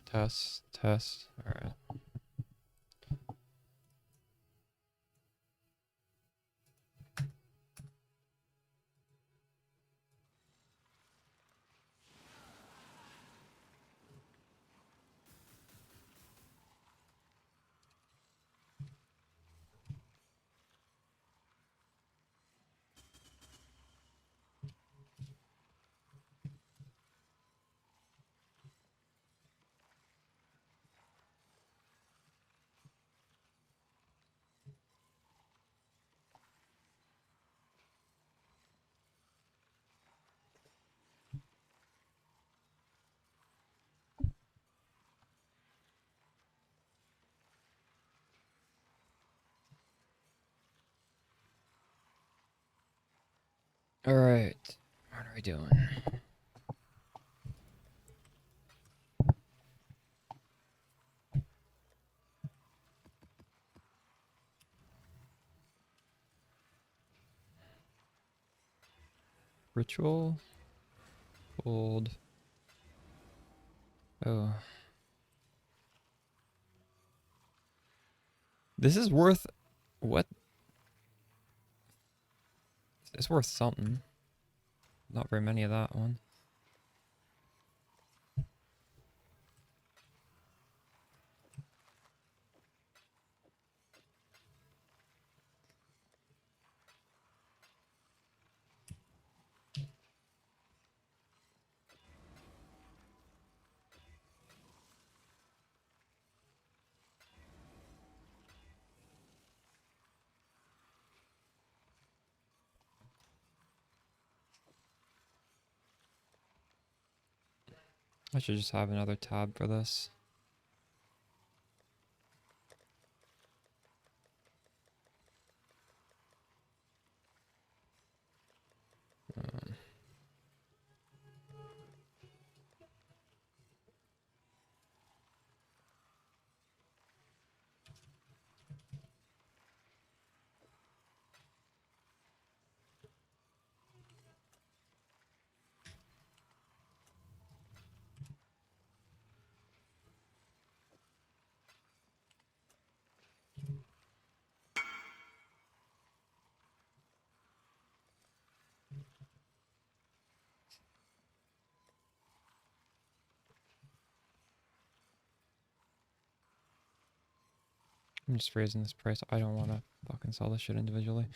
Test, test. All right. All right. What are we doing? Ritual. Old. Oh. This is worth... What? It's worth something. Not very many of that one. I should just have another tab for this. I'm just raising this price. I don't want to fucking sell this shit individually.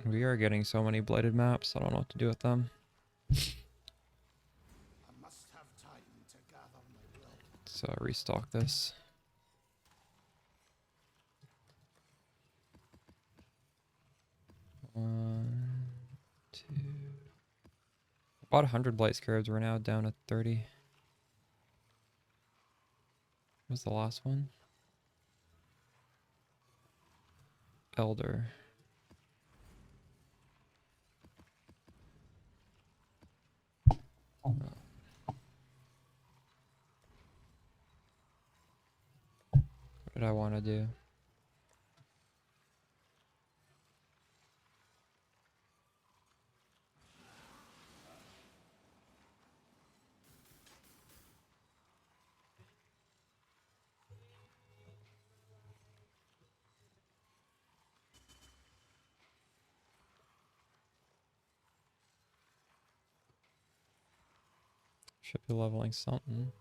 We are getting so many blighted maps. I don't know what to do with them. Let's restock this. One, two. About 100 blight scarabs. We're now down at 30. What was the last one? Elder. Oh. What did I want to do? Should be leveling something.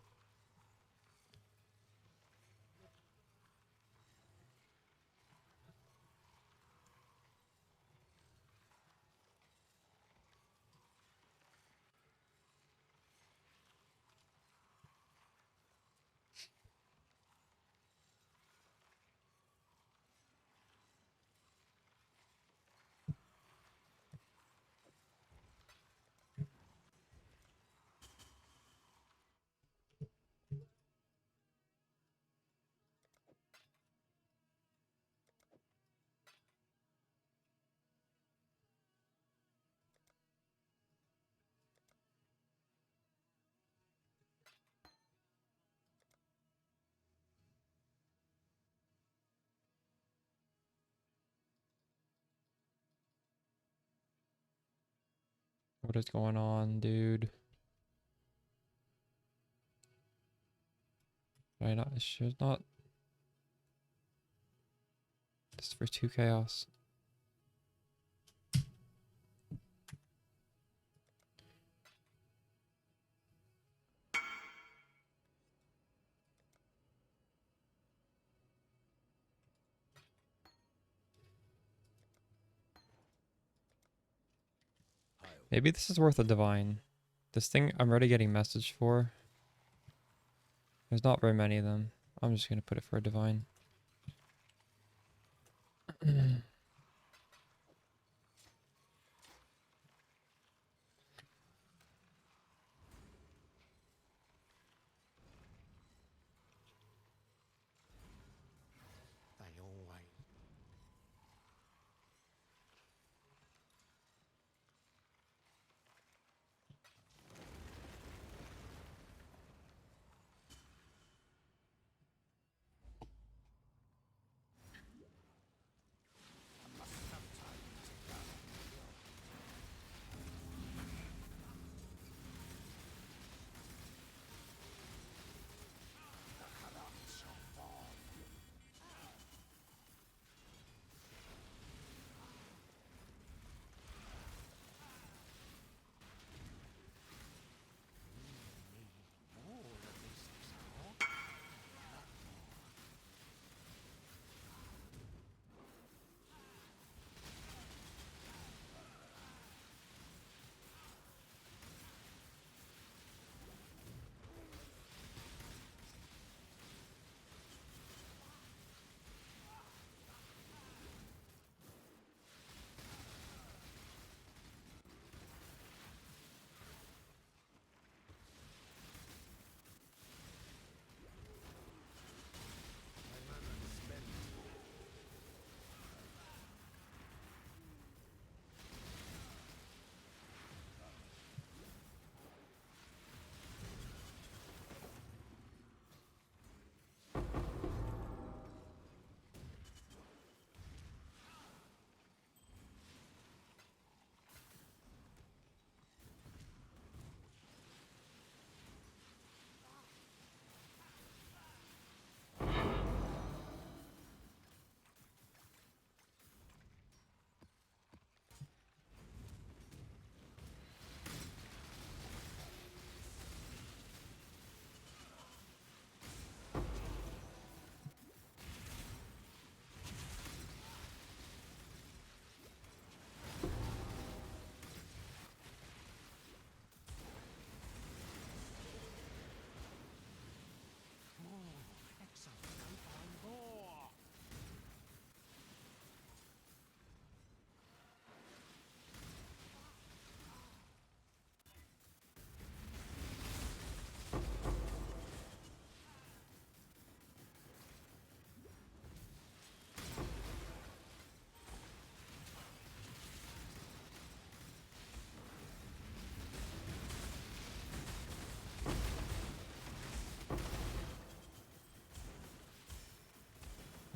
What is going on, dude? Why not? It should not. This is for 2 chaos. Maybe this is worth a divine. This thing I'm already getting message for. There's not very many of them. I'm just gonna put it for a divine.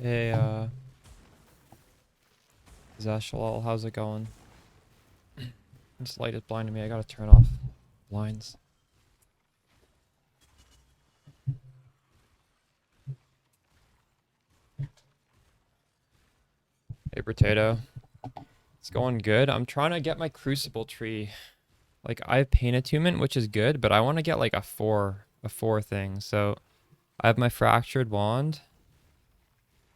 Hey, Zashalal, how's it going? This light is blinding me. I gotta turn off blinds. Hey, Potato. It's going good. I'm trying to get my Crucible tree. Like, I have Pain Attunement, which is good, but I want to get like a four thing. So, I have my Fractured Wand.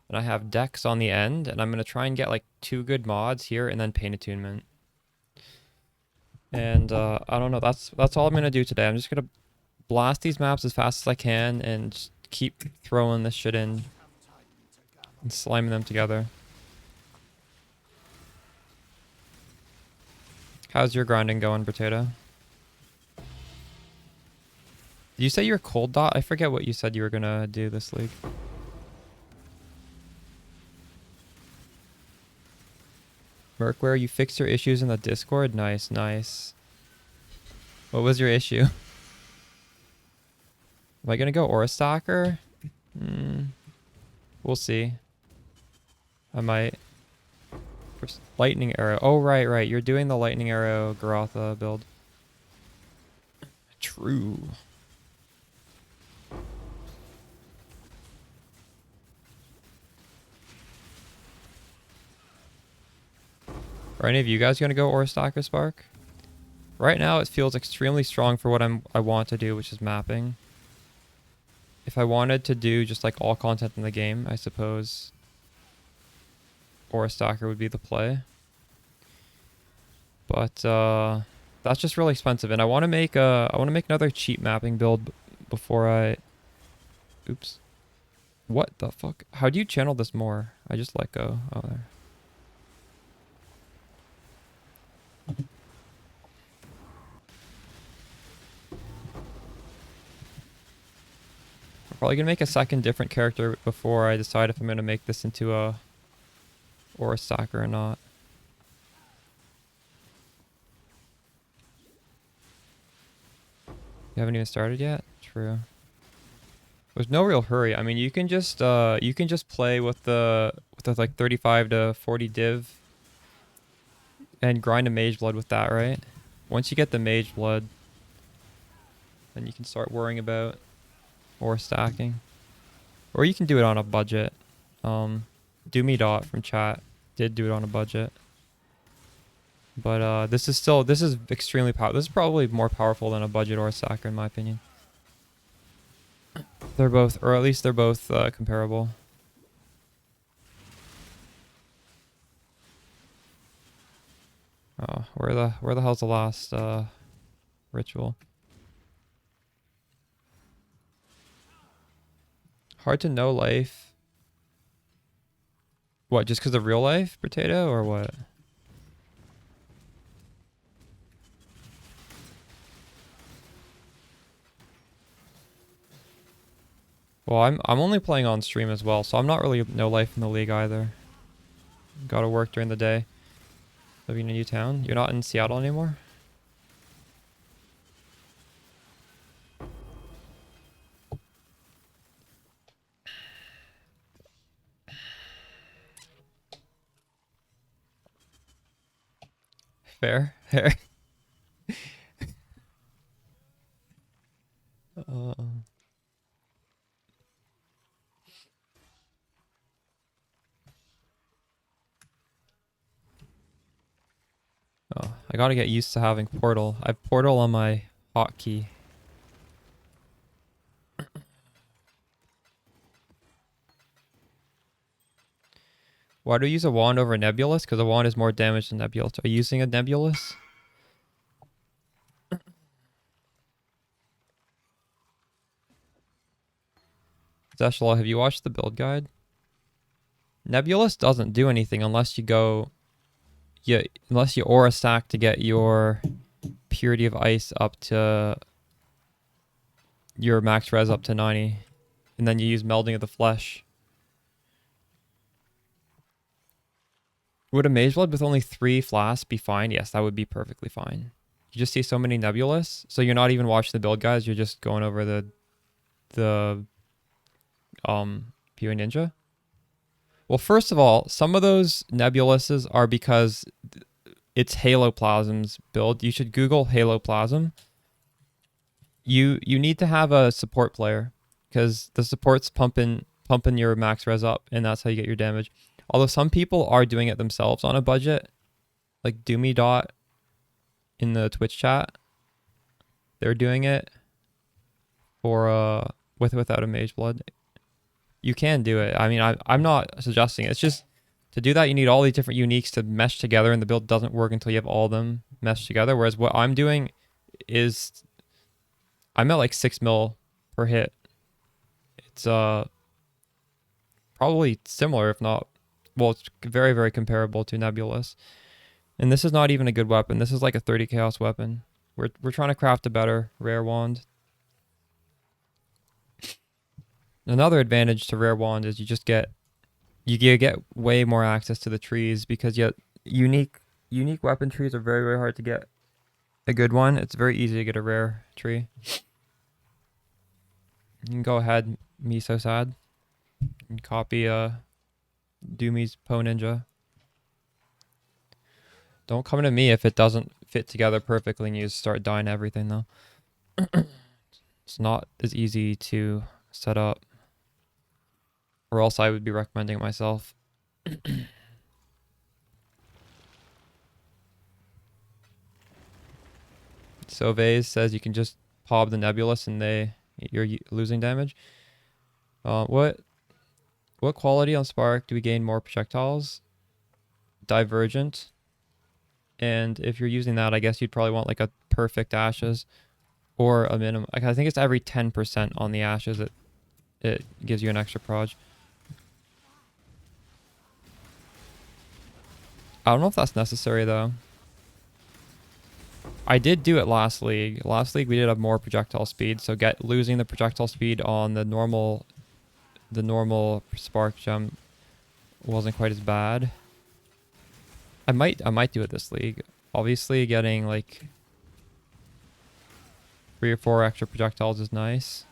And I have Dex on the end, and I'm going to try and get like 2 good mods here and then Pain Attunement. And I don't know, that's all I'm going to do today. I'm just going to blast these maps as fast as I can and just keep throwing this shit in and sliming them together. How's your grinding going, Potato? Did you say you're cold dot? I forget what you said you were going to do this league. Merkware, you fixed your issues in the Discord? Nice, nice. What was your issue? Am I gonna go Aura Stalker? We'll see. I might. Lightning Arrow. Oh, right. You're doing the Lightning Arrow Garotha build. True. Are any of you guys gonna go Aura Stack or Spark? Right now it feels extremely strong for what I want to do, which is mapping. If I wanted to do just like all content in the game, I suppose Aura Stacker would be the play. But that's just really expensive, and I want to make another cheap mapping build before I. Oops. What the fuck? How do you channel this more? I just let go. Oh, there. I'm probably gonna make a second different character before I decide if I'm gonna make this into a Aura Stacker or not. You haven't even started yet? True. There's no real hurry. I mean, you can just play with the like 35 to 40 div and grind a mage blood with that, right? Once you get the mage blood, then you can start worrying about Aura stacking. Or you can do it on a budget. Doomy Dot from chat did do it on a budget. But this is extremely powerful. This is probably more powerful than a budget Aura stacker in my opinion. They're both, or at least they're both comparable. Oh, where the hell's the last ritual? Hard to know life. What, just because of real life potato or what? Well, I'm only playing on stream as well, so I'm not really no life in the league either. Gotta work during the day. Living in a new town. You're not in Seattle anymore? Fair. Fair. Oh, I gotta get used to having Portal. I have Portal on my hotkey. Why do you use a wand over a Nebulous? Because a wand is more damage than Nebulous. Are you using a Nebulous? Zeshala, have you watched the build guide? Nebulous doesn't do anything unless you go... Yeah, unless you aura stack to get your Purity of Ice up to... your max res up to 90. And then you use Melding of the Flesh. Would a Mage Blood with only 3 flasks be fine? Yes, that would be perfectly fine. You just see so many Nebulous, so you're not even watching the build guides, you're just going over the PoE Ninja. Well, first of all, some of those Nebuluses are because it's Haloplasm's build. You should Google Haloplasm. You need to have a support player because the support's pumping your max res up, and that's how you get your damage. Although some people are doing it themselves on a budget, like Doomy Dot in the Twitch chat, they're doing it for without a Mage Blood. You can do it. I mean, I'm not suggesting it. It's just to do that, you need all these different uniques to mesh together, and the build doesn't work until you have all of them meshed together. Whereas what I'm doing is I'm at like 6 mil per hit. It's probably similar, if not, well, it's very, very comparable to Nebulous. And this is not even a good weapon. This is like a 30 chaos weapon. We're trying to craft a better rare wand. Another advantage to rare wand is you get way more access to the trees because yet unique weapon trees are very, very hard to get a good one. It's very easy to get a rare tree. You can go ahead, me so sad, and copy Doomy's PoE Ninja. Don't come to me if it doesn't fit together perfectly and you start dying everything though. It's not as easy to set up, or else I would be recommending it myself. So Vase says you can just pop the Nebulous and you're losing damage. What quality on Spark do we gain more projectiles? Divergent. And if you're using that, I guess you'd probably want like a perfect ashes or a minimum. Like, I think it's every 10% on the ashes it gives you an extra proj. I don't know if that's necessary though. I did do it last league. Last league we did have more projectile speed, so losing the projectile speed on the normal spark gem wasn't quite as bad. I might do it this league. Obviously getting like 3 or 4 extra projectiles is nice.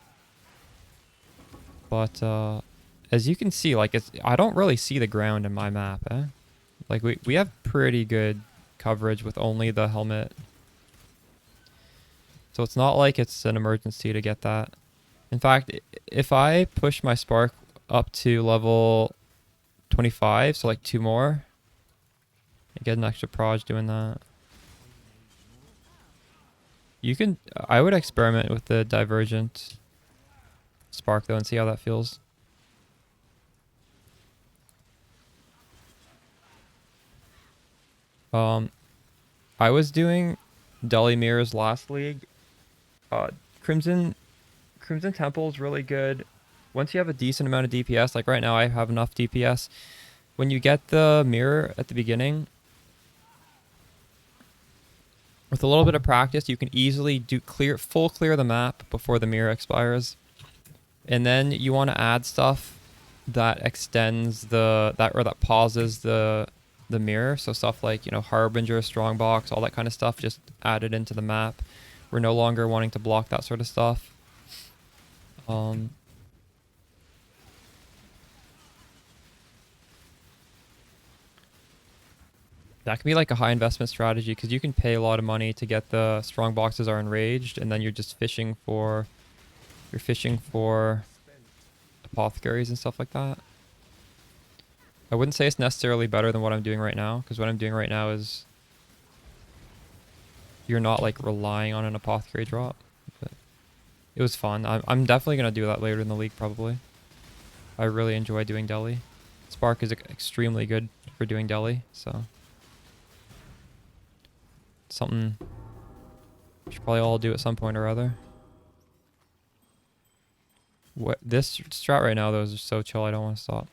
But as you can see, like I don't really see the ground in my map, eh? Like we have pretty good coverage with only the helmet. So it's not like it's an emergency to get that. In fact, if I push my spark up to level 25, so like 2 more, I get an extra proj doing that. I would experiment with the divergent spark though and see how that feels. I was doing Deli mirrors last league. Crimson Temple is really good. Once you have a decent amount of DPS, like right now I have enough DPS. When you get the mirror at the beginning, with a little bit of practice, you can easily full clear the map before the mirror expires. And then you want to add stuff that extends that pauses the mirror. So stuff like, Harbinger, Strongbox, all that kind of stuff, just added into the map. We're no longer wanting to block that sort of stuff. That can be like a high investment strategy because you can pay a lot of money to get the strong boxes are enraged, and then you're just fishing for apothecaries and stuff like that. I wouldn't say it's necessarily better than what I'm doing right now, because what I'm doing right now is you're not like relying on an apothecary drop. But it was fun. I'm definitely gonna do that later in the league probably. I really enjoy doing deli. Spark is extremely good for doing deli, so something we should probably all do at some point or other. What this strat right now though is so chill, I don't want to stop.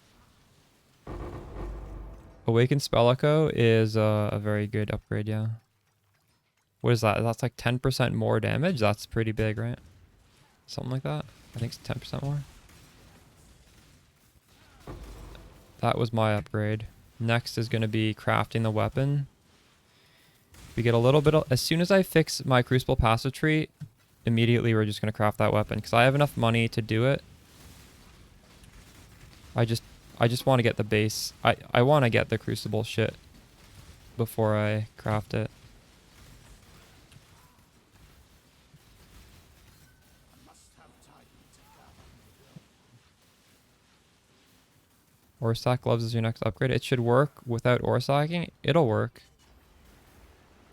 Awakened Spell Echo is a very good upgrade, yeah. What is that? That's like 10% more damage? That's pretty big, right? Something like that? I think it's 10% more. That was my upgrade. Next is going to be crafting the weapon. We get a little bit of... As soon as I fix my Crucible passive tree, immediately we're just going to craft that weapon. Because I have enough money to do it. I just want to get the base. I want to get the Crucible shit before I craft it. Ore stack gloves is your next upgrade. It should work without ore stacking. It'll work.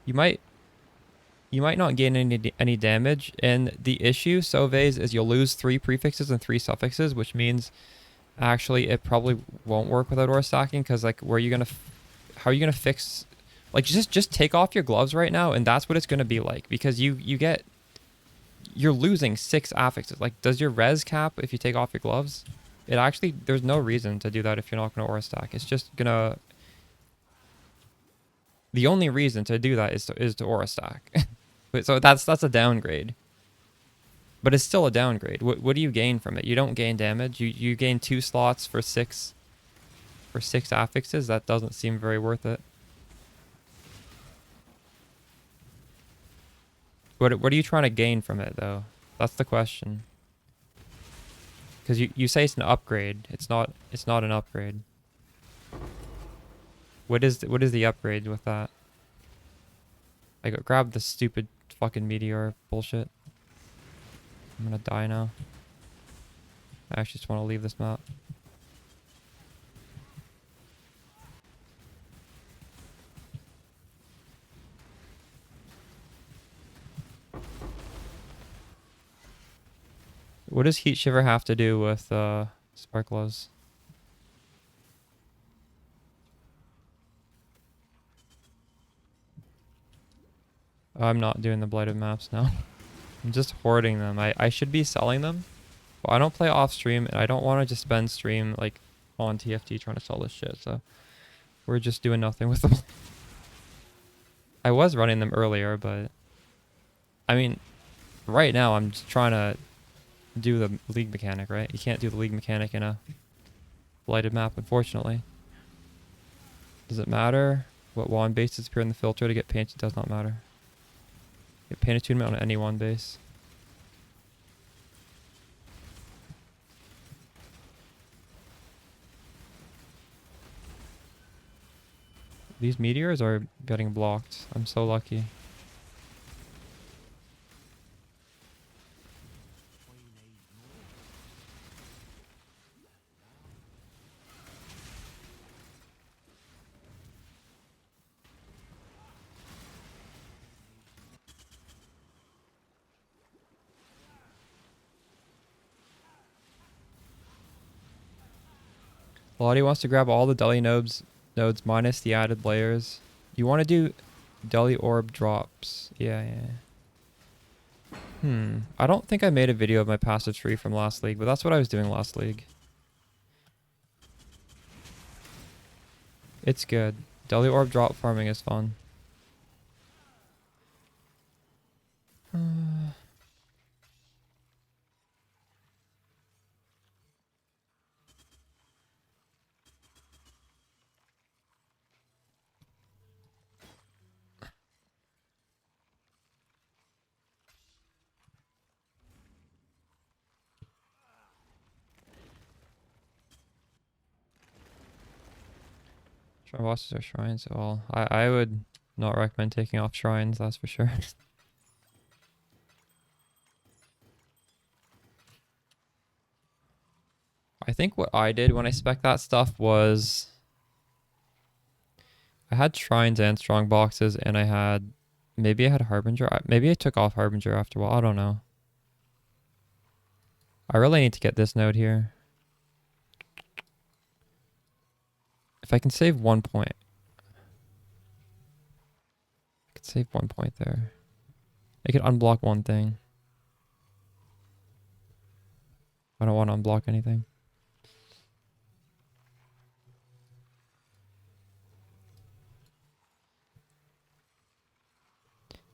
You might not gain any damage, and the issue, Sauvaise, is you'll lose 3 prefixes and 3 suffixes, which means actually it probably won't work without ore stacking, because like how are you gonna fix, like just take off your gloves right now and that's what it's gonna be like, because you're losing 6 affixes. Like, does your res cap if you take off your gloves? It actually, there's no reason to do that if you're not gonna ore stack. It's just gonna, the only reason to do that is to ore stack. So that's a downgrade. But it's still a downgrade. What do you gain from it? You don't gain damage. You gain 2 slots for 6 affixes. That doesn't seem very worth it. What are you trying to gain from it though? That's the question. Because you say it's an upgrade. It's not an upgrade. What is the upgrade with that? I grab the stupid fucking meteor bullshit. I'm gonna die now. I actually just want to leave this map. What does Heat Shiver have to do with Sparklers? I'm not doing the blighted maps now. I'm just hoarding them. I should be selling them. But I don't play off stream and I don't want to just spend stream like on TFT trying to sell this shit. So we're just doing nothing with them. I was running them earlier, but I mean, right now I'm just trying to do the league mechanic, right? You can't do the league mechanic in a blighted map, unfortunately. Does it matter what wand bases appear in the filter to get painted? It does not matter. Get paint attunement on any wand base. These meteors are getting blocked. I'm so lucky. Lottie wants to grab all the Deli nodes minus the added layers. You want to do Deli orb drops. Yeah. I don't think I made a video of my passive tree from last league, but that's what I was doing last league. It's good. Deli orb drop farming is fun. Shrine bosses are shrines. Well, I would not recommend taking off shrines, that's for sure. I think what I did when I spec that stuff was I had shrines and strong boxes, and I had maybe I had Harbinger. Maybe I took off Harbinger after a while. I don't know. I really need to get this node here. If I can save 1 point. I could save 1 point there. I could unblock one thing. I don't want to unblock anything.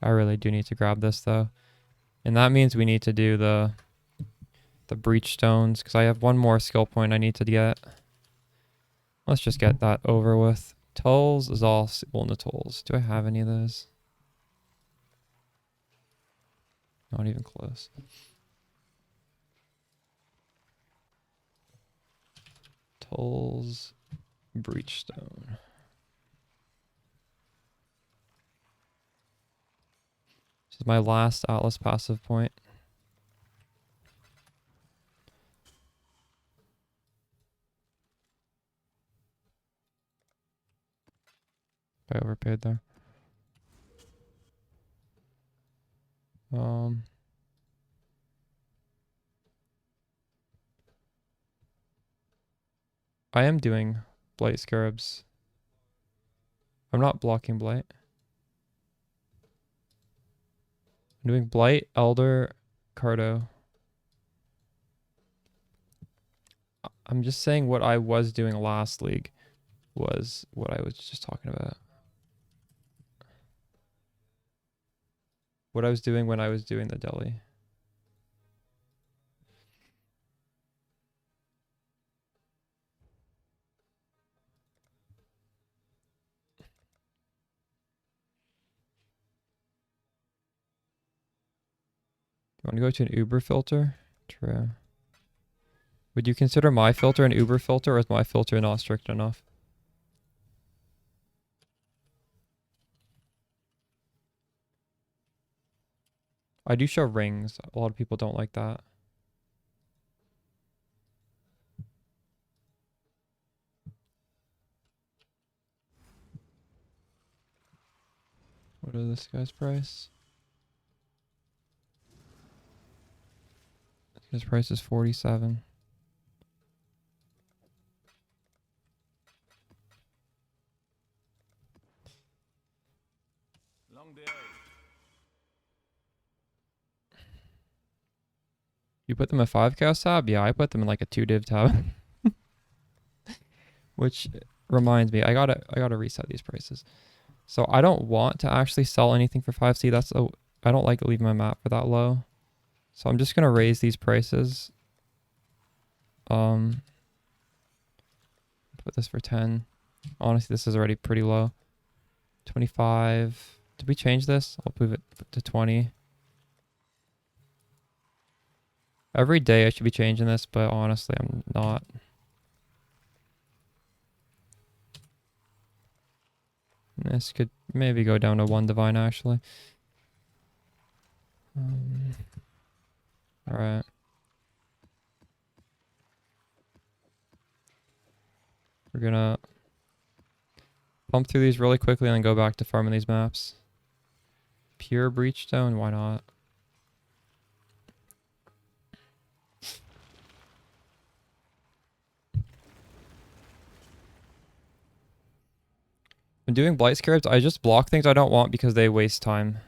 I really do need to grab this though. And that means we need to do the breach stones, because I have one more skill point I need to get. Let's just get that over with. Tolls is all well in the tolls. Do I have any of those? Not even close. Tolls, breach stone. This is my last Atlas passive point. I overpaid there. I am doing Blight Scarabs. I'm not blocking Blight. I'm doing Blight, Elder, Cardo. I'm just saying what I was doing last league was what I was just talking about. What I was doing when I was doing the deli. You want to go to an Uber filter? True. Would you consider my filter an Uber filter, or is my filter not strict enough? I do show rings. A lot of people don't like that. What is this guy's price? His price is 47. Long day. You put them in 5 chaos tab? Yeah, I put them in like a 2 div tab. Which reminds me, I gotta reset these prices. So I don't want to actually sell anything for 5C. I don't like leaving my map for that low. So I'm just gonna raise these prices. Put this for 10. Honestly, this is already pretty low. 25. Did we change this? I'll move it to 20. Every day I should be changing this, but honestly, I'm not. This could maybe go down to 1 divine, actually. Alright. We're gonna pump through these really quickly and then go back to farming these maps. Pure breachstone, why not? When doing blight scarabs, I just block things I don't want because they waste time.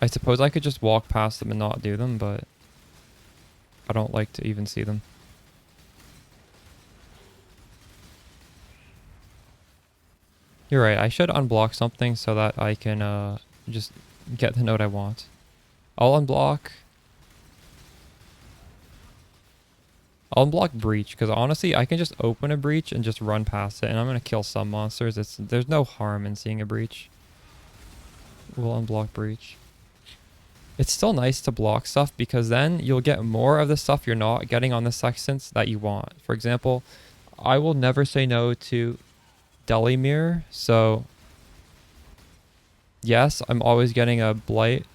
I suppose I could just walk past them and not do them, but I don't like to even see them. You're right, I should unblock something so that I can just get the node I want. I'll unblock breach, because honestly I can just open a breach and just run past it and I'm gonna kill some monsters. There's no harm in seeing a breach. We'll unblock breach. It's still nice to block stuff because then you'll get more of the stuff you're not getting on the sextants that you want. For example, I will never say no to Deli Mirror, so yes, I'm always getting a blight,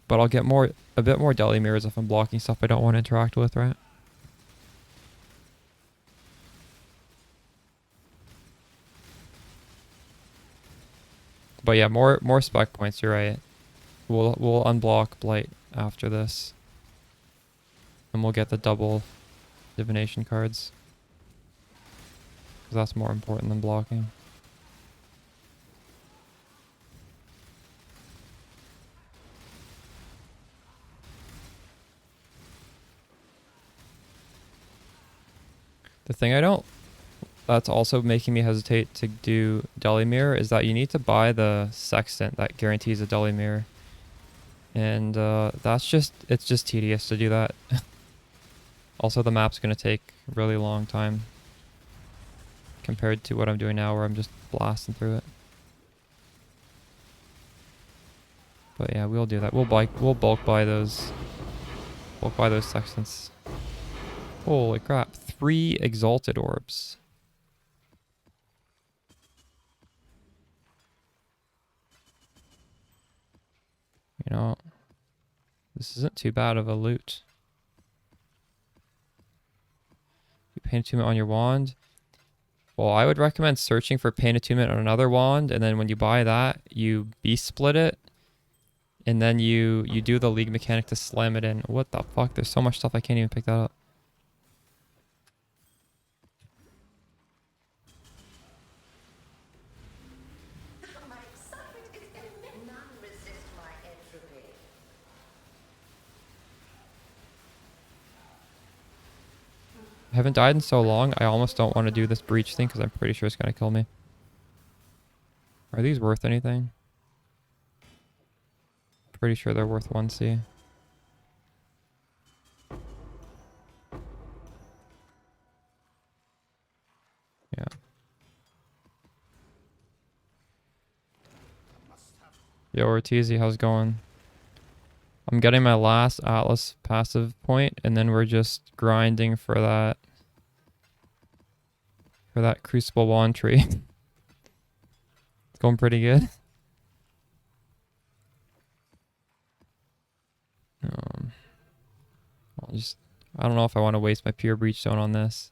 but I'll get a bit more Deli Mirrors if I'm blocking stuff I don't want to interact with, right? But yeah, more spec points, you're right. We'll unblock blight after this. And we'll get the double divination cards. Because that's more important than blocking. The thing that's also making me hesitate to do Deli Mirror is that you need to buy the sextant that guarantees a Deli Mirror. And it's just tedious to do that. Also, the map's going to take a really long time compared to what I'm doing now where I'm just blasting through it. But yeah, we'll do that. We'll bulk buy those sextants. Holy crap, 3 exalted orbs. You know, this isn't too bad of a loot. You paint attunement on your wand. Well, I would recommend searching for paint attunement on another wand, and then when you buy that, you beast split it, and then you do the league mechanic to slam it in. What the fuck? There's so much stuff I can't even pick that up. I haven't died in so long, I almost don't want to do this breach thing because I'm pretty sure it's going to kill me. Are these worth anything? Pretty sure they're worth 1C. Yeah. Yo, Ortizi, how's it going? I'm getting my last Atlas passive point, and then we're just grinding for that Crucible wand tree. Going pretty good. Um, I don't know if I want to waste my pure breach stone on this.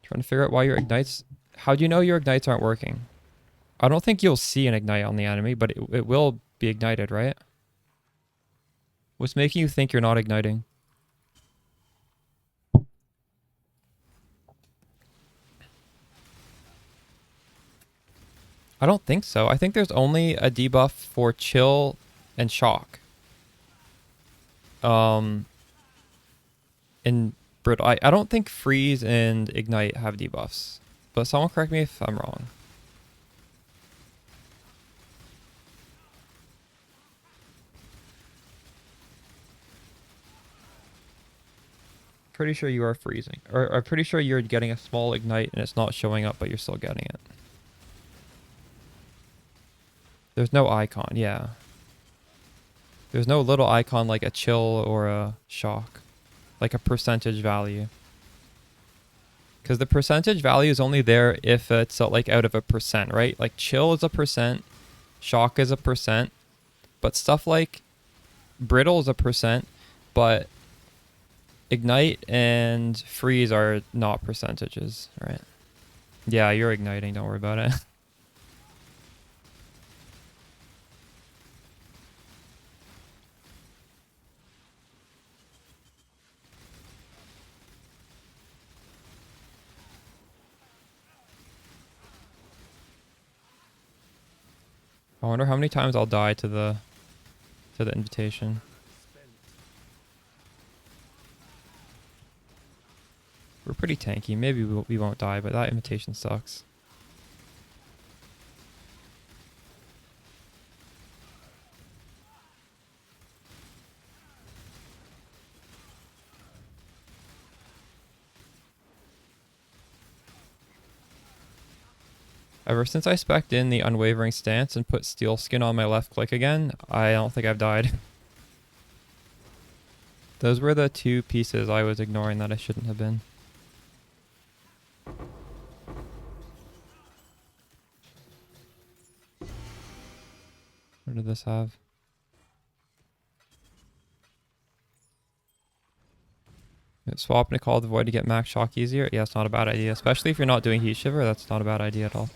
Trying to figure out why your ignites. How do you know your ignites aren't working? I don't think you'll see an ignite on the enemy, but it will be ignited, right? What's making you think you're not igniting? I don't think so. I think there's only a debuff for chill and shock. In brittle, I don't think freeze and ignite have debuffs, but someone correct me if I'm wrong. Pretty sure you are freezing, or I'm pretty sure you're getting a small ignite and it's not showing up, but you're still getting it. There's no icon, yeah. There's no little icon like a chill or a shock, like a percentage value. Because the percentage value is only there if it's like out of a percent, right? Like chill is a percent, shock is a percent, but stuff like brittle is a percent, but ignite and freeze are not percentages, right? Yeah, you're igniting, don't worry about it. I wonder how many times I'll die to the invitation. We're pretty tanky. Maybe we won't die, but that invitation sucks. Ever since I spec'd in the unwavering stance and put steel skin on my left click again, I don't think I've died. Those were the two pieces I was ignoring that I shouldn't have been. What did this have? Swap into Call of the Void to get max shock easier? Yeah, it's not a bad idea. Especially if you're not doing heat shiver, that's not a bad idea at all.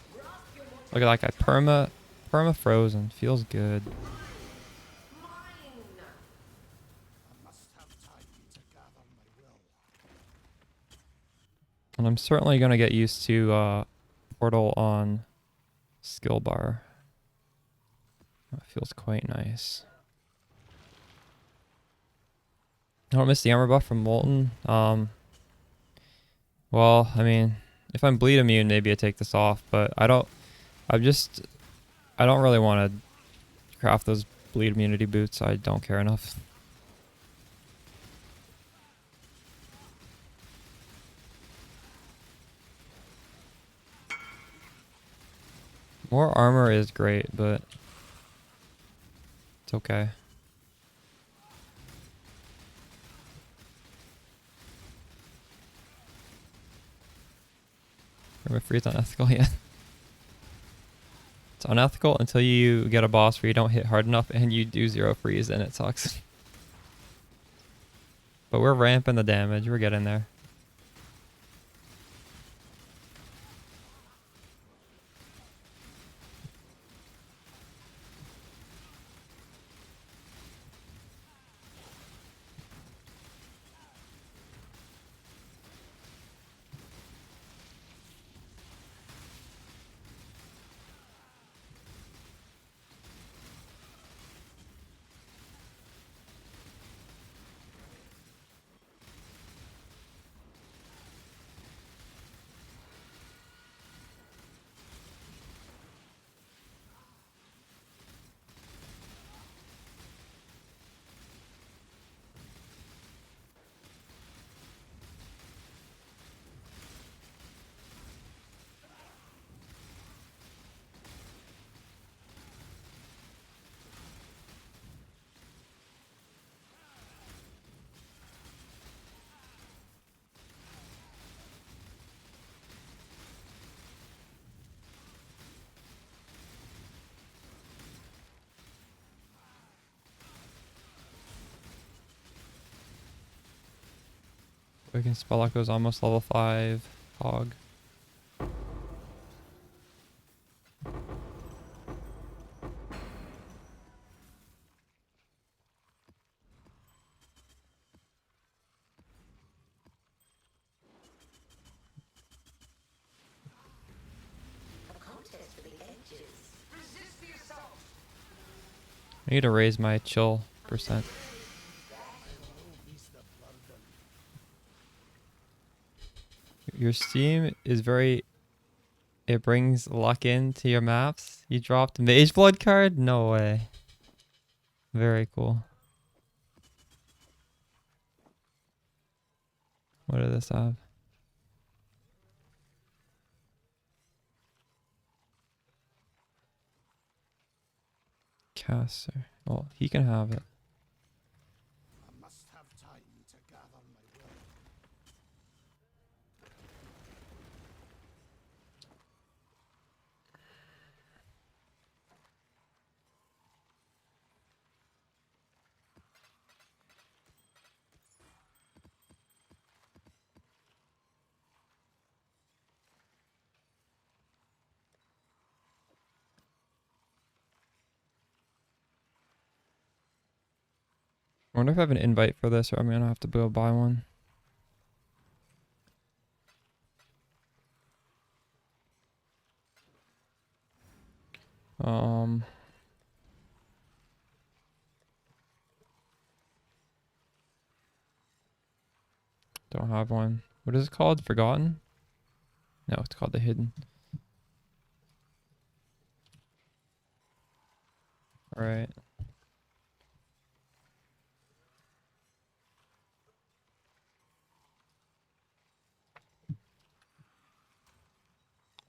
Look at that guy. Perma frozen. Feels good. And I'm certainly going to get used to portal on skill bar. That feels quite nice. I don't miss the armor buff from Molten. Well, I mean, if I'm bleed immune, maybe I take this off, but I don't really want to craft those bleed immunity boots. I don't care enough. More armor is great, but it's okay. Remember, freeze unethical, yeah. It's unethical until you get a boss where you don't hit hard enough and you do 0 freeze, and it sucks. But we're ramping the damage. We're getting there. Fucking Spalaco's almost level 5. Hog. I need to raise my chill percent. Your Steam is very... It brings luck into your maps. You dropped Mage Blood card? No way. Very cool. What does this have? Caster. Well, he can have it. I must have time to gather my will. I wonder if I have an invite for this or I'm gonna have to go buy one. Don't have one. What is it called? Forgotten? No, it's called the Hidden. Alright.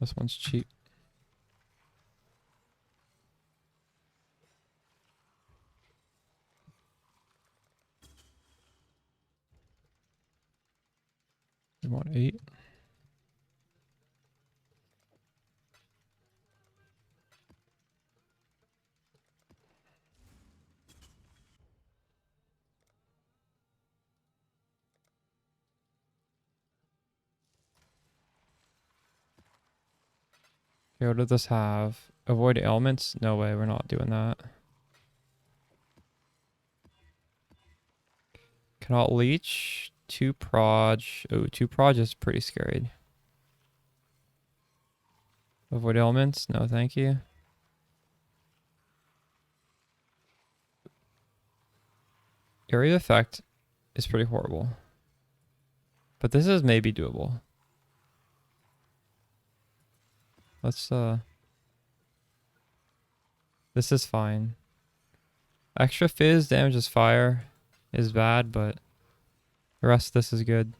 This one's cheap. You want 8? Okay, what does this have? Avoid ailments? No way, we're not doing that. Cannot leech. 2 proj. Oh, 2 proj is pretty scary. Avoid ailments? No, thank you. Area effect is pretty horrible. But this is maybe doable. Let's, this is fine. Extra fizz damages fire is bad, but the rest of this is good.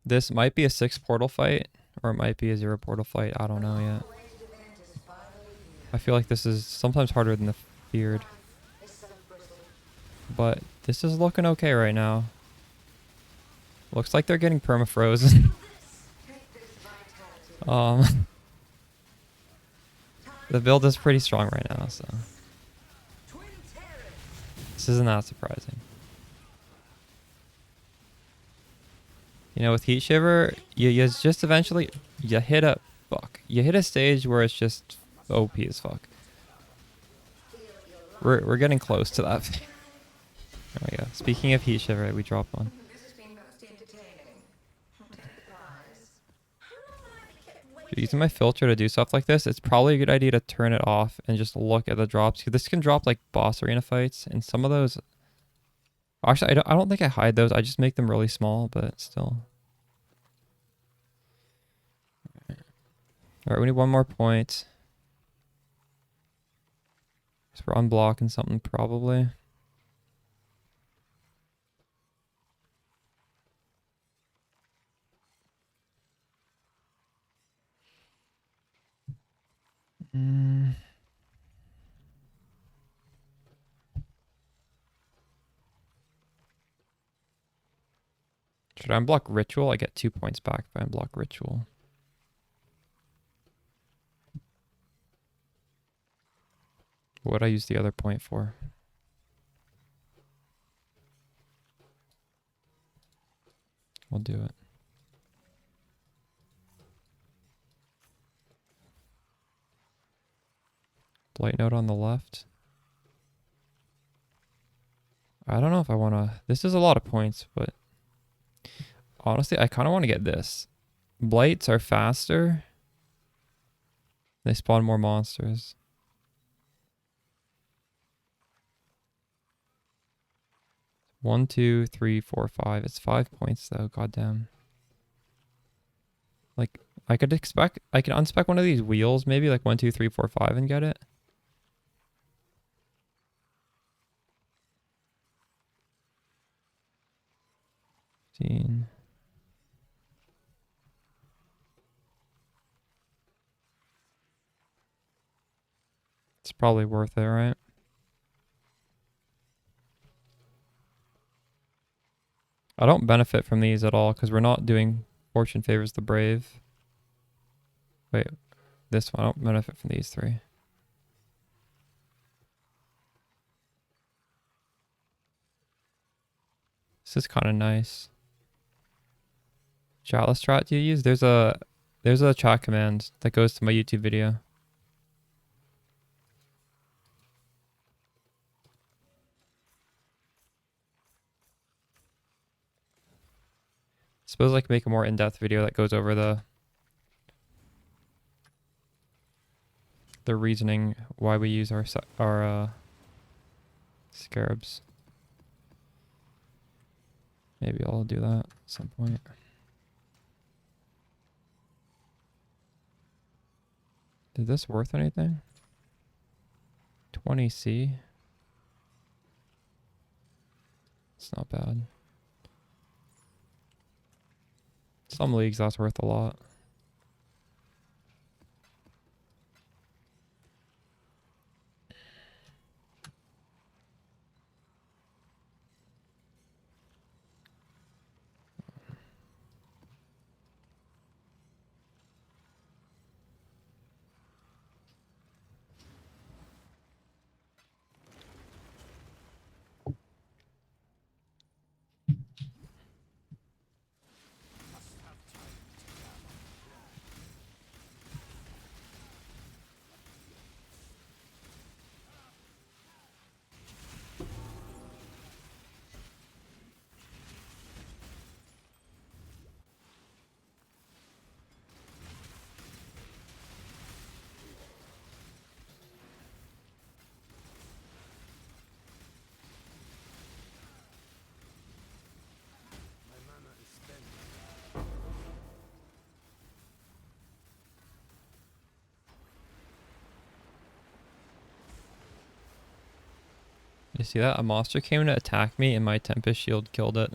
This might be a 6 portal fight, or it might be a 0 portal fight. I don't know yet. I feel like this is sometimes harder than the feared. But this is looking okay right now. Looks like they're getting permafrozen. The build is pretty strong right now, so this isn't that surprising. You know, with Heat Shiver, you just eventually you hit a stage where it's just OP as fuck. We're getting close to that. There we go. Speaking of Heat Shiver, we dropped one. Using my filter to do stuff like this, it's probably a good idea to turn it off and just look at the drops. This can drop like boss arena fights, and some of those... Actually, I don't think I hide those. I just make them really small, but still. Alright, we need one more point. So we're unblocking something probably. Should I unblock Ritual? I get 2 points back if I unblock Ritual. What would I use the other point for? We'll do it. Blight Note on the left. I don't know if I want to... This is a lot of points, but... Honestly, I kind of want to get this. Blights are faster. They spawn more monsters. One, two, three, four, five. It's 5 points though. Goddamn. Like I could unspec one of these wheels, maybe like 1, 2, 3, 4, 5, and get it. It's probably worth it, right? I don't benefit from these at all because we're not doing Fortune Favors the Brave. Wait, this one. I don't benefit from these 3. This is kind of nice. Chalice strat do you use? There's a chat command that goes to my YouTube video. Suppose I could make a more in-depth video that goes over the reasoning why we use our scarabs. Maybe I'll do that at some point. Is this worth anything? 20C. It's not bad. Some leagues that's worth a lot. You see that? A monster came to attack me and my Tempest Shield killed it.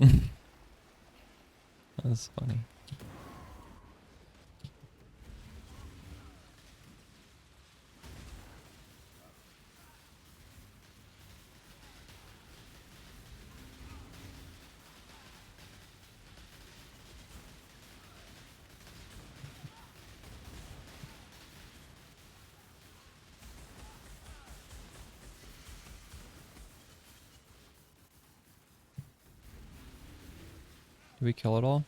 That's funny. Did we kill it all?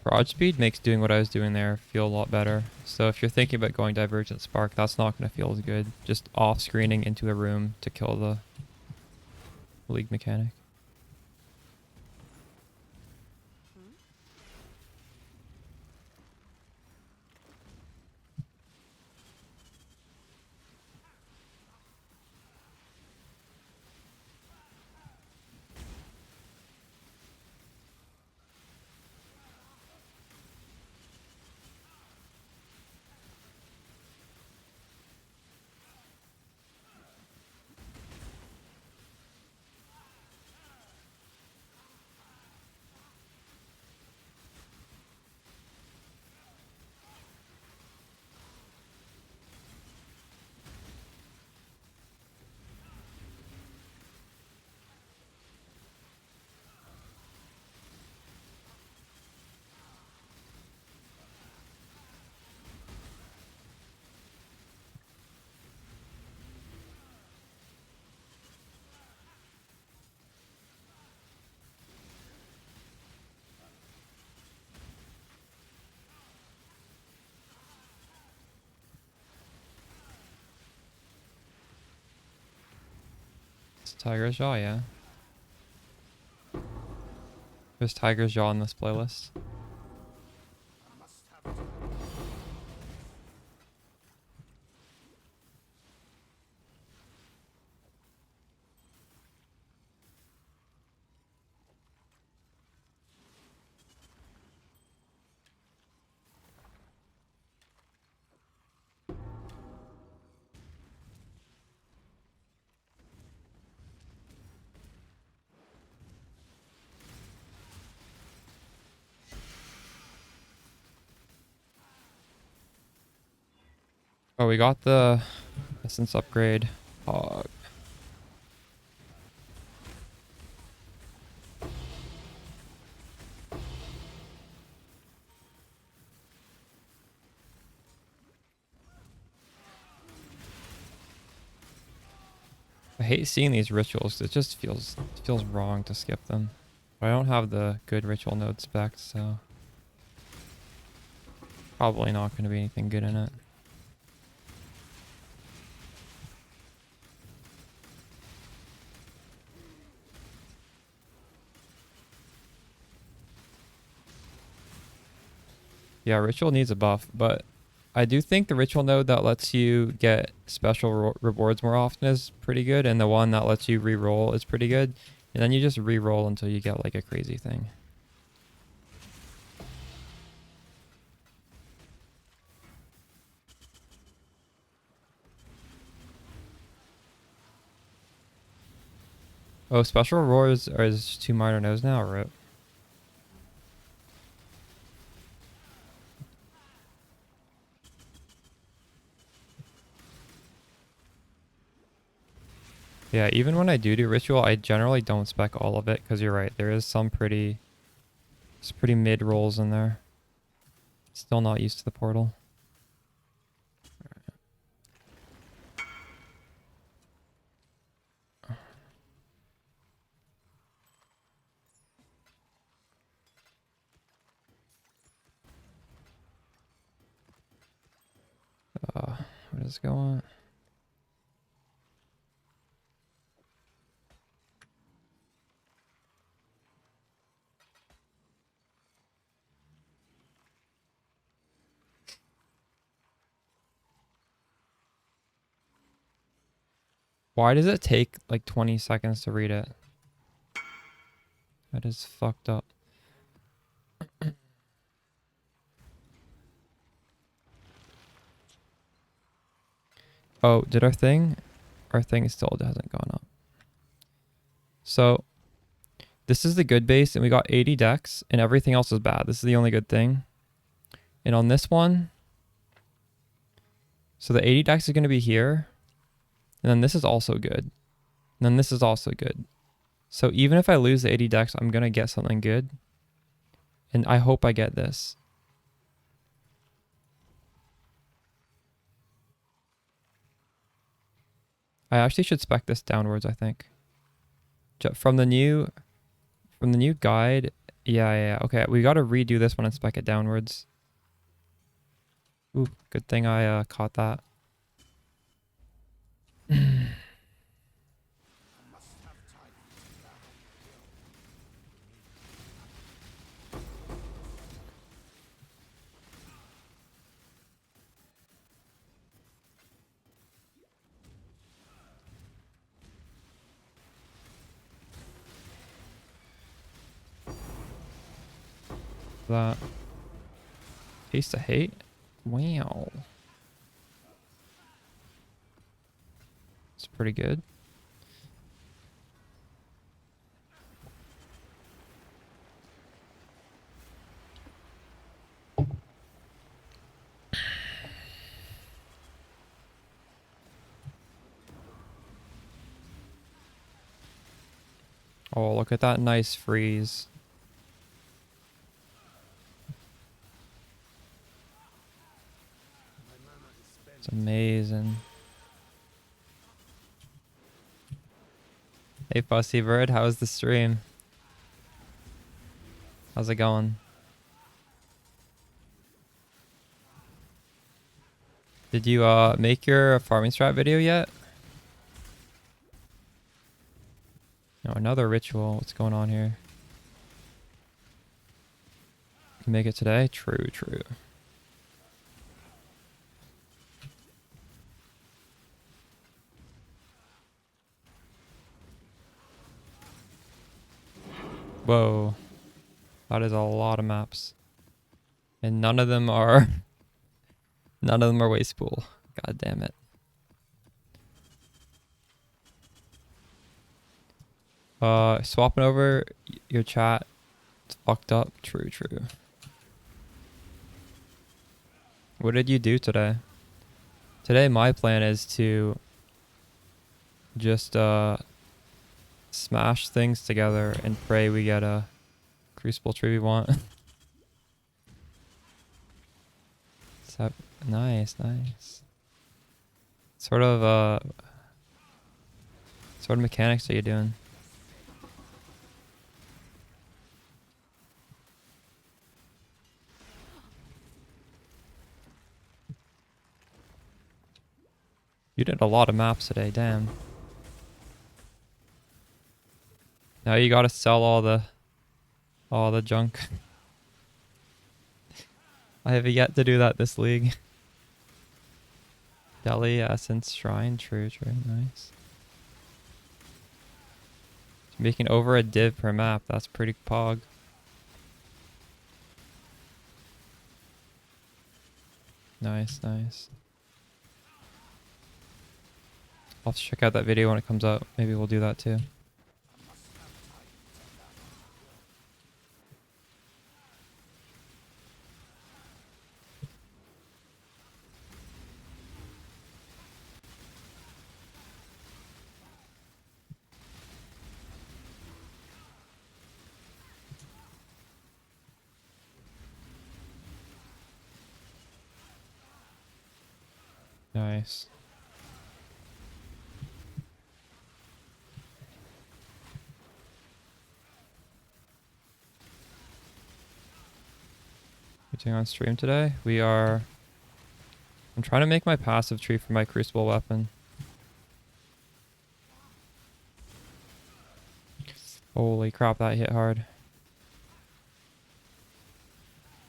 Broad speed makes doing what I was doing there feel a lot better. So if you're thinking about going Divergent Spark, that's not going to feel as good. Just off-screening into a room to kill the league mechanic. Tiger's Jaw, yeah. There's Tiger's Jaw on this playlist. Oh, we got the essence upgrade. Hog. I hate seeing these rituals. It just feels wrong to skip them. But I don't have the good ritual node specs, so probably not going to be anything good in it. Yeah, ritual needs a buff, but I do think the ritual node that lets you get special rewards more often is pretty good, and the one that lets you re-roll is pretty good. And then you just re-roll until you get like a crazy thing. Oh, special rewards are just 2 minor nodes now, rip. Yeah, even when I do ritual, I generally don't spec all of it, because you're right, there is some pretty mid rolls in there. Still not used to the portal. What is going on? Why does it take like 20 seconds to read it? That is fucked up. Oh, did our thing still hasn't gone up. So this is the good base, and we got 80 decks, and everything else is bad. This is the only good thing. And on this one, so the 80 decks is going to be here, and then this is also good. And then this is also good. So even if I lose the 80 decks, I'm going to get something good. And I hope I get this. I actually should spec this downwards, I think. From the new guide. Yeah. Okay, we got to redo this one and spec it downwards. Ooh, good thing I caught that. That taste of hate. Wow, it's pretty good. Oh, look at that nice freeze. It's amazing. Hey Fussy Bird, how's the stream? How's it going? Did you make your farming strat video yet? Another ritual. What's going on here? Can make it today? True, true. Whoa. That is a lot of maps. And none of them are none of them are waste pool. God damn it. Swapping over your chat. It's fucked up. True, true. What did you do today? Today my plan is to just smash things together and pray we get a Crucible tree we want. So, nice, nice. Sort of mechanics are you doing? You did a lot of maps today, damn. Now you gotta sell all the junk. I have yet to do that this league. Delhi Essence Shrine, true, true, nice. Making over a div per map, that's pretty pog. Nice, nice. I'll have to check out that video when it comes out. Maybe we'll do that too. Nice. We're doing on stream today. I'm trying to make my passive tree for my Crucible weapon. Holy crap, that hit hard.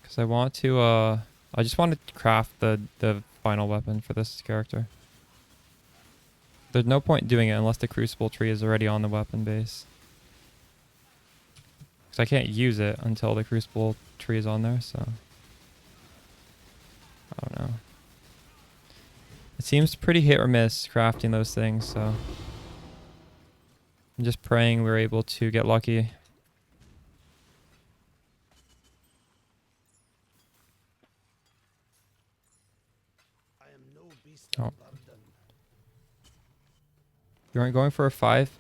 Because I want to, I just want to craft the final weapon for this character. There's no point doing it unless the Crucible tree is already on the weapon base. Because I can't use it until the Crucible tree is on there, so... I don't know. It seems pretty hit or miss crafting those things, so... I'm just praying we're able to get lucky. I am no beast Oh. of burden. You aren't going for a 5?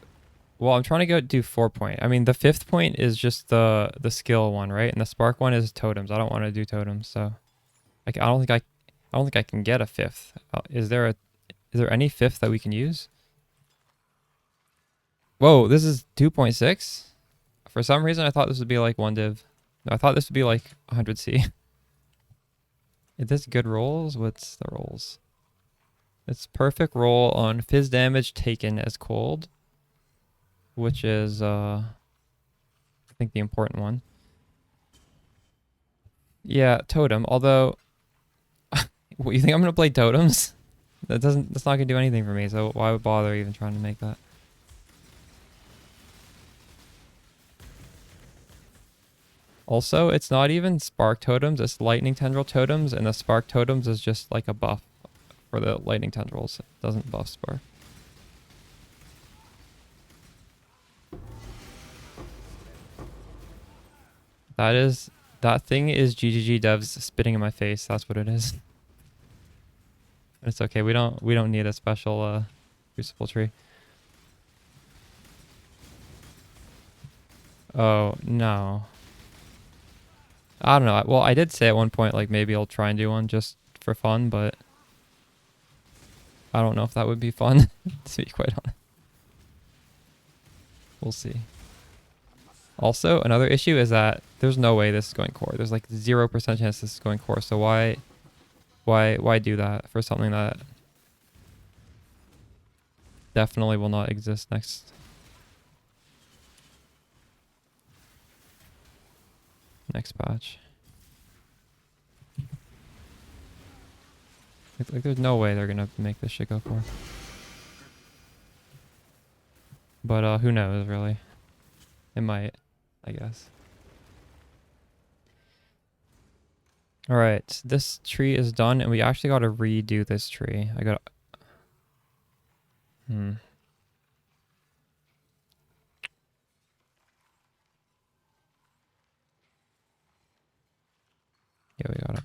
Well, I'm trying to go do 4 point. I mean, the 5th point is just the skill one, right? And the spark one is totems. I don't want to do totems, so I don't think I can get a 5th. Is there any 5th that we can use? Whoa, this is 2.6? For some reason, I thought this would be like 1 div. No, I thought this would be like 100C. Is this good rolls? What's the rolls? It's perfect roll on fizz damage taken as cold, which is, I think the important one. Yeah, totem, although, what, you think I'm going to play totems? That's not going to do anything for me, so why would bother even trying to make that? Also, it's not even spark totems, it's lightning tendril totems, and the spark totems is just like a buff for the lightning tendrils. It doesn't buff spark. That thing is GGG devs spitting in my face. That's what it is. It's okay. We don't need a special Crucible tree. Oh, no. I don't know. Well, I did say at one point, like, maybe I'll try and do one just for fun, but I don't know if that would be fun, to be quite honest. We'll see. Also, another issue is that there's no way this is going core. There's like 0% chance this is going core, so why do that for something that definitely will not exist next? next patch. Like there's no way they're gonna make this shit go for. But who knows really? It might, I guess. Alright, this tree is done and we actually gotta redo this tree. I gotta Yeah, we got it.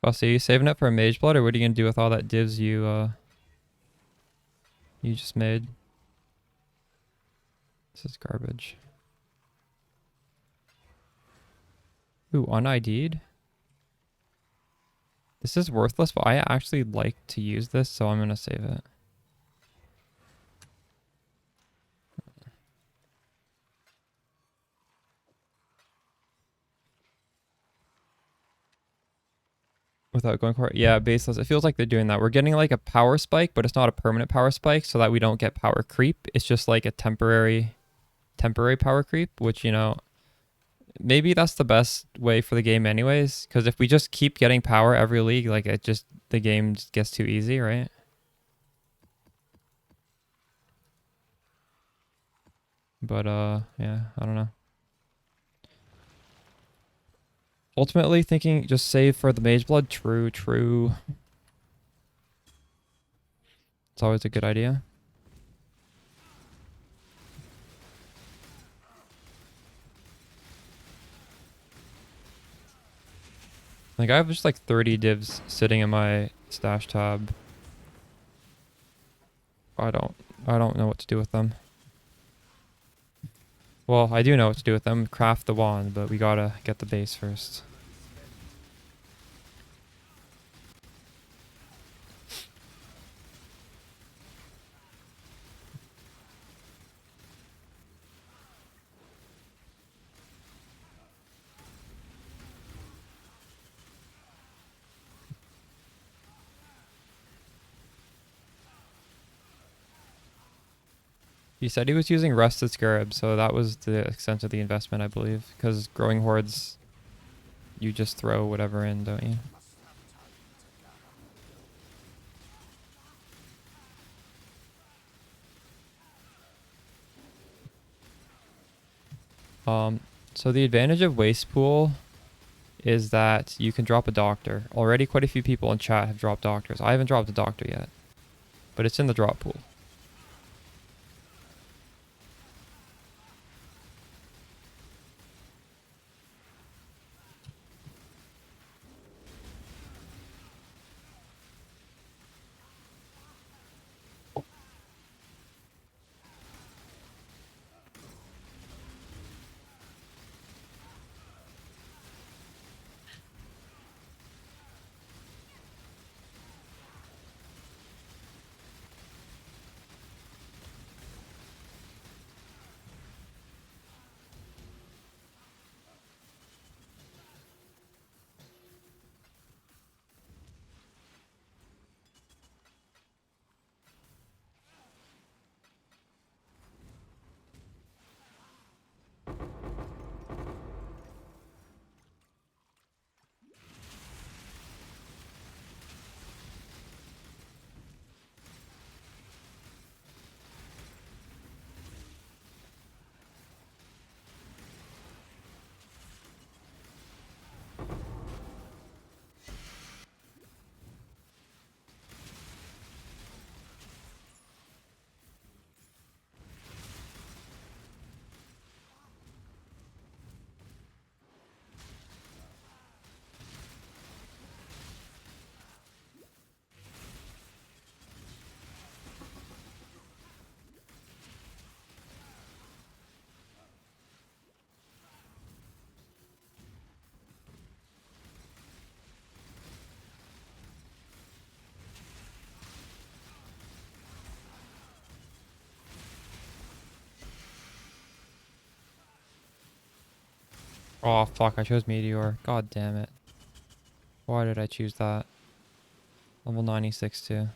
Well, so you saving it for a mage blood, or what are you gonna do with all that divs you just made? This is garbage. Ooh, un-ID'd? This is worthless, but I actually like to use this, so I'm gonna save it. Without going for it? Yeah, baseless. It feels like they're doing that. We're getting like a power spike, but it's not a permanent power spike, so that we don't get power creep. It's just like a temporary power creep, which, you know, maybe that's the best way for the game anyways, because if we just keep getting power every league, like the game just gets too easy, right? But yeah, I don't know. Ultimately thinking just save for the mage blood. True. It's always a good idea. Like I have just like 30 divs sitting in my stash tab. I don't know what to do with them. Well, I do know what to do with them. Craft the wand, but we gotta get the base first. He said he was using Rested Scarab, so that was the extent of the investment, I believe. Because growing hordes, you just throw whatever in, don't you? So the advantage of Waste Pool is that you can drop a doctor. Already quite a few people in chat have dropped doctors. I haven't dropped a doctor yet, but it's in the drop pool. Oh fuck, I chose Meteor. God damn it. Why did I choose that? Level 96 too.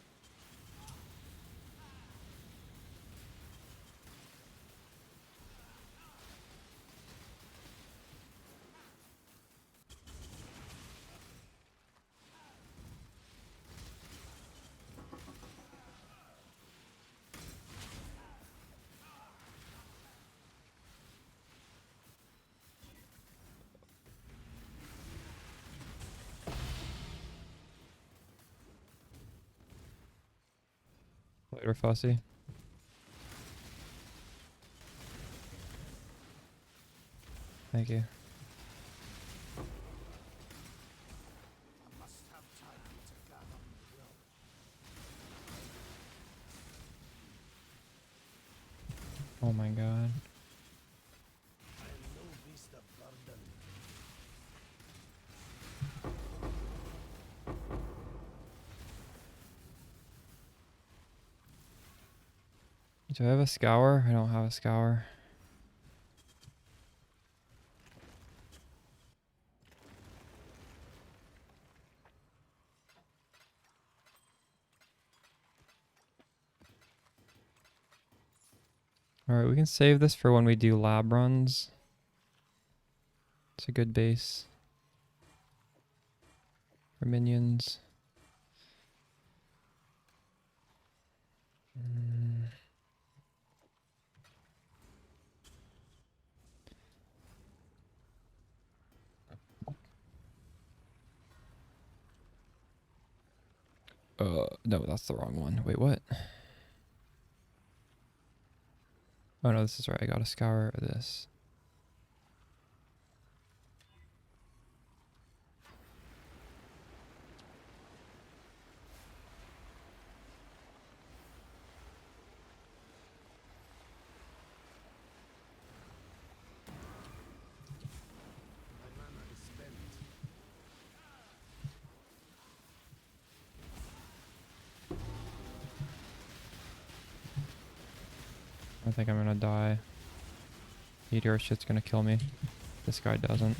Later, Fussy. Thank you. I must have time to gather my will. Oh my god. I am no beast of burden. Do I have a scour? I don't have a scour. Alright, we can save this for when we do lab runs. It's a good base for minions. No, that's the wrong one. Wait, what? Oh no, this is right. I gotta scour this. My mana is spent. I think I'm gonna die. Meteor shit's gonna kill me. This guy doesn't.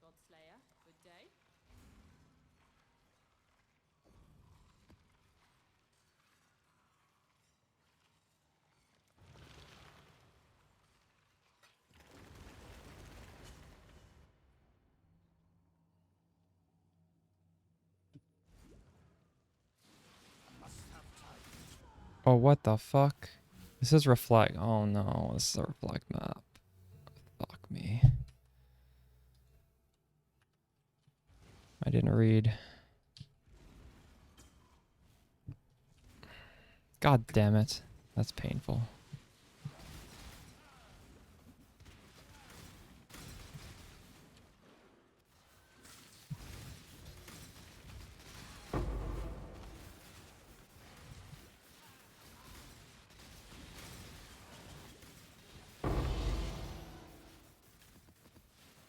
Godslayer, good day. I must have time. Oh, what the fuck? This is reflect. Oh no, this is a reflect map. Fuck me. I didn't read. God damn it. That's painful.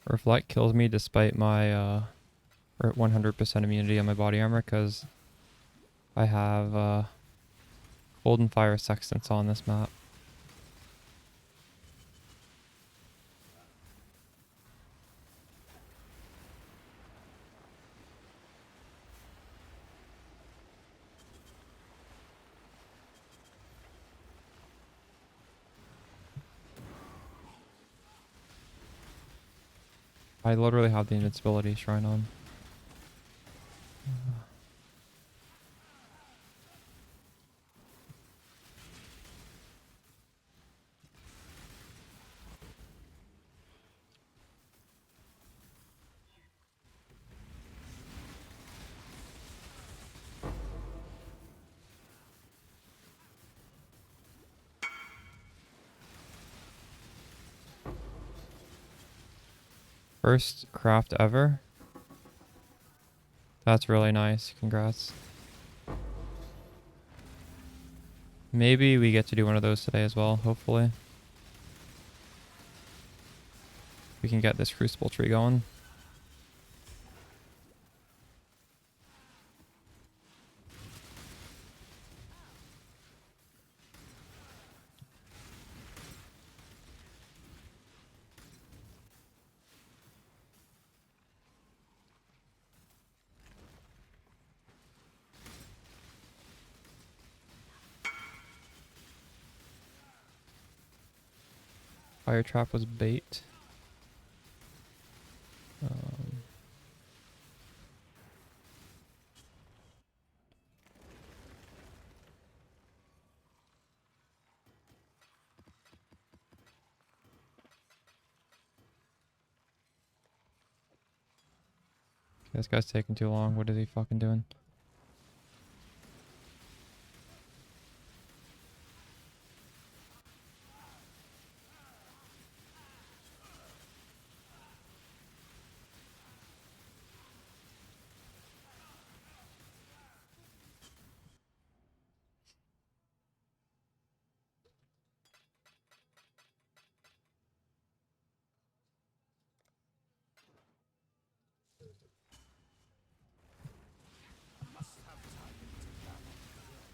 Reflect kills me despite my 100% immunity on my body armor because I have Cold and Fire Sextants on this map. I literally have the invincibility shrine on. First craft ever. That's really nice. Congrats. Maybe we get to do one of those today as well, hopefully. We can get this crucible tree going. Fire trap was bait. Um, this guy's taking too long. What is he fucking doing? Must have time to gather the will.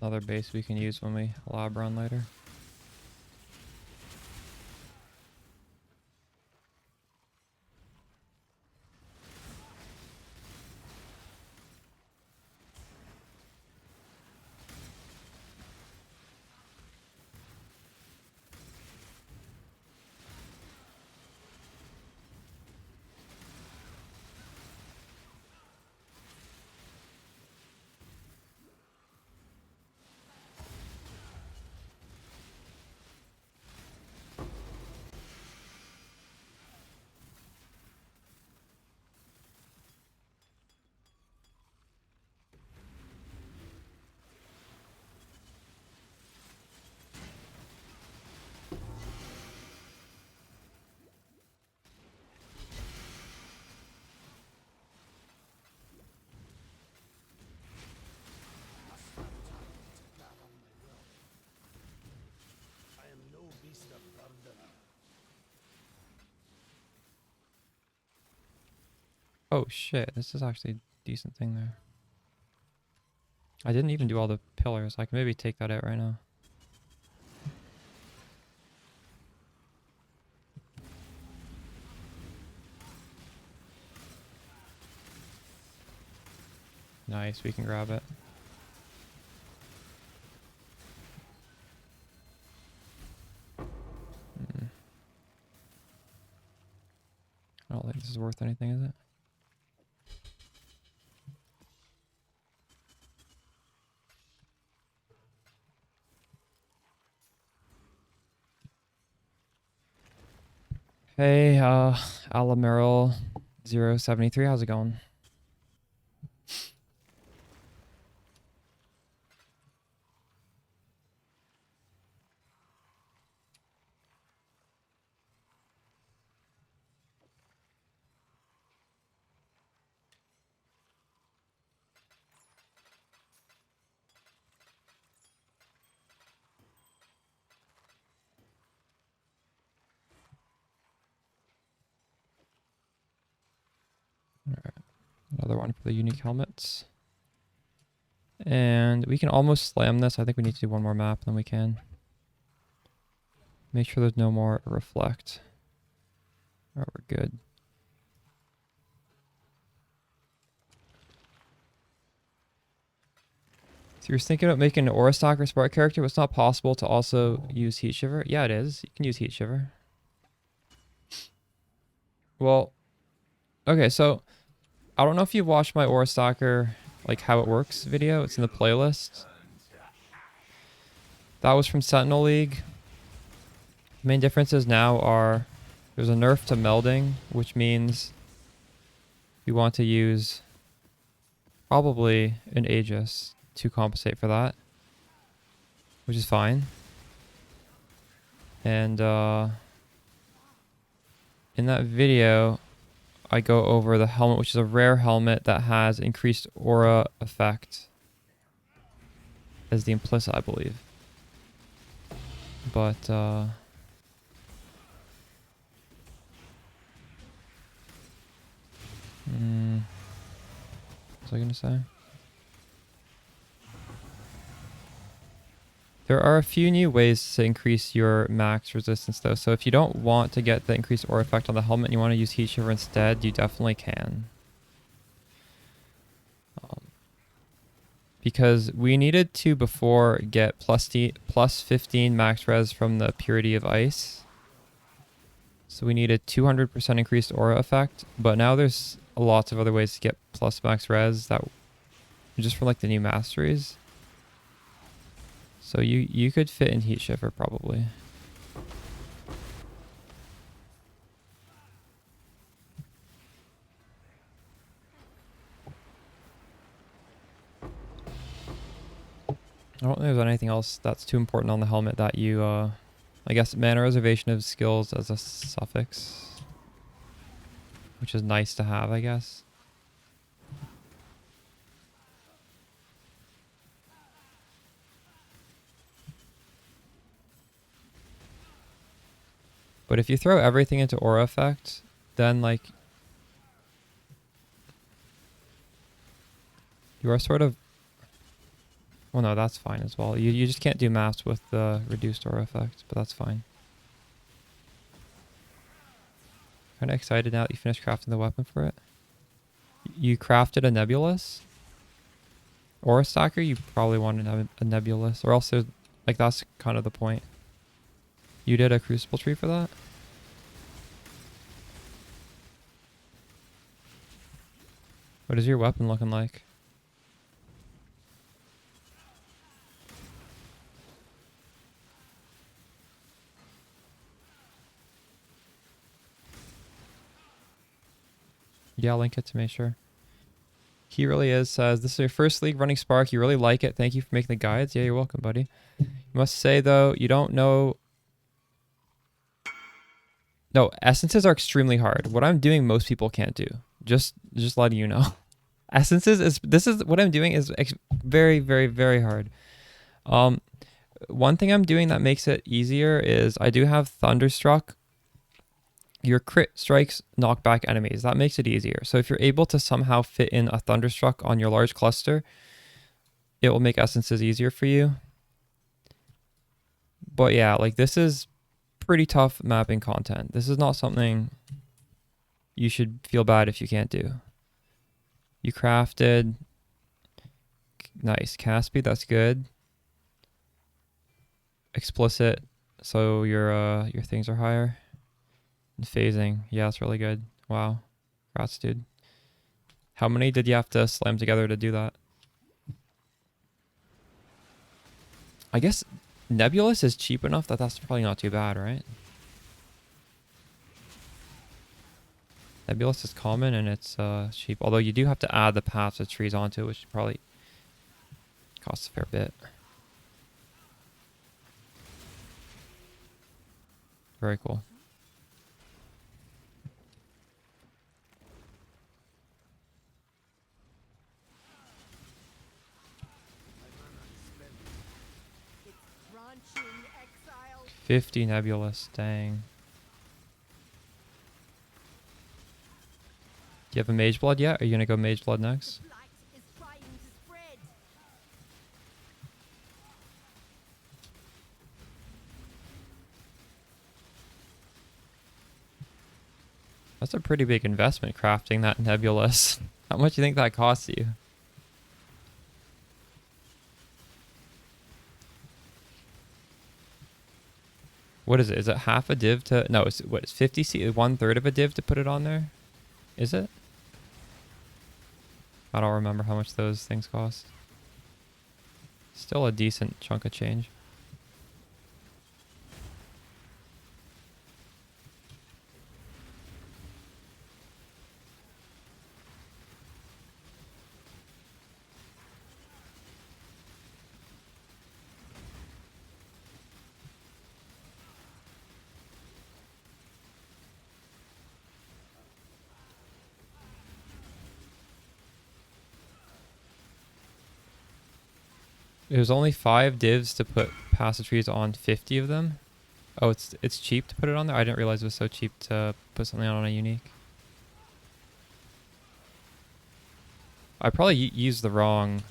Another base we can use when we lab run later. Oh shit, this is actually a decent thing there. I didn't even do all the pillars. I can maybe take that out right now. Nice, we can grab it. I don't think this is worth anything, is it? Hey, Alameral 073, how's it going? Alright, another one for the unique helmets. And we can almost slam this. I think we need to do one more map, then we can. Make sure there's no more reflect. Alright, we're good. So you're thinking about making an Aura Stalker Spark character, but it's not possible to also use Heat Shiver? Yeah, it is. You can use Heat Shiver. Well, okay, so I don't know if you've watched my Aura Stalker, like how it works video. It's in the playlist. That was from Sentinel League. The main differences now are there's a nerf to melding, which means you want to use probably an Aegis to compensate for that, which is fine. And in that video, I go over the helmet, which is a rare helmet that has increased aura effect as the implicit, I believe. But what was I gonna say? There are a few new ways to increase your max resistance though. So if you don't want to get the increased aura effect on the helmet and you want to use Heat Shiver instead, you definitely can. Because we needed to before get plus 15 max res from the Purity of Ice. So we needed 200% increased aura effect. But now there's lots of other ways to get plus max res that just from like the new masteries. So you could fit in Heat Shiver probably. I don't think there's anything else that's too important on the helmet that you, I guess mana reservation of skills as a suffix, which is nice to have, I guess. But if you throw everything into aura effect, then like you are sort of, well no, that's fine as well. You just can't do maps with the reduced aura effect, but that's fine. Kinda excited now that you finished crafting the weapon for it. You crafted a nebulous? Aura Stalker, you probably want a nebulous, or else there's, like that's kind of the point. You did a Crucible tree for that? What is your weapon looking like? Yeah, link it to me, sure. He really is. Says, this is your first league running Spark. You really like it. Thank you for making the guides. Yeah, you're welcome, buddy. You must say, though, you don't know. No, essences are extremely hard. What I'm doing, most people can't do. Just letting you know. Essences this is what I'm doing is very, very, very hard. One thing I'm doing that makes it easier is I do have Thunderstruck your crit strikes knock back enemies. That makes it easier. So if you're able to somehow fit in a Thunderstruck on your large cluster, it will make essences easier for you. But yeah, like this is pretty tough mapping content. This is not something you should feel bad if you can't do. You crafted. Nice. Cast speed, that's good. Explicit, so your things are higher. And phasing, yeah, that's really good. Wow. Congrats, dude. How many did you have to slam together to do that? I guess Nebulous is cheap enough that that's probably not too bad, right? Nebulous is common and it's cheap. Although you do have to add the paths of trees onto it, which probably costs a fair bit. Very cool. Branching exile. 50 Nebulous, dang. Do you have a Mage Blood yet? Are you gonna go Mage Blood next? Light is trying to spread. That's a pretty big investment crafting that Nebulous. How much do you think that costs you? What is it? Is it half a div to... No, it's, what, it's 50 C... 1/3 of a div to put it on there? Is it? I don't remember how much those things cost. Still a decent chunk of change. It was only 5 divs to put passive trees on 50 of them. Oh, it's cheap to put it on there? I didn't realize it was so cheap to put something on a unique. I probably used the wrong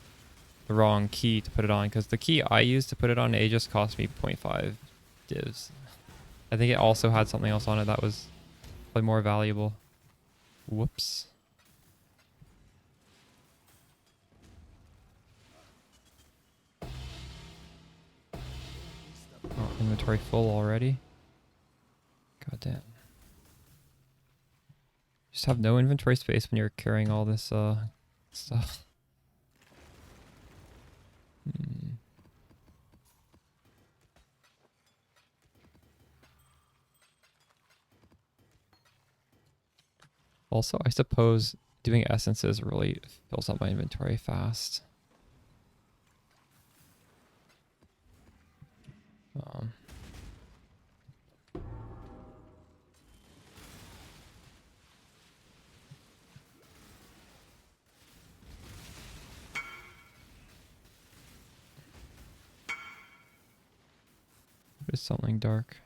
key to put it on, because the key I used to put it on, it just cost me 0.5 divs. I think it also had something else on it that was probably more valuable. Whoops. Oh, inventory full already. God damn. Just have no inventory space when you're carrying all this stuff. Also, I suppose doing essences really fills up my inventory fast. What is something dark?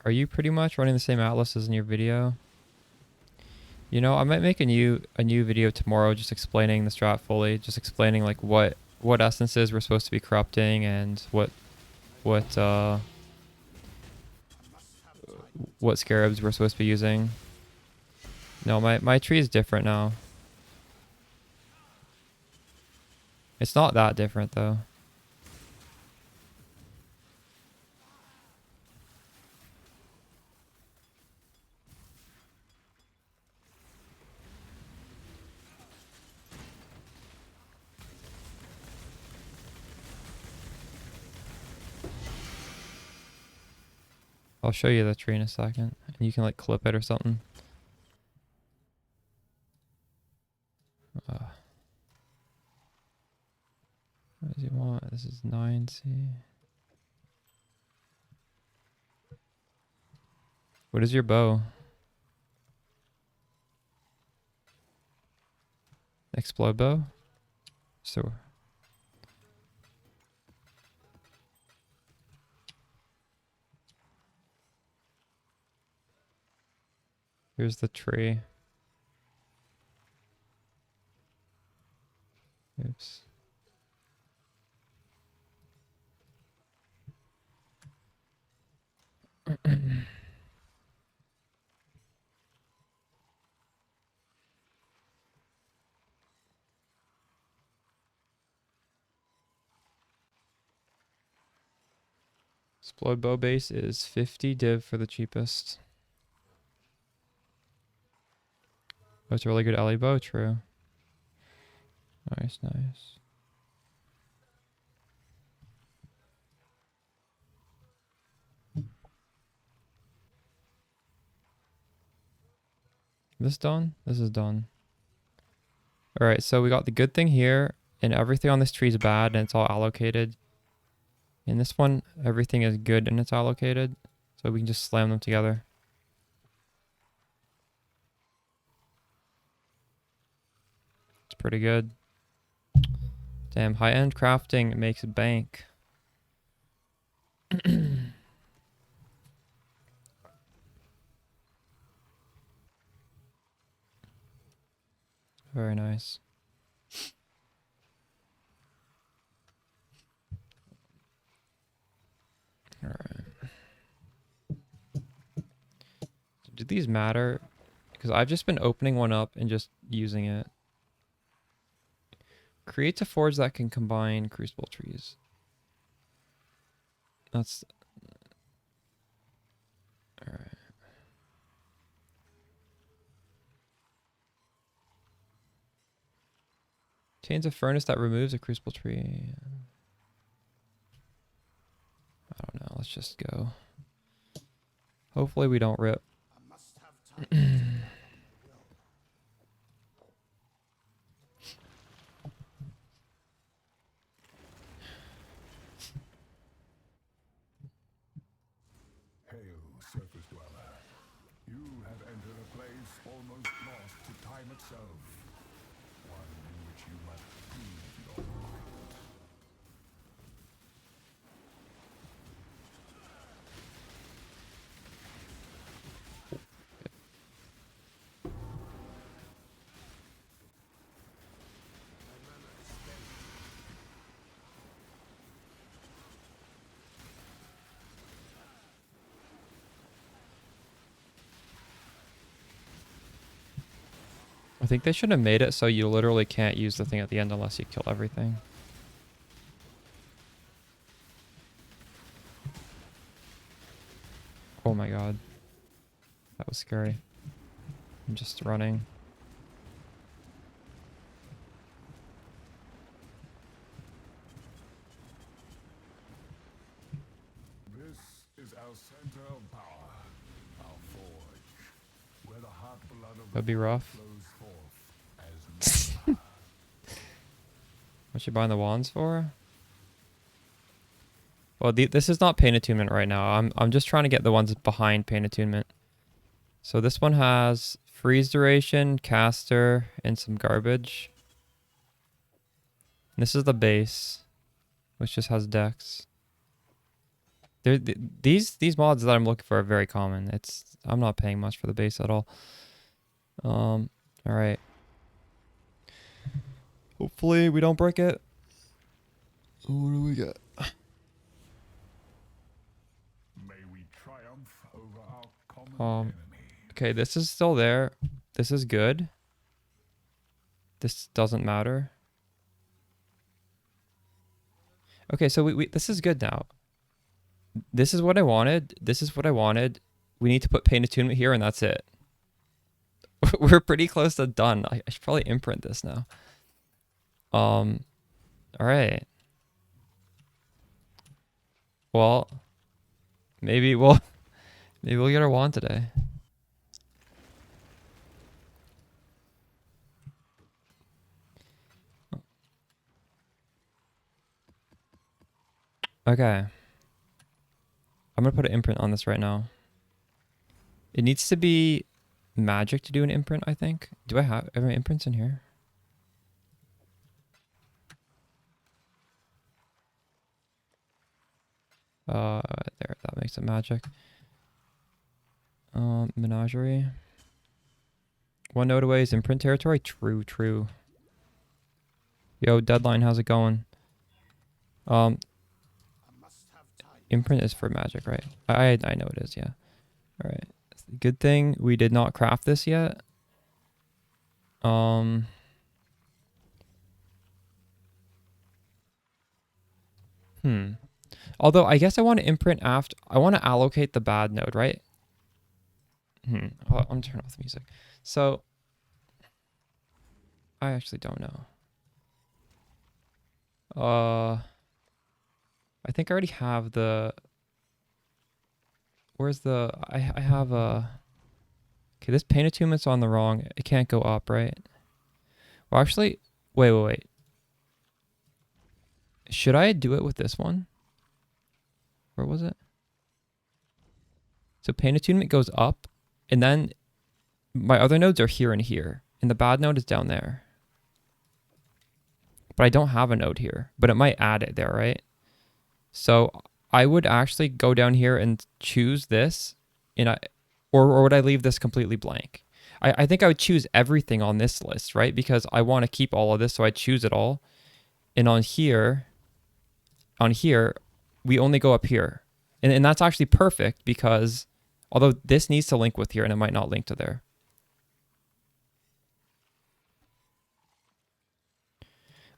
Are you pretty much running the same atlas as in your video? You know, I might make a new video tomorrow just explaining the strat fully, just explaining like what essences we're supposed to be corrupting and what scarabs we're supposed to be using. No, my tree is different now. It's not that different though. I'll show you the tree in a second, and you can like clip it or something. What does he want? This is 9C. What is your bow? Explode bow. So here's the tree. Oops. Explode bow base is 50 div for the cheapest. Oh, it's a really good alley bow, true. Nice, nice. This done? This is done. Alright, so we got the good thing here, and everything on this tree is bad, and it's all allocated. In this one, everything is good and it's allocated, so we can just slam them together. It's pretty good. Damn, high-end crafting makes bank. Very nice. Alright. Do these matter? Because I've just been opening one up and just using it. Creates a forge that can combine crucible trees. That's... Alright. Contains a furnace that removes a crucible tree. I don't know, let's just go. Hopefully we don't rip. I must have time to gather my will. Hail, surface dweller. You have entered a place almost lost to time itself. One in which you must prove your might. I think they should have made it so you literally can't use the thing at the end unless you kill everything. Oh my god. That was scary. I'm just running. This is our center of power, our forge, where the hot blood of the That'd be rough. flows forth as never. What you buying the wands for? Well, this is not pain attunement right now. I'm just trying to get the ones behind pain attunement. So this one has freeze duration, caster, and some garbage. And this is the base, which just has dex. These mods that I'm looking for are very common. I'm not paying much for the base at all. All right. Hopefully we don't break it. What do we got? May we triumph over our common enemy. Okay, this is still there. This is good. This doesn't matter. Okay, so we this is good now. This is what I wanted. This is what I wanted. We need to put pain attunement here and that's it. We're pretty close to done. I should probably imprint this now. All right. Well, maybe we'll get our wand today. Okay. I'm gonna put an imprint on this right now. It needs to be magic to do an imprint, I think. Do I have imprints in here? There, that makes it magic. Menagerie. One node away is imprint territory. True, true. Yo, Deadline, how's it going? Imprint is for magic, right? I know it is, yeah. All right. Good thing we did not craft this yet. Although I guess I want to imprint after. I want to allocate the bad node, right? Oh, I'm gonna turn off the music. So I actually don't know. I think I already have the. Where's the? I have a. Okay, this paint attunement's on the wrong. It can't go up, right? Well, actually, wait. Should I do it with this one? Where was it? So paint attunement goes up, and then my other nodes are here and here, and the bad node is down there. But I don't have a node here, but it might add it there, right? So I would actually go down here and choose this, and or would I leave this completely blank? I think I would choose everything on this list, right? Because I want to keep all of this, so I choose it all. And on here, we only go up here. And that's actually perfect because although this needs to link with here and it might not link to there.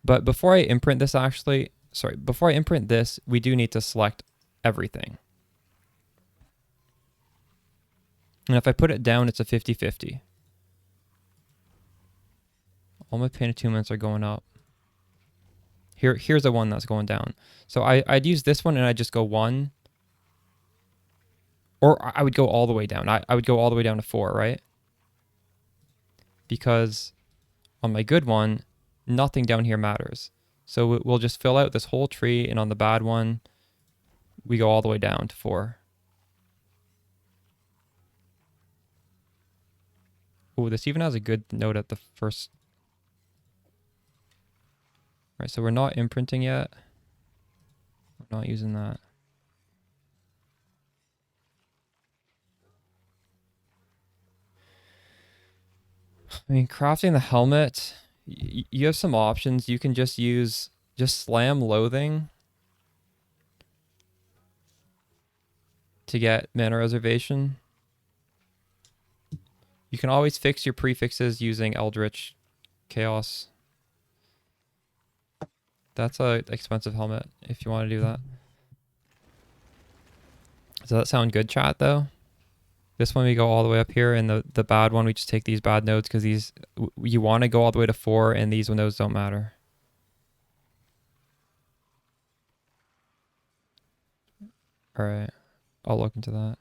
But before I imprint this before I imprint this, we do need to select everything. And if I put it down, it's a 50-50. All my paint attunements are going up. Here's the one that's going down. So I'd use this one and I'd just go 1. Or I would go all the way down. I would go all the way down to 4, right? Because on my good one, nothing down here matters. So we'll just fill out this whole tree, and on the bad one, we go all the way down to 4. Oh, this even has a good note at the first. All right, so we're not imprinting yet. We're not using that. I mean, crafting the helmet, you have some options. You can just slam loathing to get mana reservation. You can always fix your prefixes using Eldritch Chaos. That's a expensive helmet if you want to do that. Does that sound good, chat, though? This one we go all the way up here, and the bad one we just take these bad nodes because these you want to go all the way to 4, and these nodes don't matter. All right, I'll look into that.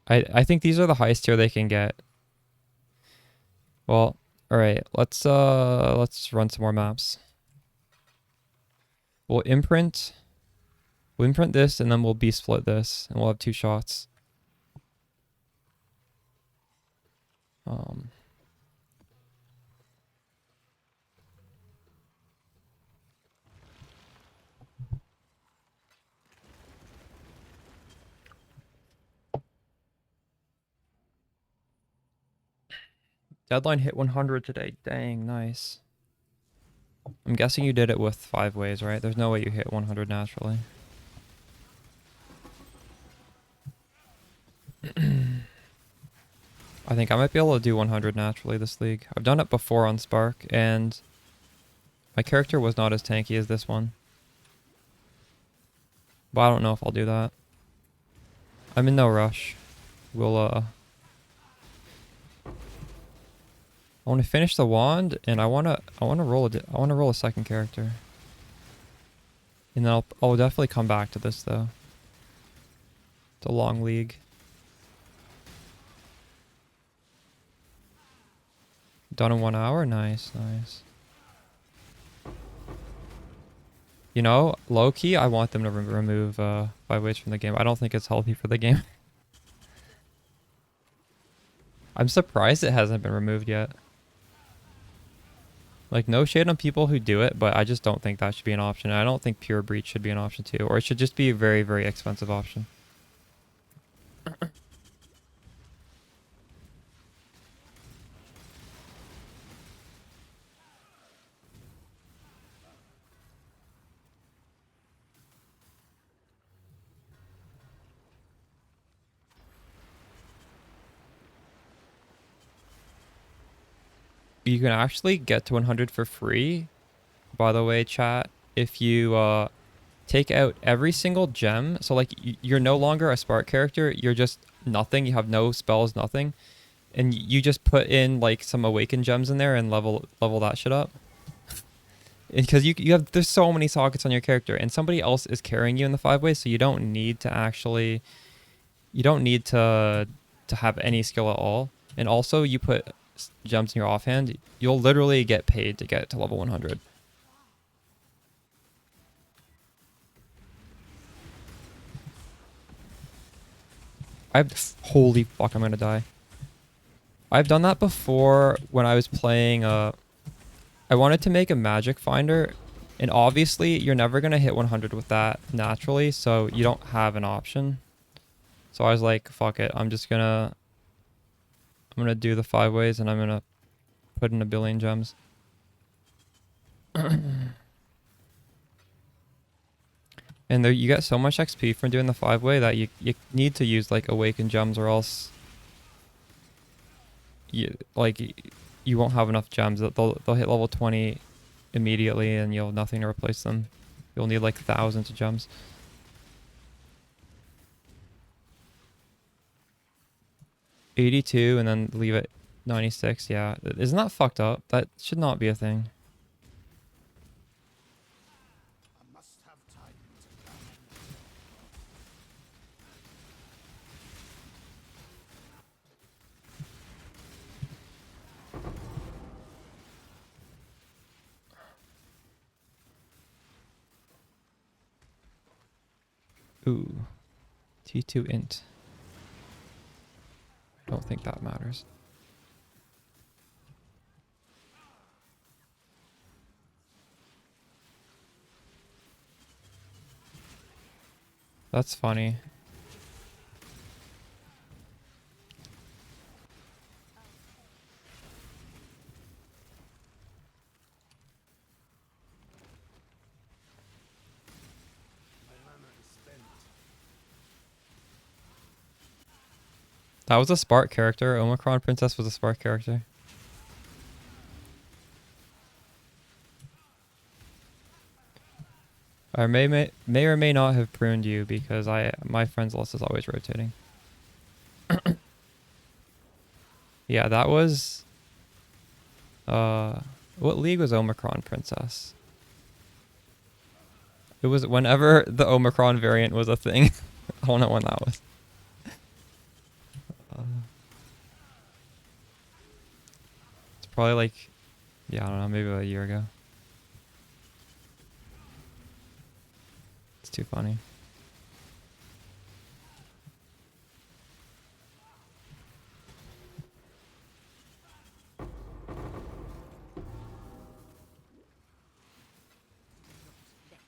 I think these are the highest tier they can get. Well, all right, let's run some more maps. We'll imprint this, and then we'll B-split this, and we'll have 2 shots. Deadline hit 100 today. Dang, nice. I'm guessing you did it with 5 ways, right? There's no way you hit 100 naturally. I think I might be able to do 100 naturally this league. I've done it before on Spark, and my character was not as tanky as this one. But I don't know if I'll do that. I'm in no rush. We'll I want to finish the wand, and I want to roll a second character. And then I'll definitely come back to this though. It's a long league. Done in 1 hour? Nice, nice. You know, low key, I want them to remove 5 ways from the game. I don't think it's healthy for the game. I'm surprised it hasn't been removed yet. Like, no shade on people who do it, but I just don't think that should be an option. I don't think pure breach should be an option too, or it should just be a very, very expensive option. You can actually get to 100 for free, by the way, chat, if you take out every single gem. So like you're no longer a Spark character, you're just nothing, you have no spells, nothing, and you just put in like some awakened gems in there and level that shit up. Because you have, there's so many sockets on your character, and somebody else is carrying you in the 5-way, so you don't need to actually, you don't need to have any skill at all. And also, you put gems in your offhand, you'll literally get paid to get to level 100. Holy fuck, I'm gonna die. I've done that before when I was playing, I wanted to make a magic finder, and obviously you're never gonna hit 100 with that naturally, so you don't have an option. So I was like, fuck it, I'm gonna do the 5-ways, and I'm gonna put in 1 billion gems. And there, you get so much XP from doing the 5-way that you need to use like awakened gems, or else you won't have enough gems. They'll hit level 20 immediately, and you'll have nothing to replace them. You'll need like thousands of gems. $82 and then leave it 96. Yeah, isn't that fucked up? That should not be a thing. Ooh, T2 int. I don't think that matters. That's funny. That was a Spark character. Omicron Princess was a Spark character. I may or may not have pruned you because my friends list is always rotating. Yeah, that was what league was Omicron Princess? It was whenever the Omicron variant was a thing. I don't know when that was. It's probably like, yeah, I don't know, maybe about a year ago. It's too funny.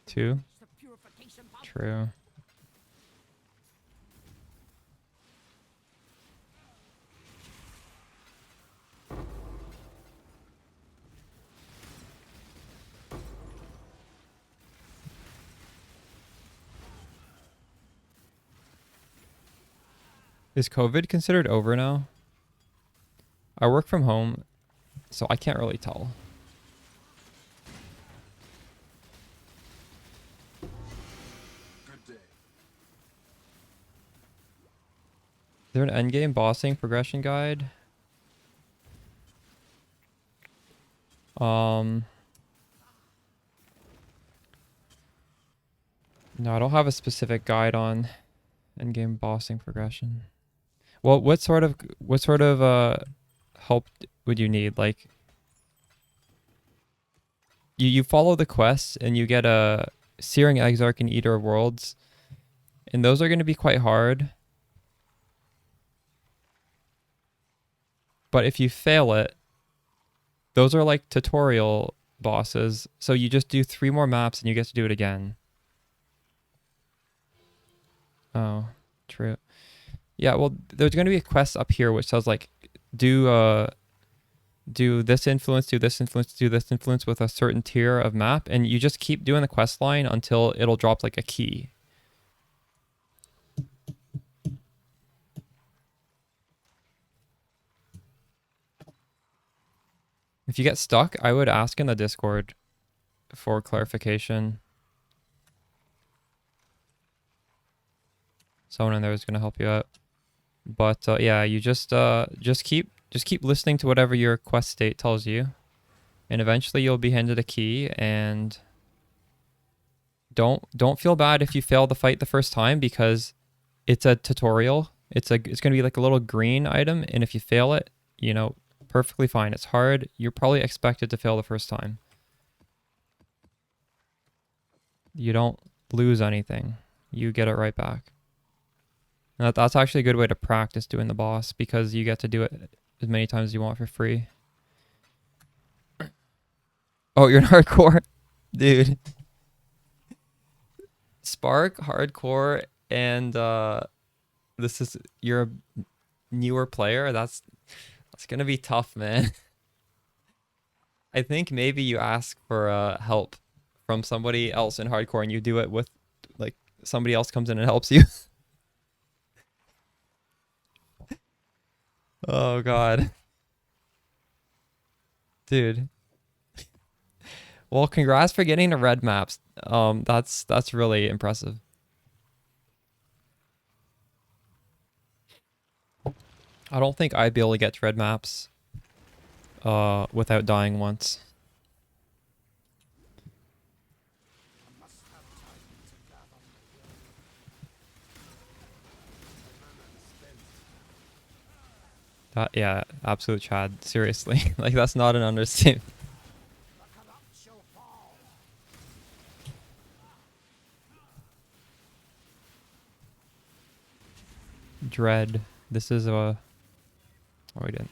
Two? True. Is COVID considered over now? I work from home, so I can't really tell. Good day. Is there an endgame bossing progression guide? No, I don't have a specific guide on endgame bossing progression. Well, what sort of help would you need? Like, you follow the quests and you get a Searing Exarch and Eater of Worlds, and those are going to be quite hard. But if you fail it, those are like tutorial bosses. So you just do 3 more maps and you get to do it again. Oh, true. Yeah, well, there's going to be a quest up here which says like do this influence, do this influence, do this influence with a certain tier of map, and you just keep doing the quest line until it'll drop like a key. If you get stuck, I would ask in the Discord for clarification. Someone in there is going to help you out. But yeah, you just keep listening to whatever your quest state tells you, and eventually you'll be handed a key. And don't feel bad if you fail the fight the first time, because it's a tutorial. It's going to be like a little green item, and if you fail it, you know, perfectly fine. It's hard. You're probably expected to fail the first time. You don't lose anything. You get it right back. And that's actually a good way to practice doing the boss, because you get to do it as many times as you want for free. Oh, you're in hardcore? Dude. Spark, hardcore, and you're a newer player. That's gonna be tough, man. I think maybe you ask for help from somebody else in hardcore, and you do it with like somebody else comes in and helps you. Oh god. Dude. Well, congrats for getting the red maps. That's really impressive. I don't think I'd be able to get to red maps without dying once. Yeah, absolute Chad. Seriously. Like, that's not an understatement. Dread. This is a... Oh, we didn't.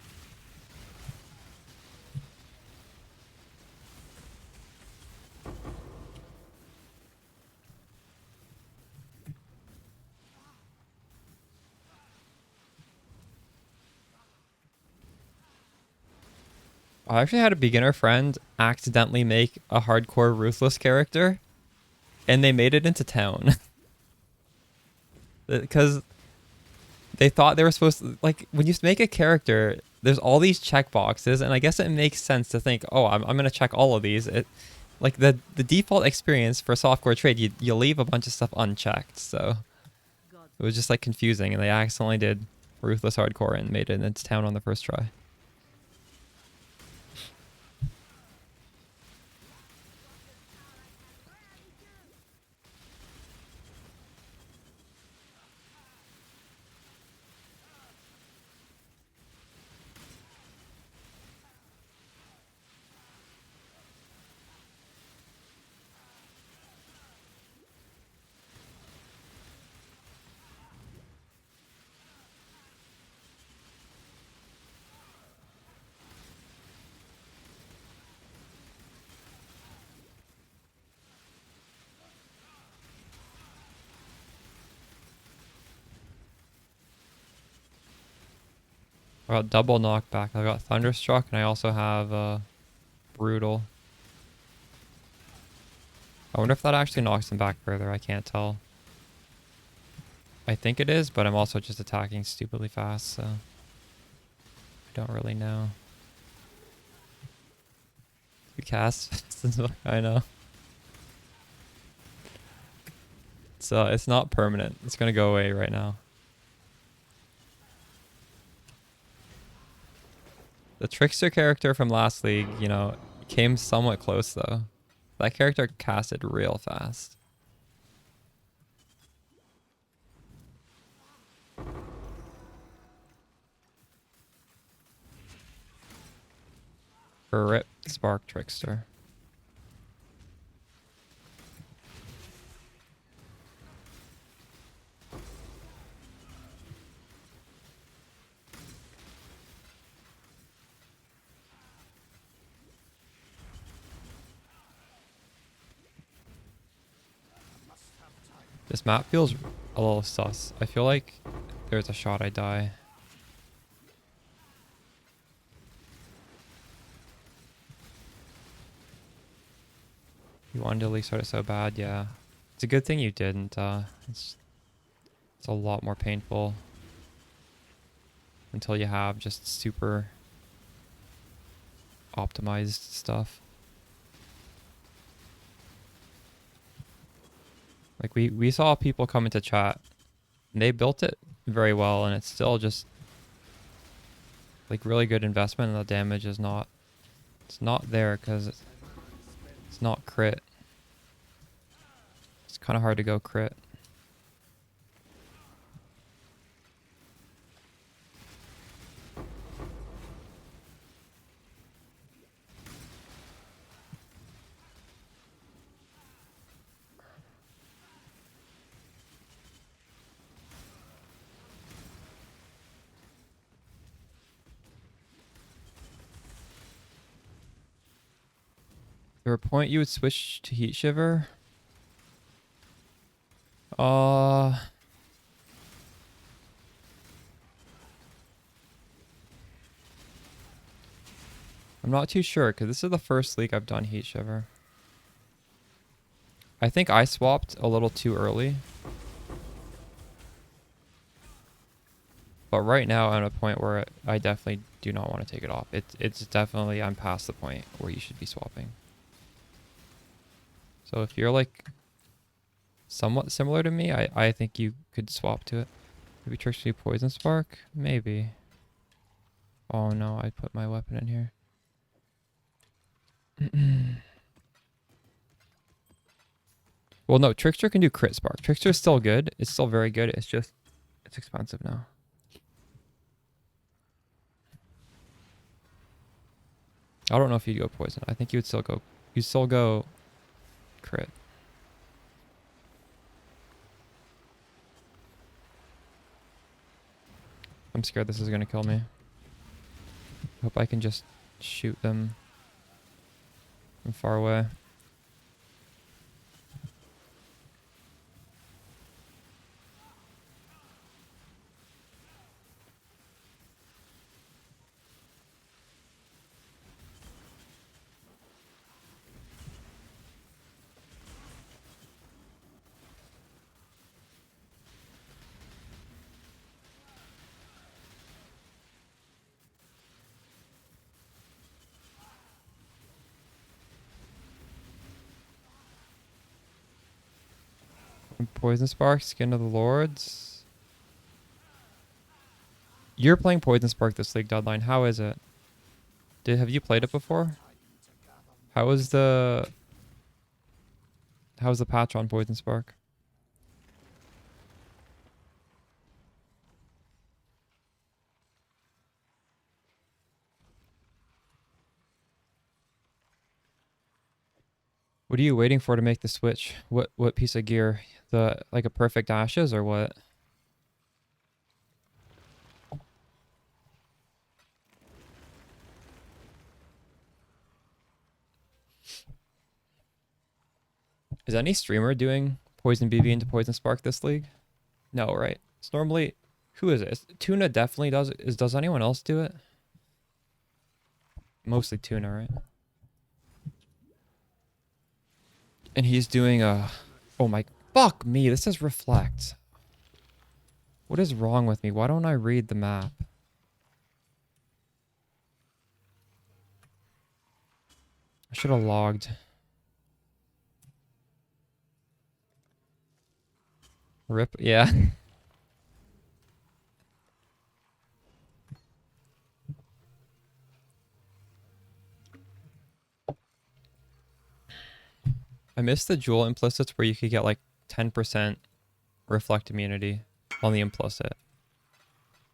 I actually had a beginner friend accidentally make a hardcore ruthless character, and they made it into town. Because they thought they were supposed to, like, when you make a character, there's all these checkboxes, and I guess it makes sense to think, oh, I'm going to check all of these. Like, the default experience for softcore trade, you leave a bunch of stuff unchecked, so it was just, like, confusing, and they accidentally did ruthless hardcore and made it into town on the first try. I got double knockback. I got Thunderstruck, and I also have Brutal. I wonder if that actually knocks him back further. I can't tell. I think it is, but I'm also just attacking stupidly fast, so I don't really know. You cast? I know. It's not permanent. It's gonna go away right now. The Trickster character from last league, you know, came somewhat close though. That character casted real fast. Rip Spark Trickster. This map feels a little sus. I feel like there's a shot I die. You wanted to at least start it so bad, yeah. It's a good thing you didn't. It's a lot more painful until you have just super optimized stuff. Like we saw people come into chat and they built it very well, and it's still just like really good investment, and the damage is not, it's not there because it's not crit. It's kind of hard to go crit. There a point you would switch to Heat Shiver? I'm not too sure because this is the first league I've done Heat Shiver. I think I swapped a little too early. But right now I'm at a point where I definitely do not want to take it off. It's definitely, I'm past the point where you should be swapping. So if you're like somewhat similar to me, I think you could swap to it. Maybe Tricks to Poison Spark? Maybe. Oh no, I put my weapon in here. Well, no, Trickster can do crit spark. Trickster's still good. It's still very good. It's just, it's expensive now. I don't know if you'd go poison. I think you'd still go crit. I'm scared this is gonna kill me. Hope I can just shoot them from far away. Poison Spark, Skin of the Lords. You're playing Poison Spark this league, Deadline. How is it? Have you played it before? How's the patch on Poison Spark? What are you waiting for to make the switch? What piece of gear? The like a perfect ashes or what? Is any streamer doing Poison BB into Poison Spark this league? No, right? It's normally, who is it? Tuna definitely does it. Does anyone else do it? Mostly Tuna, right? And he's doing a, oh my, fuck me, this is Reflect. What is wrong with me? Why don't I read the map? I should have logged. Rip, yeah. I missed the jewel implicits where you could get like 10% reflect immunity on the implicit.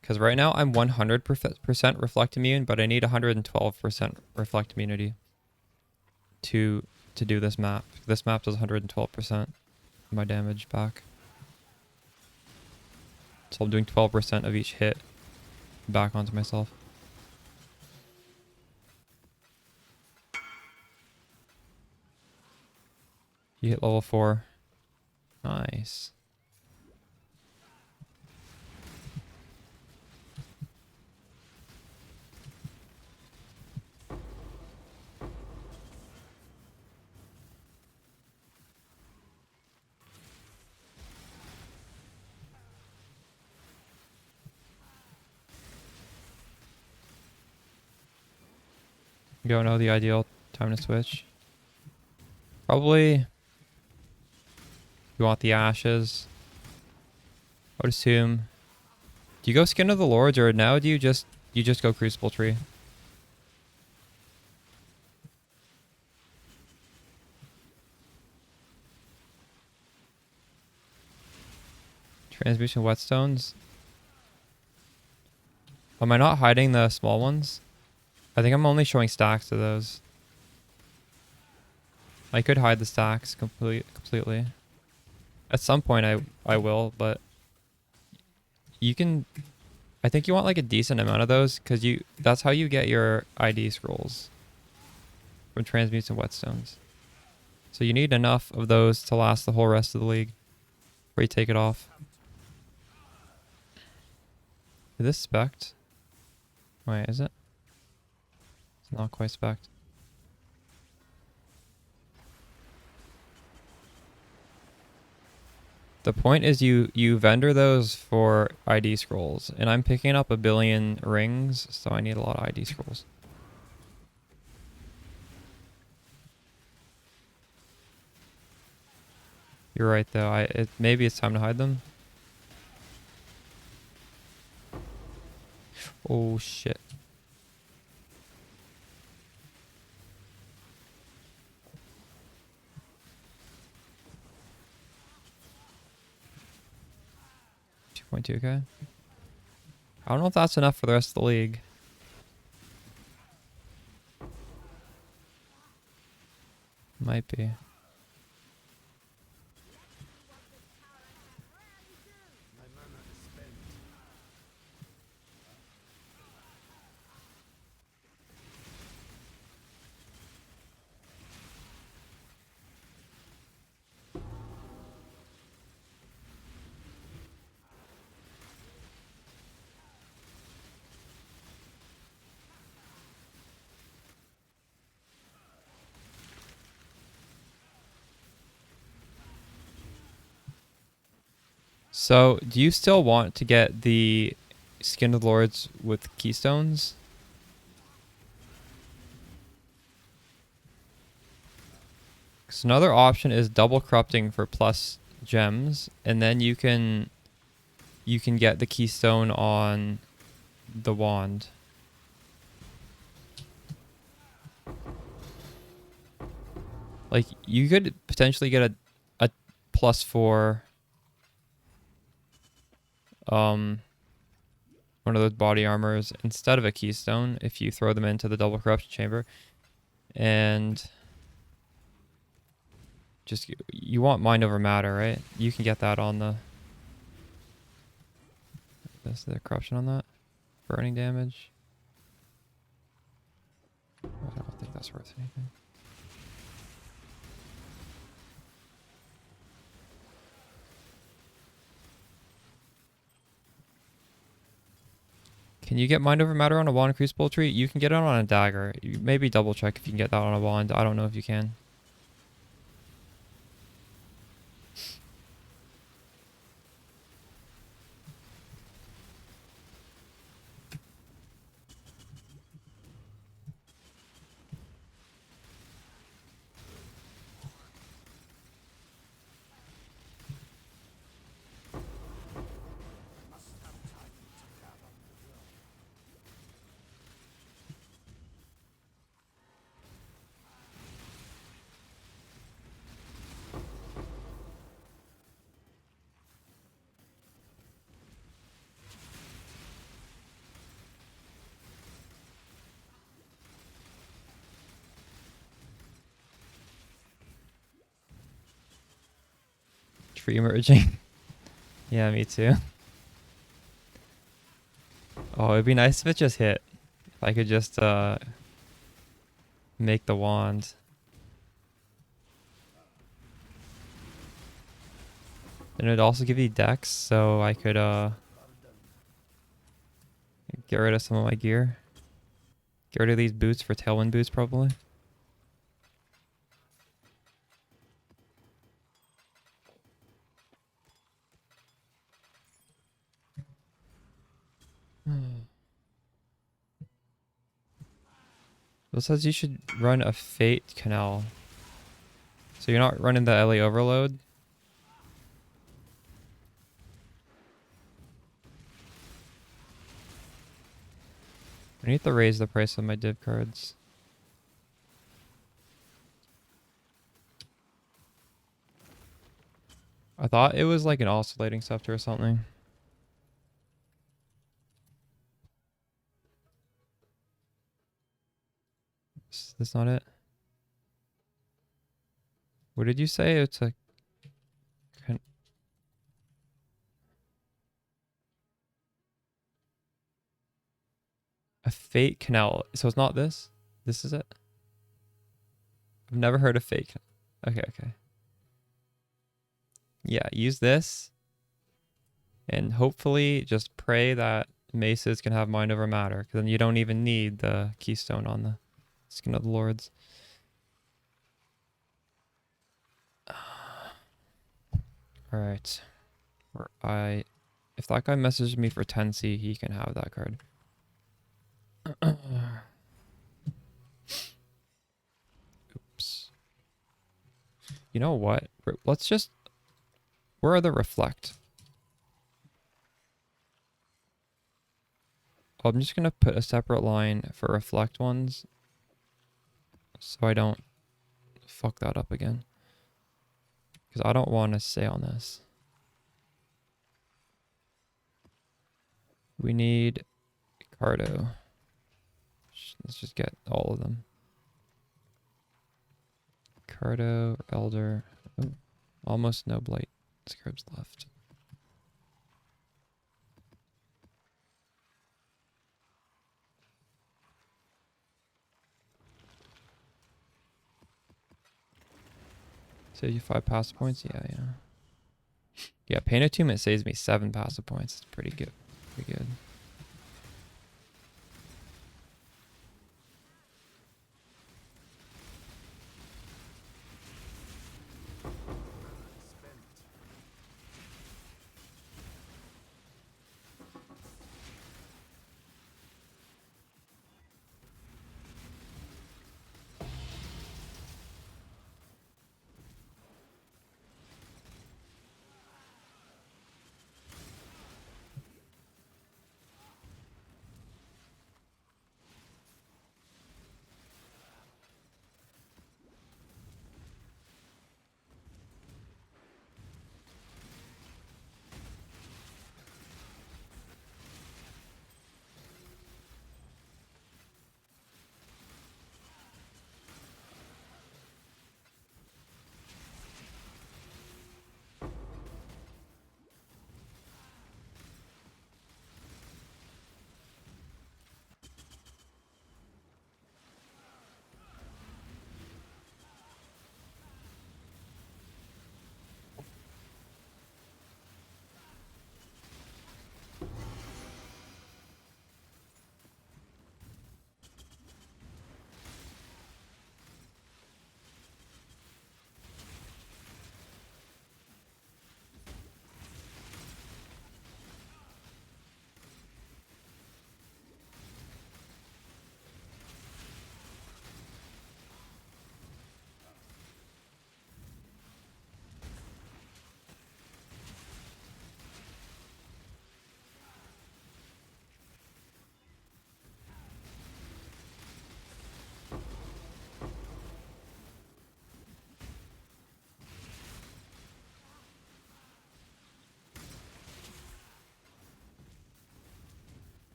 Because right now I'm 100% reflect immune, but I need 112% reflect immunity to do this map. This map does 112% of my damage back. So I'm doing 12% of each hit back onto myself. You hit level 4. Nice. You don't know the ideal time to switch. Probably you want the ashes. I would assume. Do you go Skin of the Lords, or now do you just go Crucible Tree? Transmutation whetstones. Am I not hiding the small ones? I think I'm only showing stacks of those. I could hide the stacks completely. At some point I will, but you can. I think you want like a decent amount of those because that's how you get your ID scrolls from transmutes and whetstones. So you need enough of those to last the whole rest of the league before you take it off. Is this spec'd? Wait, is it? It's not quite spec'd. The point is you vendor those for ID scrolls, and I'm picking up 1 billion rings, so I need a lot of ID scrolls. You're right though. Maybe it's time to hide them. Oh shit. $2.2k. I don't know if that's enough for the rest of the league. Might be. So, do you still want to get the Skin of the Lords with keystones? So another option is double corrupting for plus gems, and then you can get the keystone on the wand. Like you could potentially get a +4 one of those body armors instead of a keystone if you throw them into the double corruption chamber. And just you want mind over matter, right? You can get that on the corruption on that. Burning damage. I don't think that's worth anything. Can you get mind over matter on a wand Crucible tree? You can get it on a dagger. You maybe double check if you can get that on a wand. I don't know if you can. Tree merging. Yeah, me too. Oh, it'd be nice if it just hit. If I could just make the wand. And it'd also give you dex, so I could get rid of some of my gear. Get rid of these boots for tailwind boots probably. It says you should run a Fate Canal. So you're not running the LA Overload? I need to raise the price of my div cards. I thought it was like an oscillating scepter or something. Is this not it? What did you say? It's a... A Fate Canal. So it's not this? This is it? I've never heard of Fate. Okay, okay. Yeah, use this. And hopefully just pray that Maces can have mind over matter. Because then you don't even need the keystone on the Skin of the Lords. Alright. If that guy messages me for 10C, he can have that card. Oops. You know what? Let's just... Where are the reflect? I'm just going to put a separate line for reflect ones. So I don't fuck that up again. Because I don't want to stay on this. We need Cardo. Let's just get all of them. Cardo, Elder. Oh, almost no Blight scribs left. Saves you 5 passive points? Yeah. Yeah, Pain Attunement saves me 7 passive points. It's pretty good. Pretty good.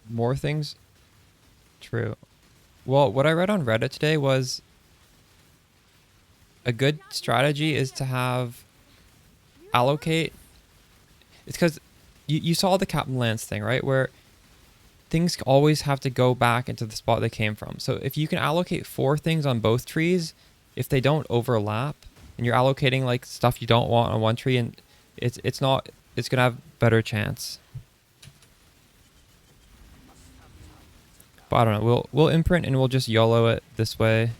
More things? True. Well, what I read on Reddit today was a good strategy is to have allocate. It's because you saw the Captain Lance thing, right? Where things always have to go back into the spot they came from. So if you can allocate 4 things on both trees, if they don't overlap, and you're allocating like stuff you don't want on one tree, and it's gonna have better chance. But I don't know. We'll imprint and we'll just YOLO it this way,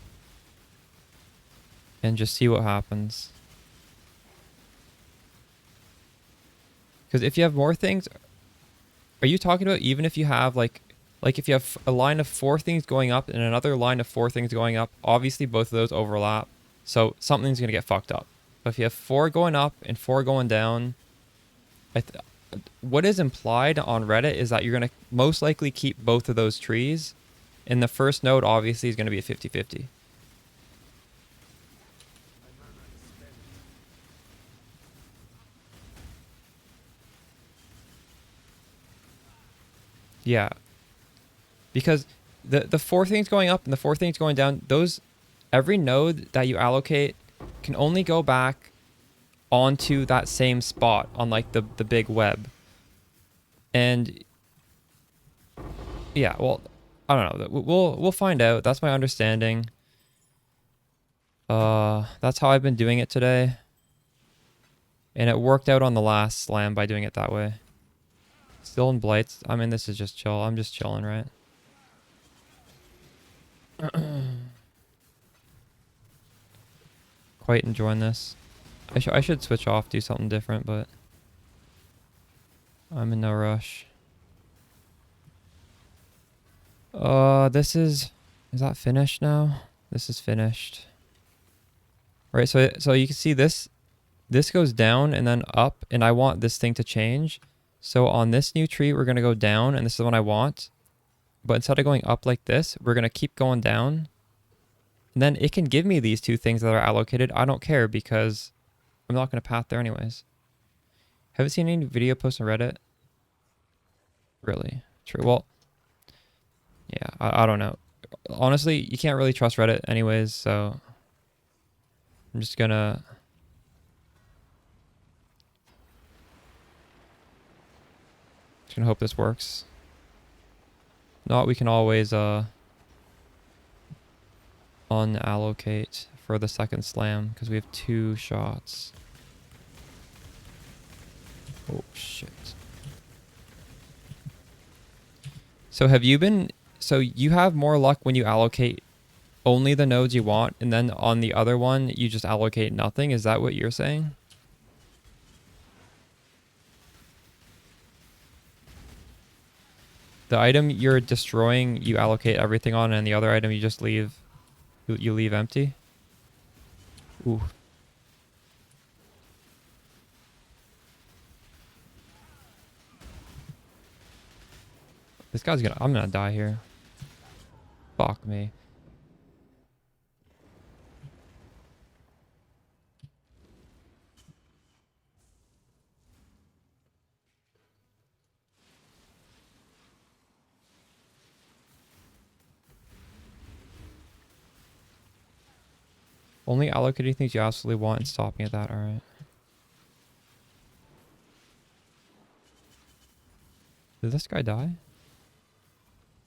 and just see what happens. Because if you have more things, are you talking about even if you have like if you have a line of 4 things going up and another line of 4 things going up, obviously both of those overlap, so something's gonna get fucked up. But if you have 4 going up and 4 going down, what is implied on Reddit is that you're gonna most likely keep both of those trees, and the first node obviously is gonna be a 50-50. Yeah, because the 4 things going up and the 4 things going down, those every node that you allocate can only go back onto that same spot on like the big web. And yeah, well, I don't know. We'll find out. That's my understanding. That's how I've been doing it today. And it worked out on the last slam by doing it that way. Still in blights. I mean, this is just chill. I'm just chilling, right? Quite enjoying this. I should switch off, do something different, but I'm in no rush. This is that finished now? This is finished. Right, so you can see this goes down and then up, and I want this thing to change. So on this new tree, we're gonna go down, and this is the one I want. But instead of going up like this, we're gonna keep going down. And then it can give me these 2 things that are allocated. I don't care because I'm not gonna path there anyways. Haven't seen any video posts on Reddit. Really? True. Well, yeah, I don't know. Honestly, you can't really trust Reddit anyways, so I'm just gonna hope this works. Not, we can always unallocate for the second slam because we have 2 shots. Oh shit. So you have more luck when you allocate only the nodes you want, and then on the other one you just allocate nothing? Is that what you're saying? The item you're destroying, you allocate everything on, and the other item you just leave, you leave empty? Ooh. This guy's I'm gonna die here. Fuck me. Only allocating things you absolutely want and stopping at that, alright. Did this guy die?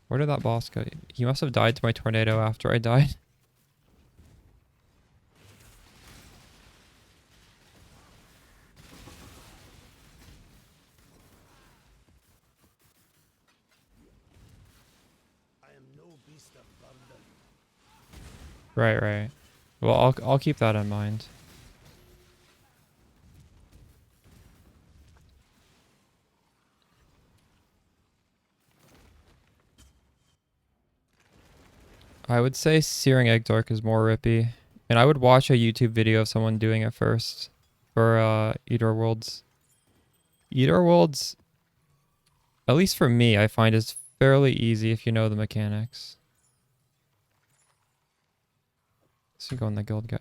Where did that boss go? He must have died to my tornado after I died. I am no beast of burden. Right, right. Well, I'll keep that in mind. I would say Searing Egg Dark is more rippy. And I would watch a YouTube video of someone doing it first for Eater Worlds. Eater Worlds, at least for me, I find is fairly easy if you know the mechanics. This should go in the guild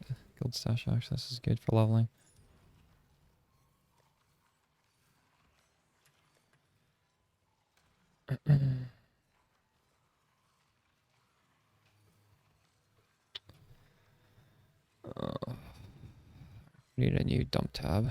stash, actually. This is good for leveling. Need a new dump tab.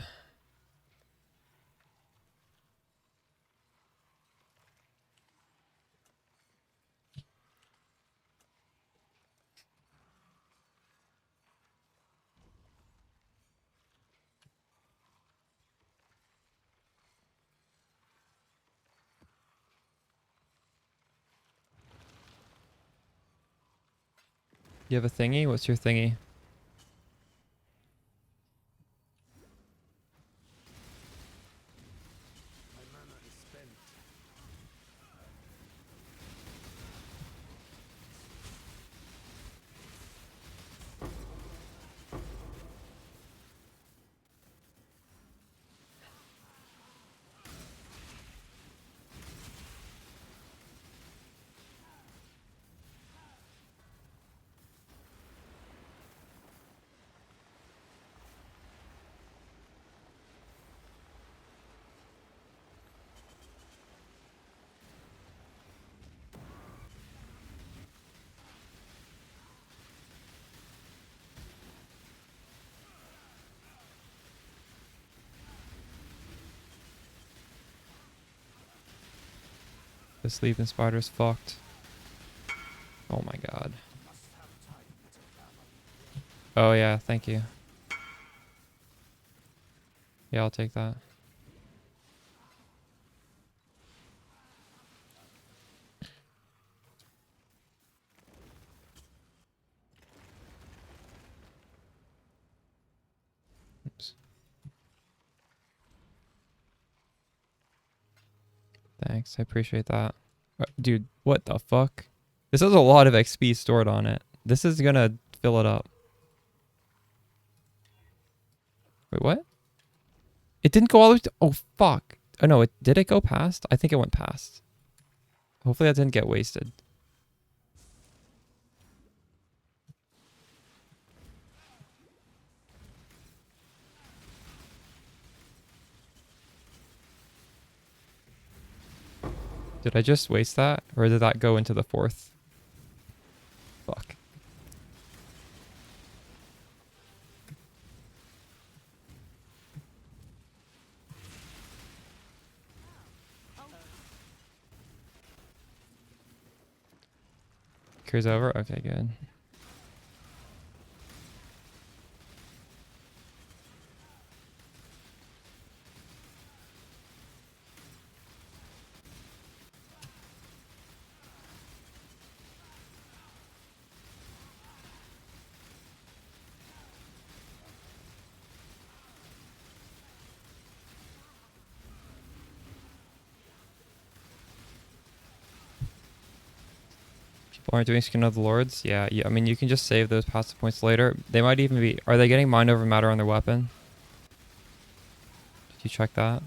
You have a thingy? What's your thingy? My mana is spent. The sleeping spider's fucked. Oh my god. Oh yeah, thank you. Yeah, I'll take that. Oops. Thanks, I appreciate that. Dude, what the fuck? This has a lot of XP stored on it. This is gonna fill it up. Wait, what? It didn't go all the way to... Oh, fuck. Oh, no, did it go past? I think it went past. Hopefully that didn't get wasted. Did I just waste that? Or did that go into the fourth? Fuck. Cure's over? Okay, good. People aren't doing Skin of the Lords? Yeah, I mean, you can just save those passive points later. They might even be... Are they getting mind over matter on their weapon? Did you check that?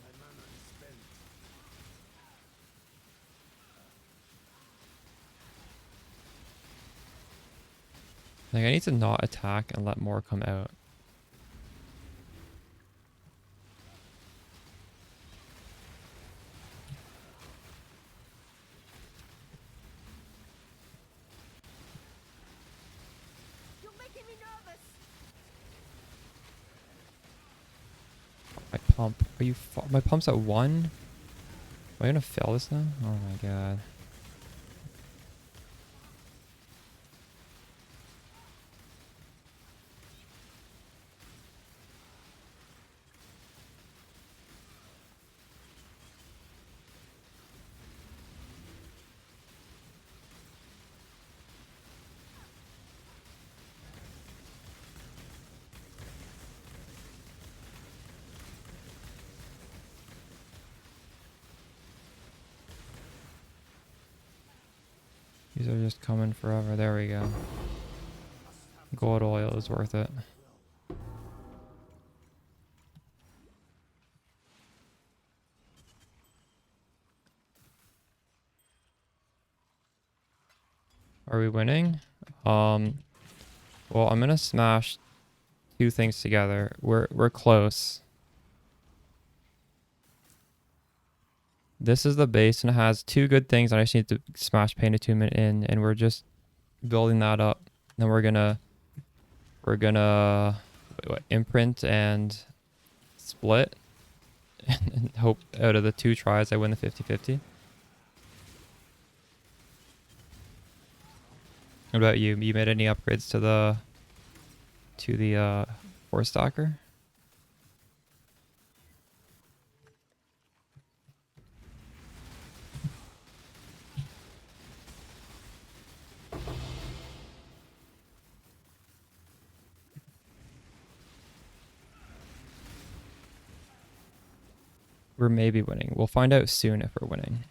My mana is spent. Like, I need to not attack and let more come out. You're making me nervous. My pump. Are you... My pump's at 1? Am I gonna fail this now? Oh my god. These are just coming forever. There we go. Gold oil is worth it. Are we winning? Well, I'm gonna smash two things together. We're close. This is the base and it has two good things, and I just need to smash Pain Attunement in, and we're just building that up. Then we're gonna We're gonna imprint and split and hope out of the 2 tries I win the 50-50. What about you? You made any upgrades to the Force Stalker? We're maybe winning. We'll find out soon if we're winning.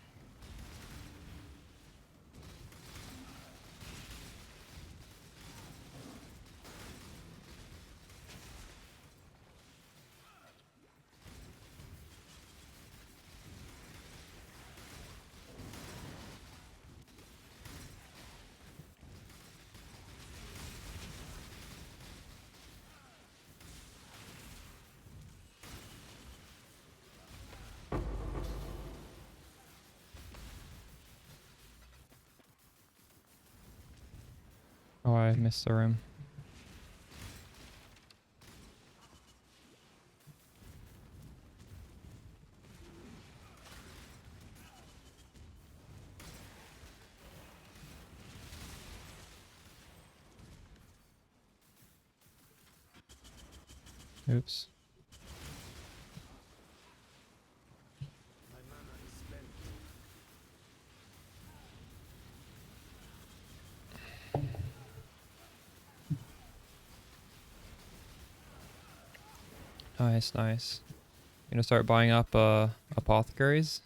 Oh, I missed the room. Oops. My mana is spent. Nice, nice. You gonna start buying up apothecaries?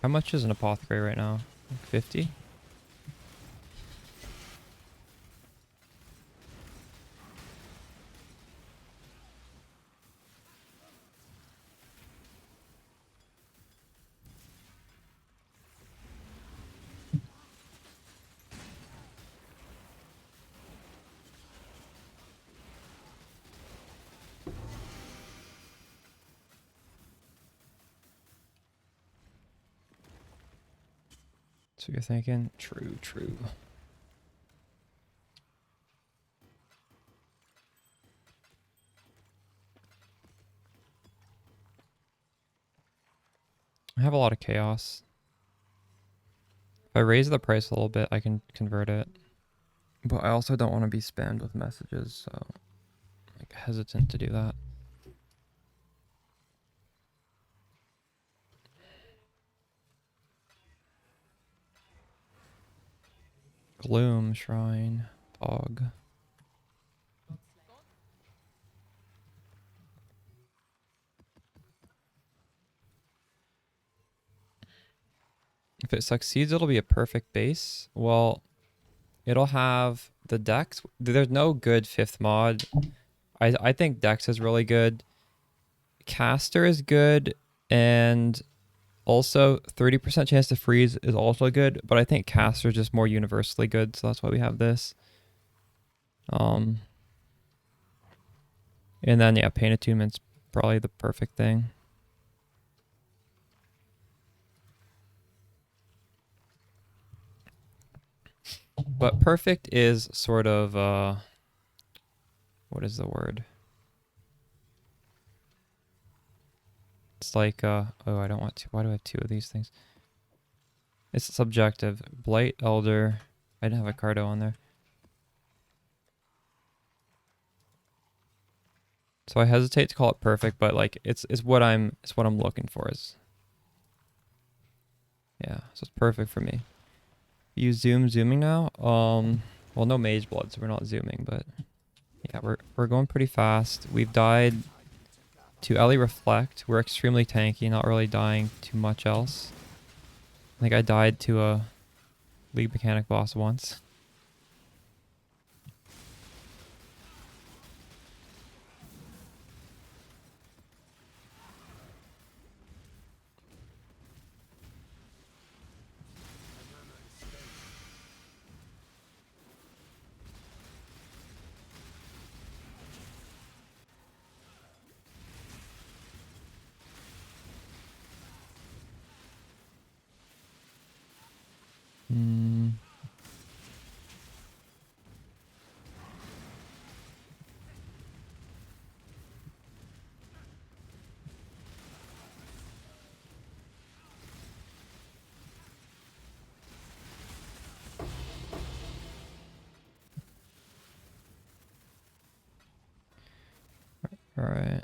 How much is an apothecary right now? Like 50? That's what you're thinking? True, true. I have a lot of chaos. If I raise the price a little bit, I can convert it. But I also don't want to be spammed with messages, so I'm like hesitant to do that. Gloom Shrine. Pog. If it succeeds, it'll be a perfect base. Well, it'll have the Dex. There's no good 5th mod. I think Dex is really good. Caster is good, and also 30% chance to freeze is also good, but I think Caster is just more universally good, so that's why we have this. And then yeah, Pain Attunement's probably the perfect thing. But perfect is sort of what is the word? It's like oh, I don't want to. Why do I have 2 of these things? It's subjective. Blight Elder. I didn't have a Cardo on there. So I hesitate to call it perfect, but like it's what I'm looking for is. Yeah, so it's perfect for me. You zooming now? Well, no mage blood, so we're not zooming, but yeah, we're going pretty fast. We've died to Ellie Reflect. We're extremely tanky, not really dying too much else. I think I died to a League Mechanic boss once. My mana is spent. Hmm. Alright.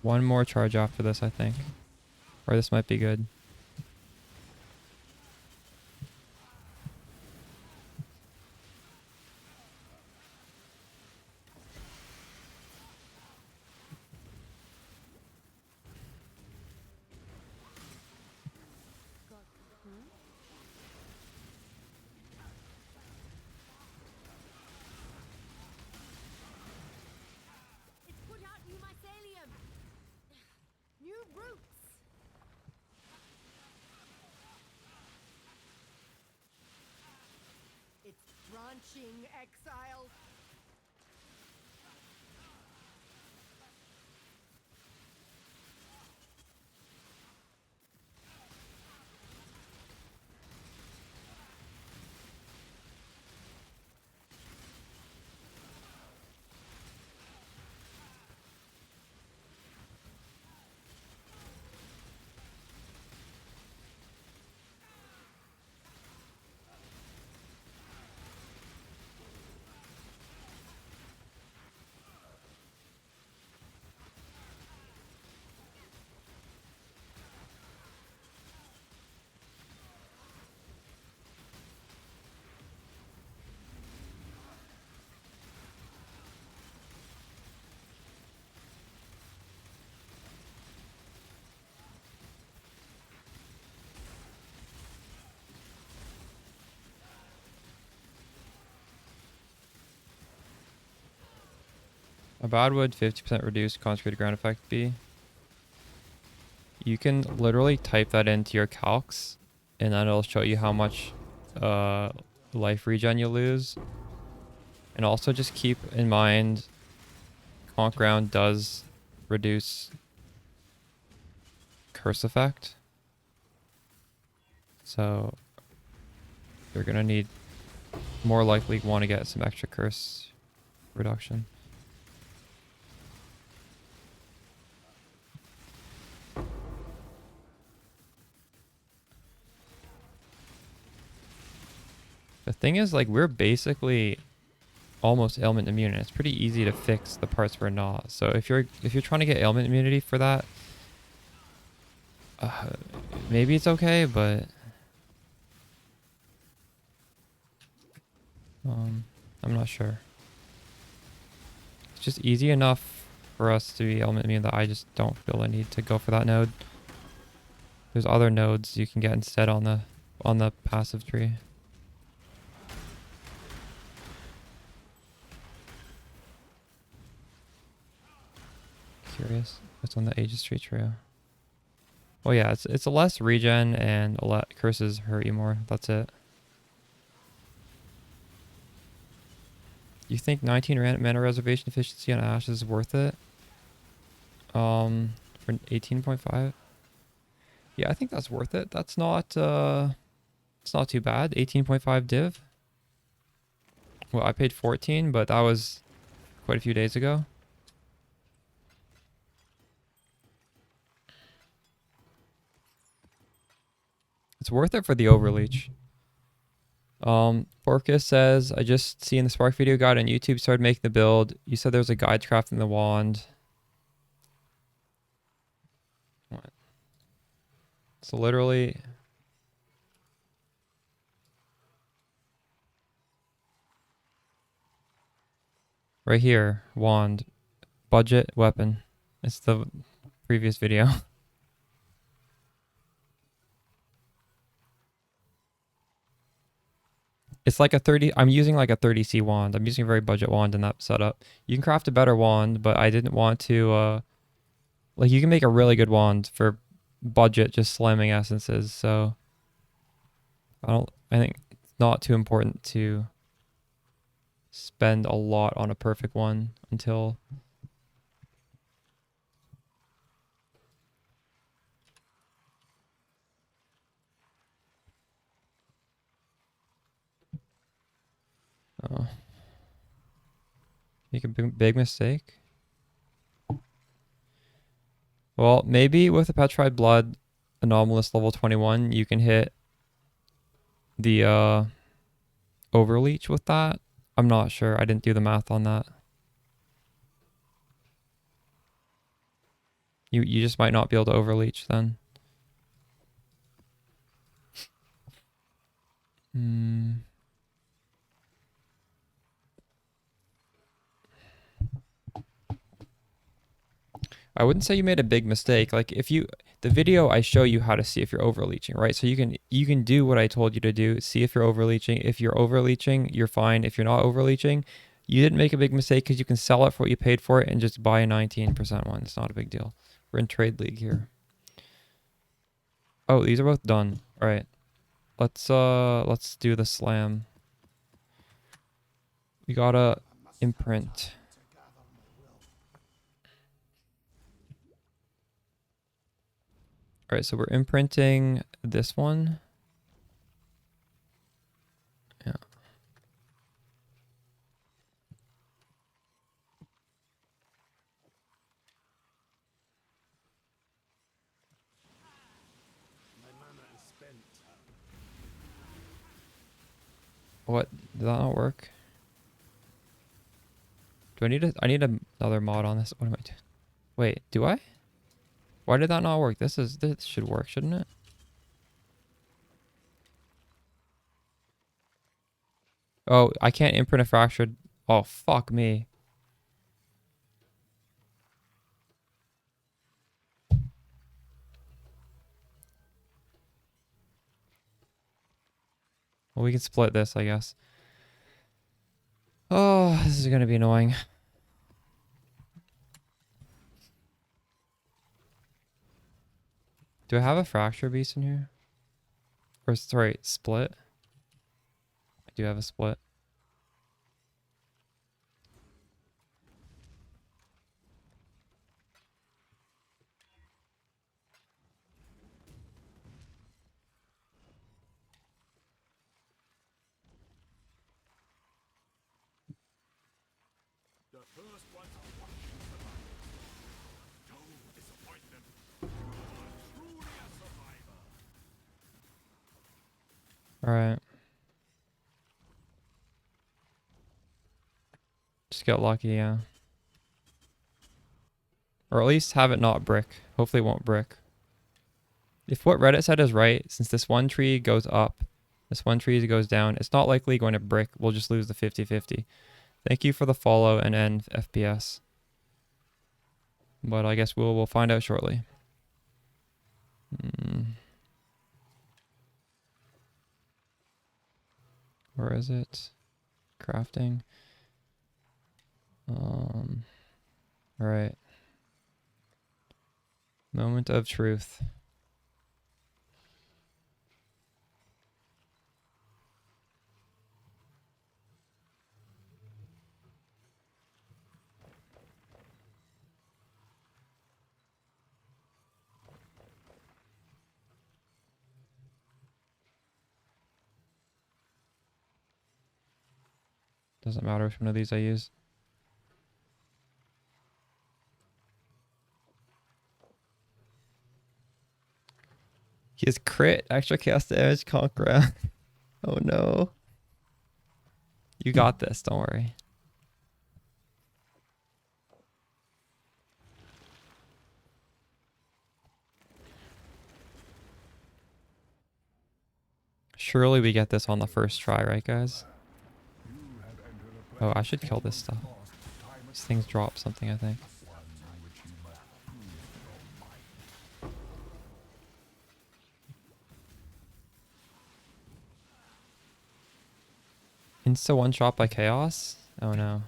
One more charge after this, I think. Or this might be good. It's put out new mycelium. New roots. It's branching, exile. A bad would 50% reduce consecrated ground effect be. You can literally type that into your calcs and then it'll show you how much life regen you lose. And also just keep in mind conk ground does reduce curse effect. So you're gonna need more likely want to get some extra curse reduction. The thing is, like, we're basically almost ailment immune, and it's pretty easy to fix the parts we're not. So if you're trying to get ailment immunity for that, maybe it's okay, but I'm not sure. It's just easy enough for us to be ailment immune that I just don't feel a need to go for that node. There's other nodes you can get instead on the passive tree. Curious. What's on the Aegis tree trio? Oh yeah, it's a less regen and a lot curses hurt you more. That's it. You think 19 mana reservation efficiency on Ash is worth it? For 18.5? Yeah, I think that's worth it. That's not it's not too bad. 18.5 div. Well, I paid 14, but that was quite a few days ago. It's worth it for the overleech. Forcus says, I just seen the Spark video guide on YouTube, started making the build. You said there was a guide to crafting the wand. What? So literally... right here, wand, budget, weapon. It's the previous video. It's like a 30, I'm using like a 30C wand. I'm using a very budget wand in that setup. You can craft a better wand, but I didn't want to, like you can make a really good wand for budget, just slamming essences. So I think it's not too important to spend a lot on a perfect one until make a big mistake. Well, maybe with the petrified blood, anomalous level 21, you can hit the overleech with that. I'm not sure. I didn't do the math on that. You just might not be able to overleech then. I wouldn't say you made a big mistake. Like if you, the video I show you how to see if you're overleeching, right? So you can do what I told you to do. See if you're overleeching. If you're overleeching, you're fine. If you're not overleeching, you didn't make a big mistake because you can sell it for what you paid for it and just buy a 19% one. It's not a big deal. We're in trade league here. Oh, these are both done. All right. Let's do the slam. We gotta imprint. All right, so we're imprinting this one. Yeah. My mana is spent. What? Did that not work? Do I need another mod on this? What am I doing? Wait, do I? Why did that not work? This should work, shouldn't it? Oh, I can't imprint a fractured. Oh, fuck me. Well, we can split this, I guess. Oh, this is gonna be annoying. Do I have a fracture beast in here? Or sorry, split? I do have a split. The first ones are watching survival. Don't disappoint them. You are truly a survivor. Alright. Just get lucky, yeah. Or at least have it not brick. Hopefully it won't brick. If what Reddit said is right, since this one tree goes up, this one tree goes down, it's not likely going to brick. We'll just lose the 50-50. Thank you for the follow and end FPS. But I guess we'll find out shortly. Where is it? Crafting. Alright. Moment of truth. Doesn't matter which one of these I use. He has crit, extra cast damage, conquer. Oh no. You got this, don't worry. Surely we get this on the first try, right guys? Oh, I should kill this stuff. These things drop something, I think. Insta one shot by chaos? Oh no.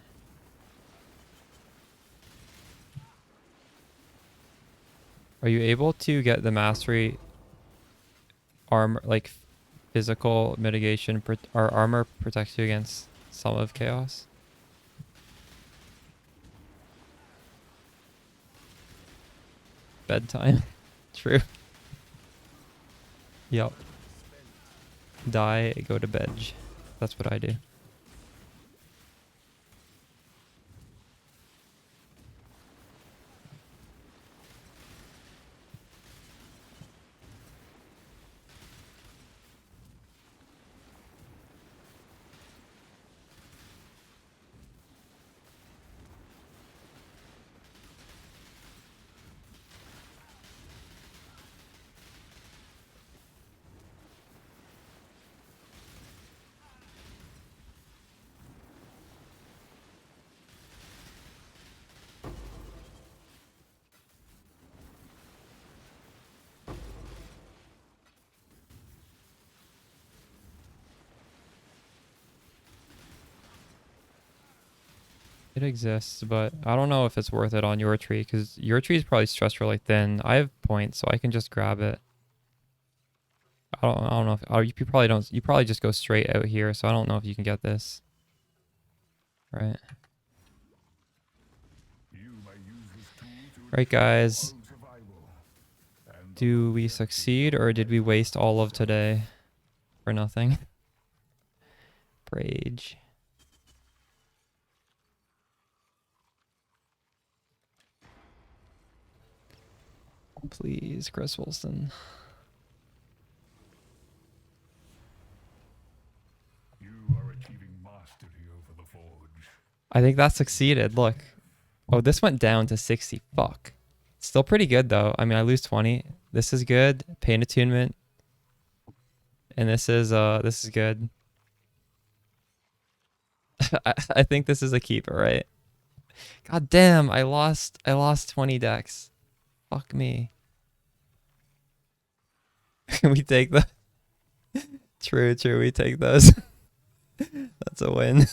Are you able to get the mastery armor, like physical mitigation, or armor protects you against some of chaos? Bedtime. True. Yep. Die, go to bed. That's what I do. It exists, but I don't know if it's worth it on your tree because your tree is probably stressed really thin. I have points, so I can just grab it. I don't know if you probably don't. You probably just go straight out here, so I don't know if you can get this. Right. You may use this tool to Right, guys. ensure survival. And Do we succeed or did we waste all of today for nothing? Rage. Please, Chris Wilson. you are achieving mastery over the forge. I think that succeeded. Look. Oh, this went down to 60. Fuck. Still pretty good though. I mean, I lose 20. This is good. Pain attunement. And this is good. I think this is a keeper, right? God damn, I lost 20 decks. Fuck me. We take the True, we take those. That's a win.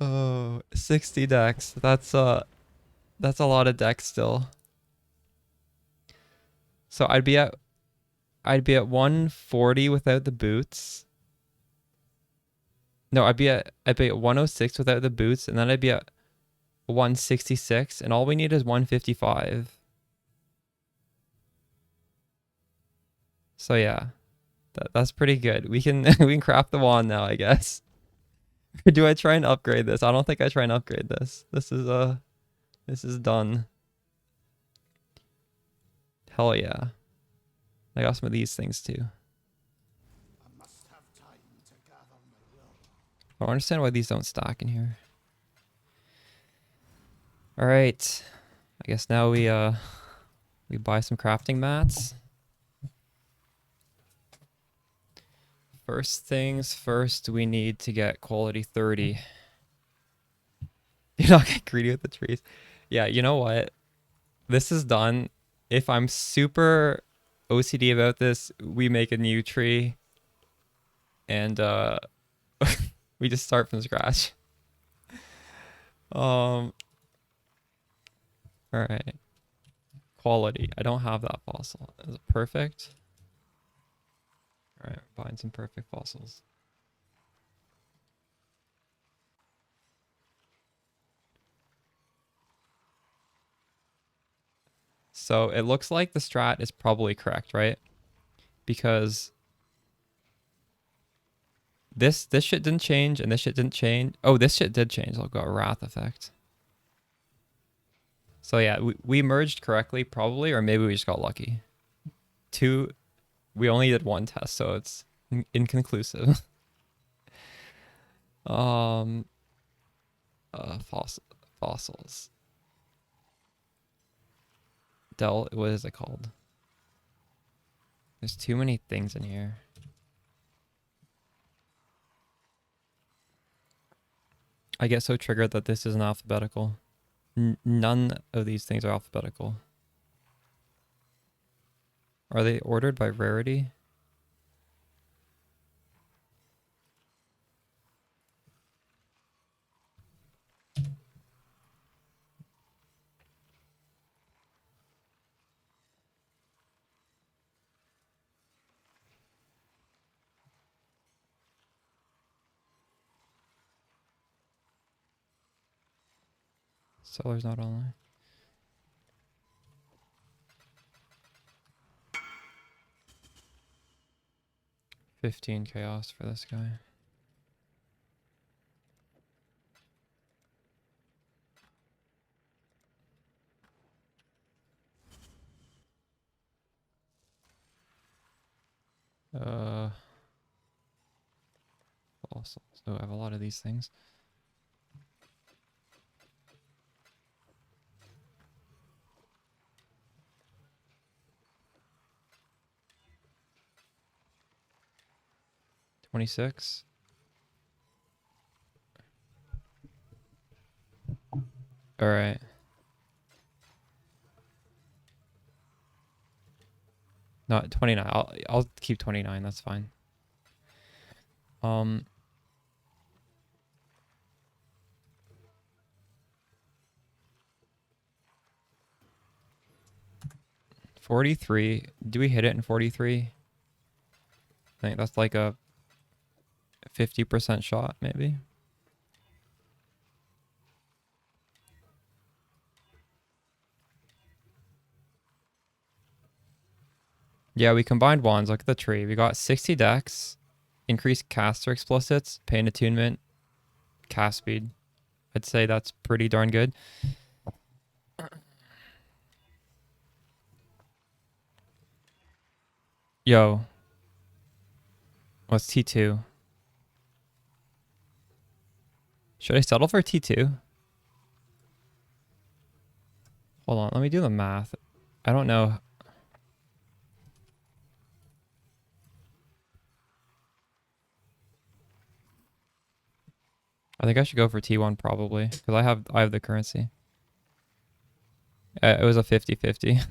Oh, 60 decks. That's a lot of decks still. So I'd be at 140 without the boots. No, I'd be at 106 without the boots, and then I'd be at 166, and all we need is 155. So yeah, that's pretty good. We can we can craft the wand now, I guess. Or do I try and upgrade this? I don't think I try and upgrade this. This is done. Hell yeah. I got some of these things too. I don't understand why these don't stack in here. All right. I guess now we buy some crafting mats. First things first, we need to get quality 30. You're not getting greedy with the trees. Yeah, you know what? This is done. If I'm super OCD about this, we make a new tree and we just start from scratch. All right. Quality. I don't have that fossil. Is it perfect? All right, buying some perfect fossils. So it looks like the strat is probably correct, right? Because this shit didn't change and this shit didn't change. Oh, this shit did change. I'll go wrath effect. So yeah, we merged correctly probably, or maybe we just got lucky. We only did one test, so it's inconclusive. Fossils. What is it called? There's too many things in here. I get so triggered that this isn't alphabetical. None of these things are alphabetical. Are they ordered by rarity? Seller's not online. $15 chaos for this guy. Fossils. Oh, I have a lot of these things. $26. All right. No, 29. I'll keep 29. That's fine. 43. Do we hit it in 43? I think that's like a 50% shot, maybe. Yeah, we combined wands. Look at the tree. We got 60 dex, increased caster explicits, pain attunement, cast speed. I'd say that's pretty darn good. Yo, what's T2? Should I settle for T2? Hold on, let me do the math. I don't know. I think I should go for T1 probably because I have the currency. It was a 50-50.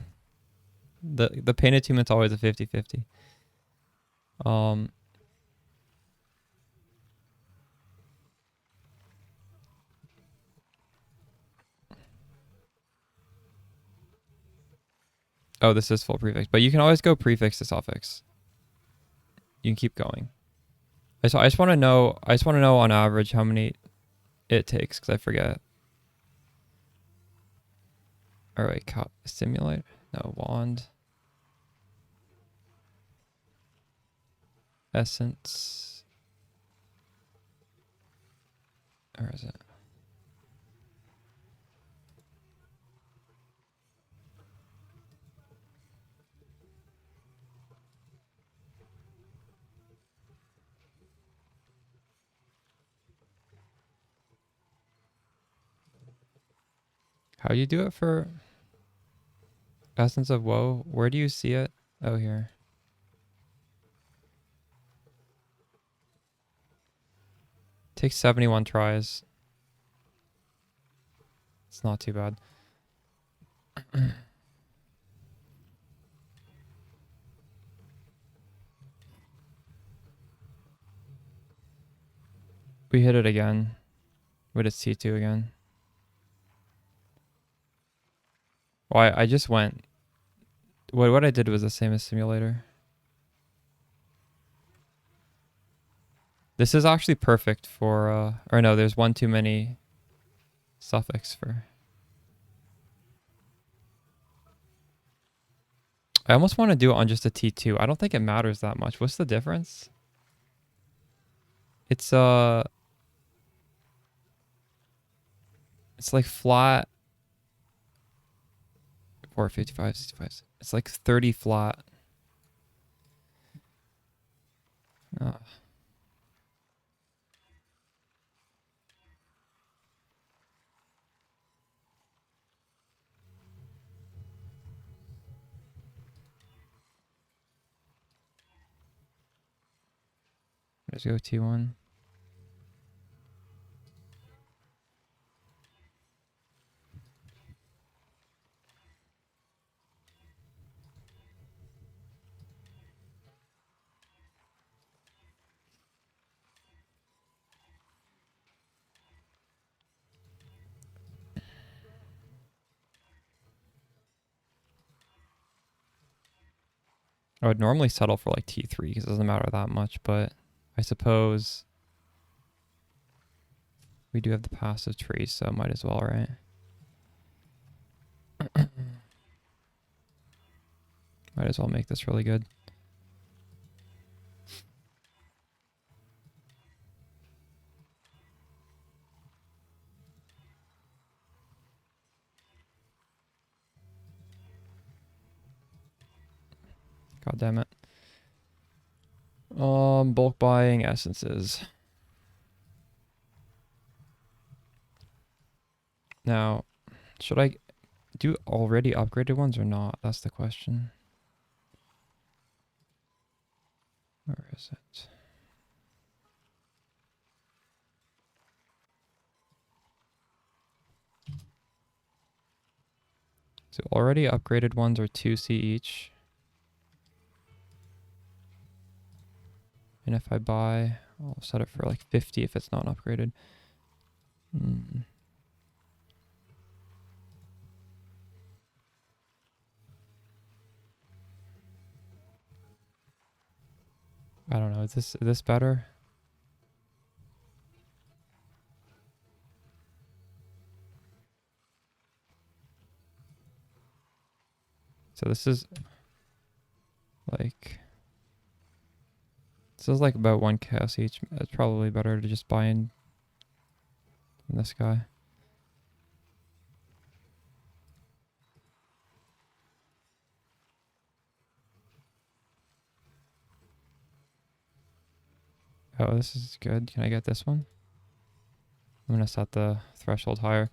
The pain attunement's always a 50-50. Oh, this is full prefix, but you can always go prefix to suffix. You can keep going. I just want to know. I just want to know on average how many it takes because I forget. All right, stimulate. No, wand. Essence. Where is it? How do you do it for Essence of Woe? Where do you see it? Oh, here. Takes 71 tries. It's not too bad. We hit it again. With its T2 again. Well, I just went. What I did was the same as simulator. This is actually perfect for, or no, there's one too many suffix for. I almost want to do it on just a T2. I don't think it matters that much. What's the difference? It's like flat 455, 65. It's like 30 flat. Let's go T1. I would normally settle for like T3 because it doesn't matter that much, but I suppose we do have the passive tree, so might as well, right? Might as well make this really good. God damn it. Bulk buying essences. Now, should I do already upgraded ones or not? That's the question. Where is it? So already upgraded ones are 2C each. And if I buy, I'll set it for like 50 if it's not upgraded. I don't know. Is this better? So this is like about 1 chaos each. It's probably better to just buy in this guy. Oh, this is good. Can I get this one? I'm gonna set the threshold higher.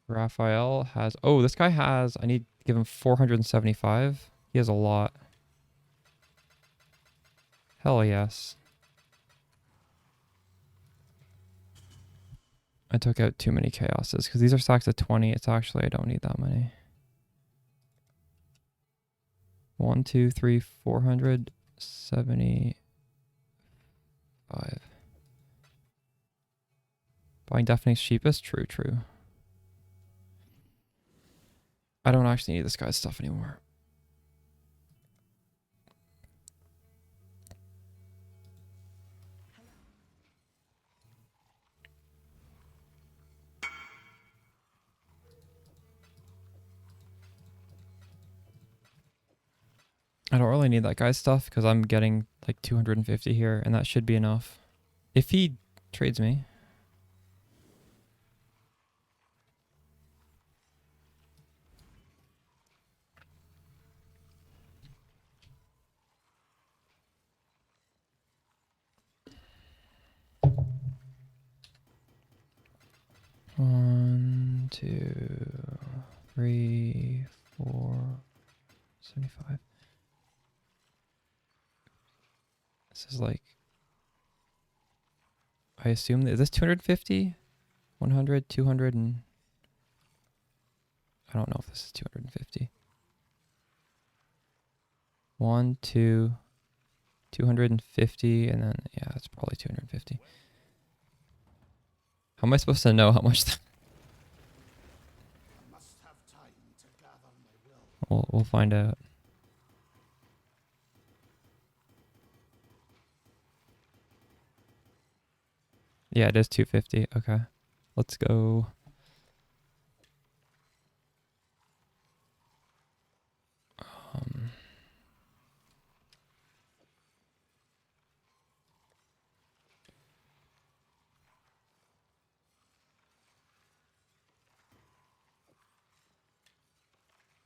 Raphael has... Oh, this guy has... I need to give him 475. He has a lot. Hell yes. I took out too many chaoses because these are stacks of 20. It's actually... I don't need that many. 1, 2, 3, 475. Buying Daphne's cheapest? True, true. I don't actually need this guy's stuff anymore. I don't really need that guy's stuff because I'm getting like 250 here and that should be enough. If he trades me. One, 2, 3, 4, 75. This is like... I assume... Is this 250? 100, 200, and... I don't know if this is 250. 1, 2, 250, and then... Yeah, it's probably 250. How am I supposed to know how much... Must have time to gather my will. We'll find out. Yeah, it is 250. Okay. Let's go. Um,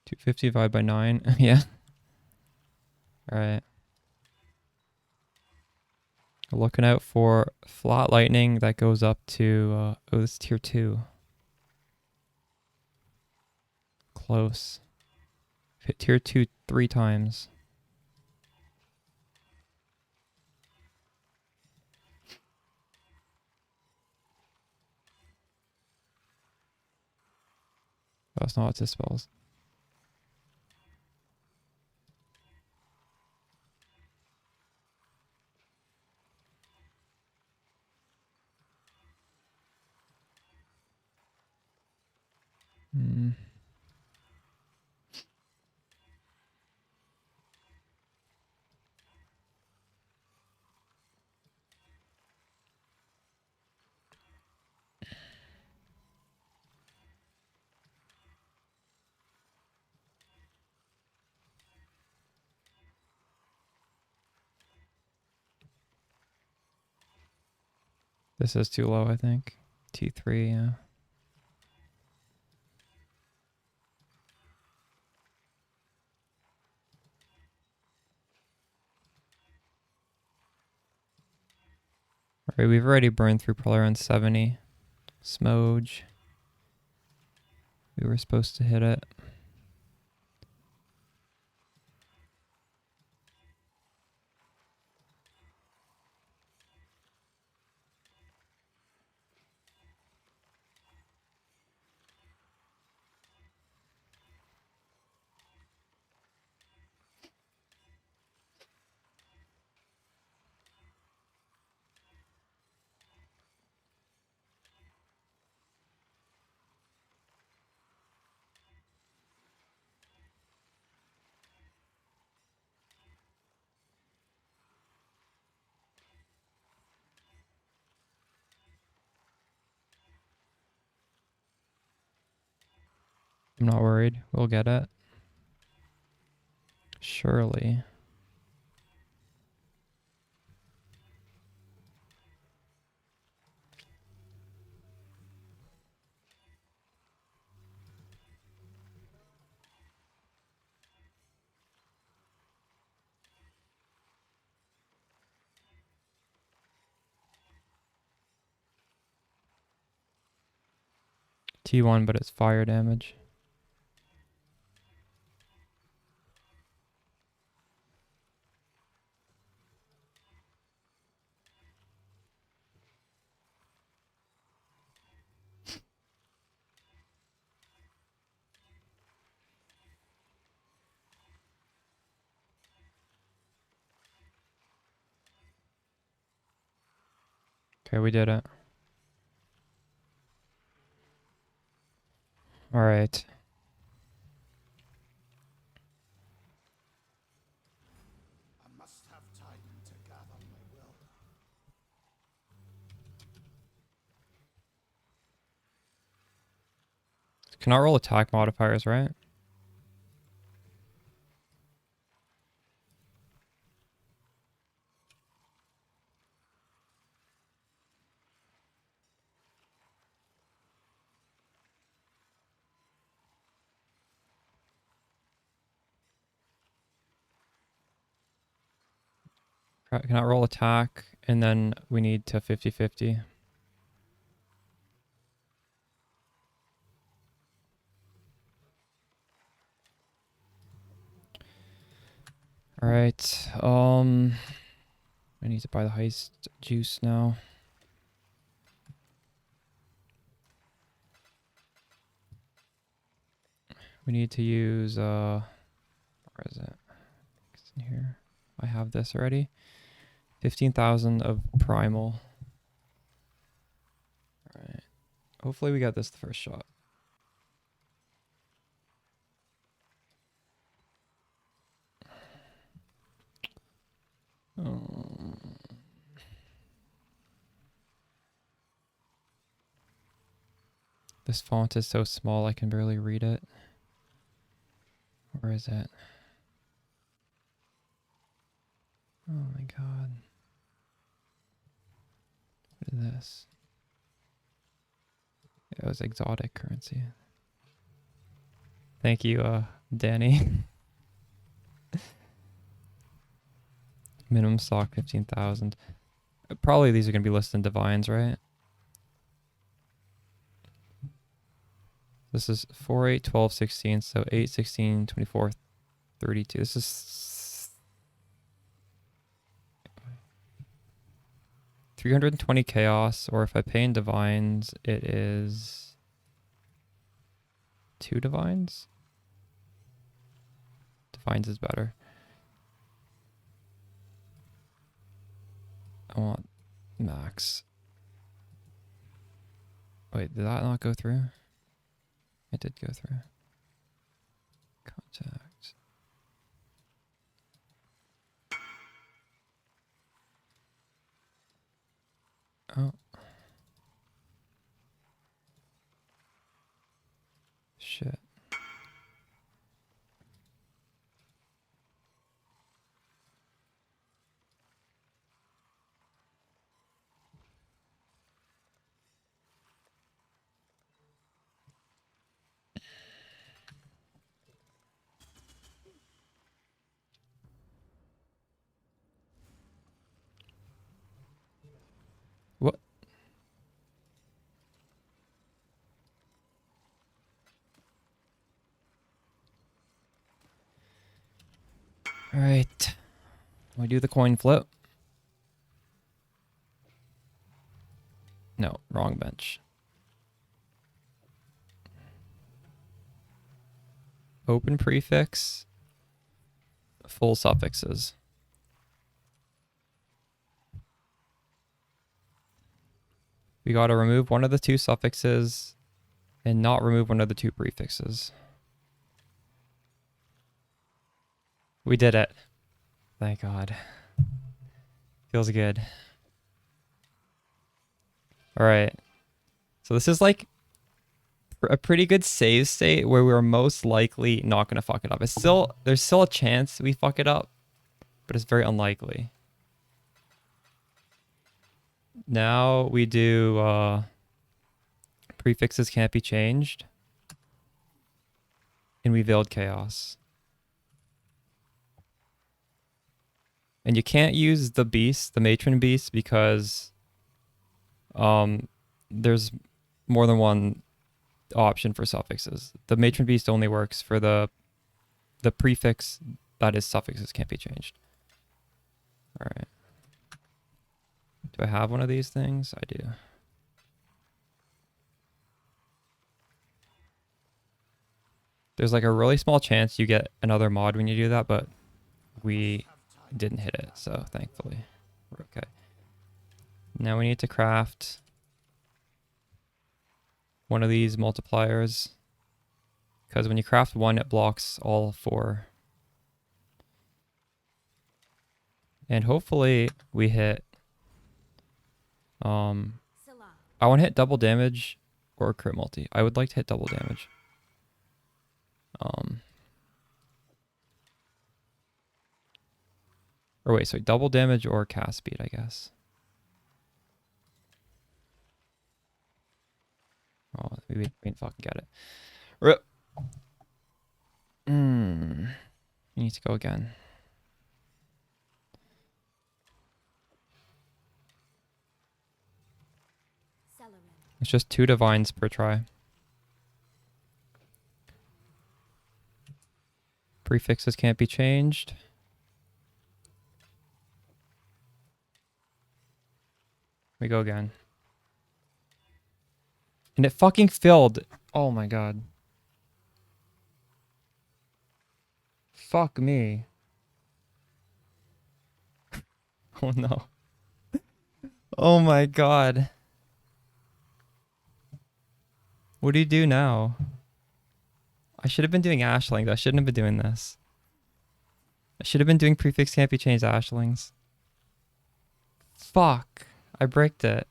$250 divided by 9. Yeah. All right. Looking out for flat lightning that goes up to... oh, this is tier 2. Close. Hit tier 2 3 times. That's not what this spells. Hmm. This is too low, I think. T3, yeah. Alright, we've already burned through probably around 70. Smoge. We were supposed to hit it. I'm not worried. We'll get it. Surely. T1, but it's fire damage. Okay, we did it. All right. I must have time to gather my will. Cannot roll attack modifiers, right? Cannot roll attack, and then we need to 50-50. All right. I need to buy the heist juice now. We need to use where is it? It's in here. I have this already. 15,000 of primal. All right. Hopefully we got this the first shot. This font is so small I can barely read it. Where is it? Oh my god. What is this? It was exotic currency. Thank you, Danny. Minimum stock 15,000. Probably these are going to be listed in divines, right? This is 4, 8, 12, 16. So 8, 16, 24, 32. This is 320 chaos, or if I pay in divines, it is 2 divines. Divines is better. I want max. Wait, did that not go through? It did go through. Contact. Oh. Shit. What? All right. We do the coin flip. No, wrong bench. Open prefix. Full suffixes. We got to remove one of the 2 suffixes and not remove one of the 2 prefixes. We did it. Thank God. Feels good. All right. So this is like a pretty good save state where we're most likely not gonna fuck it up. There's still a chance we fuck it up, but it's very unlikely. Now we do prefixes can't be changed, and we veiled chaos. And you can't use the beast, the matron beast, because there's more than one option for suffixes. The matron beast only works for the prefix that is suffixes can't be changed. All right. Do I have one of these things? I do. There's like a really small chance you get another mod when you do that, but we didn't hit it, so thankfully we're okay. Now we need to craft one of these multipliers, because when you craft one, it blocks all four. And hopefully we hit Salah. I want to hit double damage or crit multi. I would like to hit double damage. Or wait, so double damage or cast speed, I guess. Oh, we didn't fucking get it. Rip. You need to go again. Celerin. It's just 2 divines per try. Prefixes can't be changed. We go again. And it fucking filled. Oh my god. Fuck me. Oh no. Oh my god. What do you do now? I should have been doing ashlings. I shouldn't have been doing this. I should have been doing prefix can't be changed ashlings. Fuck. I bricked it.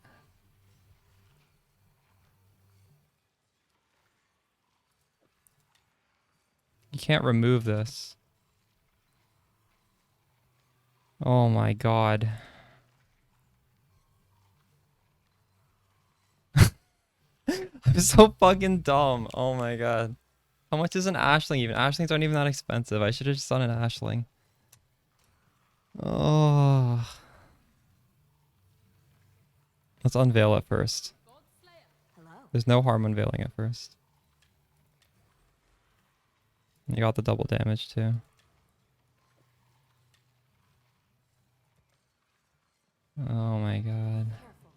You can't remove this. Oh my god. I'm so fucking dumb. Oh my god. How much is an ashling even? Ashlings aren't even that expensive. I should have just done an ashling. Oh. Let's unveil it first. Hello. There's no harm unveiling it first. You got the double damage too. Oh my god. Careful.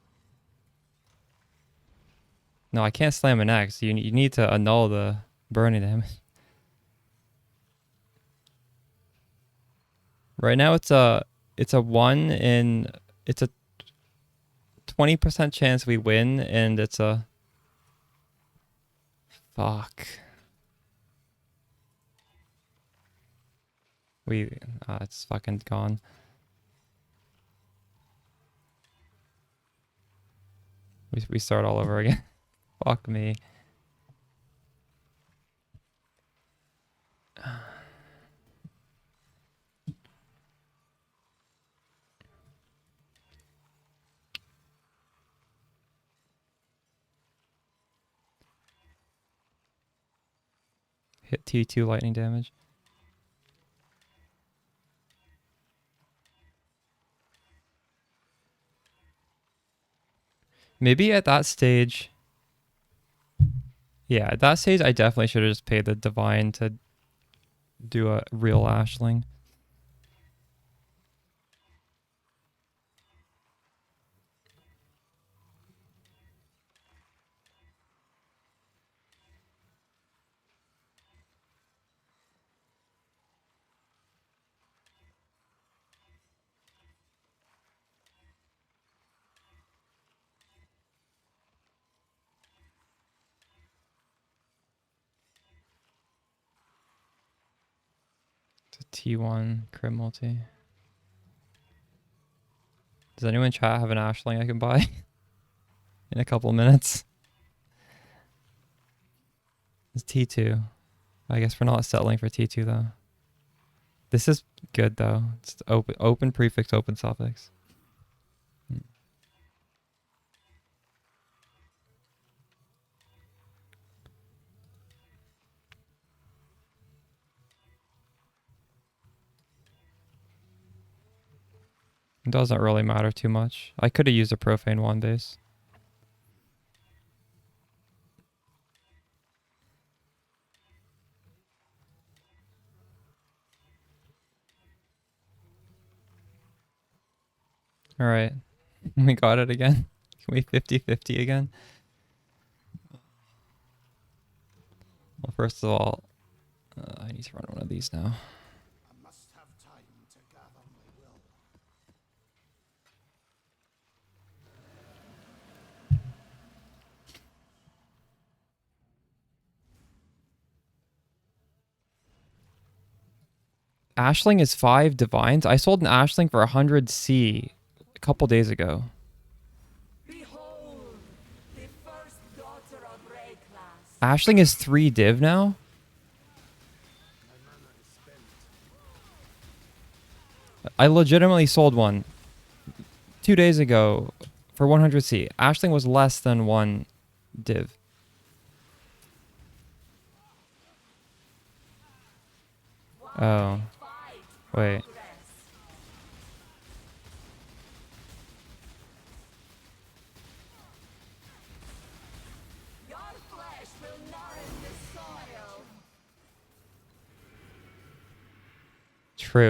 No, I can't slam an X. You need to annul the burning damage. Right now it's a 1 in it's a 20% chance we win, and it's a fuck. It's fucking gone. We start all over again. Fuck me. Hit T2 lightning damage. Maybe at that stage. Yeah, at that stage I definitely should have just paid the divine to do a real ashling. T1 crit multi. Does anyone in chat have an ashling I can buy in a couple of minutes? It's T2. I guess we're not settling for T2 though. This is good though. It's open prefix, open suffix. It doesn't really matter too much. I could have used a profane 1 base. Alright. We got it again. Can we 50-50 again? Well, first of all, I need to run one of these now. I must have time to gather my will. Ashling is 5 divines. I sold an Ashling for 100 C a couple days ago. Behold, the first daughter of Rayclass. Ashling is 3 div now? I legitimately sold one 2 days ago for 100 C. Ashling was less than 1 div. Oh. Wait. Your flesh will nourish the soil.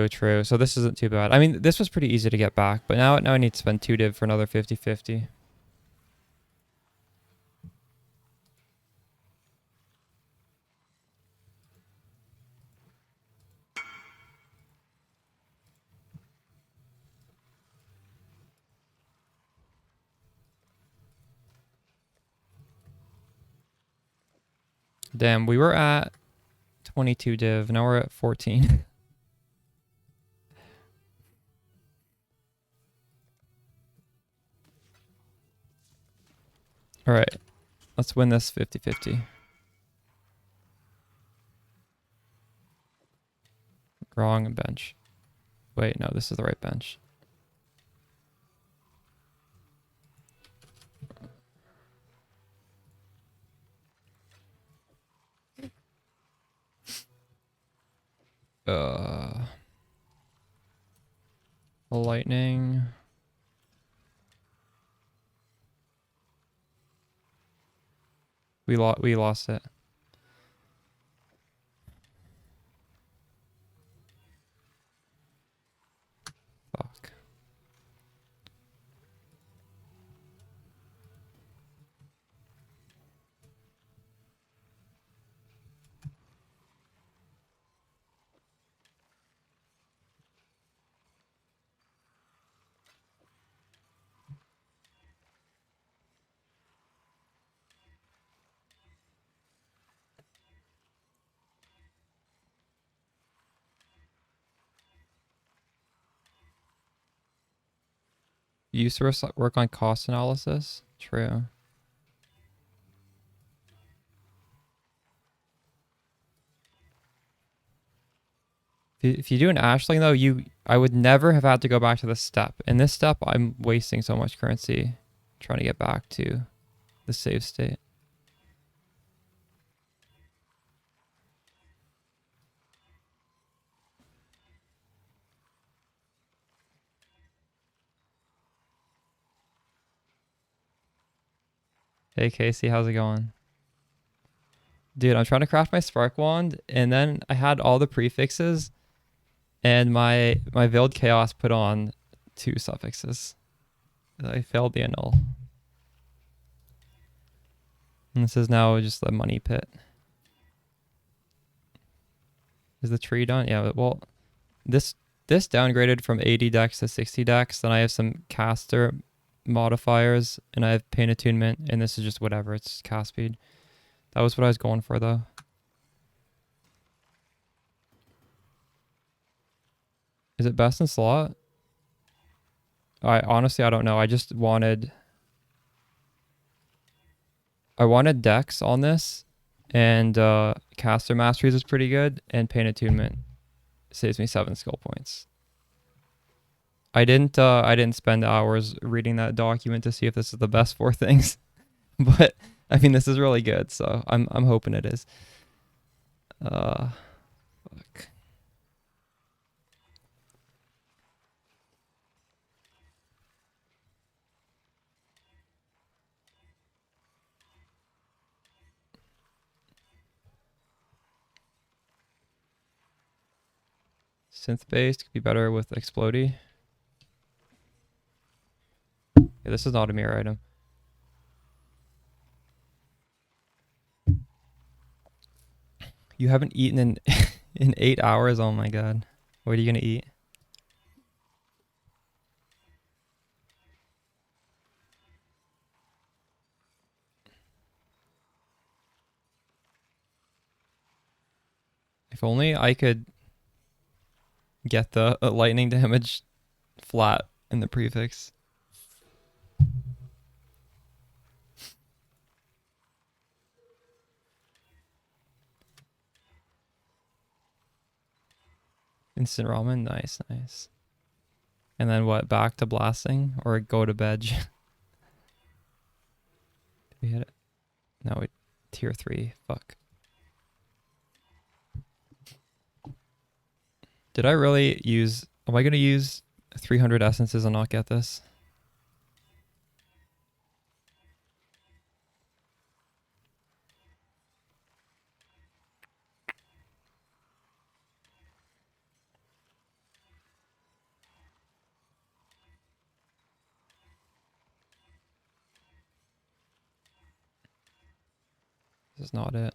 True. So this isn't too bad. I mean, this was pretty easy to get back, but now I need to spend 2 div for another 50-50. Damn, we were at 22 div. Now we're at 14. All right, let's win this 50-50. Wrong bench. Wait, no, this is the right bench. Lightning. We lost it. Fuck. You used to work on cost analysis? True. If you do an Ashling though, I would never have had to go back to this step. In this step, I'm wasting so much currency trying to get back to the save state. Hey Casey, how's it going? Dude, I'm trying to craft my Spark Wand, and then I had all the prefixes, and my Veiled Chaos put on 2 suffixes. I failed the annul. And this is now just the money pit. Is the tree done? Yeah, well, this downgraded from 80 decks to 60 decks. Then I have some caster modifiers, and I have pain attunement, and this is just whatever. It's cast speed. That was what I was going for, though. Is it best in slot? Honestly, I don't know. I just wanted decks on this, And caster masteries is pretty good, and pain attunement saves me 7 skill points. I didn't spend hours reading that document to see if this is the best 4 things, but I mean this is really good, so I'm hoping it is. Fuck. Synth based could be better with explodey. Yeah, this is not a mirror item. You haven't eaten in in 8 hours? Oh my god. What are you gonna eat? If only I could get the lightning damage flat in the prefix. Instant ramen, nice, nice. And then what? Back to blasting or go to bed? Did we hit it? No, we tier 3. Fuck. Did I really use? Am I gonna use 300 essences and not get this? This is not it.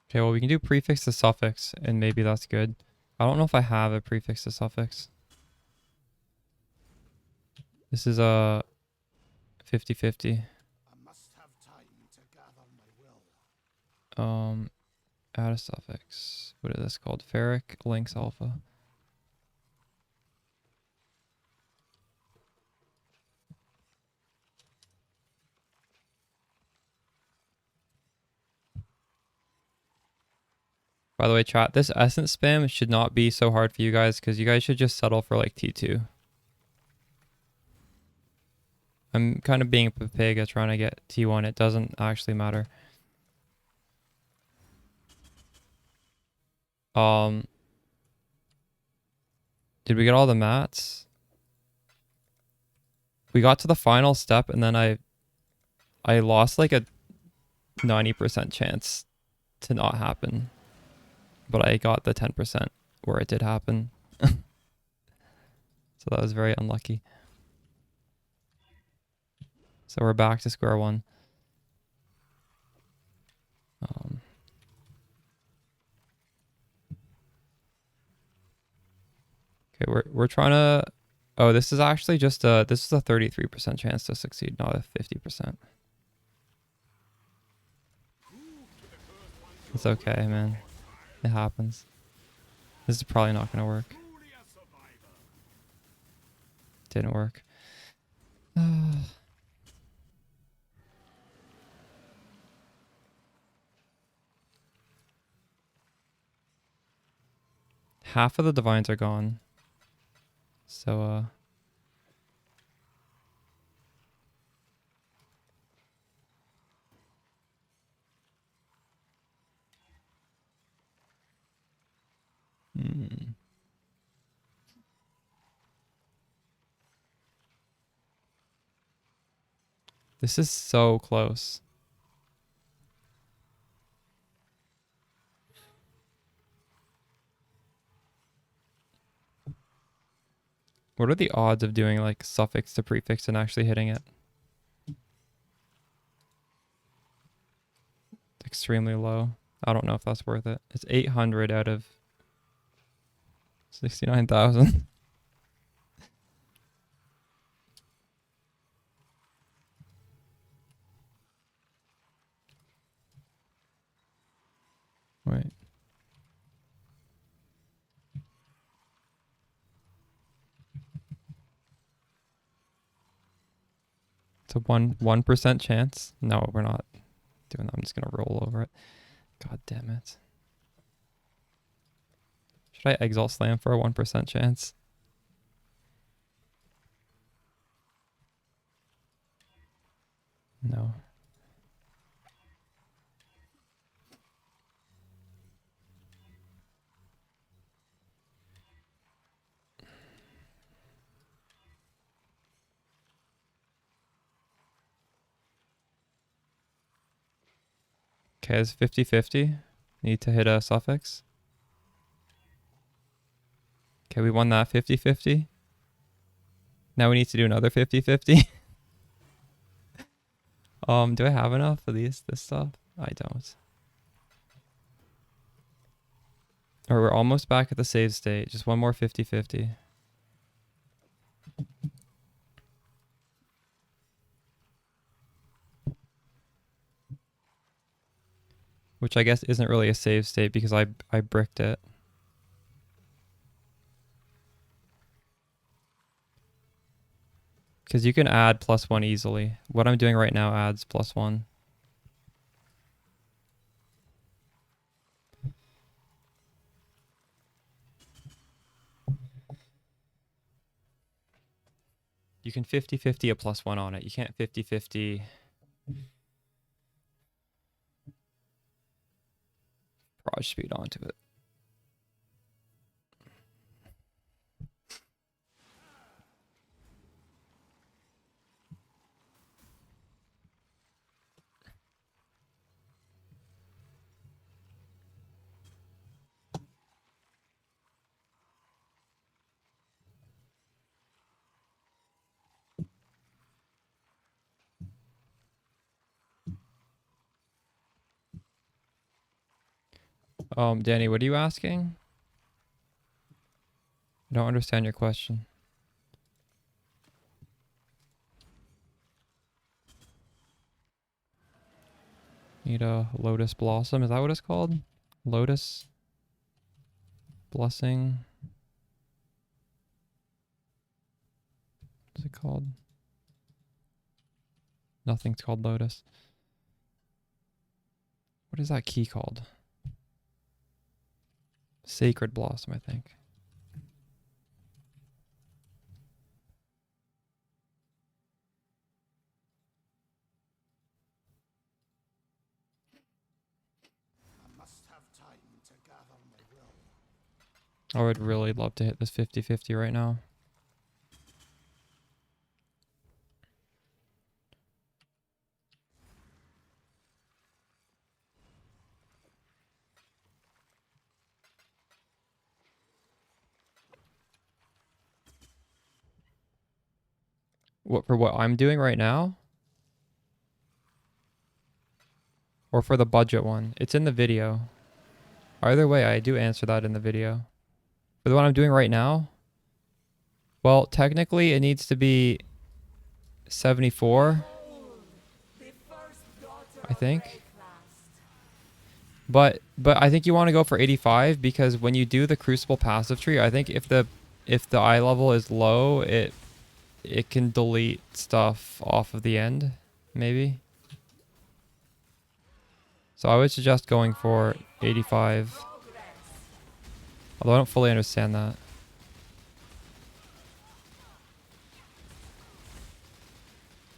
Okay, well we can do prefix to suffix and maybe that's good. I don't know if I have a prefix to suffix. This is a 50-50. I must have time to gather my will. Add a suffix. What is this called? Ferric links alpha. By the way, chat, this essence spam should not be so hard for you guys because you guys should just settle for like T2. I'm kind of being a pig at trying to get T1. It doesn't actually matter. Did we get all the mats? We got to the final step and then I lost like a 90% chance to not happen. But I got the 10% where it did happen. So that was very unlucky. So we're back to square one. Okay, we're trying to. Oh, this is actually just this is a 33% chance to succeed, not a 50%. It's okay, man. It happens. This is probably not gonna work. Didn't work. Half of the divines are gone. So this is so close. What are the odds of doing like suffix to prefix and actually hitting it? Extremely low. I don't know if that's worth it. It's 800 out of 69,000. Wait. It's a 1% chance. No, we're not doing that. I'm just gonna roll over it. God damn it. Should I exalt slam for a 1% chance? No. Okay, it's 50-50. Need to hit a suffix. Okay, we won that 50-50. Now we need to do another 50-50. Do I have enough for this stuff? I don't. Or we're almost back at the save state. Just one more 50-50. Which I guess isn't really a save state because I bricked it. Because you can add +1 easily. What I'm doing right now adds +1. You can 50-50 a +1 on it. You can't 50-50 barrage speed onto it. Danny, what are you asking? I don't understand your question. Need a Lotus Blossom. Is that what it's called? Lotus Blessing. What's it called? Nothing's called Lotus. What is that key called? Sacred Blossom, I think. I must have time to gather my will. I would really love to hit this 50-50 right now. What, for what I'm doing right now? Or for the budget one? It's in the video. Either way, I do answer that in the video. For the one I'm doing right now? Well, technically it needs to be 74, I think. But I think you want to go for 85 because when you do the Crucible passive tree, I think if the eye level is low, it can delete stuff off of the end, maybe. So I would suggest going for 85. Although I don't fully understand that.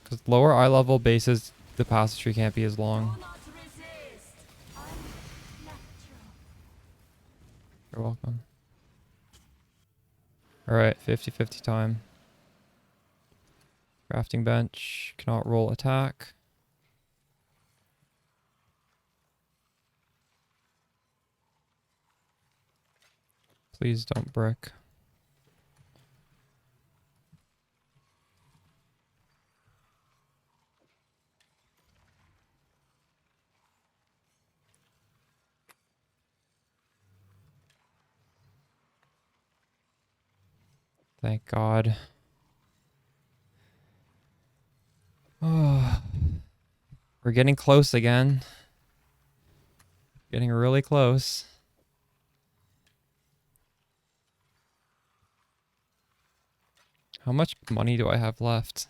Because lower eye level bases, the passive tree can't be as long. You're welcome. Alright, 50-50 time. Crafting bench. Cannot roll attack. Please don't brick. Thank God. Oh, we're getting close again. Getting really close. How much money do I have left?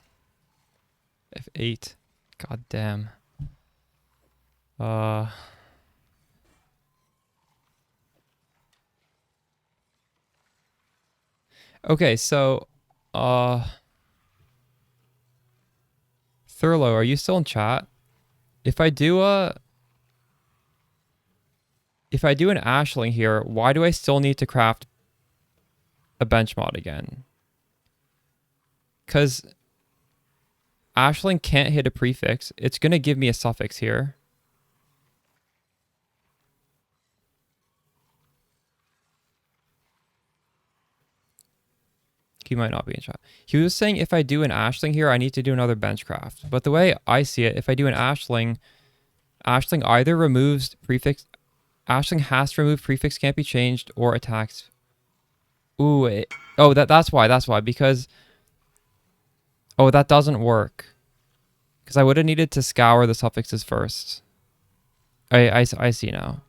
F8. God damn. Okay, so Thurlow, are you still in chat? If I do an ashling here, why do I still need to craft a bench mod again? Because ashling can't hit a prefix. It's going to give me a suffix here. He might not be in chat. He was saying if I do an ashling here, I need to do another benchcraft. But the way I see it, if I do an ashling either removes prefix. Ashling has to remove prefix can't be changed or attacks. Ooh, that's why. Because that doesn't work. Because I would have needed to scour the suffixes first. I see now.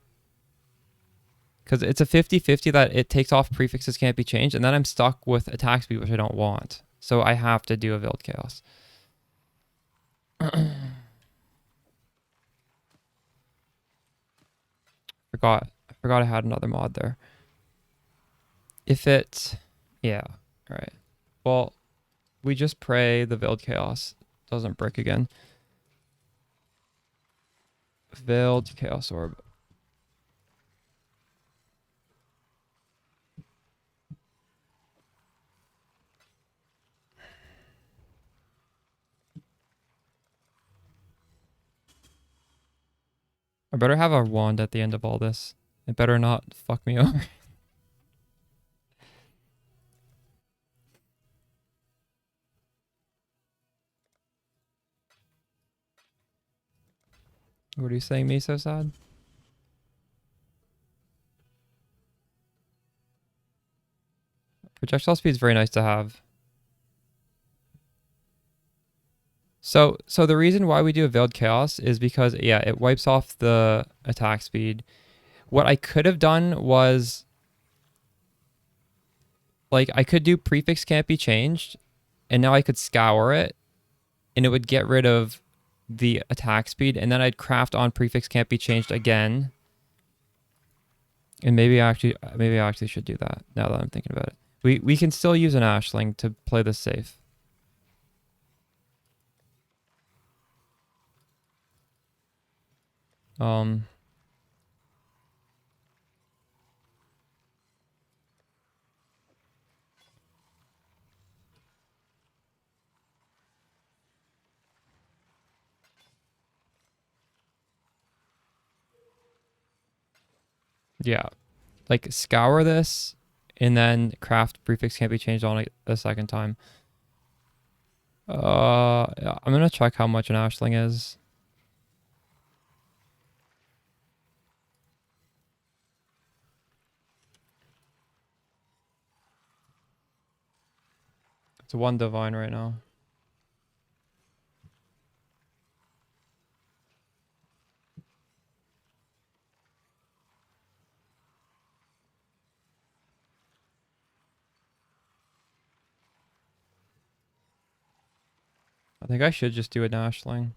Because it's a 50-50 that it takes off prefixes can't be changed, and then I'm stuck with attack speed, which I don't want. So I have to do a Veiled Chaos. I forgot I had another mod there. Yeah, alright. Well, we just pray the Veiled Chaos doesn't break again. Veiled Chaos Orb. I better have a wand at the end of all this. It better not fuck me over. What are you saying, me so sad? Projectile speed is very nice to have. So the reason why we do a Veiled Chaos is because, yeah, it wipes off the attack speed. What I could have done was, like, I could do prefix can't be changed, and now I could scour it, and it would get rid of the attack speed, and then I'd craft on prefix can't be changed again. And maybe I actually should do that now that I'm thinking about it. We can still use an ashling to play this safe. Yeah, like scour this and then craft prefix can't be changed on it a second time. Yeah, I'm gonna check how much an ashling is. It's 1 divine right now. I think I should just do a ashling.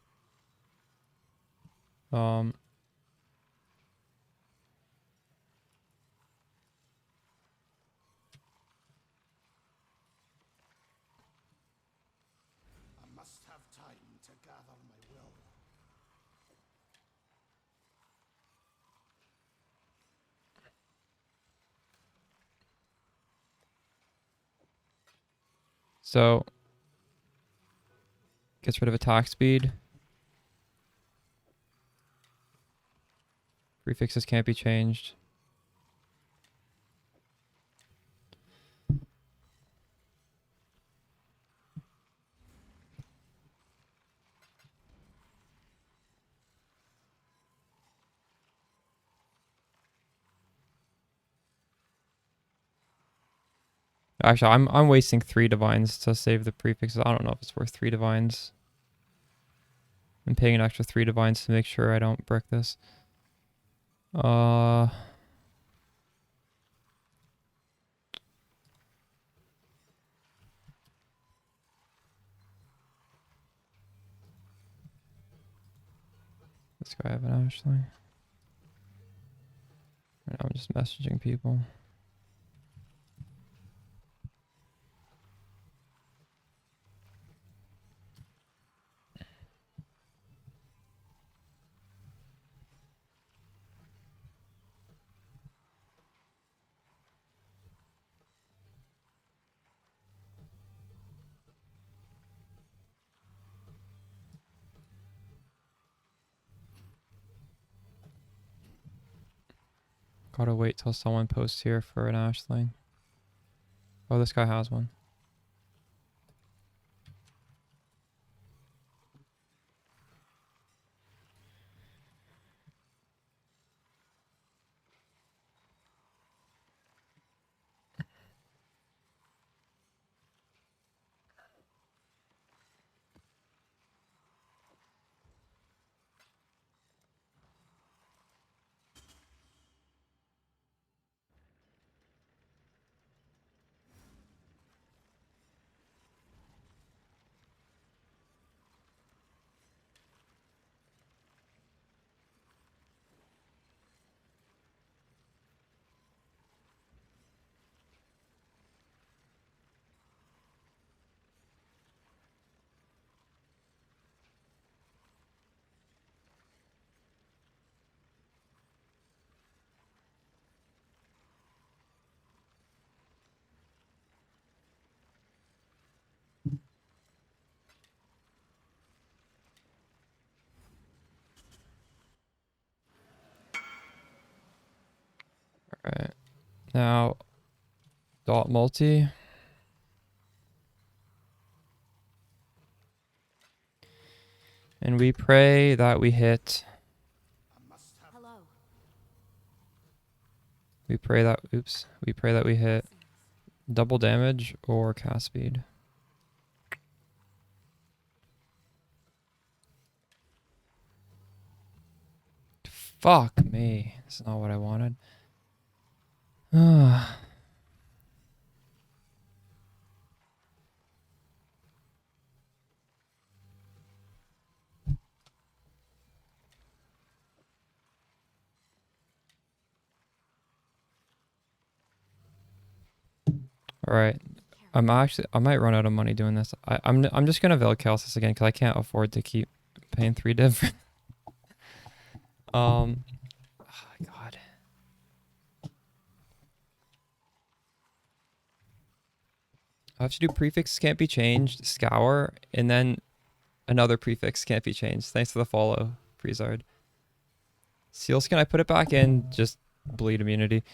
I must have time to gather my will. So gets rid of attack speed. Prefixes can't be changed. Actually, I'm wasting 3 divines to save the prefixes. I don't know if it's worth 3 divines. I'm paying an extra 3 divines to make sure I don't brick this. Uh, this guy have an Ashley. Right now I'm just messaging people. Gotta wait till someone posts here for an Ashling. Oh, this guy has one. Alright. Now, dot multi. And we pray that we hit. Hello. We pray that, oops. We pray that we hit double damage or cast speed. Fuck me. That's not what I wanted. Alright. I might run out of money doing this. I'm just gonna Veil Chaos this again because I can't afford to keep paying 3 div. Oh, God. I have to do prefix can't be changed, scour, and then another prefix can't be changed. Thanks for the follow, Freezard. Sealskin, I put it back in, just bleed immunity.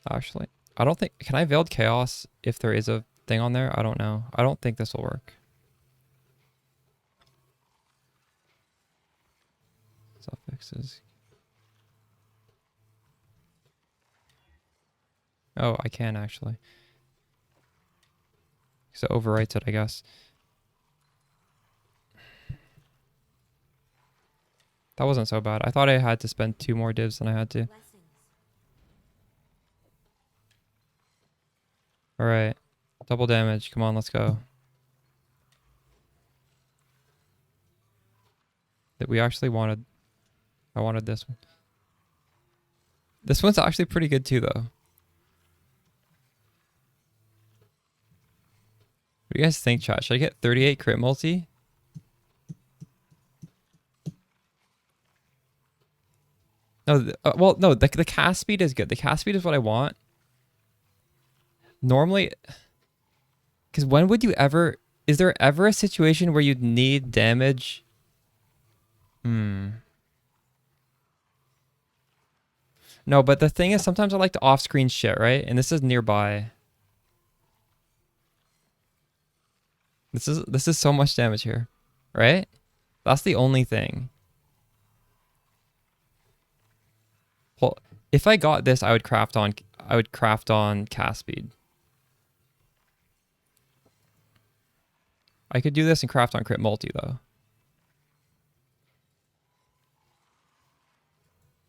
Actually, I don't think, can I Veiled Chaos if there is a thing on there? I don't know. I don't think this will work. Suffixes. Oh, I can actually. So it overwrites it, I guess. That wasn't so bad. I thought I had to spend 2 more divs than I had to. Blessings. Alright. Double damage. Come on, let's go. That we actually wanted. I wanted this one. This one's actually pretty good too, though. What do you guys think, chat? Should I get 38 crit multi? No, well, no, the cast speed is good. The cast speed is what I want. Normally, because when would you ever... Is there ever a situation where you'd need damage? No, but the thing is, sometimes I like to off-screen shit, right? And this is nearby. This is so much damage here, right? That's the only thing. If I got this, I would craft on cast speed. I could do this and craft on crit multi though.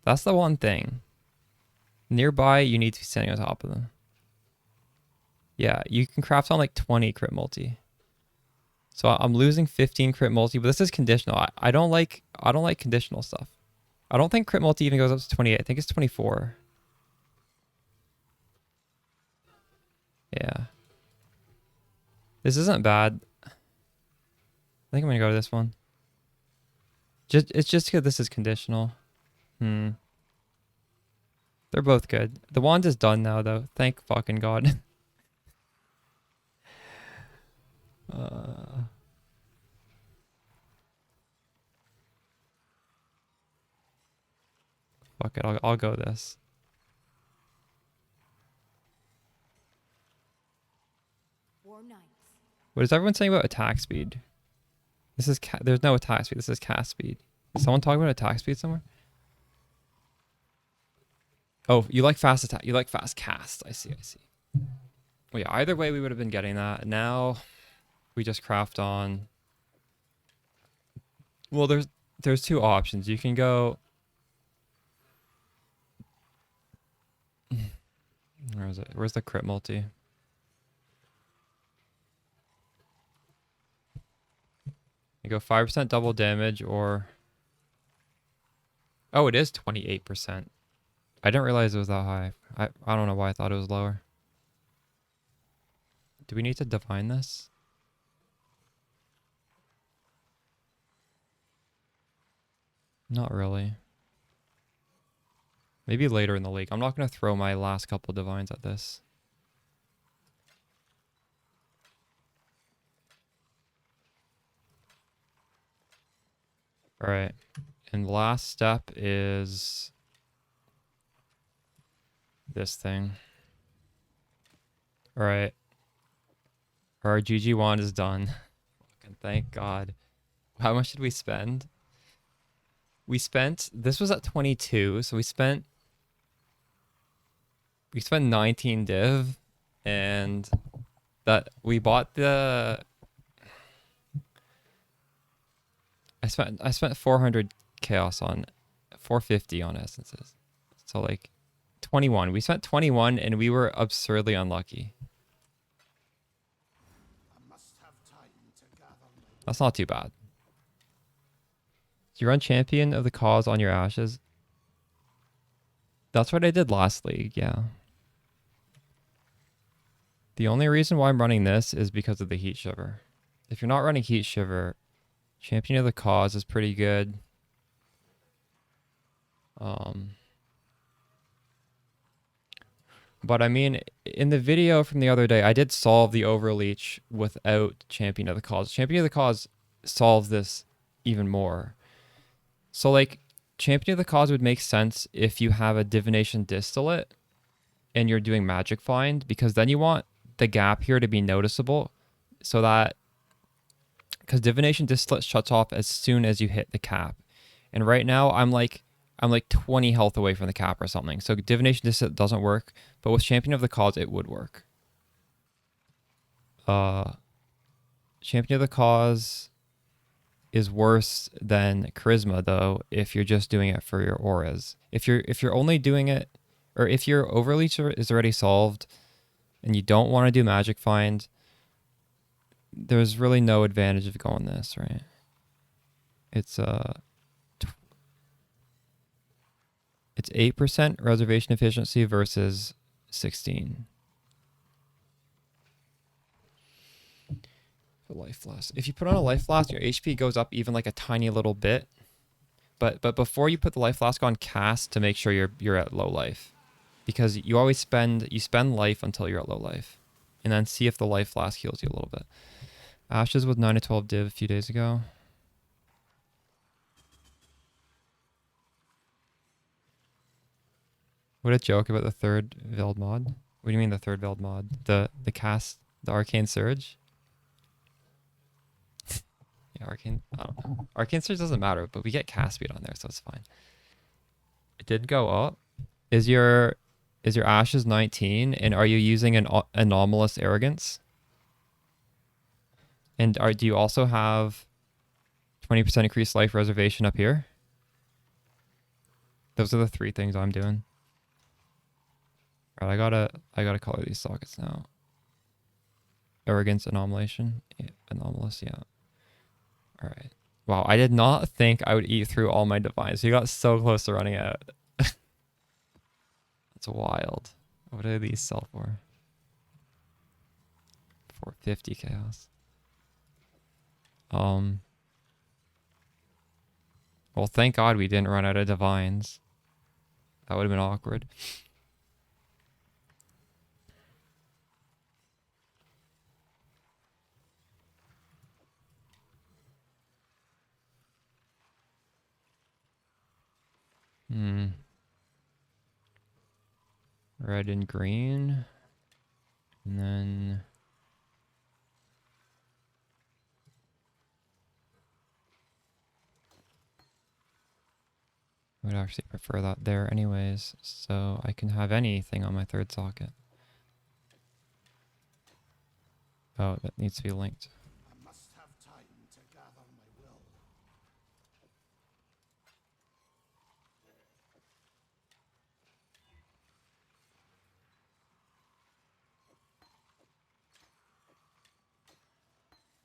That's the one thing. Nearby, you need to be standing on top of them. Yeah, you can craft on like 20 crit multi. So I'm losing 15 crit multi, but this is conditional. I don't like conditional stuff. I don't think crit multi even goes up to 28. I think it's 24. Yeah. This isn't bad. I think I'm gonna go to this one. It's just because this is conditional. They're both good. The wand is done now though. Thank fucking God. Fuck it, I'll go this. War Knights. What is everyone saying about attack speed? This is there's no attack speed. This is cast speed. Is someone talking about attack speed somewhere? Oh, you like fast attack. You like fast cast. I see. Well, yeah, either way we would have been getting that. Now we just craft on. Well, there's two options. You can go. Where is it? Where's the crit multi? You go 5% double damage or... Oh, it is 28%. I didn't realize it was that high. I don't know why I thought it was lower. Do we need to define this? Not really. Maybe later in the league. I'm not going to throw my last couple divines at this. All right. And the last step is this thing. All right. Our GG wand is done. Fucking thank God. How much did we spend? This was at 22, so we spent 19 div, and that we bought the... I spent 400 chaos on 450 on essences. So like 21. We spent 21 and we were absurdly unlucky. I must have time to gather my That's not too bad. Do you run champion of the cause on your ashes? That's what I did last league, yeah. The only reason why I'm running this is because of the heat shiver. If you're not running heat shiver, champion of the cause is pretty good. But I mean, in the video from the other day, I did solve the overleech without champion of the cause. Champion of the cause solves this even more. So like, champion of the cause would make sense if you have a divination distillate and you're doing magic find, because then you want the gap here to be noticeable, so that, because divination distillate shuts off as soon as you hit the cap, and right now I'm like 20 health away from the cap or something. So divination distillate doesn't work, but with champion of the cause it would work. Champion of the cause is worse than charisma though if you're just doing it for your auras. If you're only doing it, or if your overleech is already solved and you don't want to do magic find, there's really no advantage of going this, right? It's 8% reservation efficiency versus 16. The life flask. If you put on a life flask, your HP goes up even like a tiny little bit. But before you put the life flask on, cast to make sure you're at low life, because you always spend life until you're at low life, and then see if the life flask heals you a little bit. Ashes with 9 to 12 div a few days ago. What a joke about the third Veld mod. What do you mean the third Veld mod? The Arcane Surge? Yeah, Arcane, I don't know. Arcane Surge doesn't matter, but we get cast speed on there, so it's fine. It did go up. Is your ashes 19, and are you using an anomalous arrogance? And do you also have 20% increased life reservation up here? Those are the 3 things I'm doing. All right, I gotta color these sockets now. Arrogance, anomalation, anomalous, yeah. All right. Wow, I did not think I would eat through all my divines. You got so close to running out. That's wild. What do these sell for? 450 chaos. Well, thank God we didn't run out of divines. That would have been awkward. Red and green. And then I would actually prefer that there anyways, so I can have anything on my 3rd socket. Oh, that needs to be linked. I must have time to gather my will.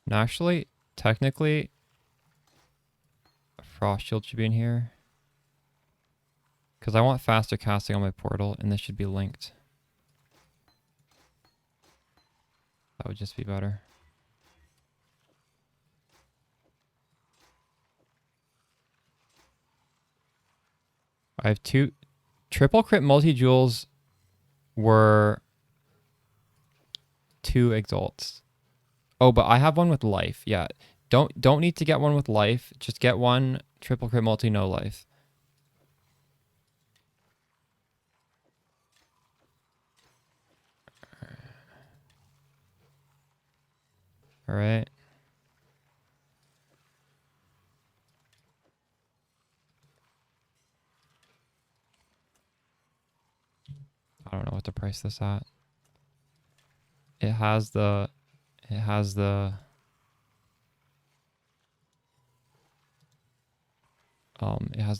And actually, technically, a frost shield should be in here. Because I want faster casting on my portal, and this should be linked. That would just be better. I have 2 triple crit multi-jewels were 2 exalts. Oh, but I have one with life. Yeah. Don't need to get one with life. Just get one triple crit multi no life. All right. I don't know what to price this at. It has the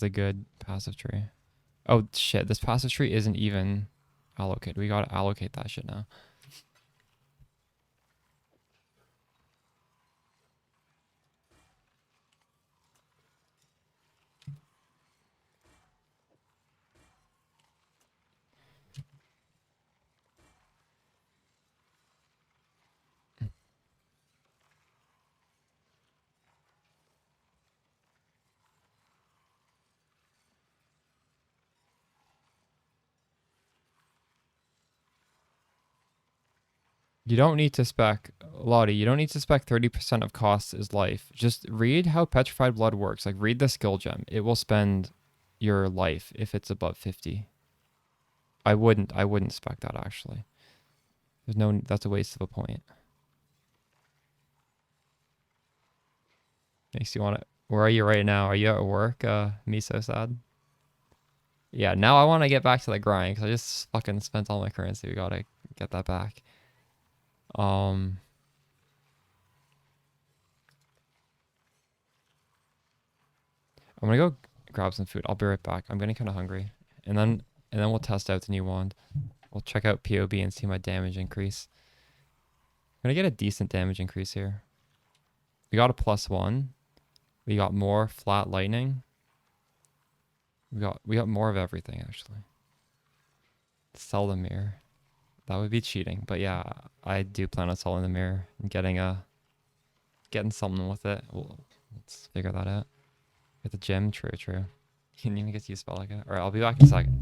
good passive tree. Oh shit, this passive tree isn't even allocated. We gotta allocate that shit now. You don't need to spec, Lottie, you don't need to spec 30% of costs is life. Just read how Petrified Blood works. Like, read the skill gem. It will spend your life if it's above 50. I wouldn't spec that, actually. That's a waste of a point. Makes you want to, where are you right now? Are you at work? Me so sad. Yeah, now I want to get back to the grind because I just fucking spent all my currency. We gotta get that back. I'm gonna go grab some food. I'll be right back. I'm getting kind of hungry, and then we'll test out the new wand. We'll check out POB and see my damage increase. I'm gonna get a decent damage increase here. We got a +1. We got more flat lightning. We got more of everything actually. Sell the mirror. That would be cheating, but yeah, I do plan on selling the mirror and getting something with it. Let's figure that out. At the gym, true. You can even get to use spell like it. Alright, I'll be back in a second.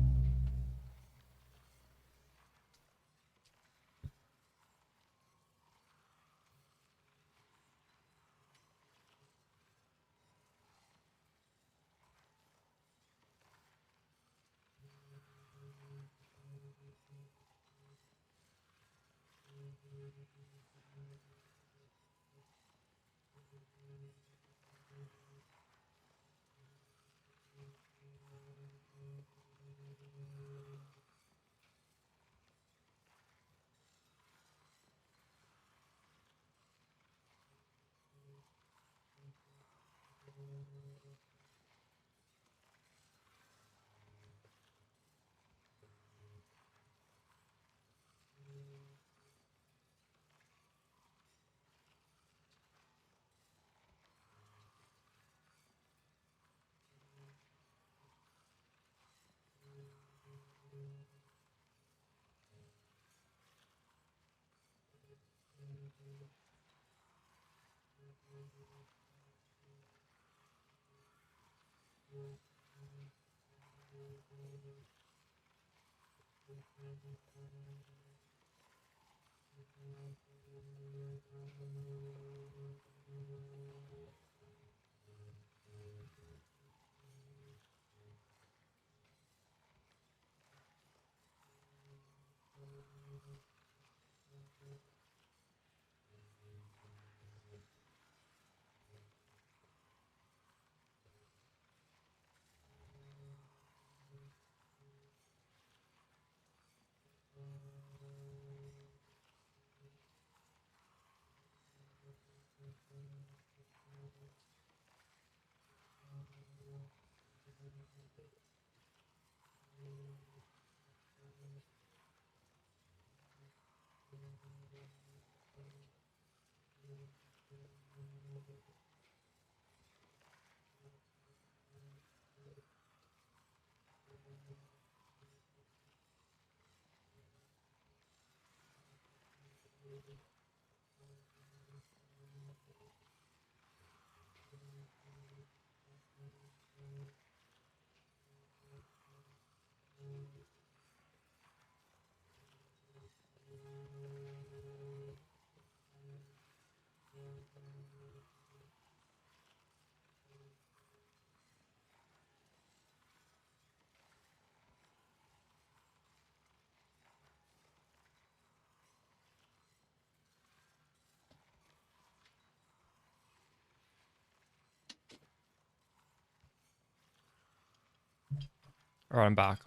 Alright, I'm back.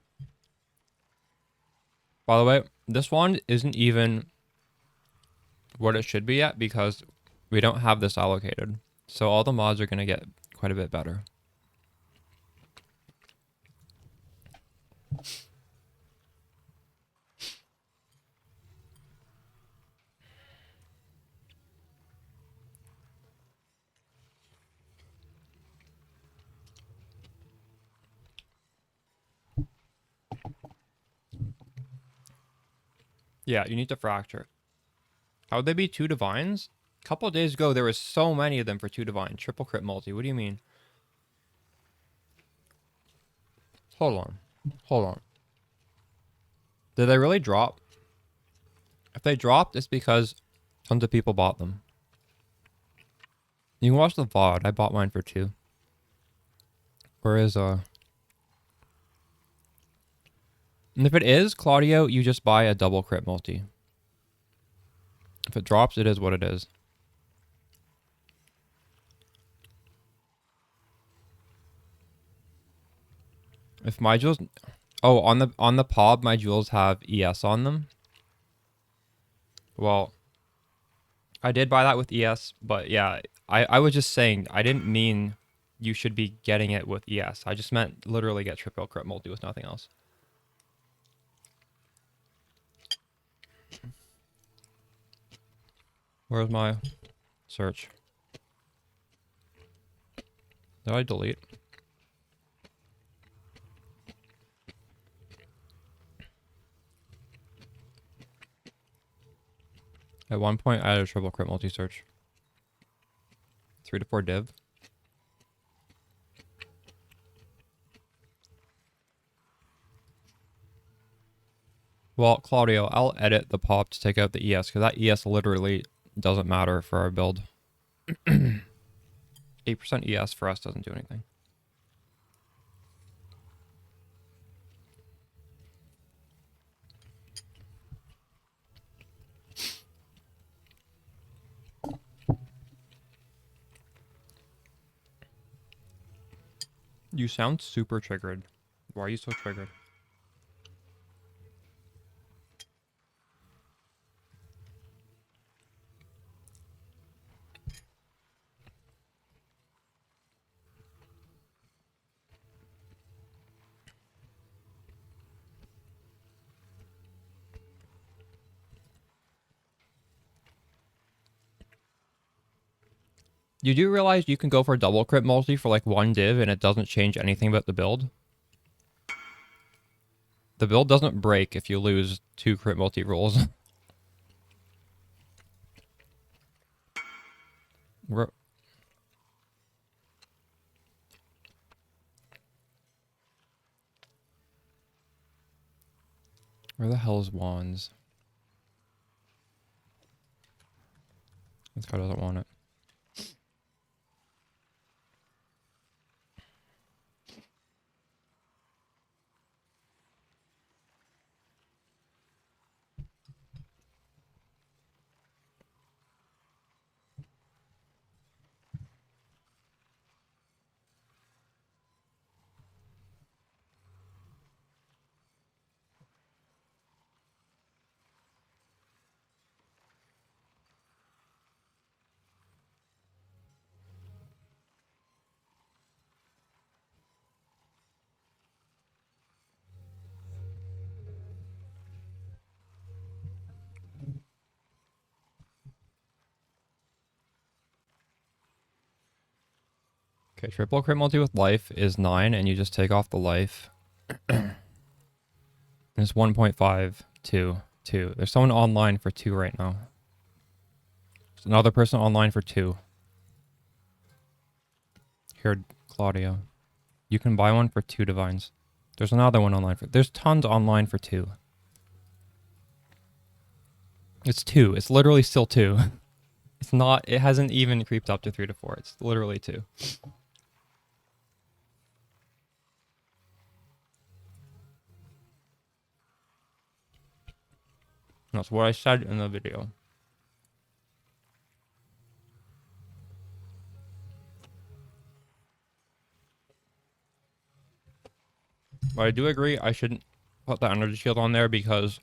By the way, this one isn't even what it should be yet because we don't have this allocated. So all the mods are going to get quite a bit better. Yeah, you need to fracture. How would they be 2 divines? A couple of days ago, there was so many of them for 2 divine. Triple crit multi. What do you mean? Hold on. Hold on. Did they really drop? If they dropped, it's because tons of people bought them. You can watch the VOD. I bought mine for 2. Where is, And if it is, Claudio, you just buy a double crit multi. If it drops, it is what it is. If my jewels... Oh, on the POB, my jewels have ES on them. Well, I did buy that with ES, but yeah, I was just saying, I didn't mean you should be getting it with ES. I just meant literally get triple crit multi with nothing else. Where's my search? Did I delete? At one point, I had a triple crit multi search. 3 to 4 div. Well, Claudio, I'll edit the pop to take out the ES, because that ES literally doesn't matter for our build. 8% ES for us doesn't do anything. You sound super triggered. Why are you so triggered? You do realize you can go for a double crit multi for like 1 div and it doesn't change anything about the build? The build doesn't break if you lose 2 crit multi rolls. Where the hell is wands? This guy doesn't want it. Okay, triple crit multi with life is 9, and you just take off the life. It's 1.522. There's someone online for 2 right now. There's another person online for 2. Here, Claudia. You can buy one for 2 divines. There's another one online for... There's tons online for 2. It's 2. It's literally still 2. It's not... It hasn't even creeped up to 3 to 4. It's literally 2. That's what I said in the video. But I do agree I shouldn't put the energy shield on there because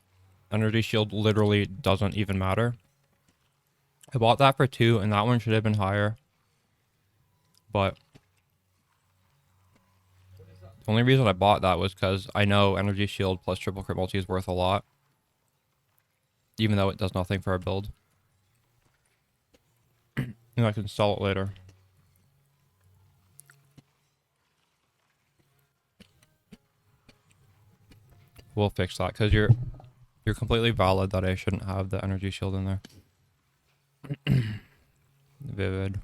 energy shield literally doesn't even matter. I bought that for 2 and that one should have been higher. But the only reason I bought that was because I know energy shield plus triple crit multi is worth a lot. Even though it does nothing for our build. And I can sell it later. We'll fix that because you're completely valid that I shouldn't have the energy shield in there. Vivid.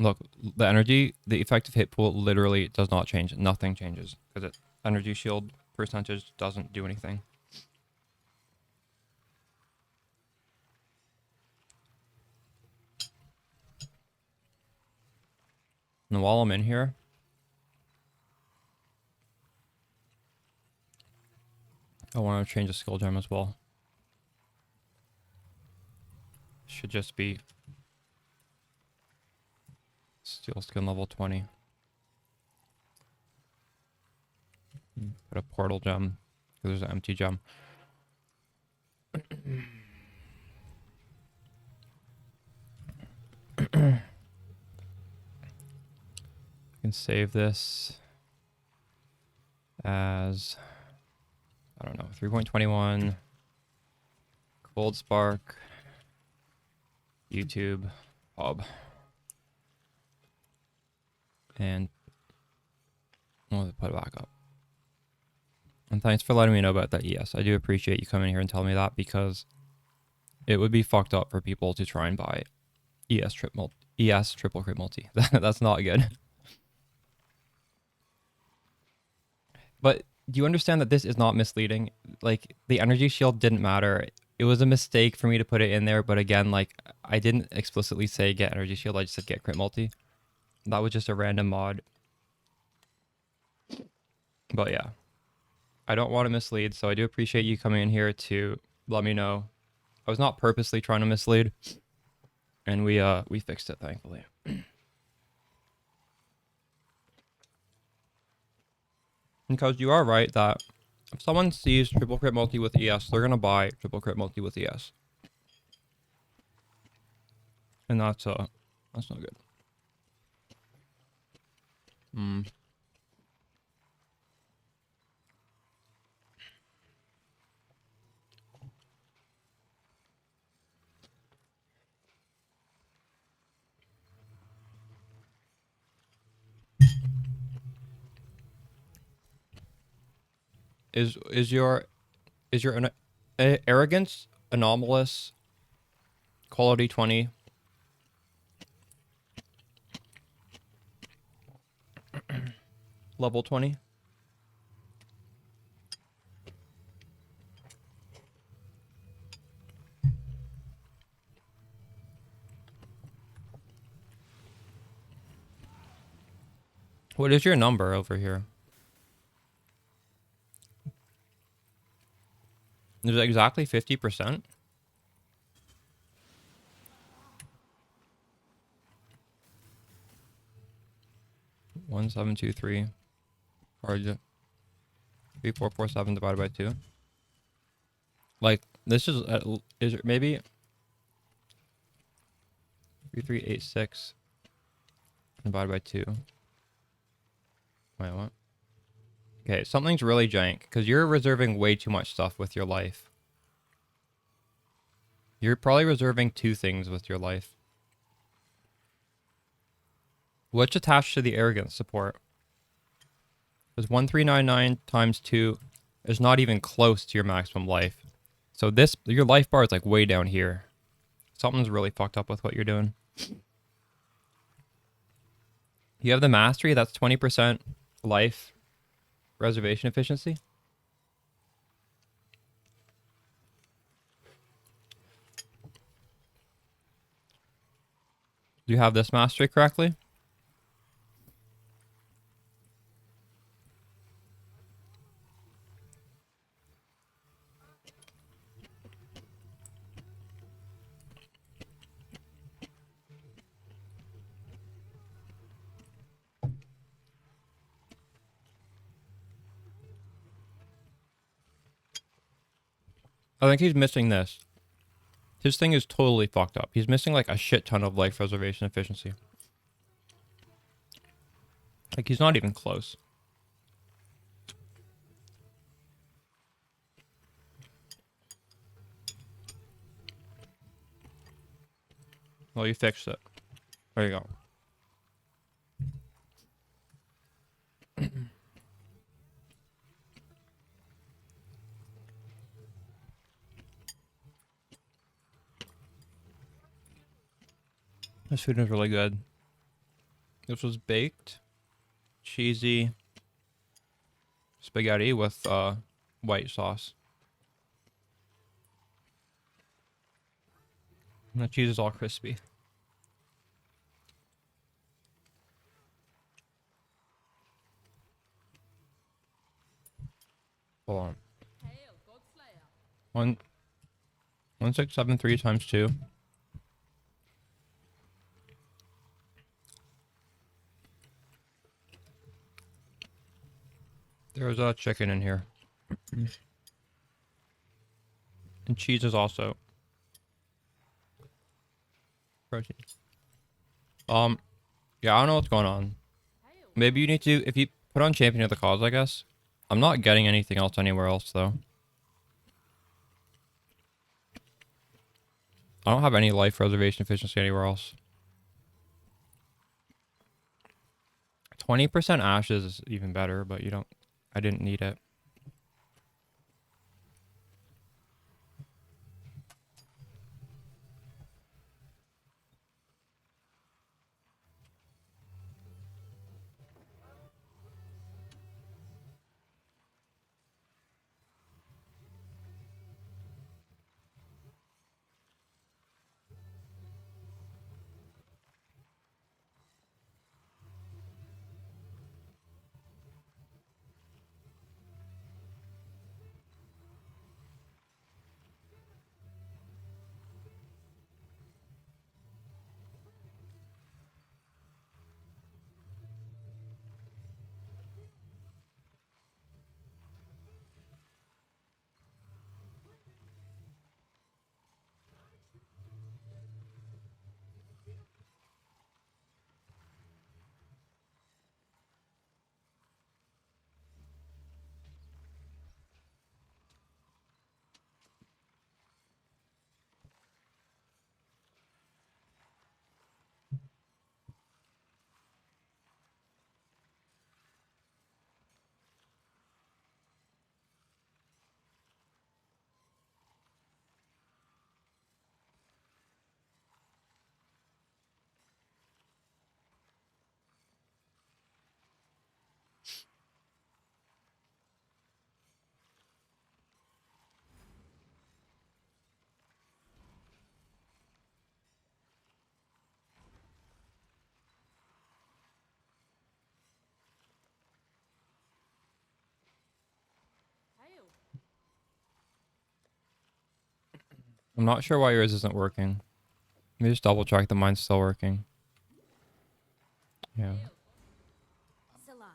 Look, the effective hit pool literally does not change. Nothing changes because energy shield percentage doesn't do anything. And while I'm in here, I want to change the skill gem as well. Should just be steel skin level 20. Put a portal gem. There's an empty gem. I can save this as, I don't know, 3.21, cold spark, YouTube, pub. And we'll put it back up. And thanks for letting me know about that ES. I do appreciate you coming here and telling me that because it would be fucked up for people to try and buy ES triple crit multi. That's not good. But do you understand that this is not misleading? Like, the energy shield didn't matter. It was a mistake for me to put it in there, but again, like, I didn't explicitly say get energy shield, I just said get crit multi. That was just a random mod. But yeah, I don't want to mislead, so I do appreciate you coming in here to let me know. I was not purposely trying to mislead, and we fixed it, thankfully. Because you are right that if someone sees triple crit multi with ES, they're gonna buy triple crit multi with ES, and that's not good. Is your arrogance anomalous Quality 20. Level 20. What is your number over here? Is it exactly 50%? One seven two three, or is it 3447 divided by 2? Like this is it maybe 3386 divided by 2? Wait, what? Okay, something's really jank because you're reserving way too much stuff with your life. You're probably reserving 2 things with your life. What's attached to the arrogance support? Because 1399 times 2 is not even close to your maximum life. So this, your life bar is like way down here. Something's really fucked up with what you're doing. You have the mastery, that's 20% life reservation efficiency. Do you have this mastery correctly? I think he's missing this. His thing is totally fucked up. He's missing like a shit ton of life reservation efficiency. Like he's not even close. Well, you fixed it. There you go. This food is really good. This was baked, cheesy spaghetti with white sauce. And the cheese is all crispy. Hold on. Hail, Godslayer. 1673 times 2. There's a chicken in here. And cheese is also protein. Yeah, I don't know what's going on. Maybe you need to, if you put on Champion of the Cause, I guess. I'm not getting anything else anywhere else, though. I don't have any life reservation efficiency anywhere else. 20% ashes is even better, but you don't, I didn't need it. I'm not sure why yours isn't working. Let me just double check that mine's still working. Yeah. Salah.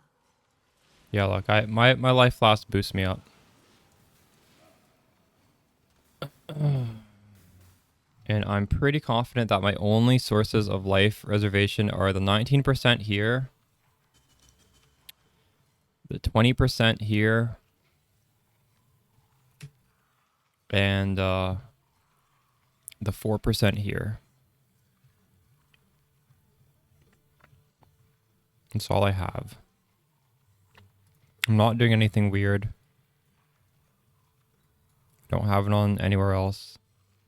Yeah, look, my life flask boosts me up. And I'm pretty confident that my only sources of life reservation are the 19% here, the 20% here, and the 4% here. That's all I have. I'm not doing anything weird. Don't have it on anywhere else.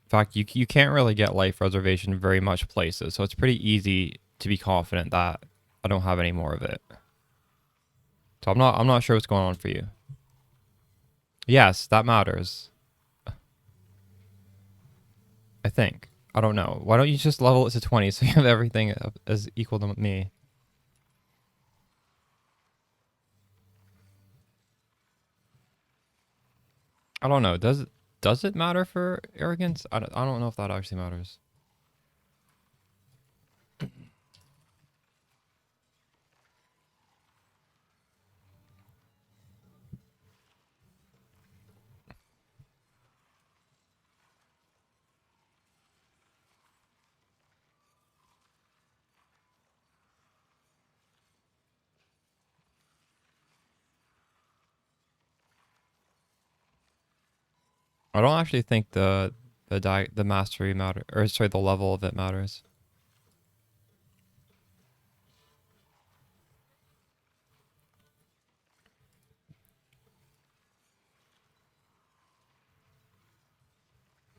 In fact, you can't really get life reservation very much places, so it's pretty easy to be confident that I don't have any more of it. So I'm not sure what's going on for you. Yes, that matters. I think. I don't know. Why don't you just level it to 20 so you have everything as equal to me? I don't know. Does it matter for arrogance? I don't know if that actually matters. I don't actually think the mastery matter, or sorry, the level of it matters.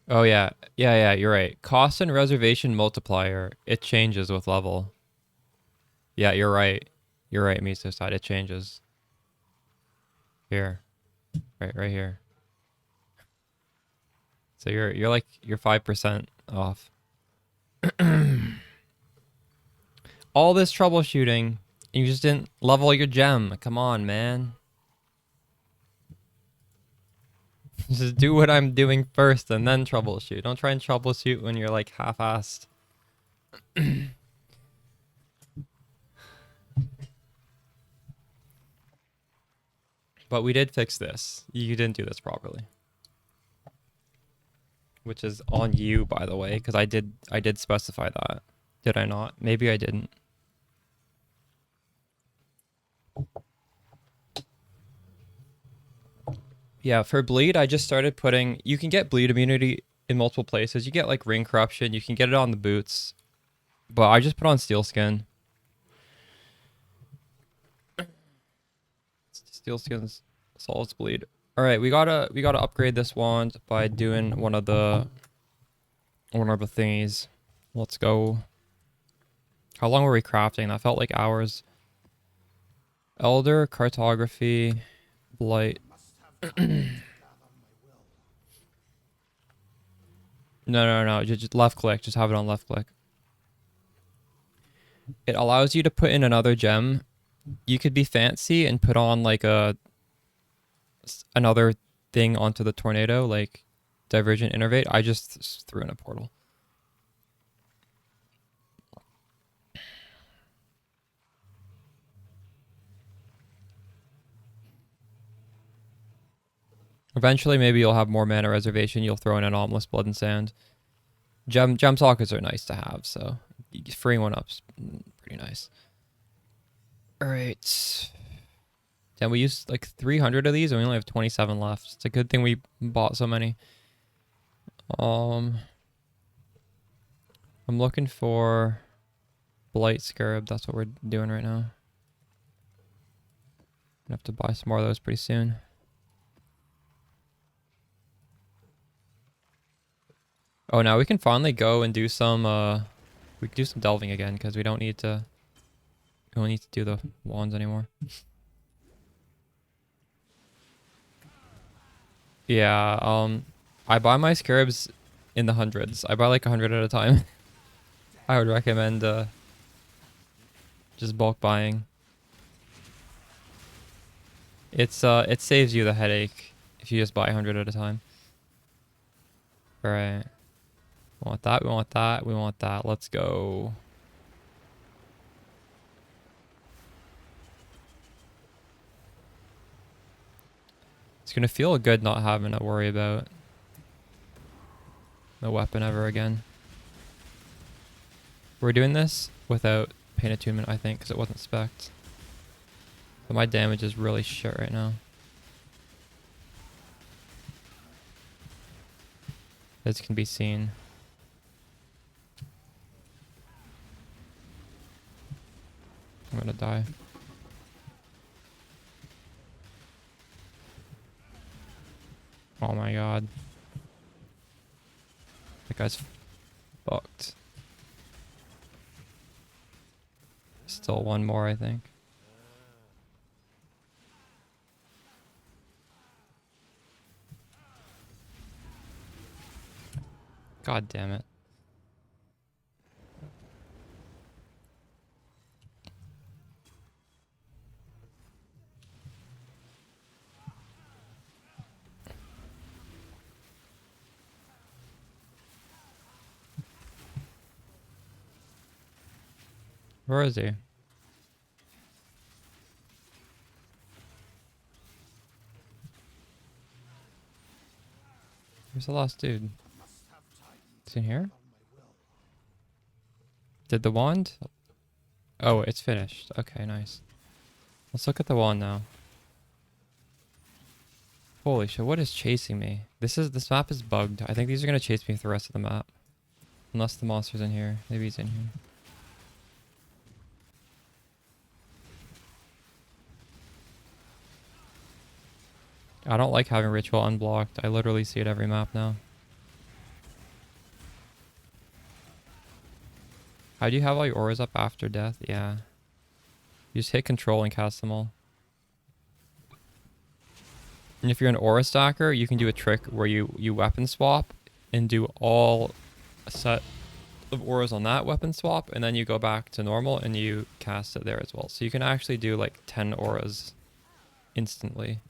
Oh yeah, you're right. Cost and reservation multiplier, it changes with level. Yeah, you're right. You're right, Miso side, it changes. Here. Right here. So you're 5% off. All this troubleshooting, you just didn't level your gem. Come on, man. Just do what I'm doing first and then troubleshoot. Don't try and troubleshoot when you're like half-assed. But we did fix this. You didn't do this properly. Which is on you, by the way, because I did specify that. Did I not? Maybe I didn't. Yeah, for bleed, I just started putting... You can get bleed immunity in multiple places. You get like ring corruption. You can get it on the boots. But I just put on steel skin. Steel skin's solids bleed. All right, we gotta upgrade this wand by doing one of the thingies. Let's go. How long were we crafting? That felt like hours. Elder, cartography, blight. No. Just left click. Just have it on left click. It allows you to put in another gem. You could be fancy and put on like another thing onto the tornado, like divergent innervate. I just threw in a portal. Eventually, maybe you'll have more mana reservation. You'll throw in anomalous blood and sand. Gem sockets are nice to have, so freeing one up's pretty nice. All right. Then we used like 300 of these, and we only have 27 left. It's a good thing we bought so many. I'm looking for Blight Scarab. That's what we're doing right now. Gonna have to buy some more of those pretty soon. Oh, now we can finally go and do some, we can do some delving again, because we don't need to do the wands anymore. Yeah, I buy my scarabs in the hundreds. I buy like 100 at a time. I would recommend, just bulk buying. It saves you the headache if you just buy 100 at a time. Alright. We want that, we want that, we want that. Let's go. It's gonna feel good not having to worry about the weapon ever again. We're doing this without pain attunement, I think, because it wasn't spec'd. But my damage is really shit right now. As can be seen. I'm gonna die. Oh my god. That guy's fucked. Still one more, I think. God damn it. Where is he? Where's the last dude? Is he in here? Did the wand? Oh, it's finished. Okay, nice. Let's look at the wand now. Holy shit, what is chasing me? This map is bugged. I think these are gonna chase me through the rest of the map. Unless the monster's in here. Maybe he's in here. I don't like having ritual unblocked. I literally see it every map now. How do you have all your auras up after death? Yeah. You just hit control and cast them all. And if you're an aura stacker, you can do a trick where you weapon swap and do all a set of auras on that weapon swap, and then you go back to normal and you cast it there as well. So you can actually do like 10 auras instantly.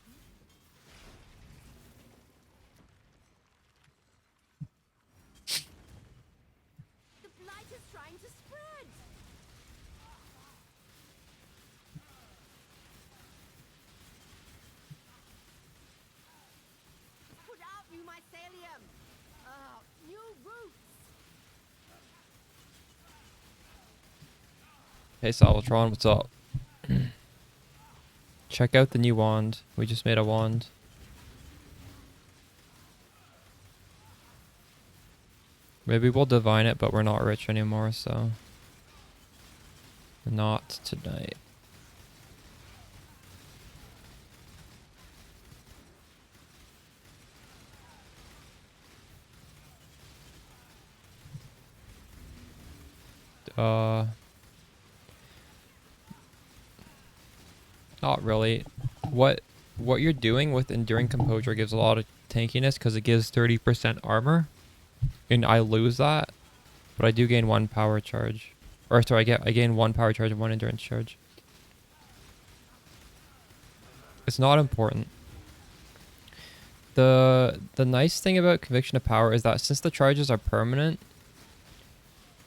The blight is trying to spread. Put out new mycelium. New roots. Hey Salvatron, what's up? Check out the new wand. We just made a wand. Maybe we'll divine it, but we're not rich anymore, so... Not tonight. Not really. What you're doing with Enduring Composure gives a lot of tankiness because it gives 30% armor. And I lose that, but I do gain 1 power charge. Or sorry, I gain 1 power charge and 1 endurance charge. It's not important. The nice thing about Conviction of Power is that since the charges are permanent,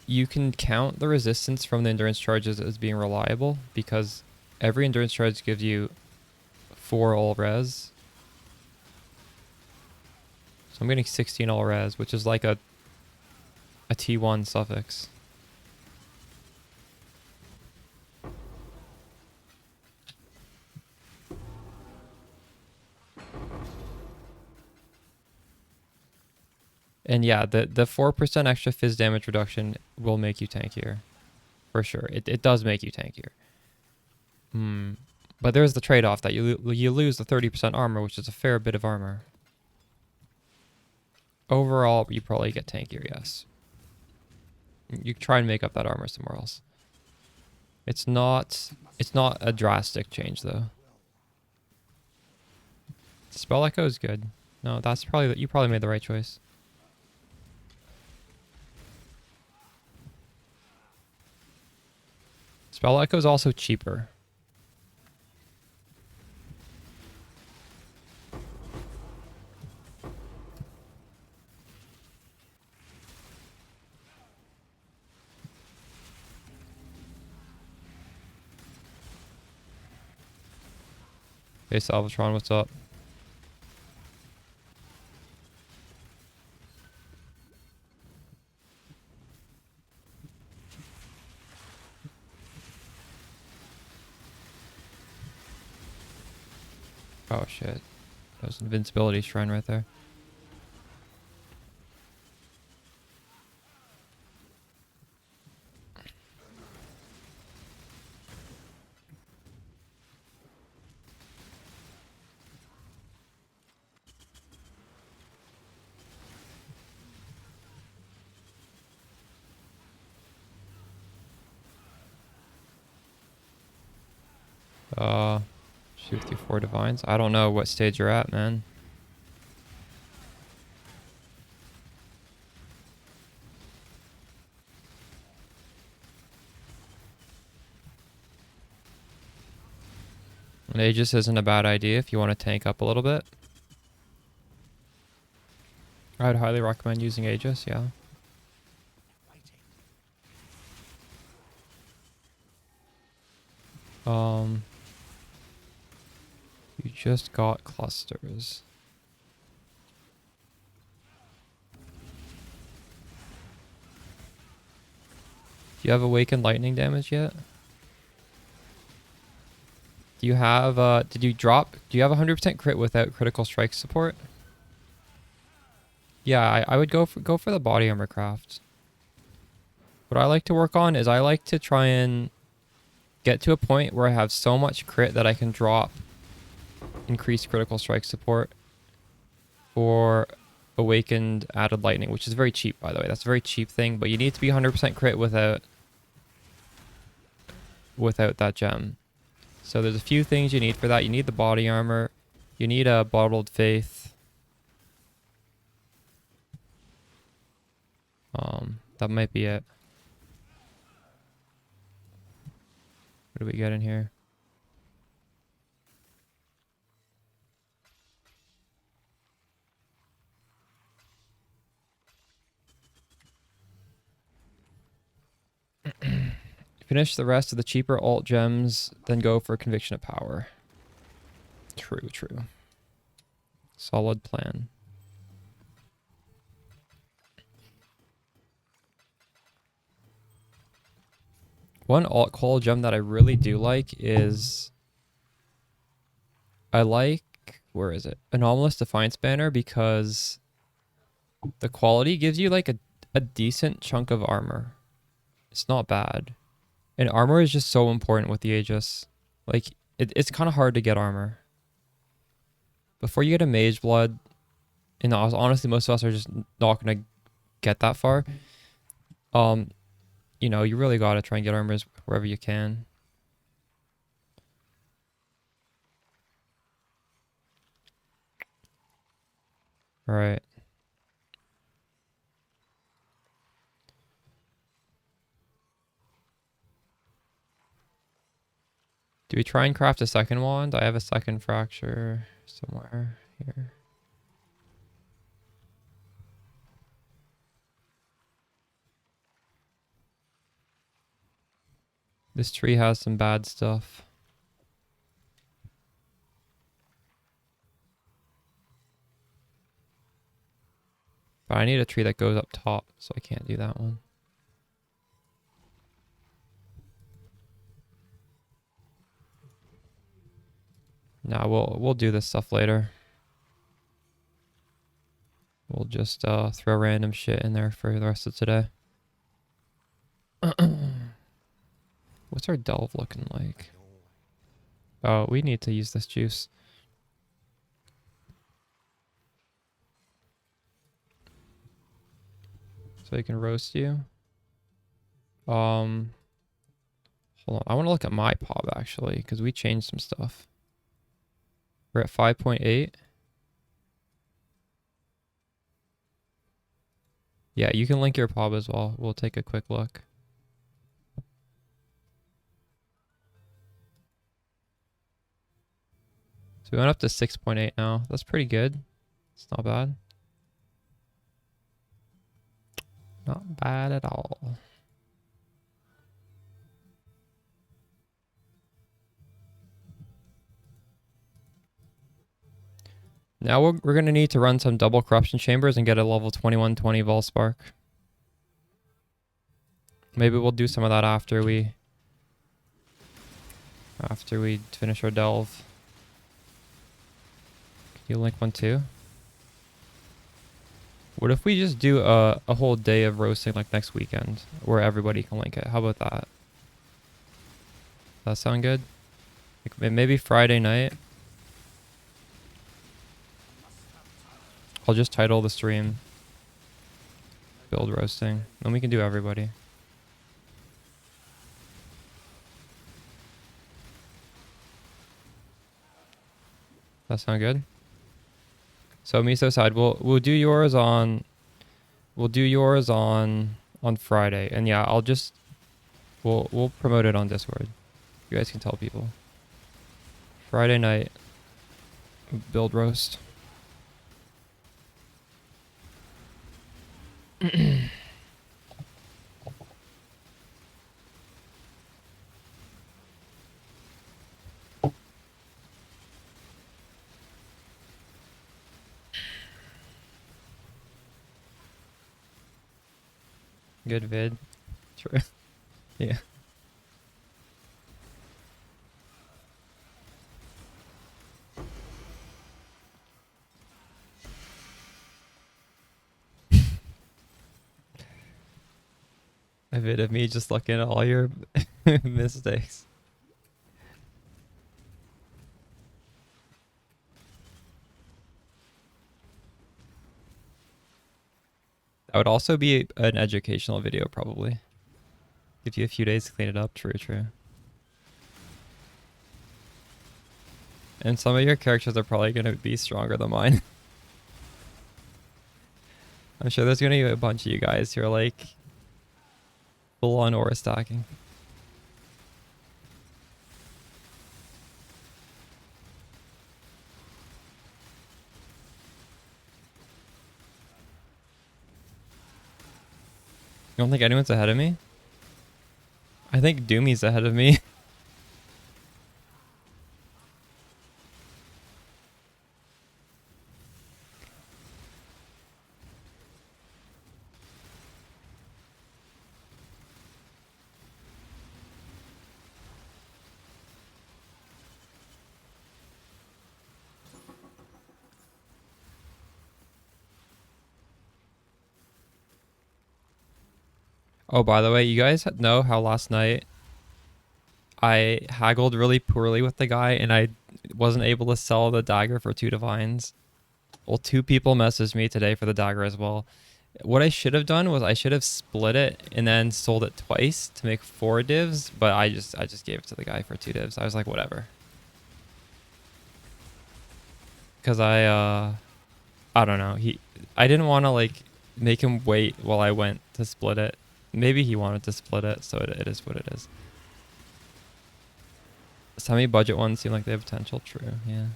you can count the resistance from the endurance charges as being reliable because every endurance charge gives you 4 all res. So I'm getting 16 all res, which is like a T1 suffix. And yeah, the 4% extra fizz damage reduction will make you tankier. For sure. It does make you tankier. But there's the trade-off that you lose the 30% armor, which is a fair bit of armor. Overall, you probably get tankier, yes. You try and make up that armor somewhere else. It's not a drastic change though. Spell Echo is good. No, that's probably you probably made the right choice. Spell Echo is also cheaper. Hey, Salvatron, what's up? Oh, shit. There's an invincibility shrine right there. Shoot through 4 divines. I don't know what stage you're at, man. An Aegis isn't a bad idea if you want to tank up a little bit. I'd highly recommend using Aegis, yeah. You just got clusters. Do you have awakened lightning damage yet? Do you have do you have 100% crit without critical strike support? Yeah, I would go for the body armor craft. What I like to work on is I like to try and get to a point where I have so much crit that I can drop increased critical strike support for awakened added lightning, which is very cheap, by the way. That's a very cheap thing, but you need to be 100% crit without that gem. So there's a few things you need for that. You need the body armor. You need a bottled faith. That might be it. What do we get in here? Finish the rest of the cheaper alt gems, then go for Conviction of Power. True, true. Solid plan. One alt call gem that I really do like is... I like... Where is it? Anomalous Defiance Banner, because the quality gives you like a decent chunk of armor. It's not bad. And armor is just so important with the Aegis. Like, it's kind of hard to get armor. Before you get a Mage Blood, and honestly, most of us are just not going to get that far. You know, you really got to try and get armors wherever you can. All right. Do we try and craft a second wand? I have a second fracture somewhere here. This tree has some bad stuff. But I need a tree that goes up top, so I can't do that one. Nah, we'll do this stuff later. We'll just throw random shit in there for the rest of today. What's our delve looking like? Oh, we need to use this juice. So I can roast you. Hold on. I want to look at my pop actually, because we changed some stuff. We're at 5.8. Yeah, you can link your pub as well. We'll take a quick look. So we went up to 6.8 now. That's pretty good. It's not bad. Not bad at all. Now we're gonna need to run some double corruption chambers and get a level 2120 Vol Spark. Maybe we'll do some of that after we finish our delve. Can you link one too? What if we just do a whole day of roasting like next weekend where everybody can link it? How about that? That sound good? Like maybe Friday night. I'll just title the stream Build Roasting. Then we can do everybody. That sound good? So Miso side, we'll do yours on Friday. And yeah, we'll promote it on Discord. You guys can tell people. Friday night build roast. Good vid. True. Yeah. A vid of me just looking at all your mistakes. That would also be an educational video, probably. Give you a few days to clean it up. True, true. And some of your characters are probably going to be stronger than mine. I'm sure there's going to be a bunch of you guys who are like full on aura stacking. You don't think anyone's ahead of me? I think Doomy's ahead of me. Oh, by the way, you guys know how last night I haggled really poorly with the guy and I wasn't able to sell the dagger for 2 divines? Well, 2 people messaged me today for the dagger as well. What I should have done was I should have split it and then sold it twice to make 4 divs, but I just gave it to the guy for 2 divs. I was like, whatever. Cause I don't know. I didn't want to like make him wait while I went to split it. Maybe he wanted to split it, so it is what it is. Semi-budget ones seem like they have potential. True, yeah.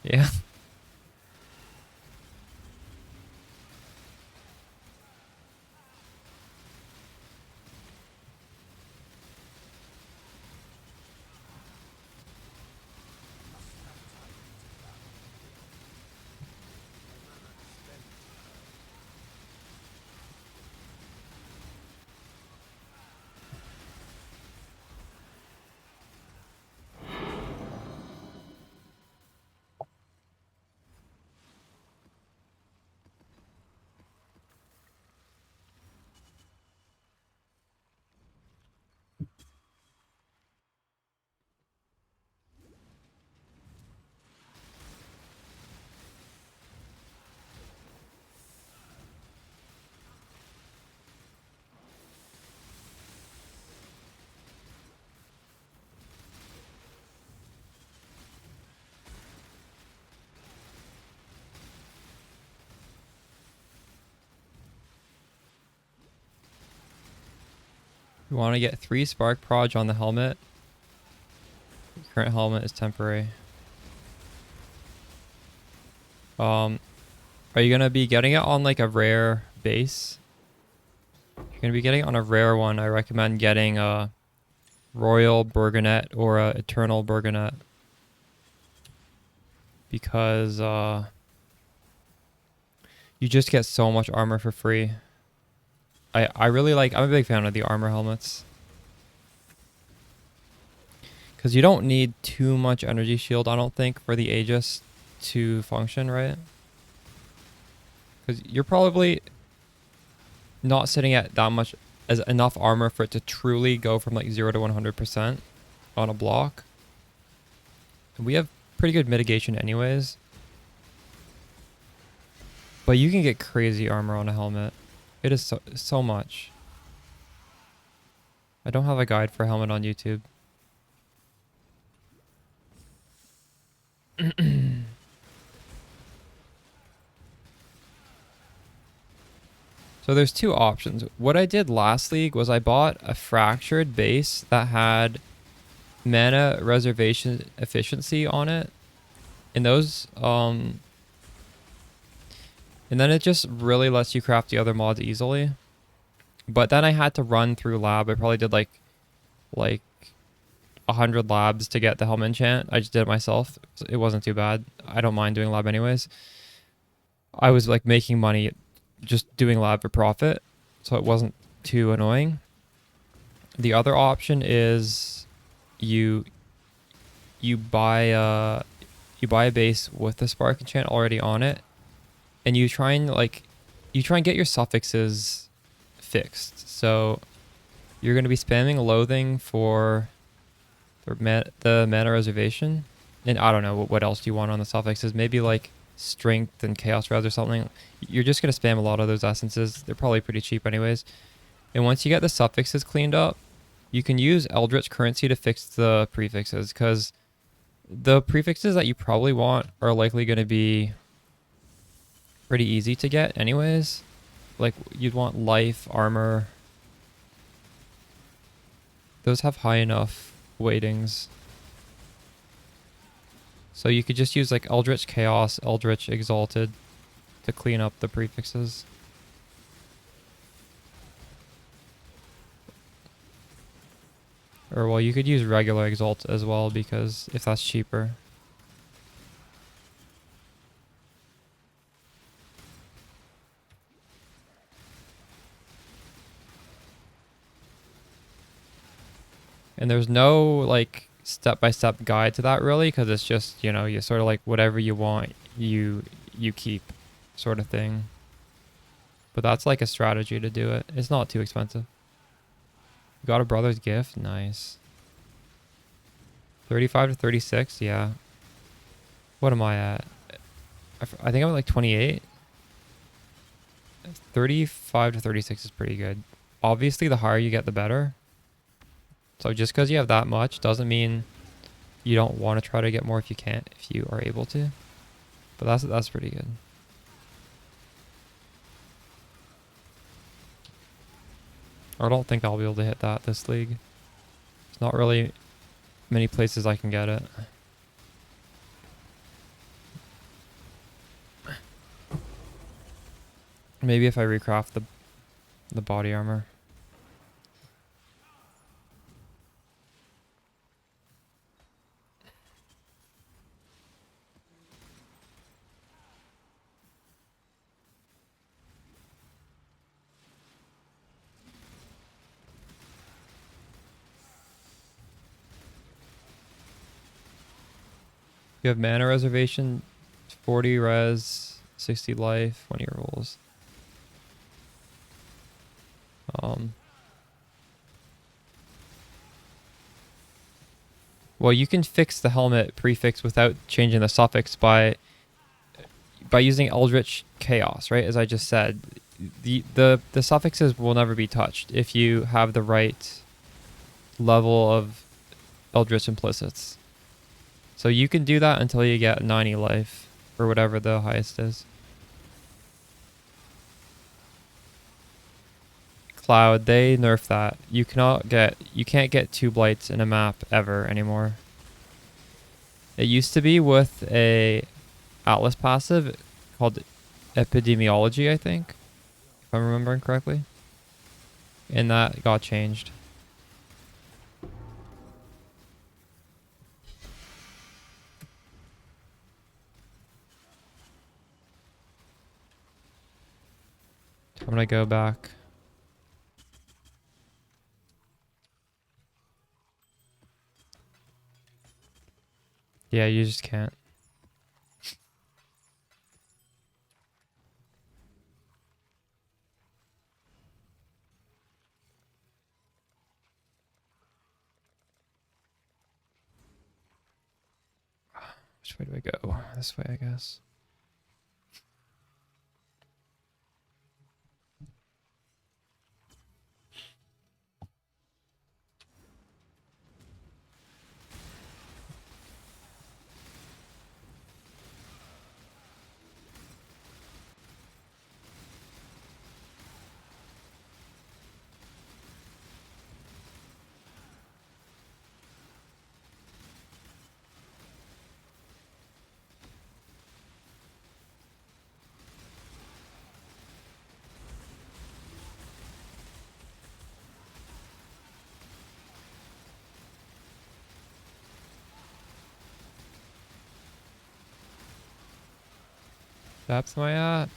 Yeah. You want to get 3 spark proj on the helmet. Your current helmet is temporary. Are you gonna be getting it on like a rare base? If you're gonna be getting it on a rare one, I recommend getting a Royal Burgonet or a Eternal Burgonet. because you just get so much armor for free. I really like, I'm a big fan of the armor helmets. Because you don't need too much energy shield, I don't think, for the Aegis to function, right? Because you're probably not sitting at that much, as enough armor for it to truly go from like 0 to 100% on a block. And we have pretty good mitigation anyways. But you can get crazy armor on a helmet. It is so much. I don't have a guide for a helmet on YouTube. So there's two options. What I did last league was I bought a fractured base that had mana reservation efficiency on it. And those, and then it just really lets you craft the other mods easily. But then I had to run through lab. I probably did like 100 labs to get the helmet enchant. I just did it myself. It wasn't too bad. I don't mind doing lab anyways. I was like making money just doing lab for profit, so it wasn't too annoying. The other option is you buy a base with the Spark enchant already on it, and you try and get your suffixes fixed. So you're going to be spamming loathing for the mana reservation, and I don't know what else do you want on the suffixes. Maybe like strength and chaos res or something. You're just going to spam a lot of those essences. They're probably pretty cheap anyways. And once you get the suffixes cleaned up, you can use Eldritch currency to fix the prefixes, because the prefixes that you probably want are likely going to be pretty easy to get anyways. Like you'd want life, armor. Those have high enough weightings. So you could just use like Eldritch Chaos, Eldritch Exalted to clean up the prefixes. Or well, you could use regular Exalt as well, because if that's cheaper. And there's no like step-by-step guide to that really, because it's just, you know, you sort of like whatever you want you keep sort of thing. But that's like a strategy to do it. It's not too expensive. Got a brother's gift, nice. 35 to 36, yeah. What am I at? I think I'm at like 28. 35 to 36 is pretty good. Obviously the higher you get the better. So just because you have that much doesn't mean you don't want to try to get more if you can't, if you are able to. But that's pretty good. I don't think I'll be able to hit that this league. There's not really many places I can get it. Maybe if I recraft the body armor. You have mana reservation, 40 res, 60 life, 20 rolls. Well, you can fix the helmet prefix without changing the suffix by using Eldritch Chaos, right? As I just said, the suffixes will never be touched if you have the right level of Eldritch implicits. So you can do that until you get 90 life, or whatever the highest is. Cloud, they nerfed that. You can't get 2 blights in a map ever anymore. It used to be with a Atlas passive called Epidemiology, I think, if I'm remembering correctly. And that got changed. I'm gonna go back. Yeah, you just can't. Which way do I go? This way, I guess. Depth am I at?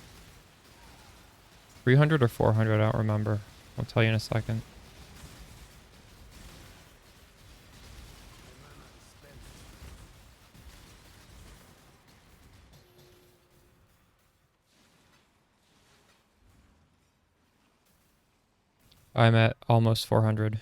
300 or 400, I don't remember. I'll tell you in a second. I'm at almost 400.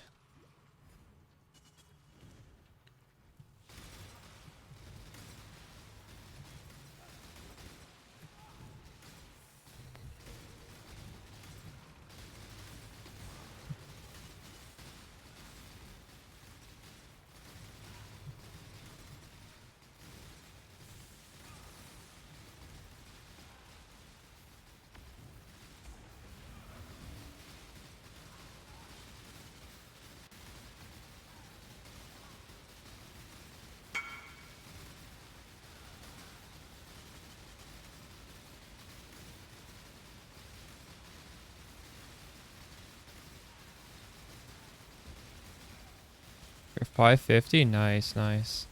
You're 550? Nice, nice.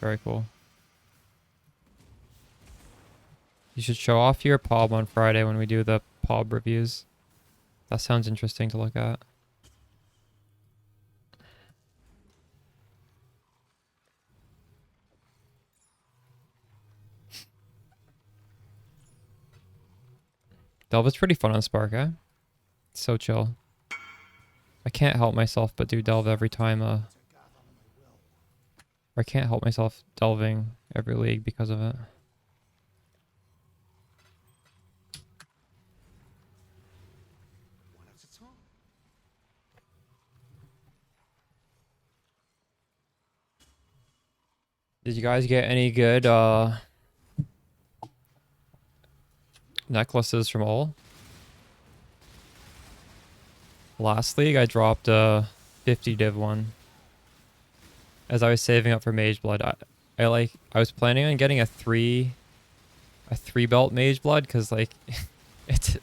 Very cool. You should show off your POB on Friday when we do the POB reviews. That sounds interesting to look at. Delve is pretty fun on Spark, eh? It's so chill. I can't help myself but do Delve every time, or I can't help myself delving every league because of it. One at a time. Did you guys get any good necklaces from all? Last league I dropped a 50 div one. As I was saving up for Mage Blood. I was planning on getting a three belt Mage Blood because like it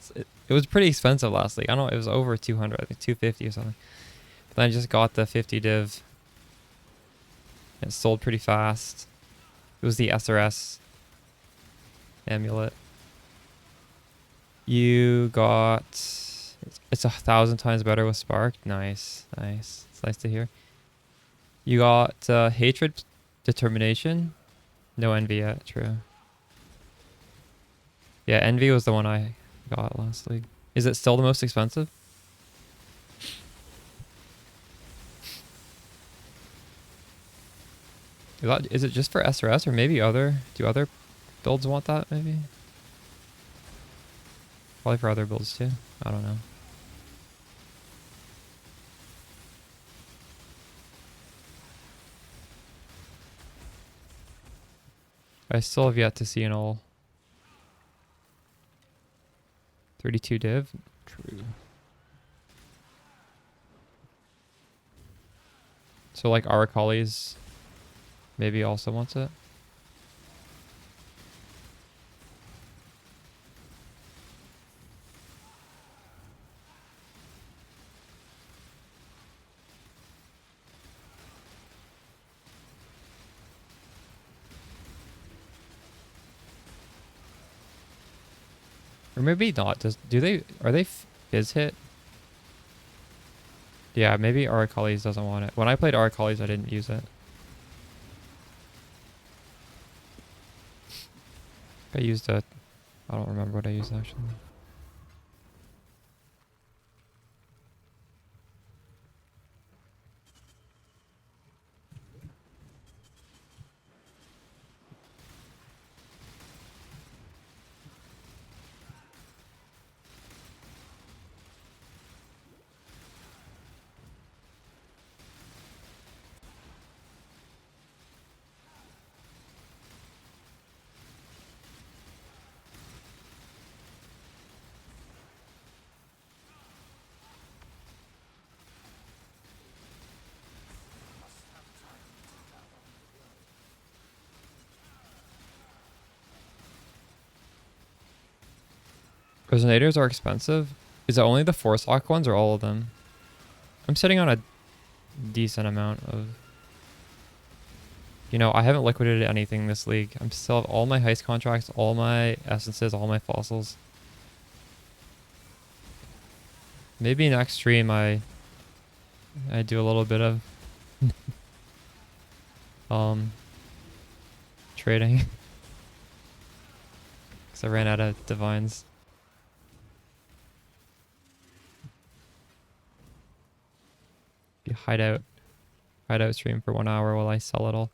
was pretty expensive last league. I don't know, it was over 200, I think 250 or something. But then I just got the 50 div. It sold pretty fast. It was the SRS amulet. You got... It's 1,000 times better with Spark. Nice, nice. It's nice to hear. You got Hatred, Determination. No Envy yet, true. Yeah, Envy was the one I got last league. Is it still the most expensive? Is it just for SRS or maybe do other builds want that maybe? Probably for other builds too. I don't know. I still have yet to see an all. 32 div? True. So like Arakali's maybe also wants it. Or maybe not. Are they fizz hit? Yeah, maybe Aracali's doesn't want it. When I played Aracali's, I didn't use it. I used a... I don't remember what I used actually. Resonators are expensive. Is it only the force lock ones or all of them? I'm sitting on a decent amount of... You know, I haven't liquidated anything this league. I'm still have all my heist contracts, all my essences, all my fossils. Maybe next stream I do a little bit of trading. Cause I ran out of divines. Hideout stream for 1 hour while I sell it all.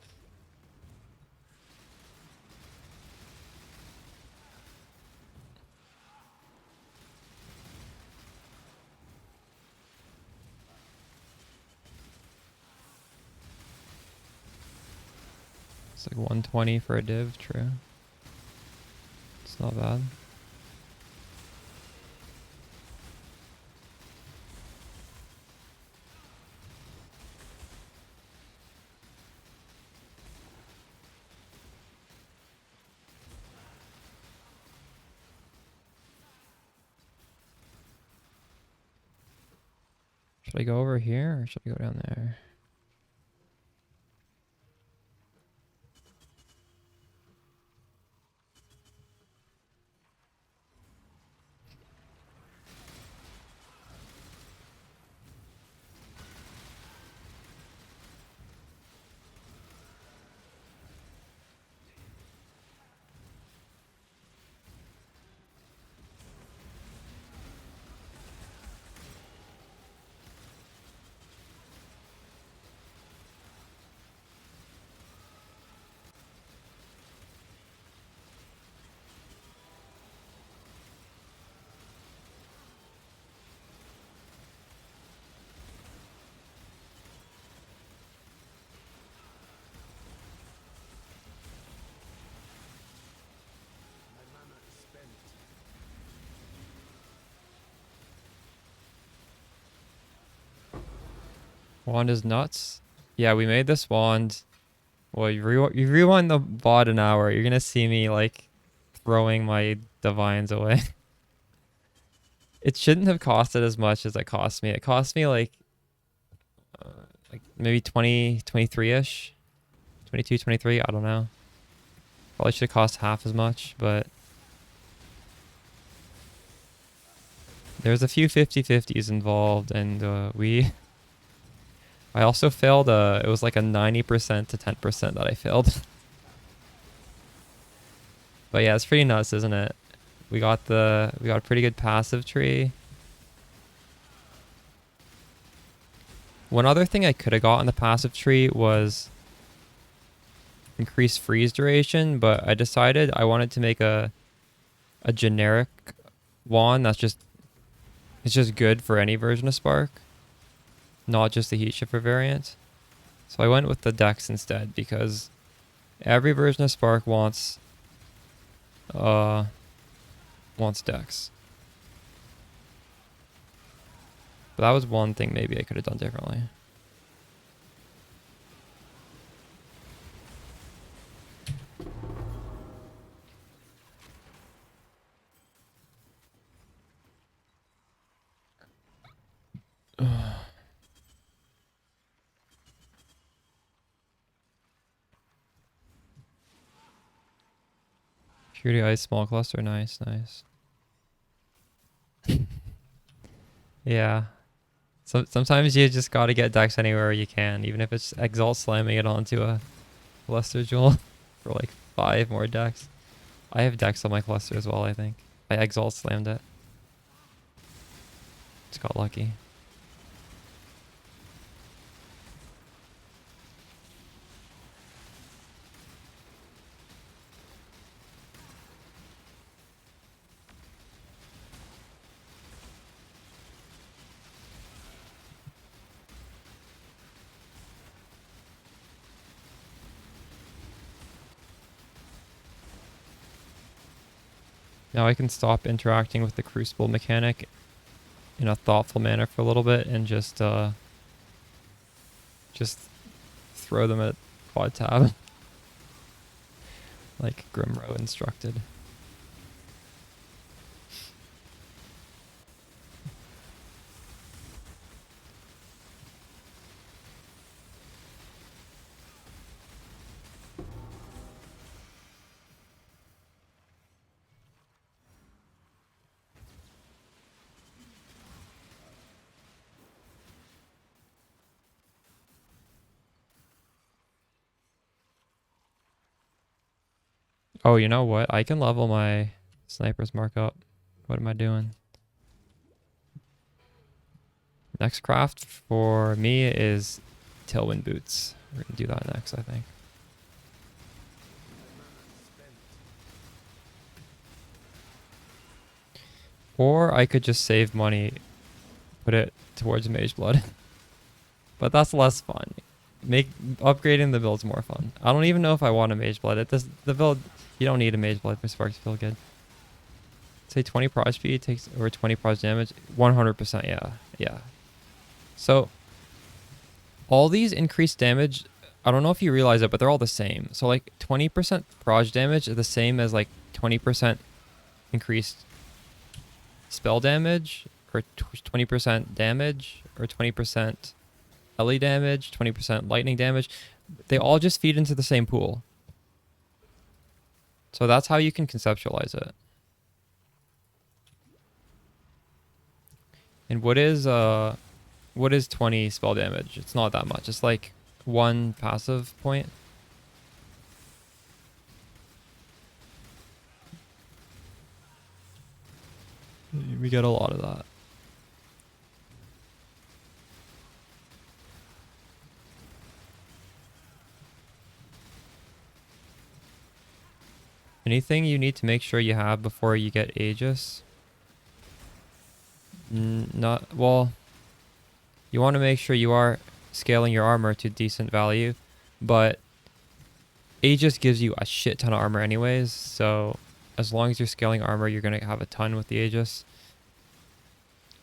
It's like 120 for a div, true. It's not bad. Should I go over here or should I go down there? Wand is nuts. Yeah, we made this wand. Well, you rewind the VOD an hour, you're gonna see me like throwing my divines away. It shouldn't have costed as much as it cost me. It cost me like maybe 20, 23-ish. 22, 23, I don't know. Probably should have cost half as much, but there's a few 50-50s involved, and I also failed, it was like a 90% to 10% that I failed. But yeah, it's pretty nuts, isn't it? We got a pretty good passive tree. One other thing I could have got in the passive tree was increased freeze duration, but I decided I wanted to make a generic wand it's just good for any version of Spark, not just the heat shifter variant. So I went with the Dex instead because every version of Spark wants Dex. But that was one thing maybe I could have done differently. Purity Ice small cluster, nice, nice. Yeah. So sometimes you just gotta get dex anywhere you can, even if it's exalt slamming it onto a cluster jewel for like 5 more dex. I have dex on my cluster as well, I think. I exalt slammed it. Just got lucky. Now I can stop interacting with the Crucible mechanic in a thoughtful manner for a little bit and just throw them at quad tab like Grimro instructed. Oh, you know what? I can level my sniper's mark up. What am I doing? Next craft for me is tailwind boots. We're gonna do that next, I think. Or I could just save money, put it towards mage blood. But that's less fun. Upgrading the build's more fun. I don't even know if I want a mage blood. The build, you don't need a mage blood for sparks to feel good. Say 20 prod speed takes or 20 prod damage. 100%, yeah. Yeah. So all these increased damage, I don't know if you realize it, but they're all the same. So like 20% prod damage is the same as like 20% increased spell damage, or 20% damage, or 20% LE damage, 20% lightning damage. They all just feed into the same pool. So that's how you can conceptualize it. And what is 20 spell damage? It's not that much. It's like 1 passive point. We get a lot of that. Anything you need to make sure you have before you get Aegis? Not, well, you want to make sure you are scaling your armor to decent value, but Aegis gives you a shit ton of armor anyways, so as long as you're scaling armor, you're going to have a ton with the Aegis.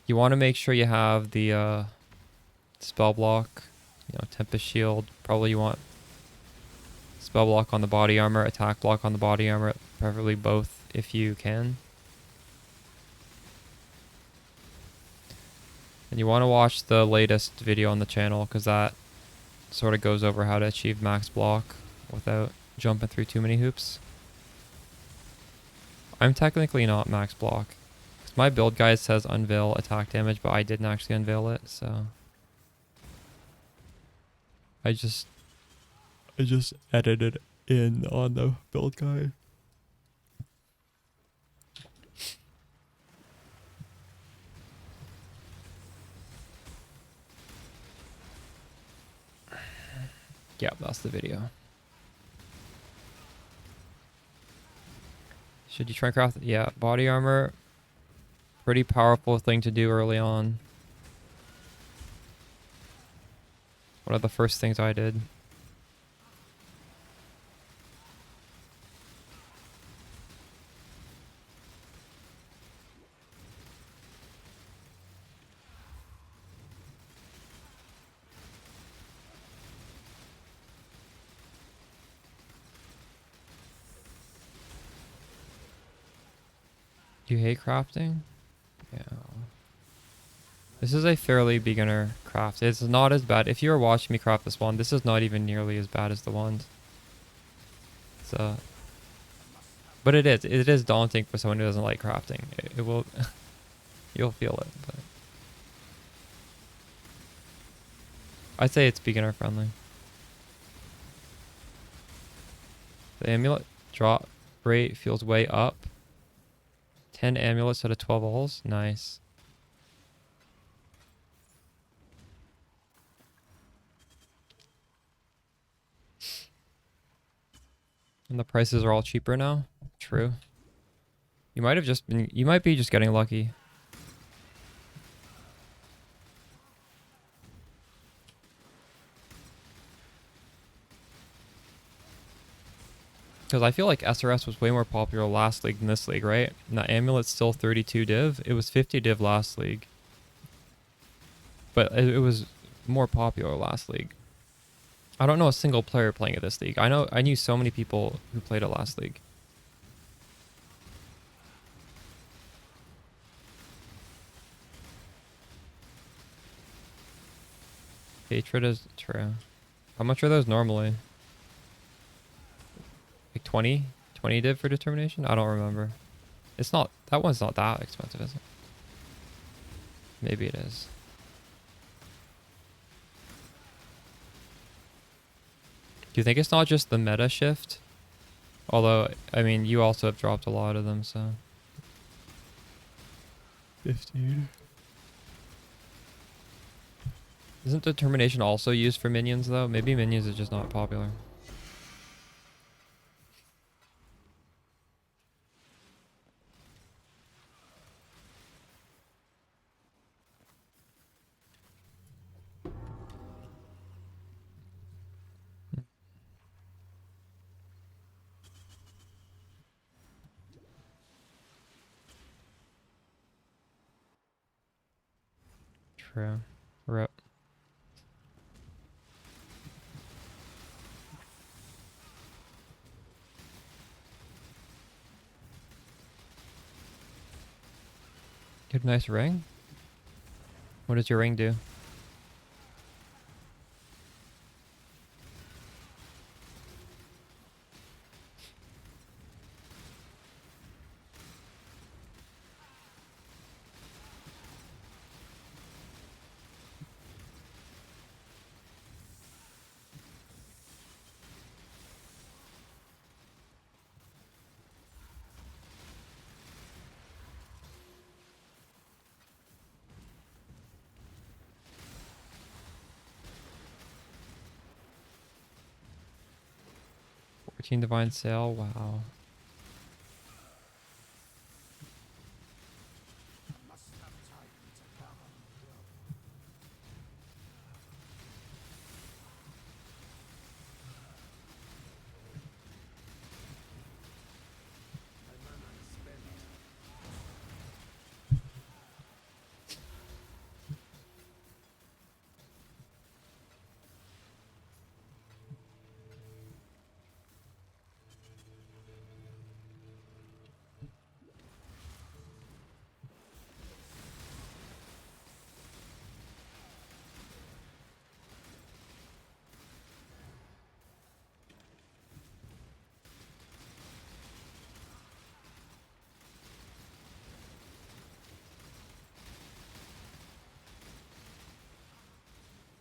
You want to make sure you have the spell block, Tempest Shield. Probably you want spell block on the body armor, attack block on the body armor, preferably both if you can. And you want to watch the latest video on the channel because that sort of goes over how to achieve max block without jumping through too many hoops. I'm technically not max block. My build guide says unveil attack damage, but I didn't actually unveil it, so I just edited it in on the build guide. Yeah, that's the video. Should you try and craft? Yeah, body armor. Pretty powerful thing to do early on. One of the first things I did. You hate crafting? Yeah. This is a fairly beginner craft. It's not as bad. If you were watching me craft this wand, this is not even nearly as bad as the wand. It's but it is. It is daunting for someone who doesn't like crafting. It will, you'll feel it. But I'd say it's beginner friendly. The amulet drop rate feels way up. 10 amulets out of 12 alls. Nice. And the prices are all cheaper now. True. You might have just been, you might be just getting lucky. Because I feel like SRS was way more popular last league than this league, right? And that amulet's still 32 div. It was 50 div last league. But it was more popular last league. I don't know a single player playing it this league. I knew so many people who played it last league. Hatred is true. How much are those normally? Like 20? 20 div for determination? I don't remember. It's not, that one's not that expensive, is it? Maybe it is. Do you think it's not just the meta shift? Although, I mean, you also have dropped a lot of them, so. 15. Isn't determination also used for minions, though? Maybe minions are just not popular. True. Rip. You have a nice ring? What does your ring do? Divine Sail, wow. Must have time to gather my will. My mana is spent.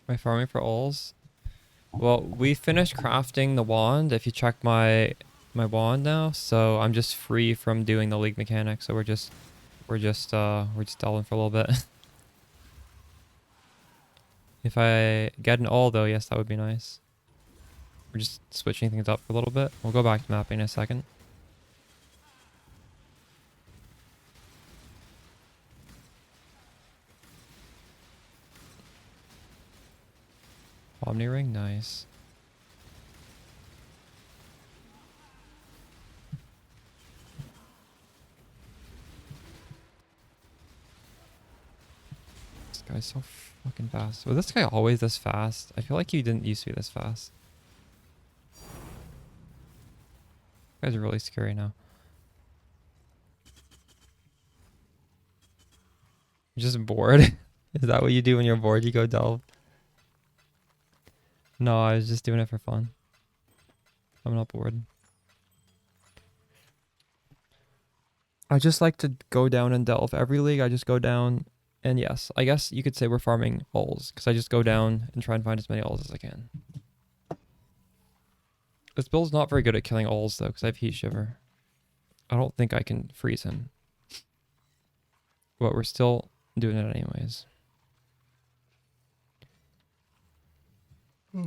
Am I farming for alls? Well, we finished crafting the wand. If you check my wand now, so I'm just free from doing the league mechanics. So we're just delving for a little bit. If I get an all though, yes, that would be nice. We're just switching things up for a little bit. We'll go back to mapping in a second. Omni ring, nice. This guy's so fucking fast. Was this guy always this fast? I feel like he didn't used to be this fast. This guy's really scary now. You're just bored? Is that what you do when you're bored? You go delve? No, I was just doing it for fun. I'm not bored. I just like to go down and delve. Every league I just go down And yes, I guess you could say we're farming ulls, because I just go down and try and find as many ulls as I can. This build's not very good at killing ulls, though, because I have Heat Shiver. I don't think I can freeze him. But we're still doing it anyways. I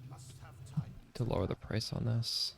must have time To lower the price on this.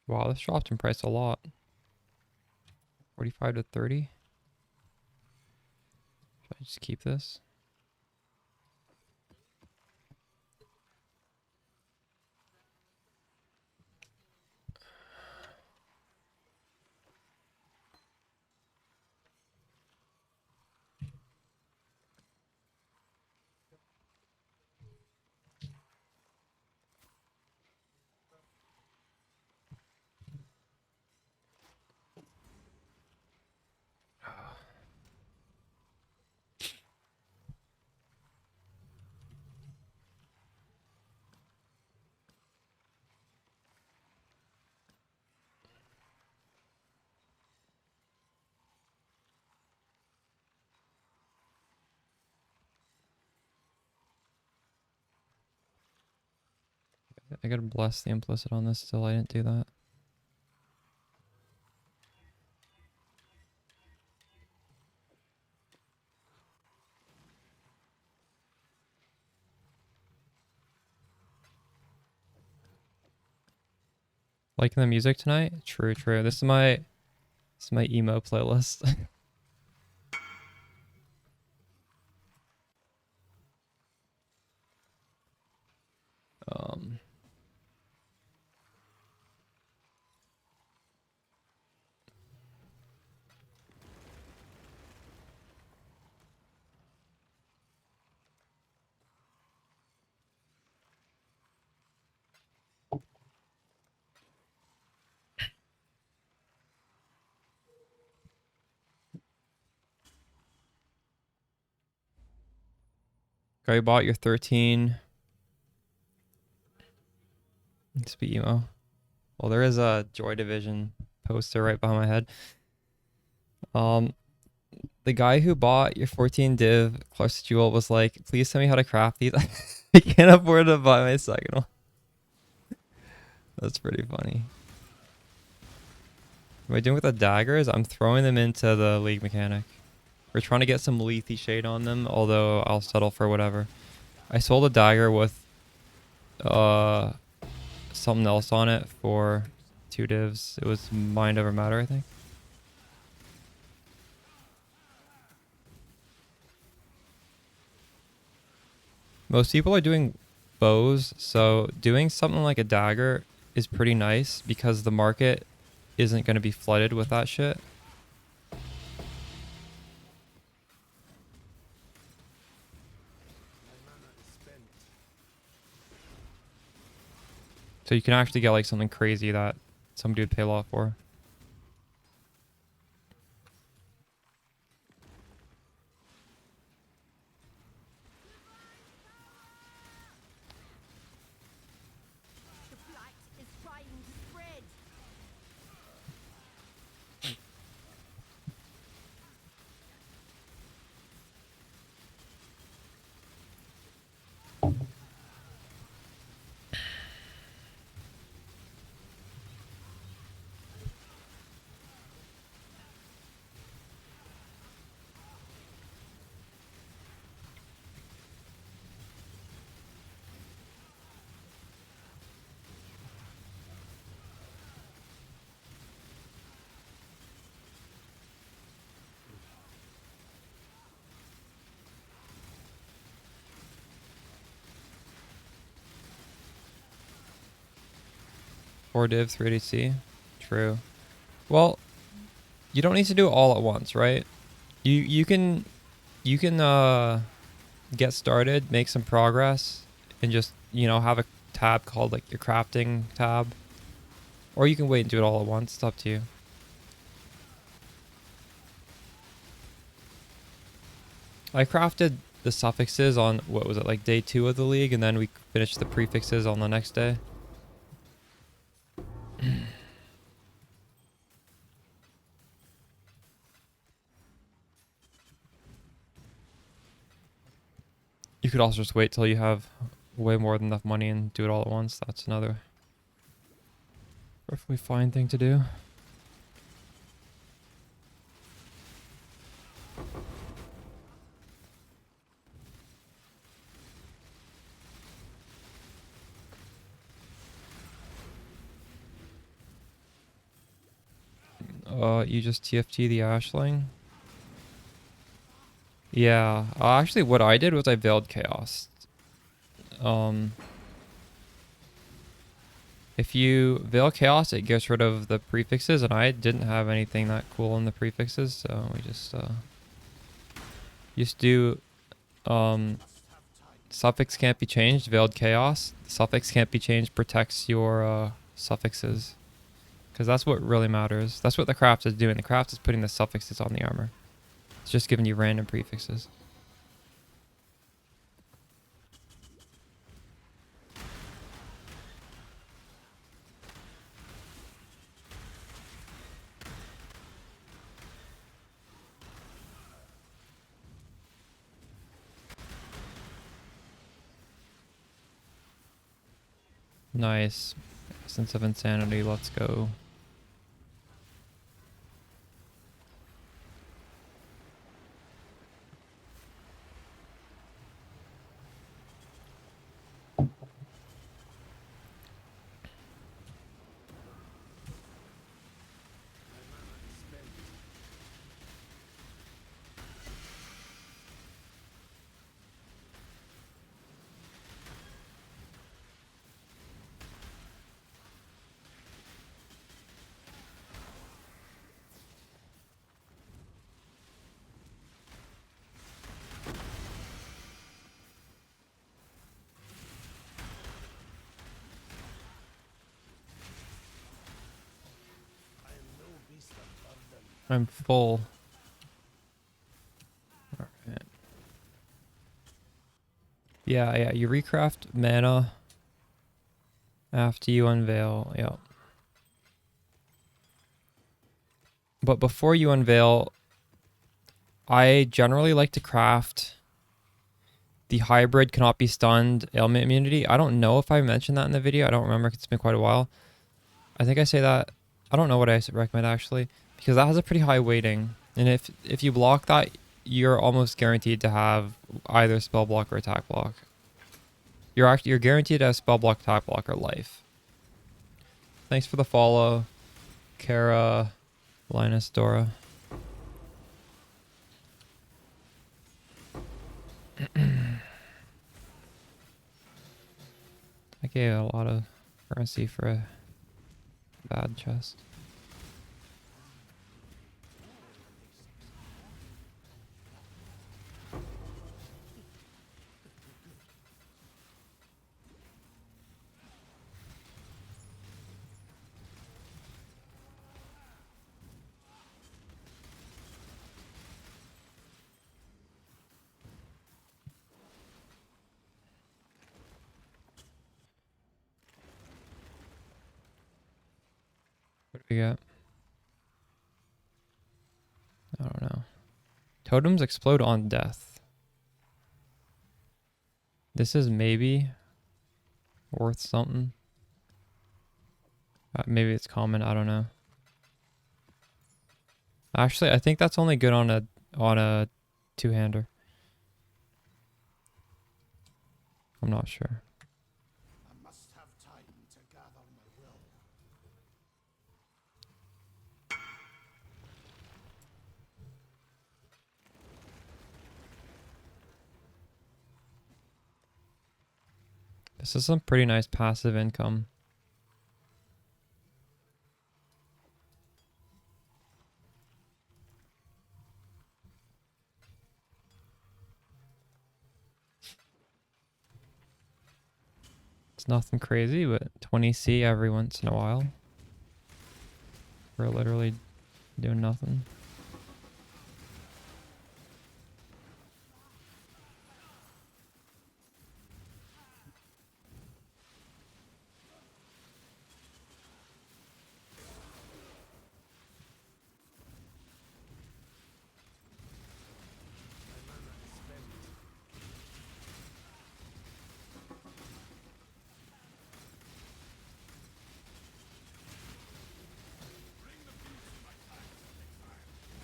Wow, this dropped in price a lot. 45 to 30. Should I just keep this? I gotta bless the implicit on this still. I didn't do that. Liking the music tonight? True, true. This is my emo playlist. um Guy, you bought your 13. Let's be emo. Well, there is a Joy Division poster right behind my head. The guy who bought your 14 div Clutch Jewel was like, please tell me how to craft these. I can't afford to buy my second one. That's pretty funny. What am I doing with the daggers? I'm throwing them into the League mechanic. We're trying to get some Lethe shade on them, although I'll settle for whatever. I sold a dagger with something else on it for 2 divs. It was Mind Over Matter, I think. Most people are doing bows, so doing something like a dagger is pretty nice because the market isn't going to be flooded with that shit. So you can actually get like something crazy that somebody would pay a lot for. The blight is trying to spread. Four div, 3 DC. True. Well, you don't need to do it all at once, right? You can get started, make some progress, and just, you know, have a tab called like your crafting tab. Or you can wait and do it all at once. It's up to you. I crafted the suffixes on, what was it, like day 2 of the league, and then we finished the prefixes on the next day. You could also just wait till you have way more than enough money and do it all at once. That's another perfectly fine thing to do. You just TFT the Ashling. Yeah, actually what I did was I veiled chaos. If you veil chaos, it gets rid of the prefixes, and I didn't have anything that cool in the prefixes, so we just do suffix can't be changed, veiled chaos. Suffix can't be changed protects your suffixes, because that's what really matters. That's what the craft is doing. The craft is putting the suffixes on the armor. It's just giving you random prefixes. Nice. Essence of Insanity, let's go. I'm full. Alright. Yeah, you recraft mana after you unveil, yeah. But before you unveil, I generally like to craft the hybrid cannot be stunned ailment immunity. I don't know if I mentioned that in the video. I don't remember, it's been quite a while. I think I say that. I don't know what I recommend actually, because that has a pretty high weighting. And if you block that, you're almost guaranteed to have either spell block or attack block. You're guaranteed to have spell block, attack block, or life. Thanks for the follow, Kara, Linus, Dora. I gave a lot of currency for a bad chest. we got? I don't know. Totems explode on death. This is maybe worth something. Maybe it's common. I don't know. Actually, I think that's only good on a two-hander. I'm not sure. I must have time to gather my will. This is some pretty nice passive income. It's nothing crazy, but 20C every once in a while. We're literally doing nothing.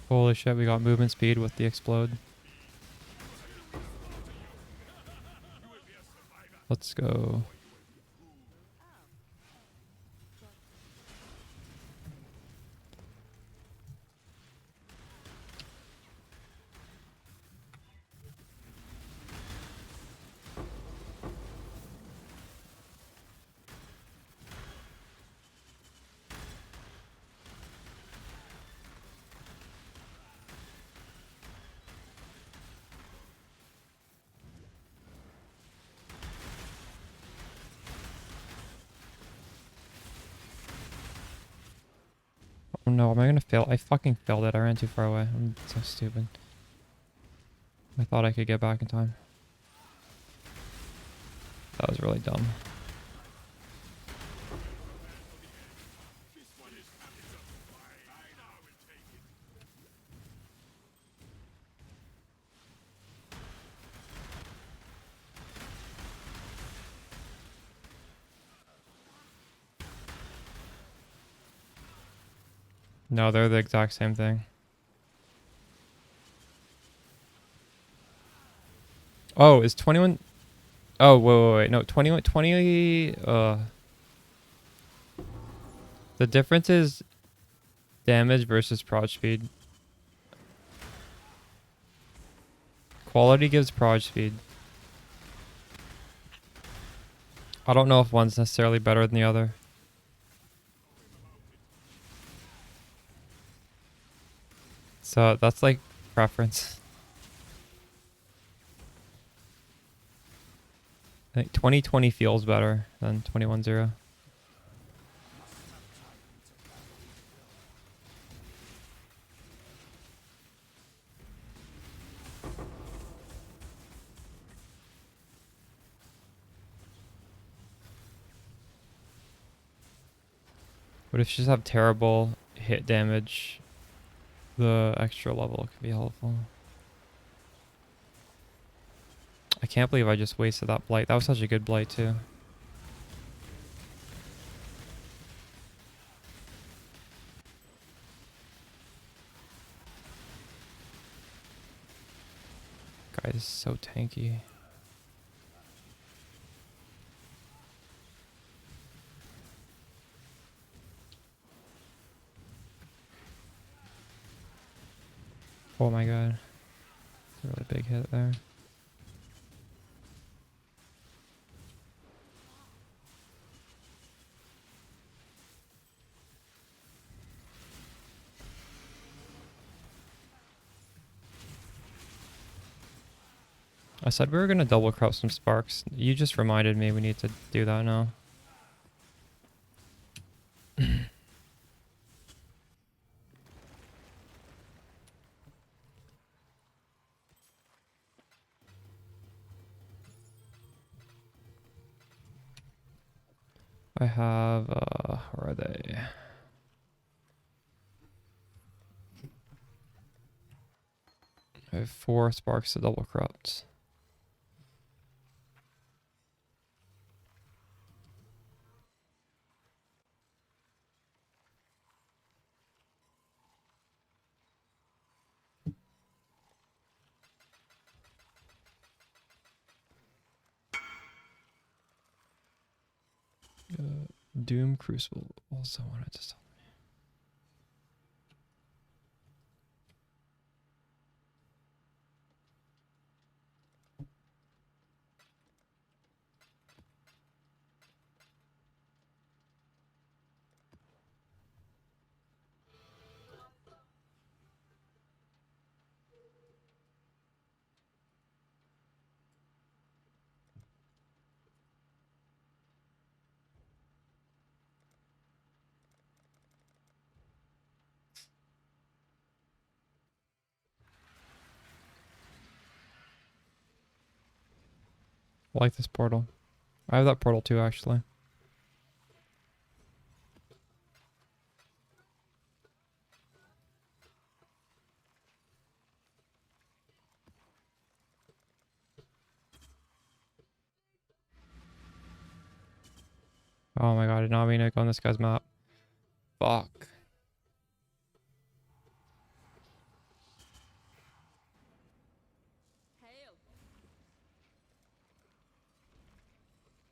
Holy shit, we got movement speed with the explode. Let's go. Oh no, am I gonna fail? I fucking failed it. I ran too far away. I'm so stupid. I thought I could get back in time. That was really dumb. No, they're the exact same thing. Oh, is 21... Oh, wait. No, 21... 20... The difference is damage versus prod speed. Quality gives prod speed. I don't know if one's necessarily better than the other. So that's like preference. I think 2020 feels better than 21-0. But if you just have terrible hit damage, the extra level can be helpful. I can't believe I just wasted that blight. That was such a good blight too. Guy is so tanky. Oh my god. It's a really big hit there. I said we were gonna double crop some sparks. You just reminded me we need to do that now. I have, where are they? I have 4 sparks to double corrupt. Doom Crucible also wanted to stop. I like this portal. I have that portal too, actually. Oh my god, I did not mean to go on this guy's map. Fuck. Hail.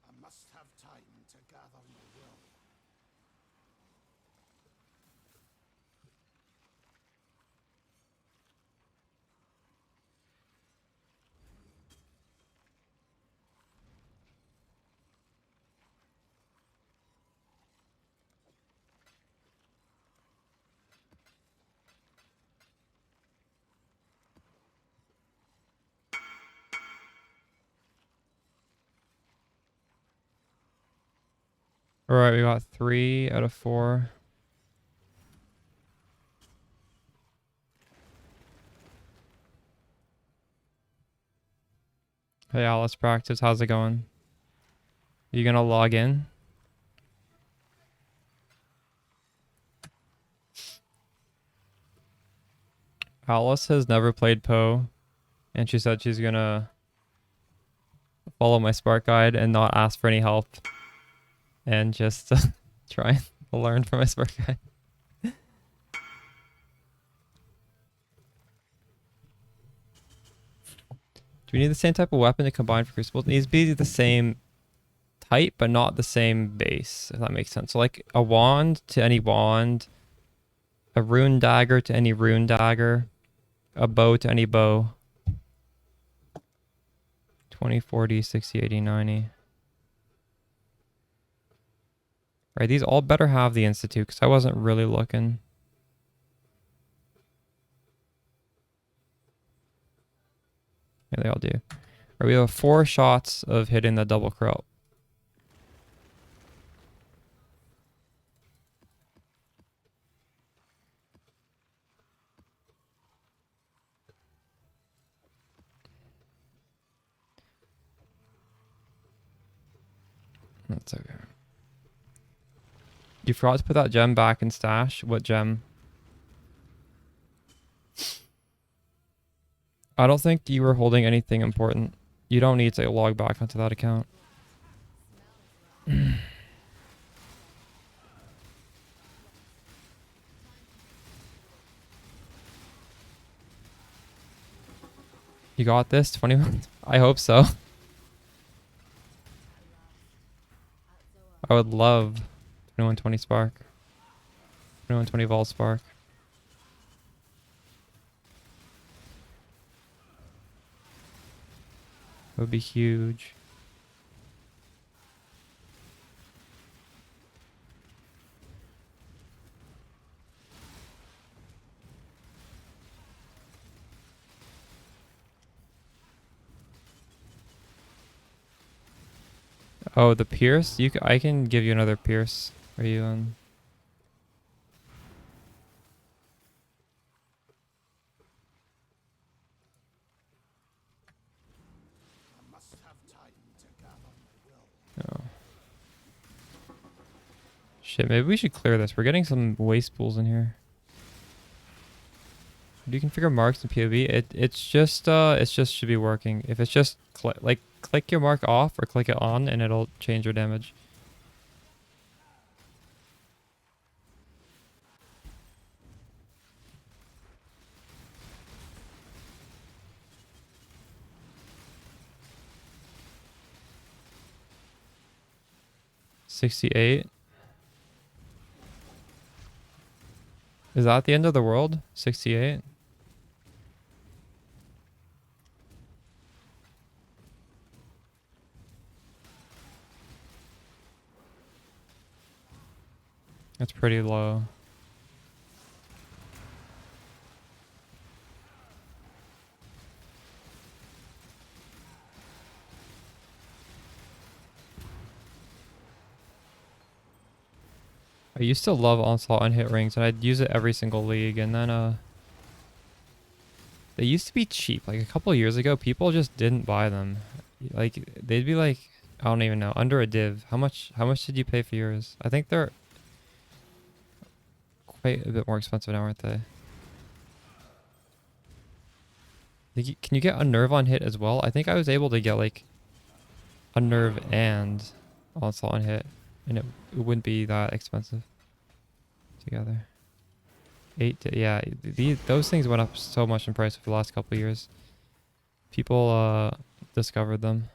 I must have time to gather my will. Alright, we got 3 out of 4. Hey, let's practice. How's it going? You gonna log in? Alice has never played Poe, and she said she's gonna follow my Spark guide and not ask for any help, and just try and learn from my Spark guide. Do we need the same type of weapon to combine for Crucible? It needs to be the same type, but not the same base, if that makes sense. So like a wand to any wand, a rune dagger to any rune dagger, a bow to any bow. 20, 40, 60, 80, 90. Right, these all better have the Institute, because I wasn't really looking. Yeah, they all do. Right, we have 4 shots of hitting the double corrupt. That's okay. You forgot to put that gem back in stash. What gem? I don't think you were holding anything important. You don't need to log back onto that account. You got this? 21? I hope so. I would love 2120 Spark. 2120 Vault Spark. It would be huge. Oh, the Pierce? I can give you another Pierce. Are you on? I must have time to gather my will. Oh. Shit, maybe we should clear this. We're getting some waste pools in here. Do you configure marks in POV? It's just should be working. If it's just click your mark off or click it on and it'll change your damage. $68. Is that the end of the world? 68? That's pretty low. I used to love Onslaught and hit rings, and I'd use it every single league, and then they used to be cheap. Like a couple of years ago, people just didn't buy them. Like they'd be like, I don't even know, under a div. How much did you pay for yours? I think they're quite a bit more expensive now, aren't they? Can you get a nerve on hit as well? I think I was able to get like a nerve and Onslaught on hit, and it wouldn't be that expensive together. Yeah, those things went up so much in price over the last couple of years. People discovered them.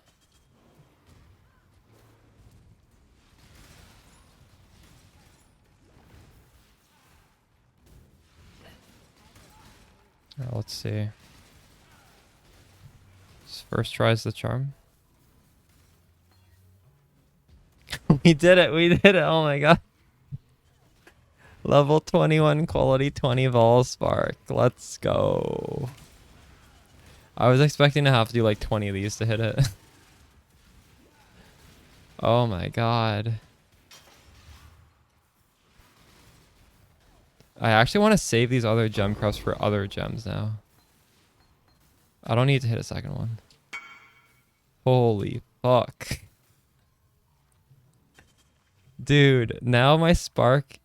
Let's see. First tries the charm. We did it. Oh my god. Level 21 quality 20 vol spark. Let's go. I was expecting to have to do like 20 of these to hit it. Oh my god. I actually want to save these other gem crests for other gems now. I don't need to hit a second one. Holy fuck. Dude, now my spark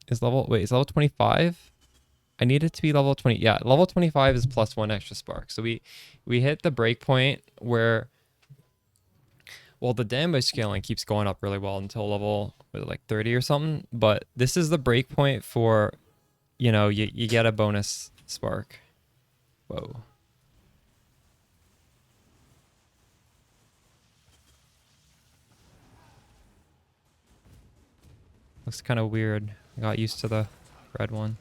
is level... Wait, it's level 25? I need it to be level 20. Yeah, level 25 is plus 1 extra spark. So we hit the breakpoint where... Well, the damage scaling keeps going up really well until level like 30 or something. But this is the breakpoint for, you know, you get a bonus spark. Whoa. Looks kind of weird. I got used to the red one.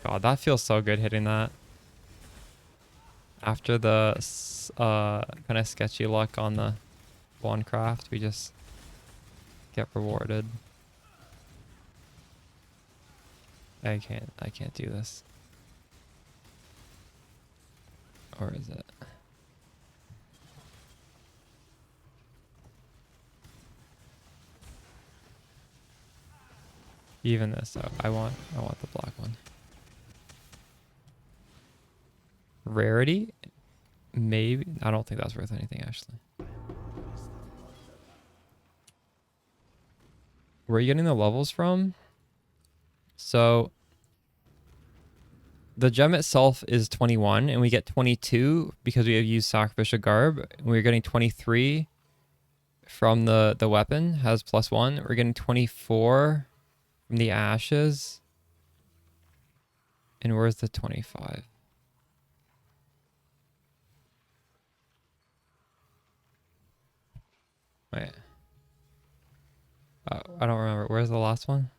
God, that feels so good hitting that. After the kind of sketchy luck on the wand craft, we just get rewarded. I can't do this. Or is it? Even this, I want the black one. Rarity? Maybe. I don't think that's worth anything, actually. Where are you getting the levels from? So the gem itself is 21, and we get 22 because we have used Sacrificial Garb. We're getting 23 from the weapon, has +1. We're getting 24 from the ashes. And where's the 25? Wait. I don't remember. Where's the last one?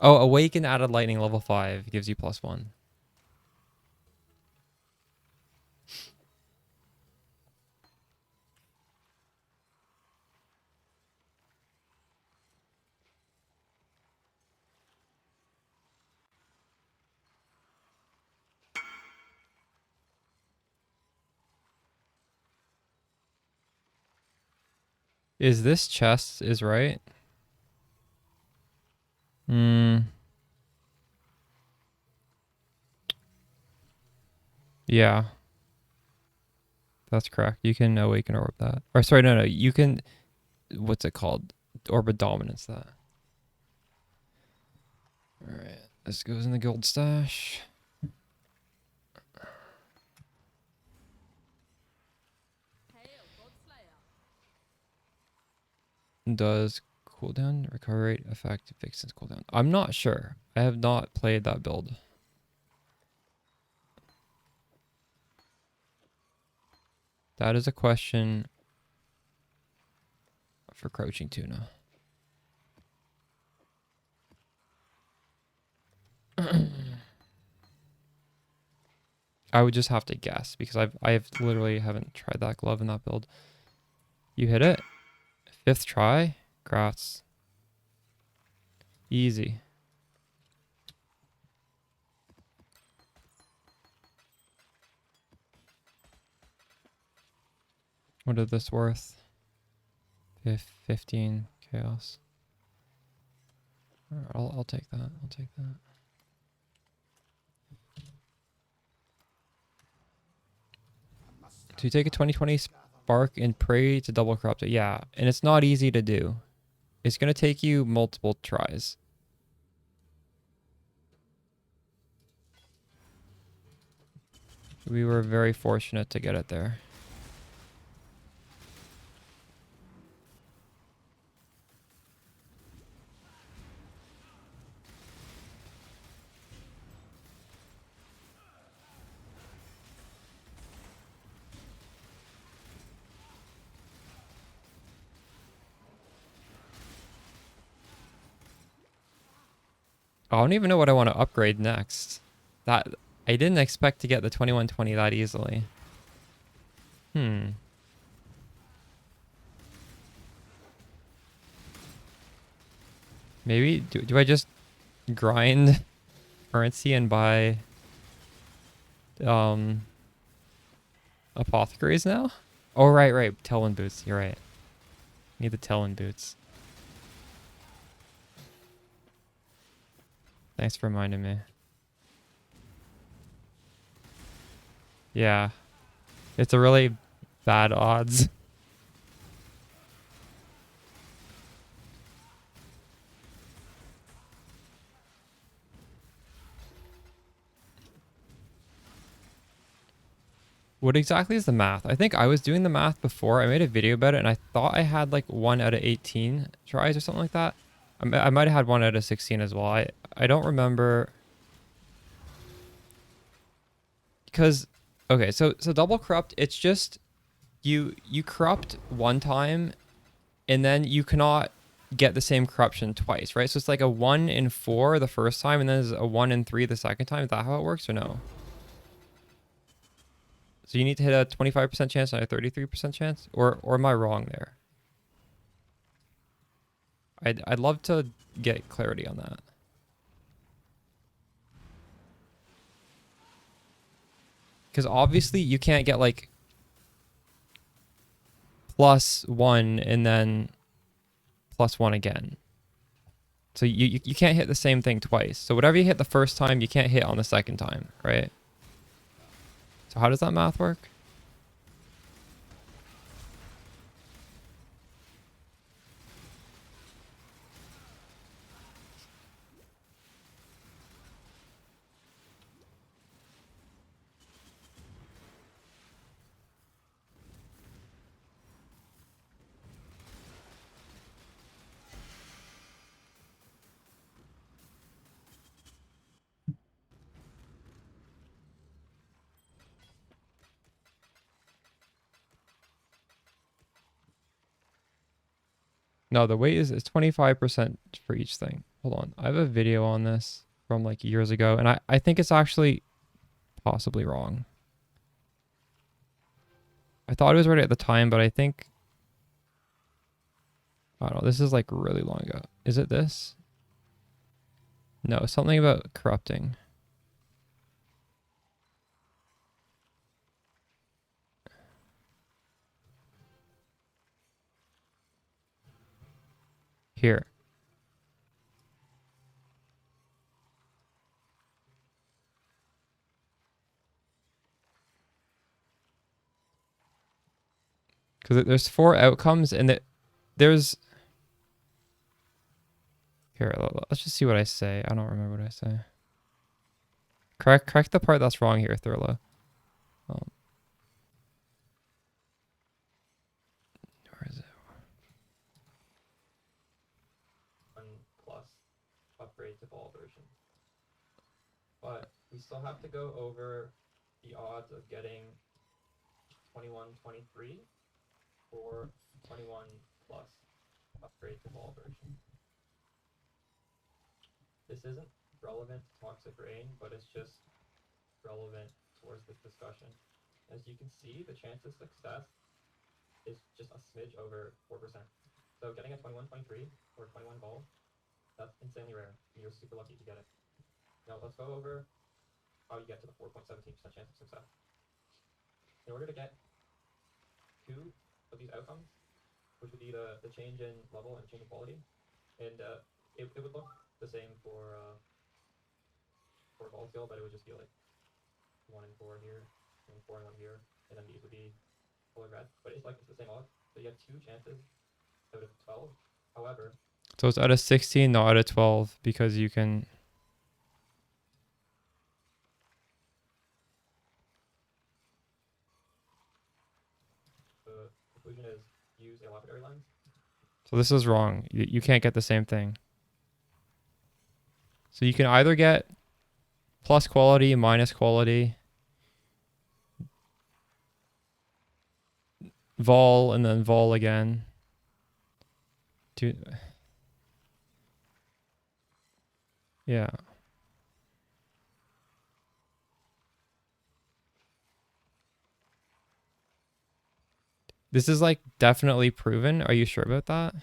Oh, Awaken Added Lightning level 5 gives you +1. Is this chest is right? Yeah, that's correct. You can awaken orb that. Or sorry, no, you can, what's it called? Orb of dominance that. All right, this goes in the gold stash. Hail, Godslayer. Does cooldown recovery rate affect Vixen's cooldown? I'm not sure. I have not played that build. That is a question for Crouching Tuna. I would just have to guess because I've literally haven't tried that glove in that build. You hit it. 5th try. Grats. Easy. What is this worth? 15 chaos. Alright, I'll take that. I'll take that. So you take a 2020 Spark and pray to double corrupt it. Yeah, and it's not easy to do. It's going to take you multiple tries. We were very fortunate to get it there. I don't even know what I want to upgrade next. That I didn't expect to get the 2120 that easily. Maybe do I just grind currency and buy apothecaries now? Oh right. Tailwind boots. You're right. Need the tailwind boots. Thanks for reminding me. Yeah. It's a really bad odds. What exactly is the math? I think I was doing the math before. I made a video about it and I thought I had like 1 out of 18 tries or something like that. I might have had 1 out of 16 as well. I don't remember. Because, okay, so double corrupt, it's just you corrupt one time and then you cannot get the same corruption twice, right? So it's like a 1 in 4 the first time and then there's a 1 in 3 the second time. Is that how it works or no? So you need to hit a 25% chance and a 33% chance? Or am I wrong there? I'd love to get clarity on that. Because obviously you can't get like +1 and then +1 again. So you can't hit the same thing twice. So whatever you hit the first time, you can't hit on the second time, right? So how does that math work? No, the weight is 25% for each thing. Hold on. I have a video on this from like years ago, and I think it's actually possibly wrong. I thought it was right at the time, but I think... I don't know. This is like really long ago. Is it this? No, something about corrupting. Here. Because there's 4 outcomes, and there's... Here, let's just see what I say. I don't remember what I say. Correct the part that's wrong here, Thurlow. Where is it? 1 plus upgrade to ball version. But we still have to go over the odds of getting 21, 23 or 21 plus upgrade to ball version. This isn't relevant to Toxic Rain, but it's just relevant towards this discussion. As you can see, the chance of success is just a smidge over 4%. So getting a 21, 23 or 21 ball, that's insanely rare. You're super lucky to get it. Now let's go over how you get to the 4.17% chance of success. In order to get 2 of these outcomes, which would be the change in level and change in quality, and it would look the same for ball skill, but it would just be like 1 and 4 here, and 4 and 1 here, and then these would be colored red. But it's the same odds. So you have 2 chances out of 12. However, so it's out of 16, not out of 12, because you can. The conclusion is use a lapidary lens. So this is wrong. You can't get the same thing. So you can either get plus quality, minus quality, vol, and then vol again. Yeah. This is like definitely proven. Are you sure about that?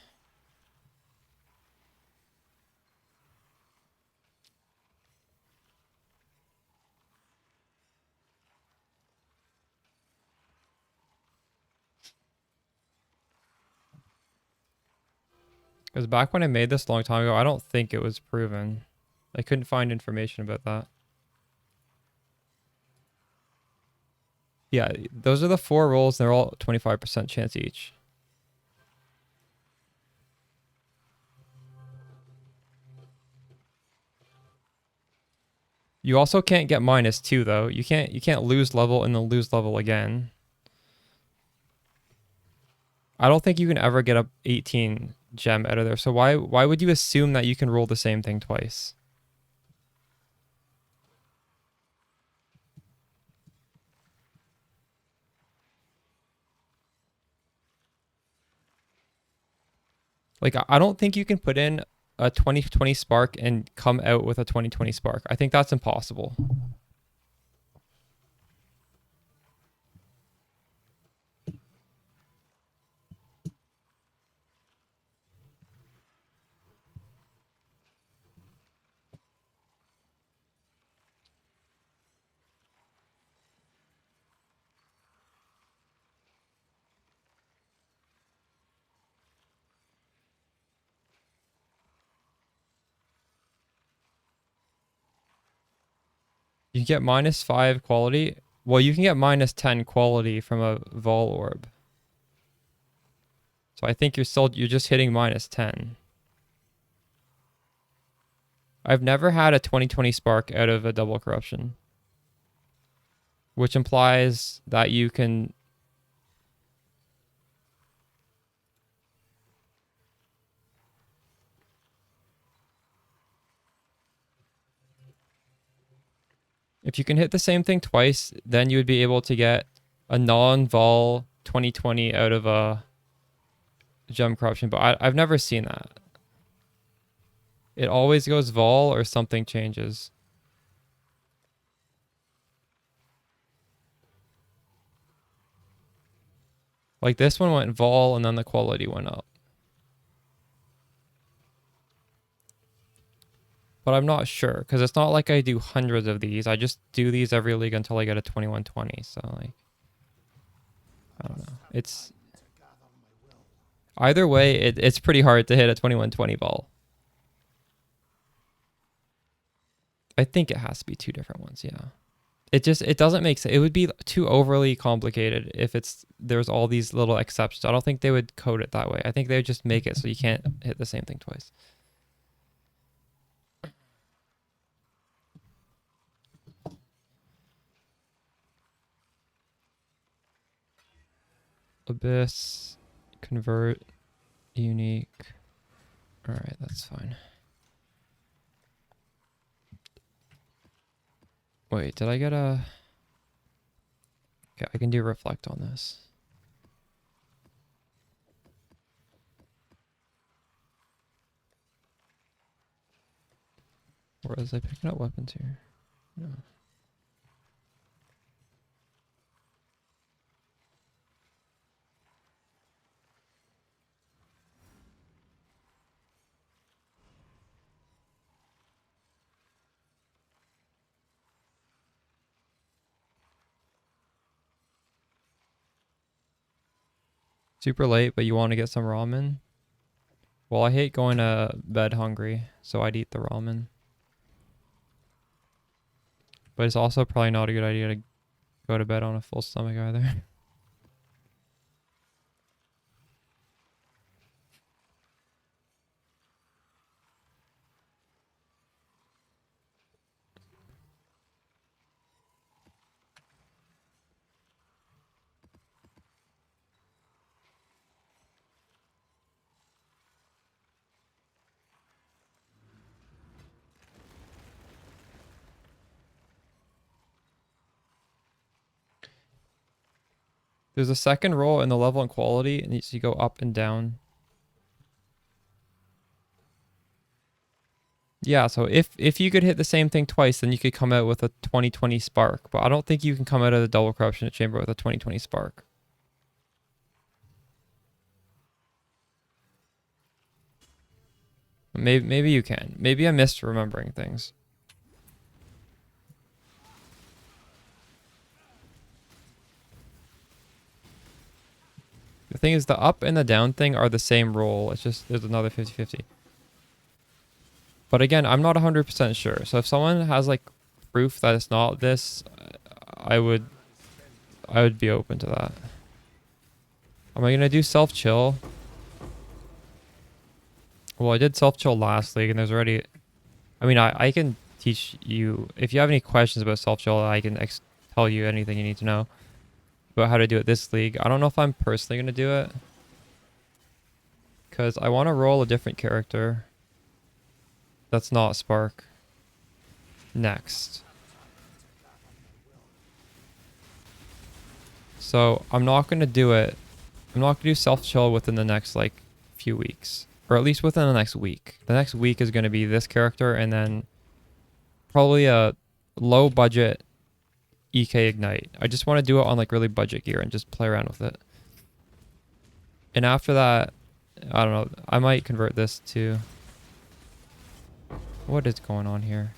Because back when I made this a long time ago, I don't think it was proven. I couldn't find information about that. Yeah, those are the 4 rolls. They're all 25% chance each. You also can't get -2 though. You can't lose level and then lose level again. I don't think you can ever get a 18 gem out of there. So why would you assume that you can roll the same thing twice? Like, I don't think you can put in a 2020 spark and come out with a 2020 spark. I think that's impossible. You get -5 quality. Well, you can get -10 quality from a vol orb. So I think you're just hitting -10. I've never had a 2020 spark out of a double corruption, which implies that you can. If you can hit the same thing twice, then you would be able to get a non-vol 2020 out of a gem corruption. But I've never seen that. It always goes vol or something changes. Like this one went vol and then the quality went up. But I'm not sure, because it's not like I do hundreds of these. I just do these every league until I get a 2120. So, like, I don't know. It's either way, it's pretty hard to hit a 2120 ball. I think it has to be 2 different ones, yeah. it doesn't make sense. It would be too overly complicated if there's all these little exceptions. I don't think they would code it that way. I think they would just make it so you can't hit the same thing twice. Abyss, convert, unique. All right, that's fine. Wait, did I get a... Okay, I can do reflect on this. Or was I picking up weapons here? No. Super late, but you want to get some ramen? Well, I hate going to bed hungry, so I'd eat the ramen. But it's also probably not a good idea to go to bed on a full stomach either. There's a second roll in the level and quality, and you go up and down. Yeah, so if you could hit the same thing twice, then you could come out with a 2020 Spark. But I don't think you can come out of the double corruption chamber with a 2020 Spark. Maybe you can. Maybe I'm misremembering things. The thing is, the up and the down thing are the same roll. It's just there's another 50-50. But again, I'm not 100% sure. So if someone has like proof that it's not this, I would be open to that. Am I gonna do self chill? Well, I did self chill last league, and there's already. I mean, I can teach you if you have any questions about self chill. I can tell you anything you need to know about how to do it this league. I don't know if I'm personally gonna do it because I want to roll a different character. That's not Spark. Next. So I'm not going to do it. I'm not going to do self-chill within the next like few weeks. Or at least within the next week. The next week is going to be this character and then probably a low budget EK Ignite. I just want to do it on like really budget gear and just play around with it. And after that, I don't know. I might convert this to... What is going on here?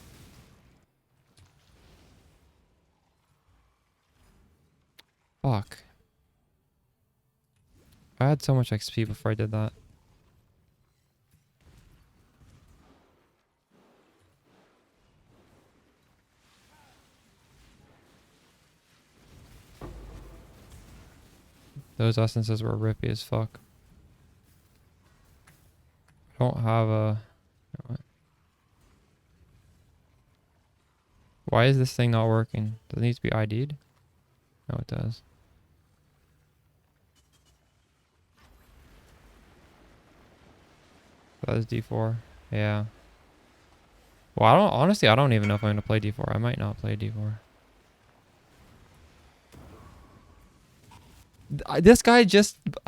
Fuck. I had so much XP before I did that. Those essences were rippy as fuck. I don't have a... Why is this thing not working? Does it need to be ID'd? No, it does. That is D4. Yeah. Well, I don't even know if I'm going to play D4. I might not play D4. This guy I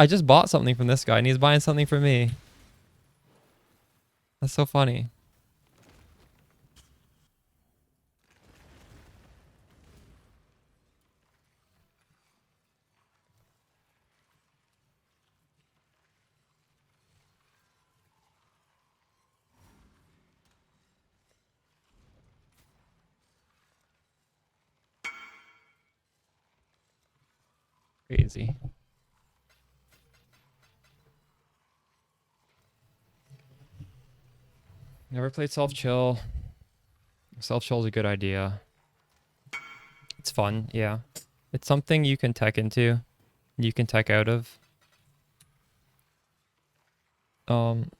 just bought something from this guy and he's buying something from me. That's so funny. Crazy. Never played self-chill. Self-chill is a good idea. It's fun, yeah. It's something you can tech into. You can tech out of. Um,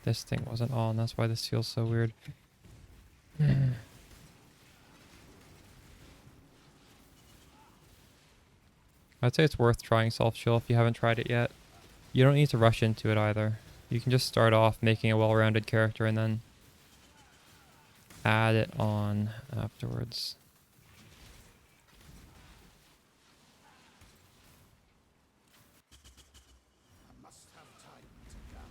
this thing wasn't on, that's why this feels so weird. I'd say it's worth trying self-chill if you haven't tried it yet. You don't need to rush into it either. You can just start off making a well-rounded character and then add it on afterwards. I must have time to gather.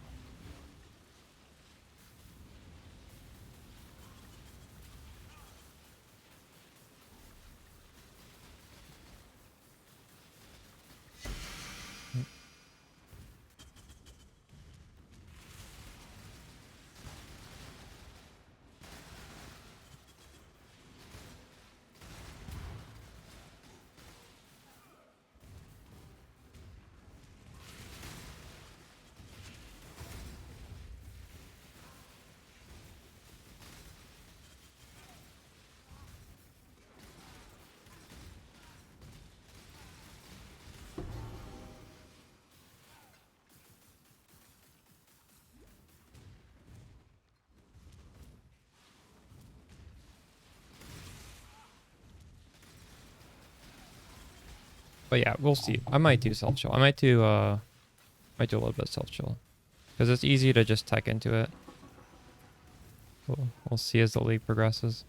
But yeah, we'll see. I might do self-chill. I might do a little bit of self-chill. Because it's easy to just tech into it. We'll see as the league progresses.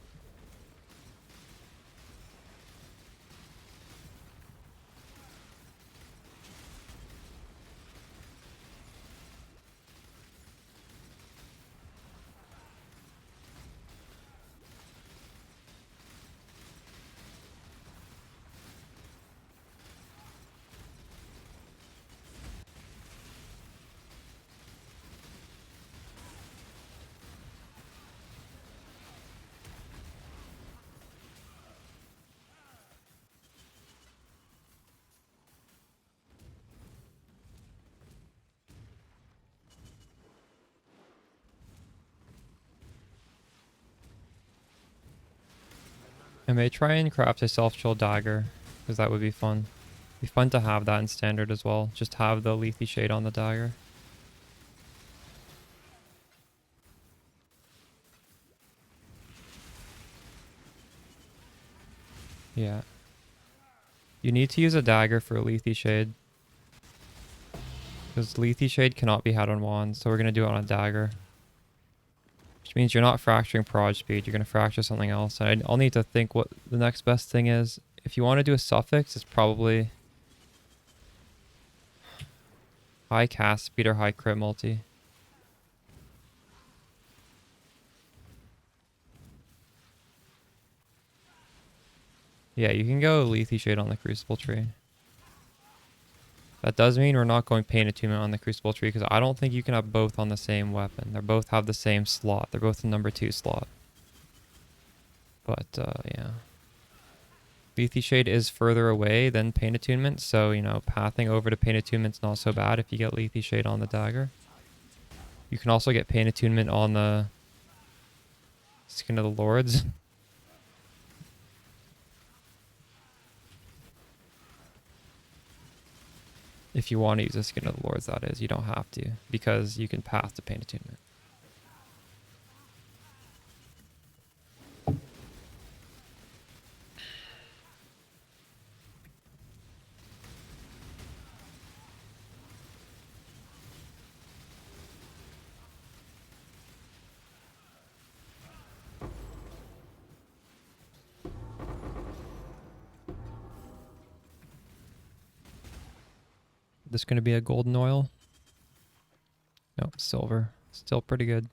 I may try and craft a self-chill dagger, because that would be fun. Be fun to have that in standard as well. Just have the Lethe Shade on the dagger. Yeah. You need to use a dagger for Lethe Shade. Because Lethe Shade cannot be had on wands, so we're going to do it on a dagger. Which means you're not fracturing proj speed, you're going to fracture something else. And I'll need to think what the next best thing is. If you want to do a suffix, it's probably high cast speed or high crit multi. Yeah, you can go Lethe Shade on the Crucible tree. That does mean we're not going Pain Attunement on the Crucible tree, because I don't think you can have both on the same weapon. They both have the same slot. They're both the number 2 slot. But, yeah. Lethe Shade is further away than Pain Attunement, so, you know, pathing over to Pain Attunement's not so bad if you get Lethe Shade on the dagger. You can also get Pain Attunement on the Skin of the Lords. If you want to use the Skin of the Lords, that is. You don't have to, because you can path to Pain Attunement. This going to be a golden oil? No, silver. Still pretty good.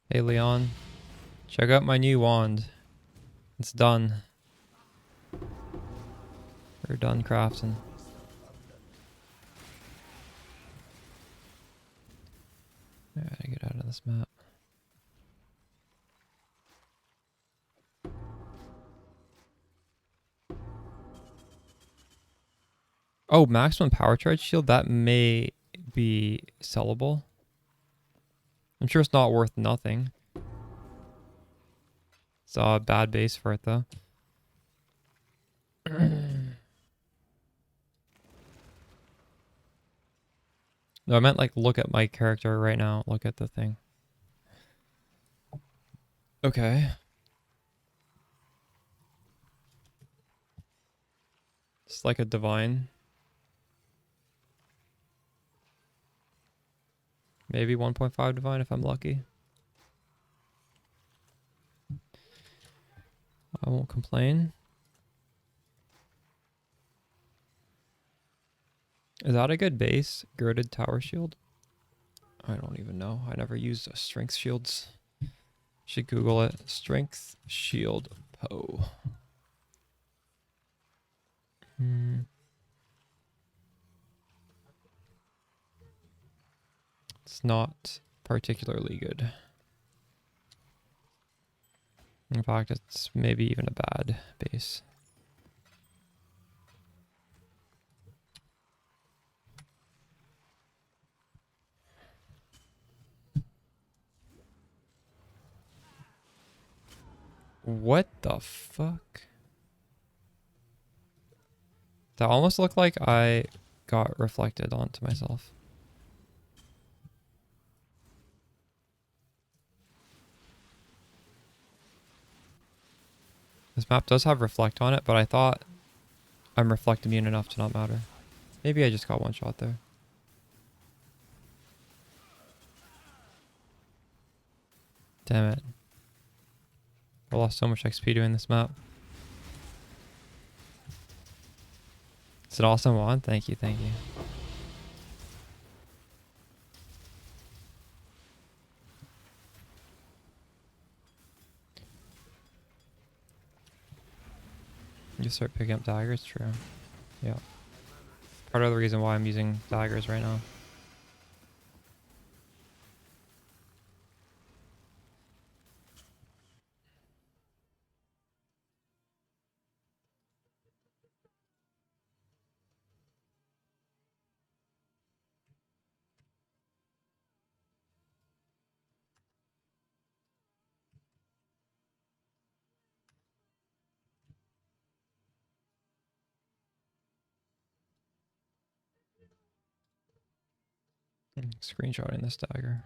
Hey Leon, check out my new wand. It's done. We're done crafting. I gotta get out of this map. Oh, maximum power charge shield? That may be sellable. I'm sure it's not worth nothing. It's a bad base for it though. No, I meant like look at my character right now. Look at the thing. Okay. It's like a divine. Maybe 1.5 divine if I'm lucky. I won't complain. Is that a good base? Girded tower shield? I don't even know. I never used strength shields. Should Google it. Strength shield Poe. It's not particularly good. In fact, it's maybe even a bad base. What the fuck? That almost looked like I got reflected onto myself. This map does have reflect on it, but I thought I'm reflect immune enough to not matter. Maybe I just got one shot there. Damn it. I lost so much XP doing this map. It's an awesome one. Thank you, thank you. You start picking up daggers, true. Yeah. Part of the reason why I'm using daggers right now. Screenshotting this dagger.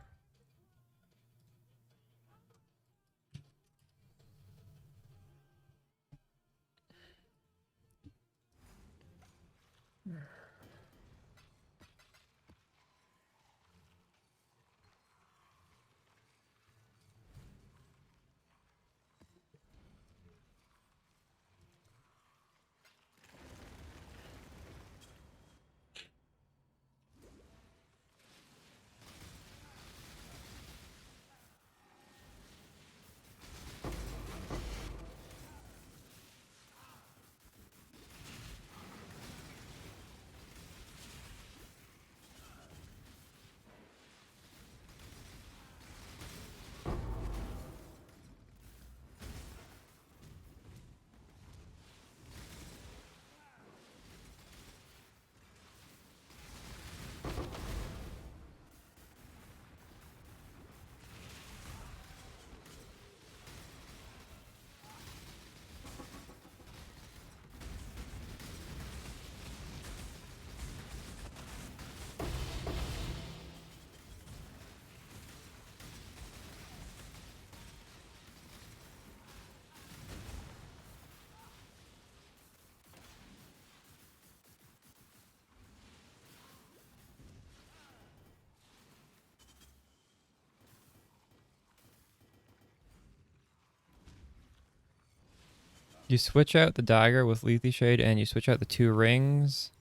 You switch out the dagger with Lethe Shade and you switch out the 2 rings.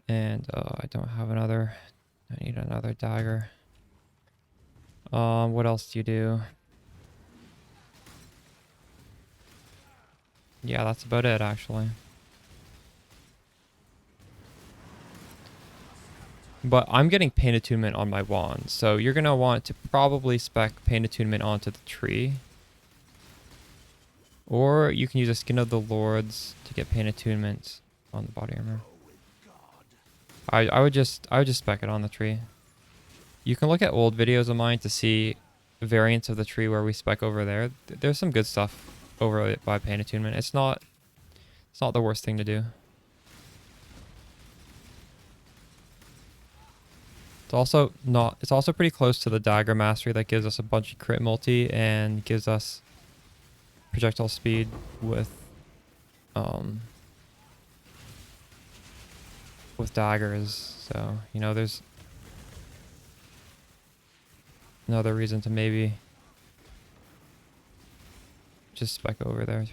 And I don't have another. I need another dagger. What else do you do? Yeah, that's about it actually. But I'm getting pain attunement on my wand, so you're gonna want to probably spec pain attunement onto the tree. Or you can use a Skin of the Lords to get pain attunement on the body armor. I would just spec it on the tree. You can look at old videos of mine to see variants of the tree where we spec over there. There's some good stuff over it by pain attunement. It's not the worst thing to do. It's also pretty close to the dagger mastery that gives us a bunch of crit multi and gives us projectile speed with daggers. So, you know, there's another reason to maybe just spec over there.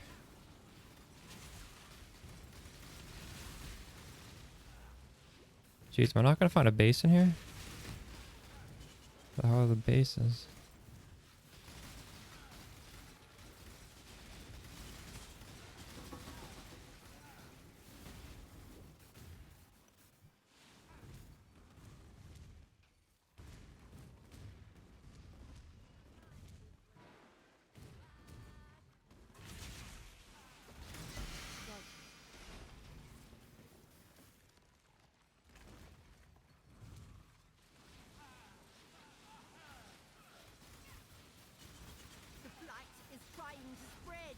Jeez, am I not gonna find a base in here? How are the bases? The blight is trying to spread.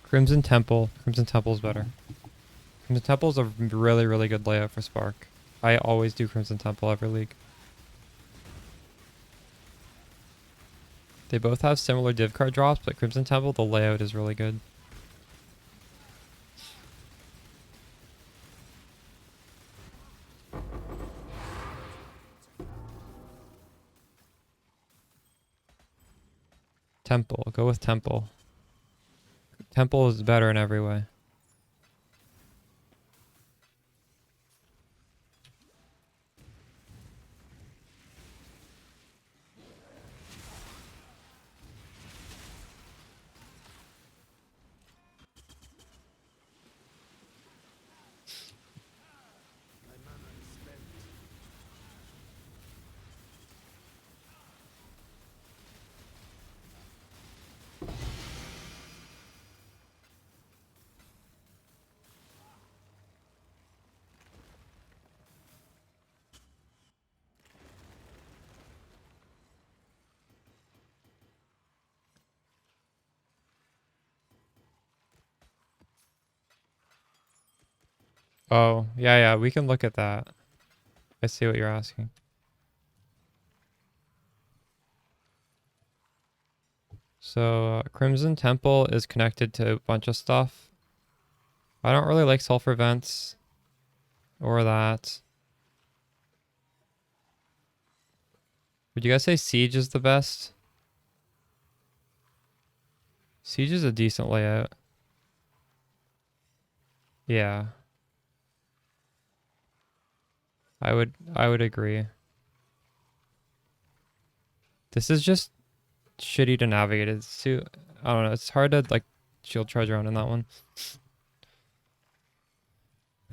Crimson Temple. Crimson Temple is better. Crimson Temple is a really, really good layout for Spark. I always do Crimson Temple every league. They both have similar div card drops, but Crimson Temple, the layout is really good. Temple. Go with Temple. Temple is better in every way. My mana is spent. Oh, yeah, we can look at that. I see what you're asking. So, Crimson Temple is connected to a bunch of stuff. I don't really like sulfur vents or that. Would you guys say Siege is the best? Siege is a decent layout. Yeah. I would agree. This is just shitty to navigate. It's too, I don't know, it's hard to like shield treasure on in that one.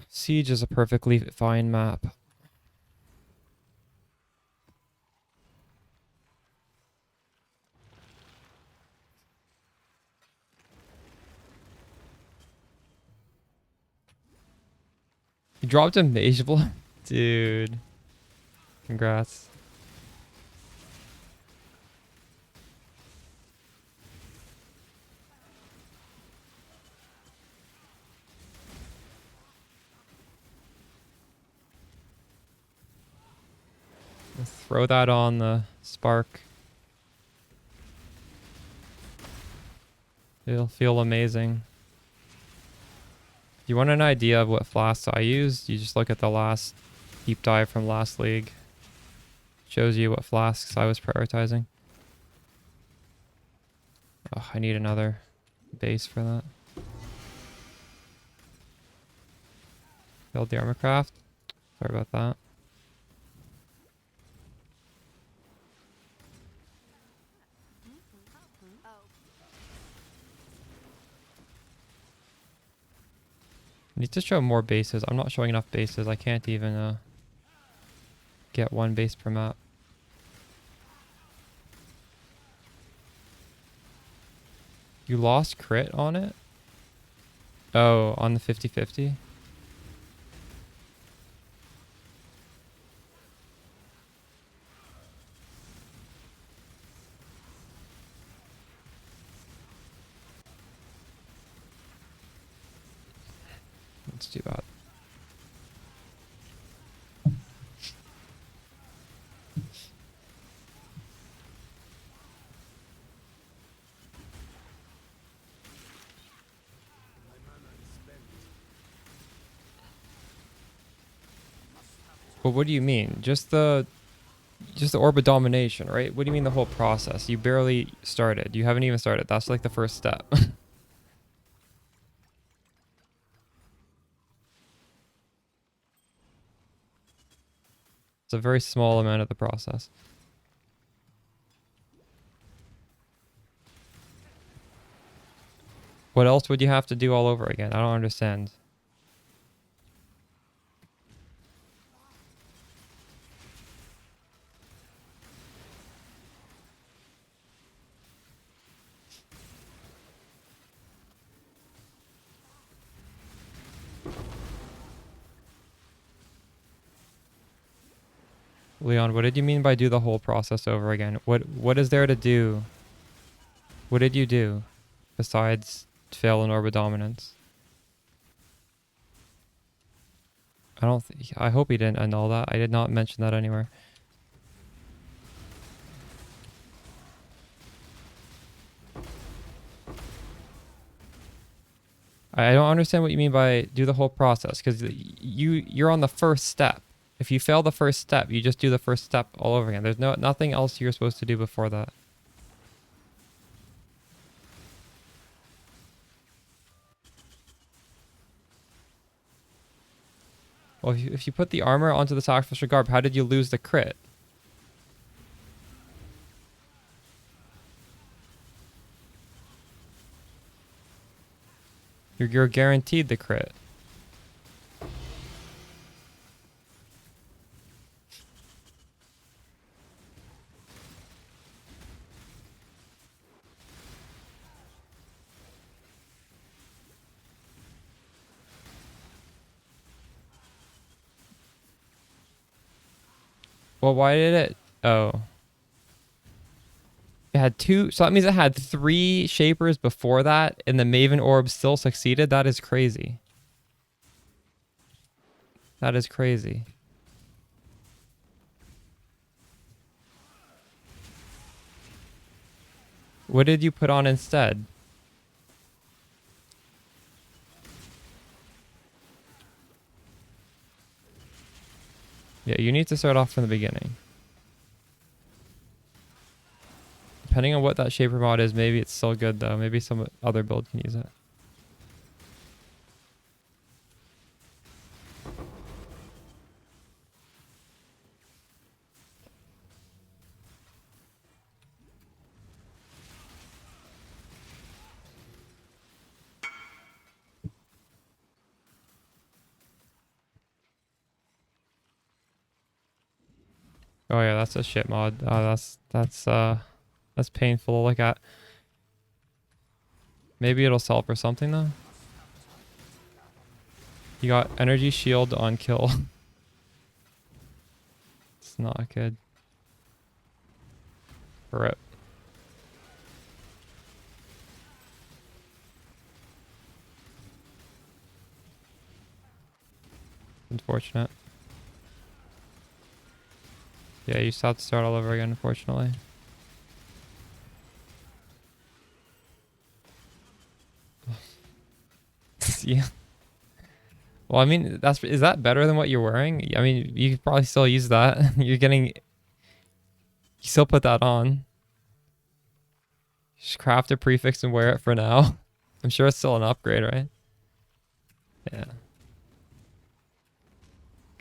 Siege is a perfectly fine map. You dropped a mage blood? Dude. Congrats. Throw that on the Spark. It'll feel amazing. If you want an idea of what flasks I used, you just look at the last deep dive from last league. Shows you what flasks I was prioritizing. Oh, I need another base for that. Build the armor craft. Sorry about that. I need to show more bases. I'm not showing enough bases. I can't even get one base per map. You lost crit on it? Oh, on the 50-50? Let's do that. But what do you mean? Just the orb of domination, right? What do you mean the whole process? You barely started. You haven't even started. That's like the first step. It's a very small amount of the process. What else would you have to do all over again? I don't understand. Leon, what did you mean by do the whole process over again? What is there to do? What did you do besides fail in orbit dominance? I hope he didn't annul that. I did not mention that anywhere. I don't understand what you mean by do the whole process, because you're on the first step. If you fail the first step, you just do the first step all over again. There's nothing else you're supposed to do before that. Well, if you put the armor onto the sacrificial garb, how did you lose the crit? You're guaranteed the crit. Well, why did it? Oh. It had two, so that means it had 3 shapers before that, and the Maven Orb still succeeded? That is crazy. That is crazy. What did you put on instead? Yeah, you need to start off from the beginning. Depending on what that shaper mod is, maybe it's still good though. Maybe some other build can use it. Oh yeah, that's a shit mod. That's painful to look at. Maybe it'll sell for something though. You got energy shield on kill. It's not good. Rip. Unfortunate. Yeah, you still have to start all over again, unfortunately. Yeah. Well, I mean, is that better than what you're wearing? I mean, you could probably still use that. You still put that on. Just craft a prefix and wear it for now. I'm sure it's still an upgrade, right? Yeah.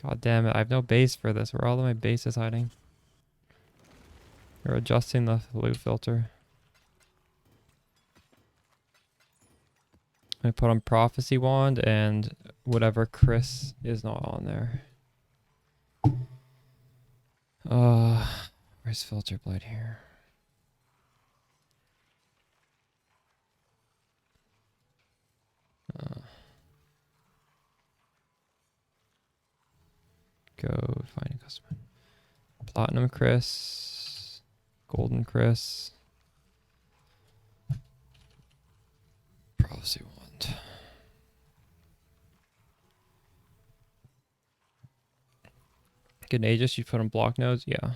God damn it, I have no base for this. Where are all of my bases hiding? We're adjusting the loot filter. I put on Prophecy Wand and whatever Chris is not on there. Where's Filter Blade here? Go find a customer. Platinum Chris. Golden Chris. Prophecy Wand. Good Aegis, you put on block nodes? Yeah.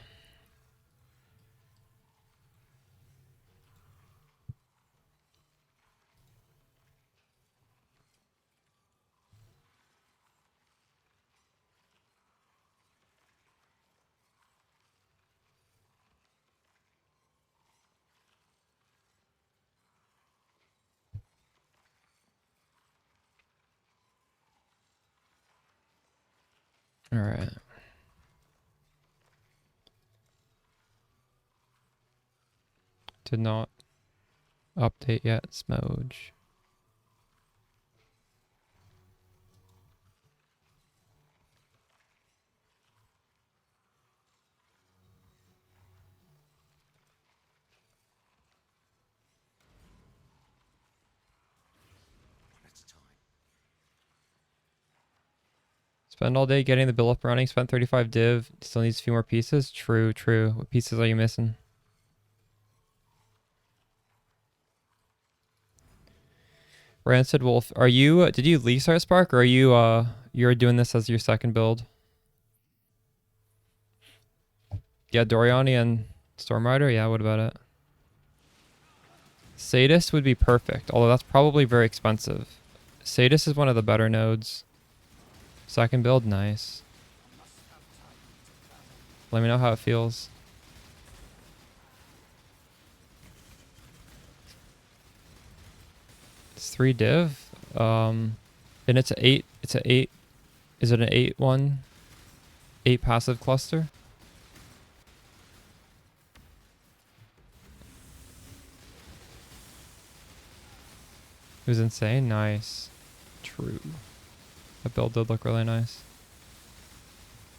All right. Did not update yet, Smoj. Spend all day getting the build up running. Spent 35 div. Still needs a few more pieces. True, true. What pieces are you missing? Rancid Wolf, are you? Did you lease our Spark, or are you? You're doing this as your second build? Yeah, Doriani and Stormrider. Yeah, what about it? Sadist would be perfect, although that's probably very expensive. Sadist is one of the better nodes. Second build, nice. Let me know how it feels. It's 3 div. And it's a 8. It's a 8. Is it an 8-1? 8 passive cluster? It was insane. Nice. True. That build did look really nice.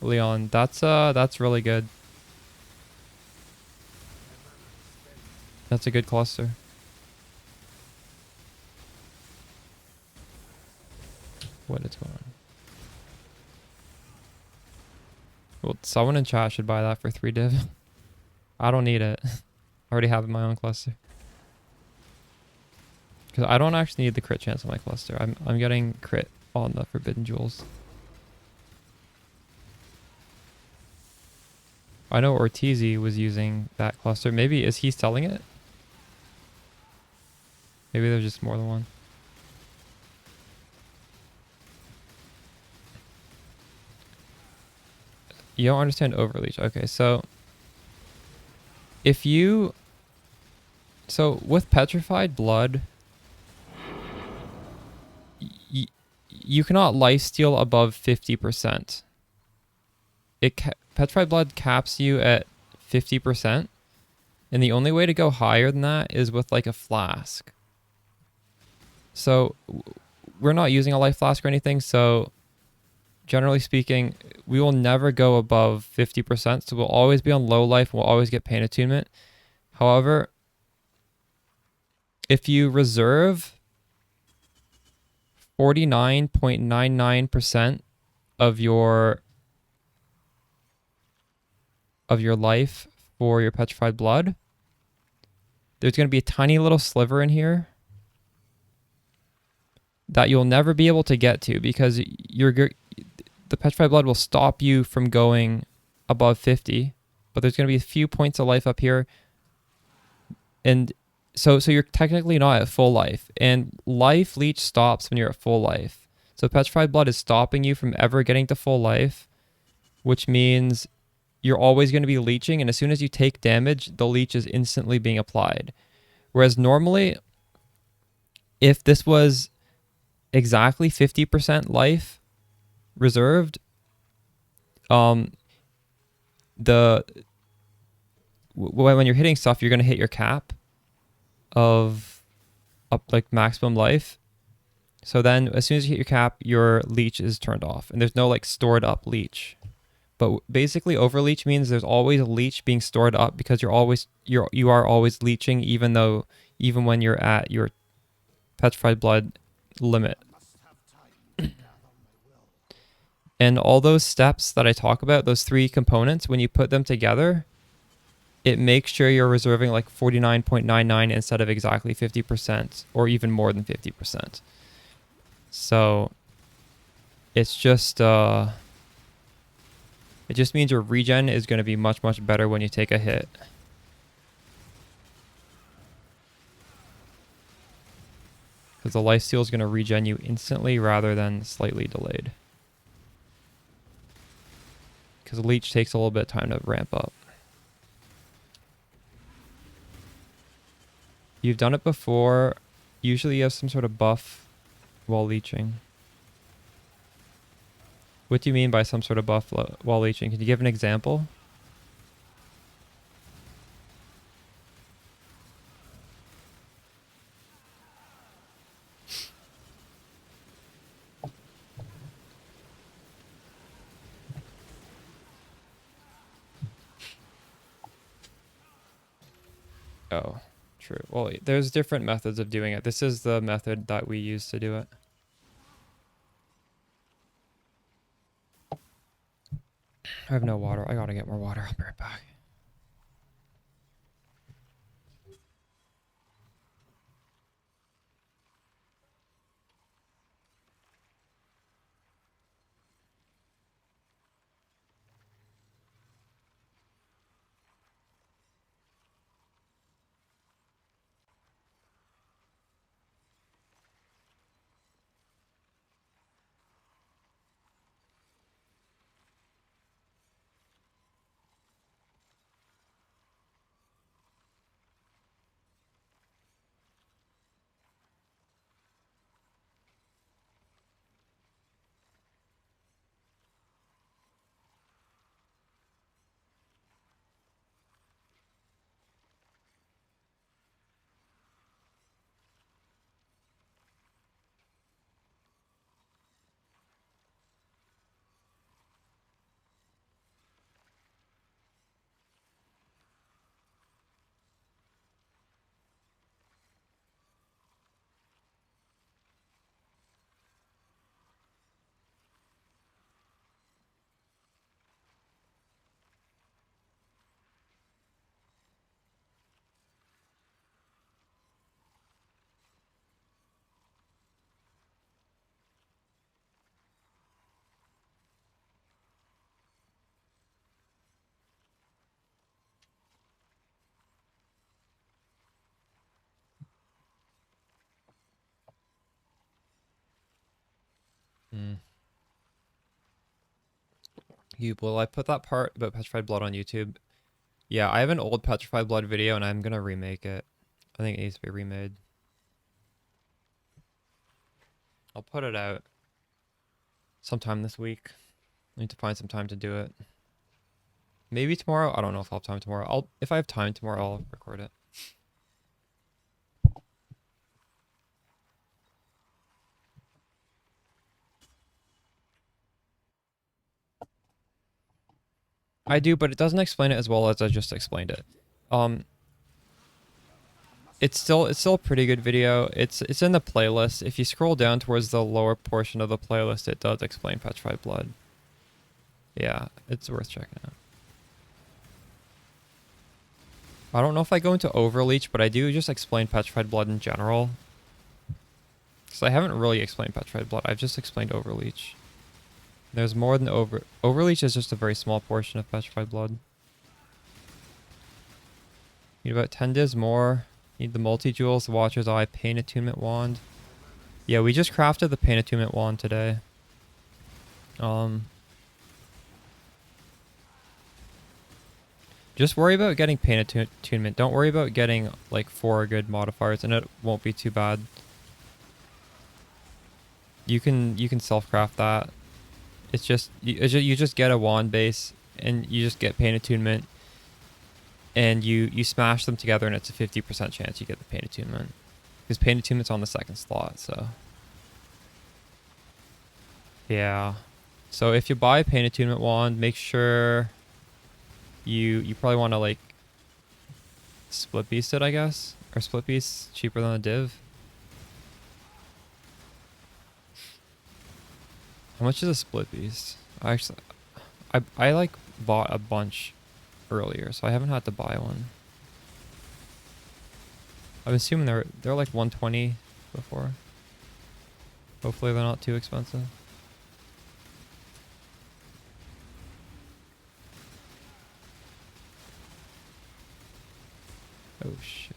Leon, that's really good. That's a good cluster. What is going on? Well, someone in chat should buy that for 3 div. I don't need it. I already have my own cluster. Because I don't actually need the crit chance on my cluster. I'm getting crit on the Forbidden Jewels. I know Ortizi was using that cluster. Maybe, is he selling it? Maybe there's just more than one. You don't understand Overleach. Okay, so if you... So with Petrified Blood, you cannot lifesteal above 50%. Petrified Blood caps you at 50%, and the only way to go higher than that is with like a flask. So we're not using a life flask or anything, so generally speaking, we will never go above 50%. So we'll always be on low life. We'll always get pain attunement. However, if you reserve 49.99% of your life for your petrified blood, there's going to be a tiny little sliver in here that you'll never be able to get to, because the petrified blood will stop you from going above 50, but there's going to be a few points of life up here, and so you're technically not at full life, and life leech stops when you're at full life. So petrified blood is stopping you from ever getting to full life, which means you're always going to be leeching, and as soon as you take damage, the leech is instantly being applied. Whereas normally, if this was exactly 50% life reserved, when you're hitting stuff, you're going to hit your cap of like maximum life. So then as soon as you hit your cap, your leech is turned off, and there's no like stored up leech. But basically overleech means there's always a leech being stored up, because you are always leeching, even when you're at your petrified blood limit. And all those steps that I talk about, those 3 components, when you put them together, it makes sure you're reserving like 49.99 instead of exactly 50%, or even more than 50%. So it's just it just means your regen is going to be much, much better when you take a hit. Because the lifesteal is going to regen you instantly rather than slightly delayed. Because leech takes a little bit of time to ramp up. You've done it before. Usually you have some sort of buff while leeching. What do you mean by some sort of buff while leeching? Can you give an example? Oh, true. Well, there's different methods of doing it. This is the method that we use to do it. I have no water. I gotta get more water. I'll be right back. Will I put that part about petrified blood on YouTube? Yeah, I have an old petrified blood video and I'm gonna remake it. I think it needs to be remade. I'll put it out sometime this week. I need to find some time to do it. Maybe tomorrow. I don't know if I'll have time tomorrow. If I have time tomorrow, I'll record it. I do, but it doesn't explain it as well as I just explained it. It's still a pretty good video. It's in the playlist. If you scroll down towards the lower portion of the playlist, it does explain Petrified Blood. Yeah, it's worth checking out. I don't know if I go into Overleach, but I do just explain Petrified Blood in general. Because I haven't really explained Petrified Blood. I've just explained Overleach. There's more than Overleach is just a very small portion of Petrified Blood. Need about 10 divs more. Need the multi-jewels, the Watcher's Eye, Pain Attunement Wand. Yeah, we just crafted the Pain Attunement Wand today. Just worry about getting Pain Attunement. Don't worry about getting like 4 good modifiers, and it won't be too bad. You can self-craft that. It's just you just get a wand base, and you just get Pain Attunement, and you smash them together, and it's a 50% chance you get the Pain Attunement. Because Pain Attunement's on the 2nd slot, so. Yeah. So if you buy a Pain Attunement wand, make sure you probably want to like split beast it, I guess. Or split beast cheaper than a div. How much is a split beast? I like bought a bunch earlier, so I haven't had to buy one. I'm assuming they're like 120 before. Hopefully they're not too expensive. Oh shit.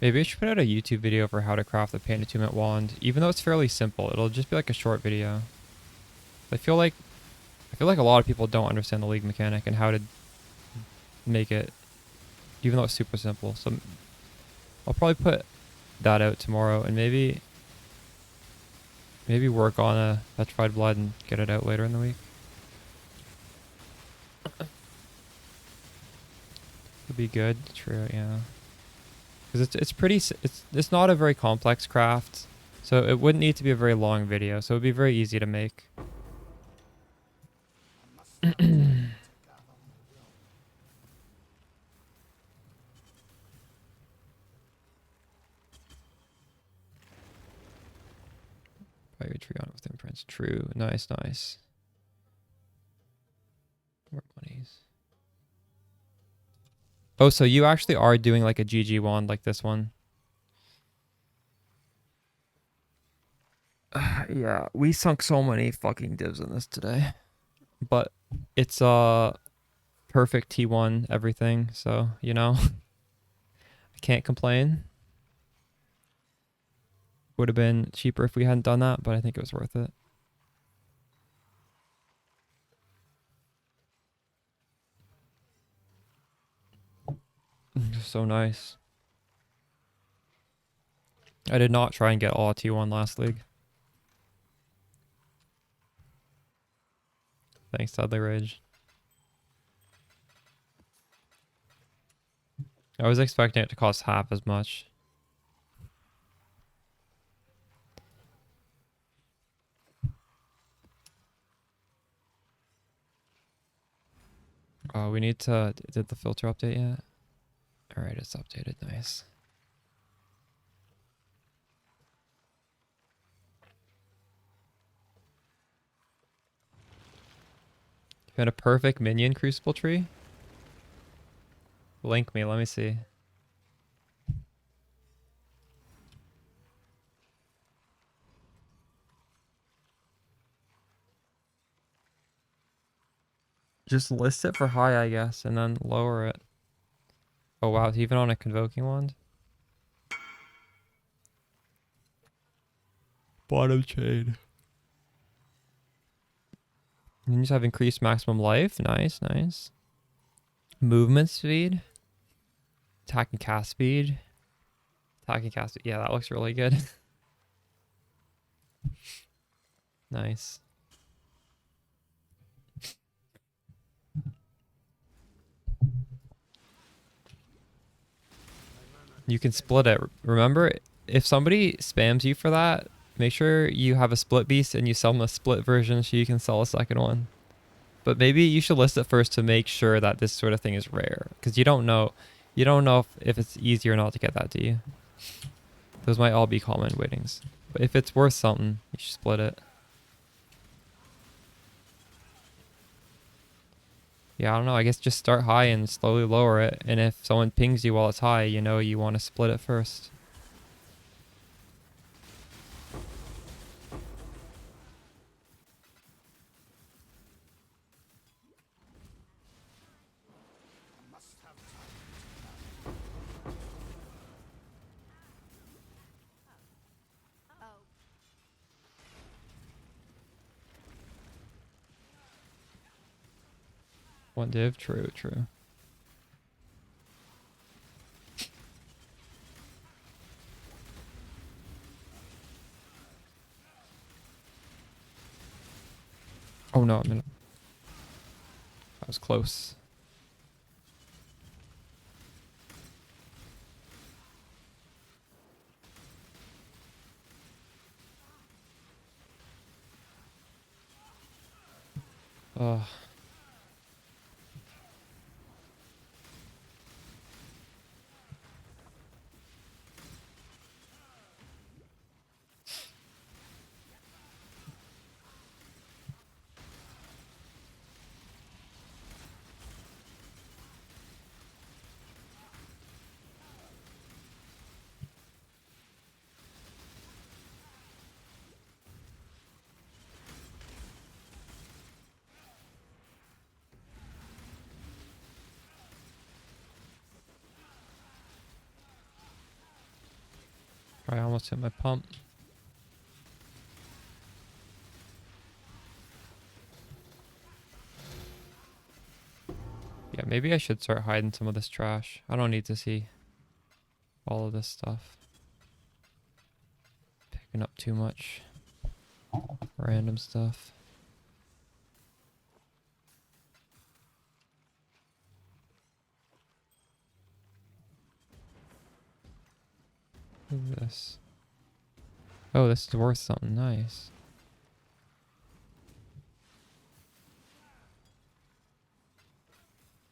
Maybe I should put out a YouTube video for how to craft the Pain Attunement wand. Even though it's fairly simple, it'll just be like a short video. I feel like a lot of people don't understand the League mechanic and how to make it, even though it's super simple. So I'll probably put that out tomorrow, and maybe work on a Petrified Blood and get it out later in the week. Would be good. True, yeah. Because it's not a very complex craft, so it wouldn't need to be a very long video, so it would be very easy to make. Buy your tree on it with imprints. True. Nice, nice. More monies. Oh, so you actually are doing like a GG wand like this one? Yeah, we sunk so many fucking divs in this today. But it's perfect T1 everything, so, you know. I can't complain. Would have been cheaper if we hadn't done that, but I think it was worth it. So nice. I did not try and get all T1 last league. Thanks, Dudley Rage. I was expecting it to cost half as much. Oh, we need to... Did the filter update yet? Alright, it's updated. Nice. You found a perfect minion Crucible tree? Link me, let me see. Just list it for high, I guess, and then lower it. Oh wow, even on a Convoking wand? bottom chain. And you just have increased maximum life. Nice, nice. Movement speed. Attack and cast speed. Attack and cast. Yeah, that looks really good. Nice. You can split it. Remember, if somebody spams you for that, make sure you have a split beast and you sell them a split version so you can sell a second one. But maybe you should list it first to make sure that this sort of thing is rare, because you don't know if it's easy or not to get that, do you? Those might all be common weightings. But if it's worth something, you should split it. Yeah, I don't know. I guess just start high and slowly lower it. And if someone pings you while it's high, you know you want to split it first. Must have time. Oh. One div? True, true. Oh no, I'm in. That was close. Ugh. I almost hit my pump. Yeah, maybe I should start hiding some of this trash. I don't need to see all of this stuff. Picking up too much random stuff. Look at this. Oh, this is worth something. Nice.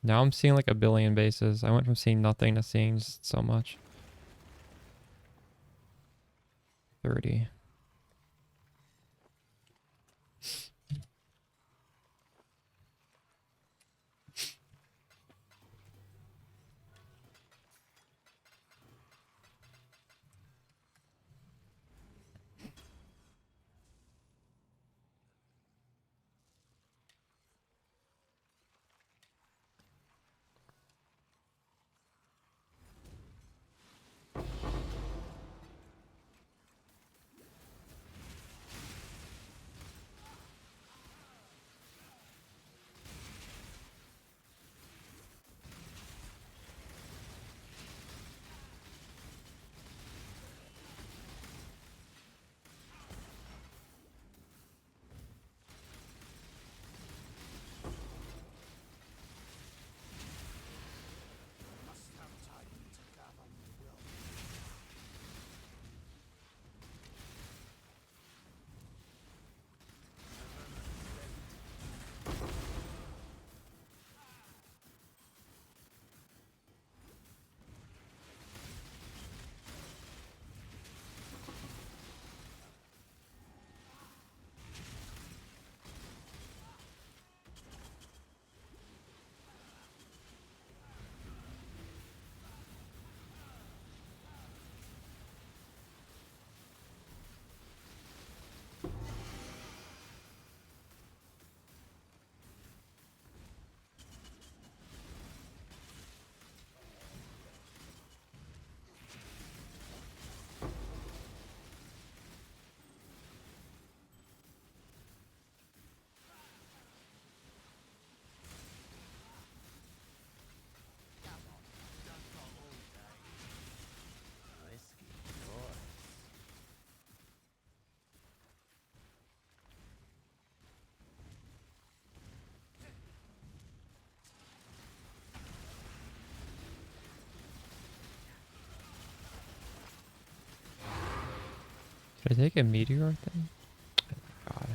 Now I'm seeing like a billion bases. I went from seeing nothing to seeing just so much. 30. Did I take a meteor thing? God.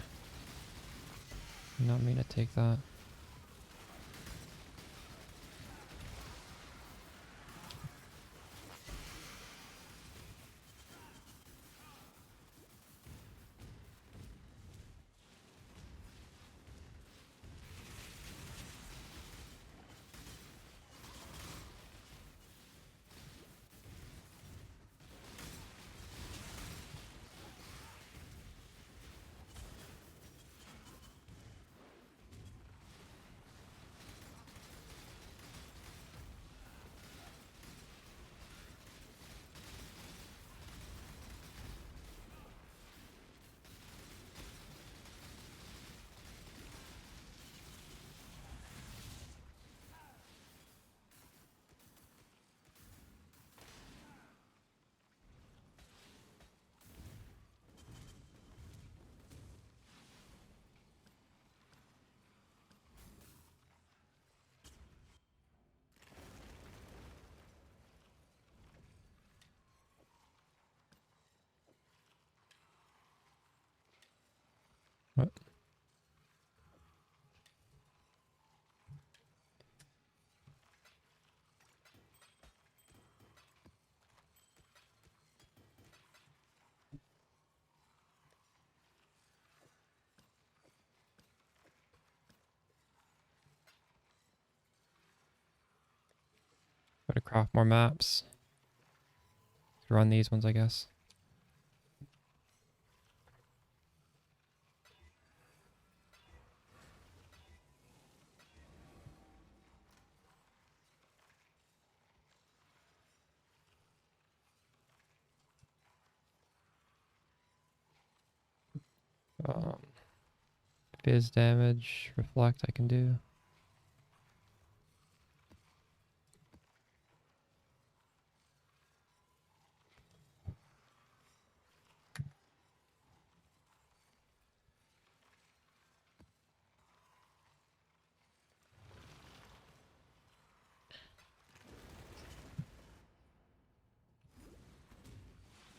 Did not mean to take that. What? Gotta craft more maps. Run these ones, I guess. Um, Fizz damage, reflect I can do.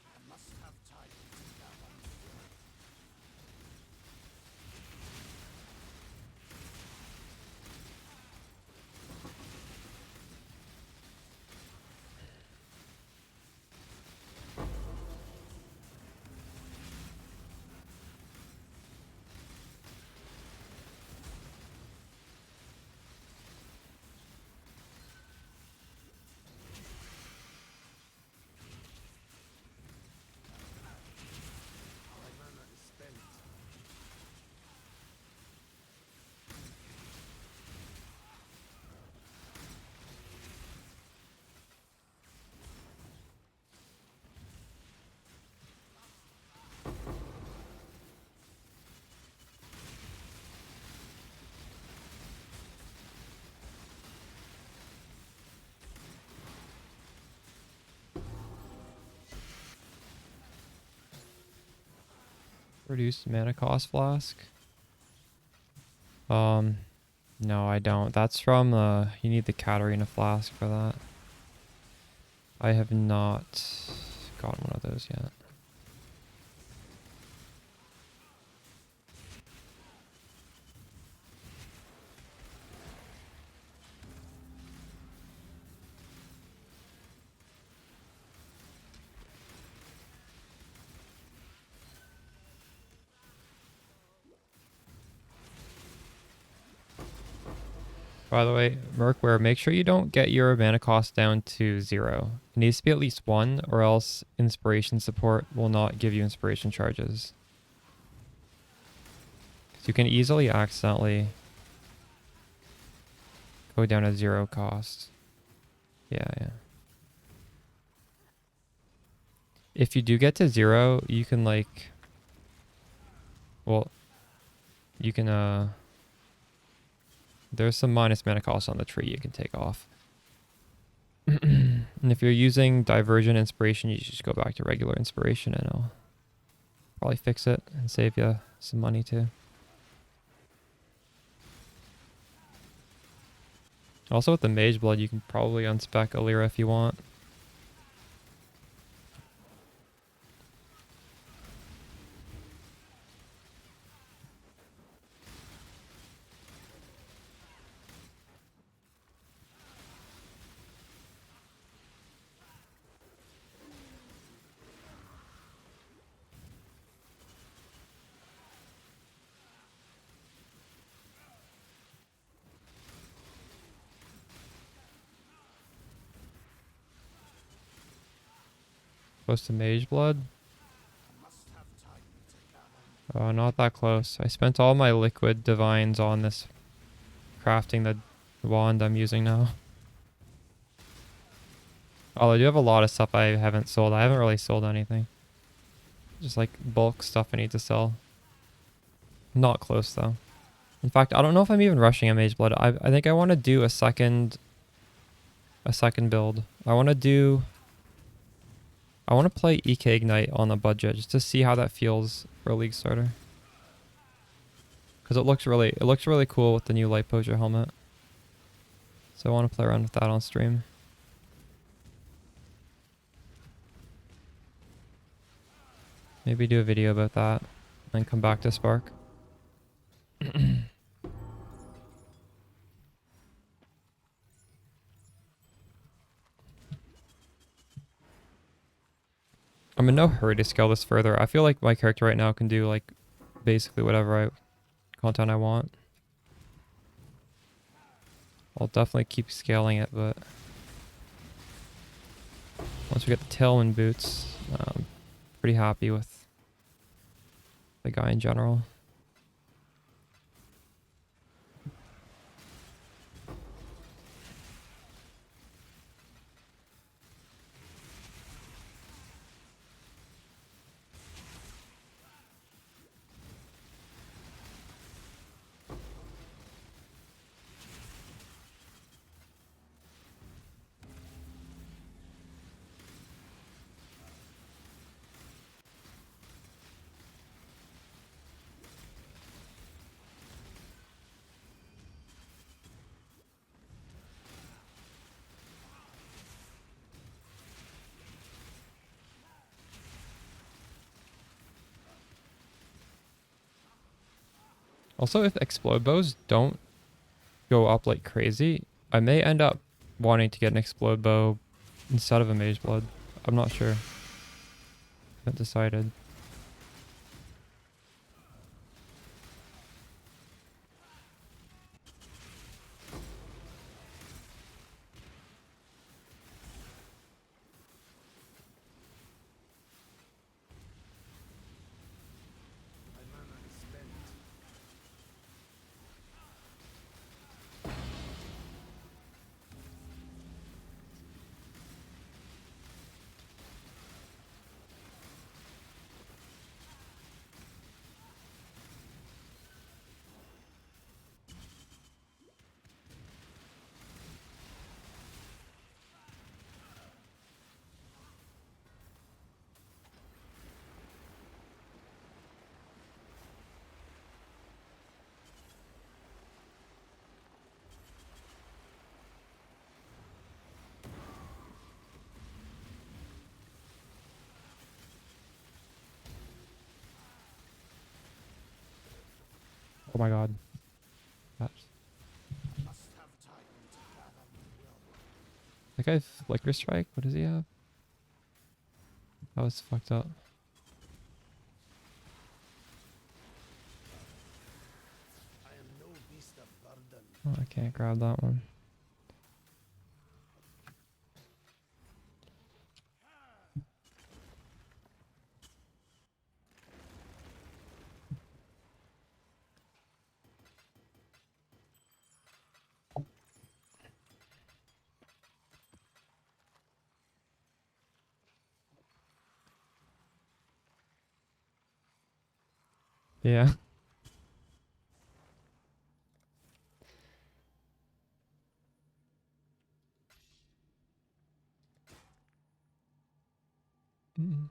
I must have time to gather my will. My mana is spent. Reduced mana cost flask. No, I don't. That's from you need the Katarina flask for that. I have not gotten one of those yet. By the way, Merkware, make sure you don't get your mana cost down to 0. It needs to be at least 1, or else inspiration support will not give you inspiration charges. So you can easily accidentally go down to 0 cost. Yeah. If you do get to 0, you can you can there's some minus mana cost on the tree you can take off. And if you're using diversion inspiration, you should just go back to regular inspiration and it'll probably fix it and save you some money too. Also with the Mage Blood, you can probably unspec Alira if you want. Close to Mage Blood. Oh, not that close. I spent all my liquid divines on this crafting the wand I'm using now. Although I do have a lot of stuff I haven't sold. I haven't really sold anything. Just like bulk stuff I need to sell. Not close though. In fact, I don't know if I'm even rushing a Mage Blood. I think I want to do a second build. I want to play EK Ignite on a budget just to see how that feels for a League starter. Because it looks really cool with the new Light Poacher helmet. So I want to play around with that on stream. Maybe do a video about that, then come back to Spark. I'm in no hurry to scale this further. I feel like my character right now can do like basically whatever content I want. I'll definitely keep scaling it, but once we get the tailwind boots, I'm pretty happy with the guy in general. Also, if explode bows don't go up like crazy, I may end up wanting to get an explode bow instead of a Mage Blood. I'm not sure. Haven't decided. Oh my god. That guy's Flicker Strike? What does he have? That was fucked up. Oh, I can't grab that one. Yeah. Mm.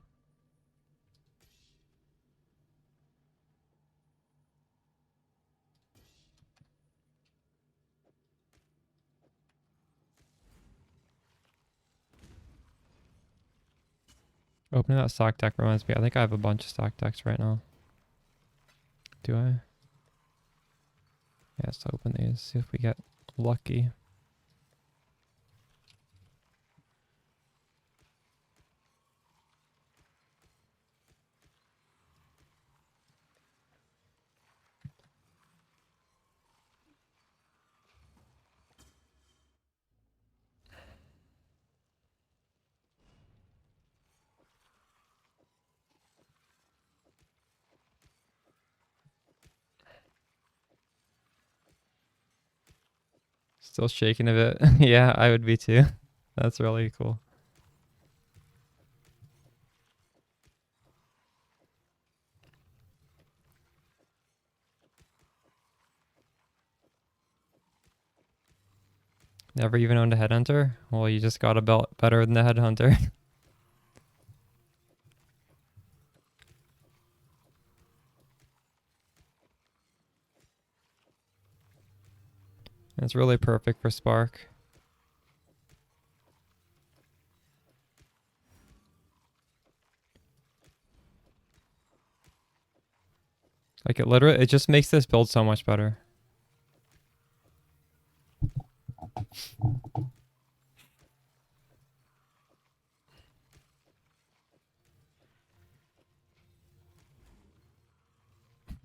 Opening that stock deck reminds me, I think I have a bunch of stock decks right now. Do I? Yeah, let's open these, see if we get lucky. Still shaking a bit. Yeah, I would be too. That's really cool. Never even owned a headhunter? Well, you just got a belt better than the headhunter. It's really perfect for Spark. Like it just makes this build so much better.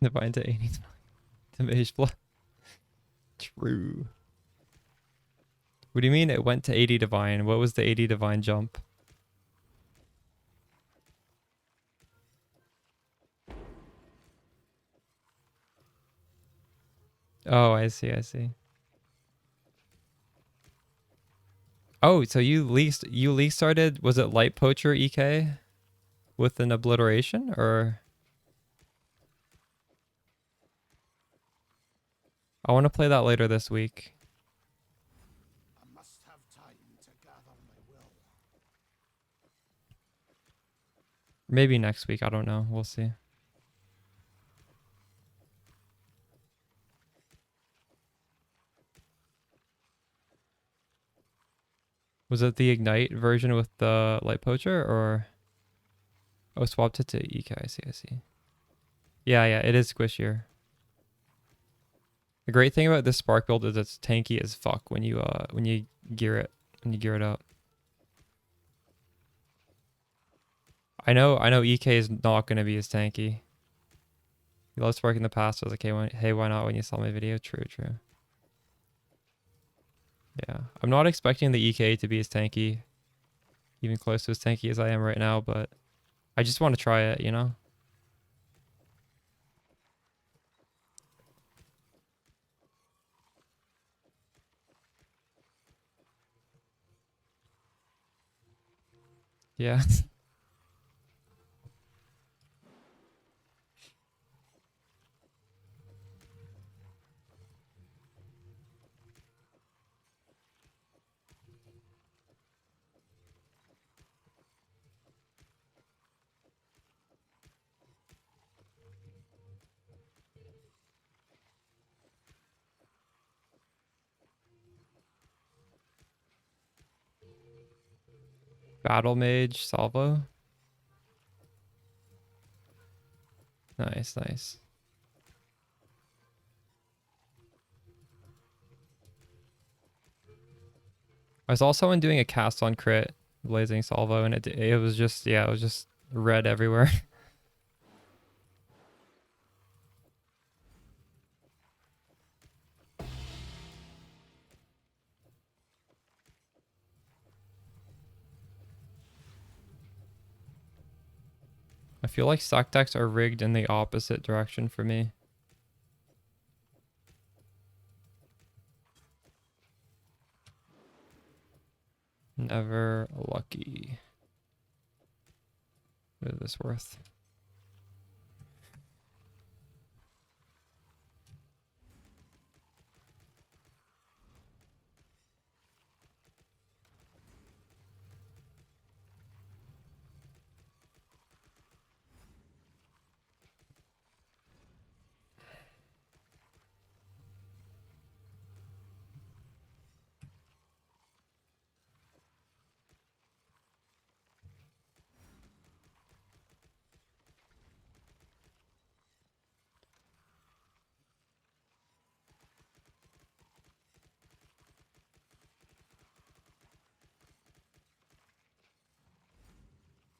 Divine to 80 to mage blood. True. What do you mean it went to 80 divine? What was the 80 divine jump? Oh, I see, I see. Oh, so you least started, was it Light Poacher EK with an obliteration or? I want to play that later this week. I must have time to gather my will. Maybe next week, I don't know. We'll see. Was it the Ignite version with the Light Poacher or? Oh, swapped it to EK, I see, I see. Yeah, yeah, it is squishier. The great thing about this Spark build is it's tanky as fuck when you gear it up. I know EK is not gonna be as tanky. You loved Spark in the past. I was like, hey, why not when you saw my video? True, true. Yeah. I'm not expecting the EK to be as tanky, even close to as tanky as I am right now, but I just want to try it, you know? Yeah. Battle Mage, Salvo. Nice, nice. I was also doing a cast on crit, Blazing Salvo, and it was just, yeah, it was just red everywhere. I feel like stock decks are rigged in the opposite direction for me. Never lucky. What is this worth?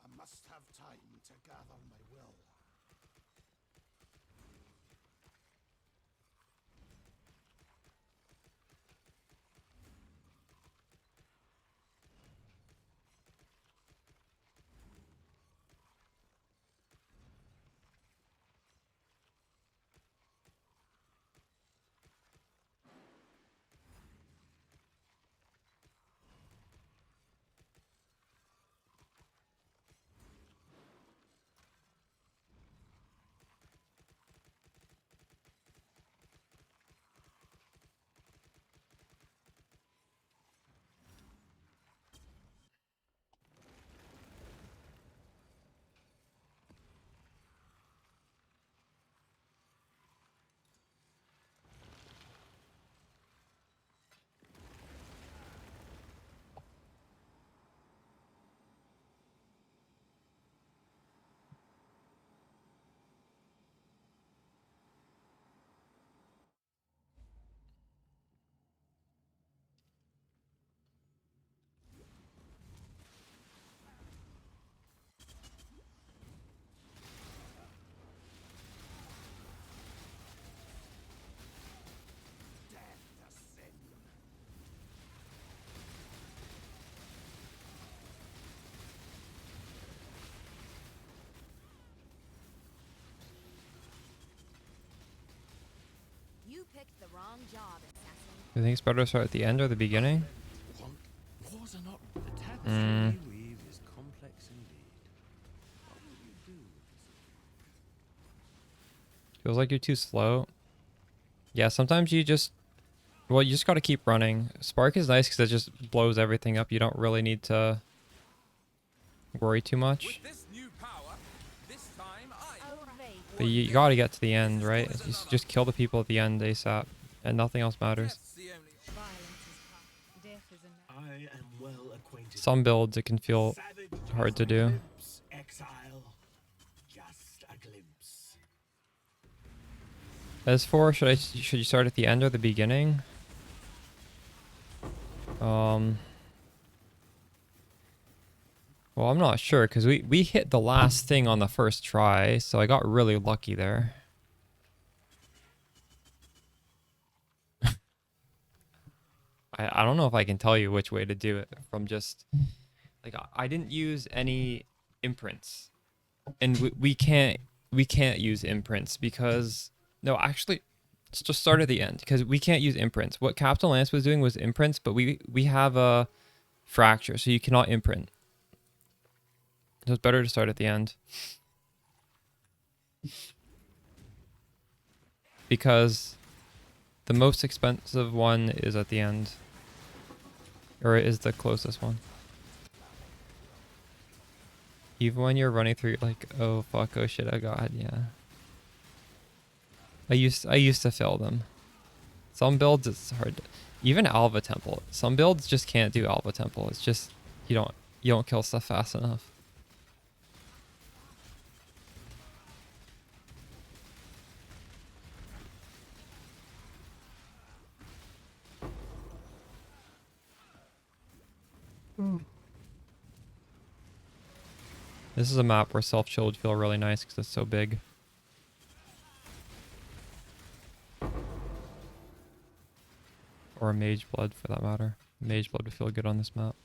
I must have time to gather my will. picked the wrong job, assassin. Do you think it's better to start at the end or the beginning? Wars are not the tapestry Mm. we weave is complex indeed. What will you do with this? Feels like you're too slow. Yeah, sometimes you just... Well, you just gotta keep running. Spark is nice because it just blows everything up. You don't really need to worry too much. With this new power, this time I But you gotta get to the end, right? You just kill the people at the end ASAP, and nothing else matters. Death's the only Violence is tough. Death is enough. I am well acquainted. Some builds it can feel Savage hard to just a do. glimpse, exile. Just a glimpse. As for should you start at the end or the beginning? Well, I'm not sure because we hit the last thing on the first try, so I got really lucky there. I don't know if I can tell you which way to do it from just like I didn't use any imprints, and we can't use imprints because no, actually let's just start at the end because we can't use imprints. What Captain Lance was doing was imprints, but we have a fracture, so you cannot imprint. So it's better to start at the end. Because the most expensive one is at the end. Or it is the closest one. Even when you're running through, like, oh fuck, oh shit, oh god, yeah. I used to fail them. Some builds it's hard. Even Alva Temple. Some builds just can't do Alva Temple. It's just you don't kill stuff fast enough. This is a map where self-chill would feel really nice because it's so big. Or a Mage Blood for that matter. Mage Blood would feel good on this map.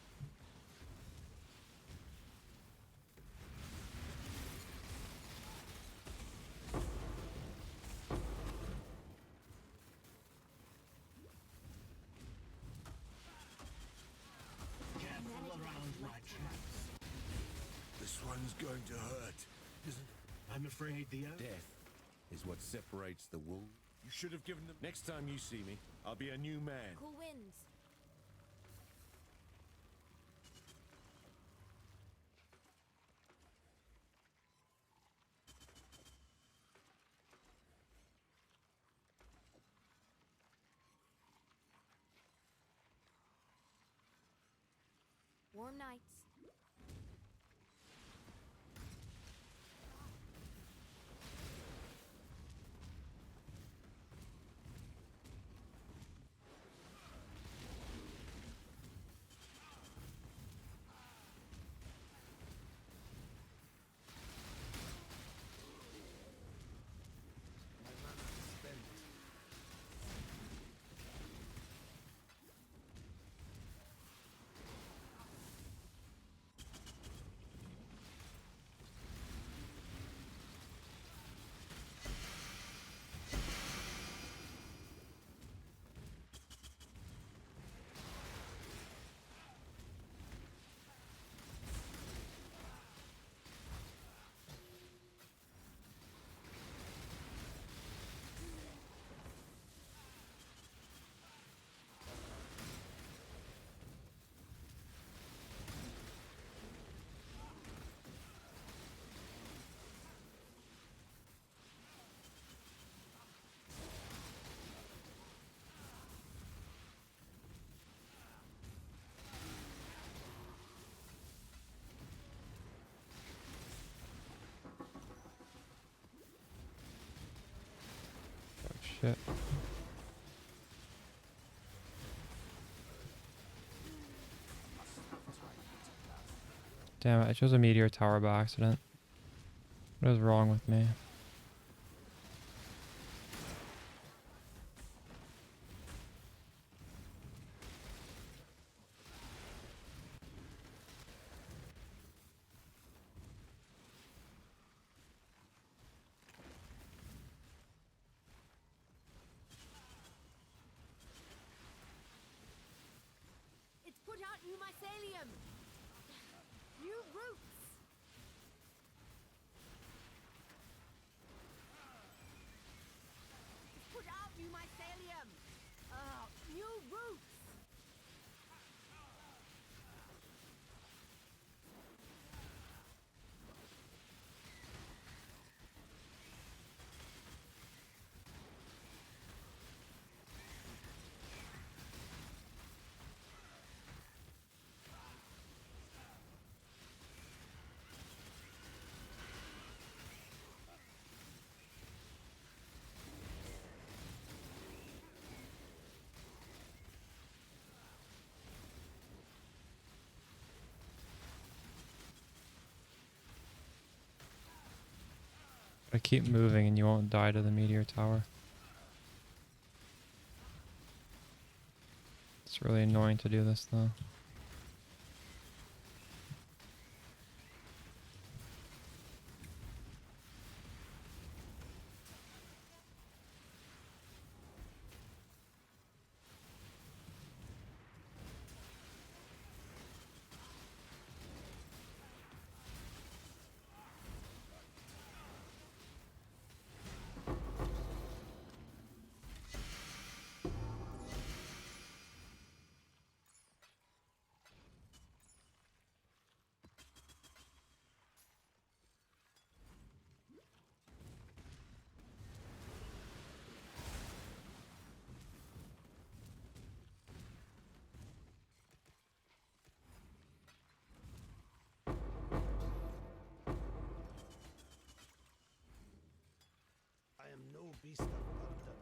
This one's going to hurt, isn't it? I'm afraid the Death is what separates the wolves. You should have given them. Next time you see me, I'll be a new man. Cool winds. Warm nights. Oh shit. Damn it, I chose a meteor tower by accident. What is wrong with me? mycelium! New roots! Put out new mycelium! New roots! I keep moving and you won't die to the meteor tower. It's really annoying to do this though. I am no beast of burden.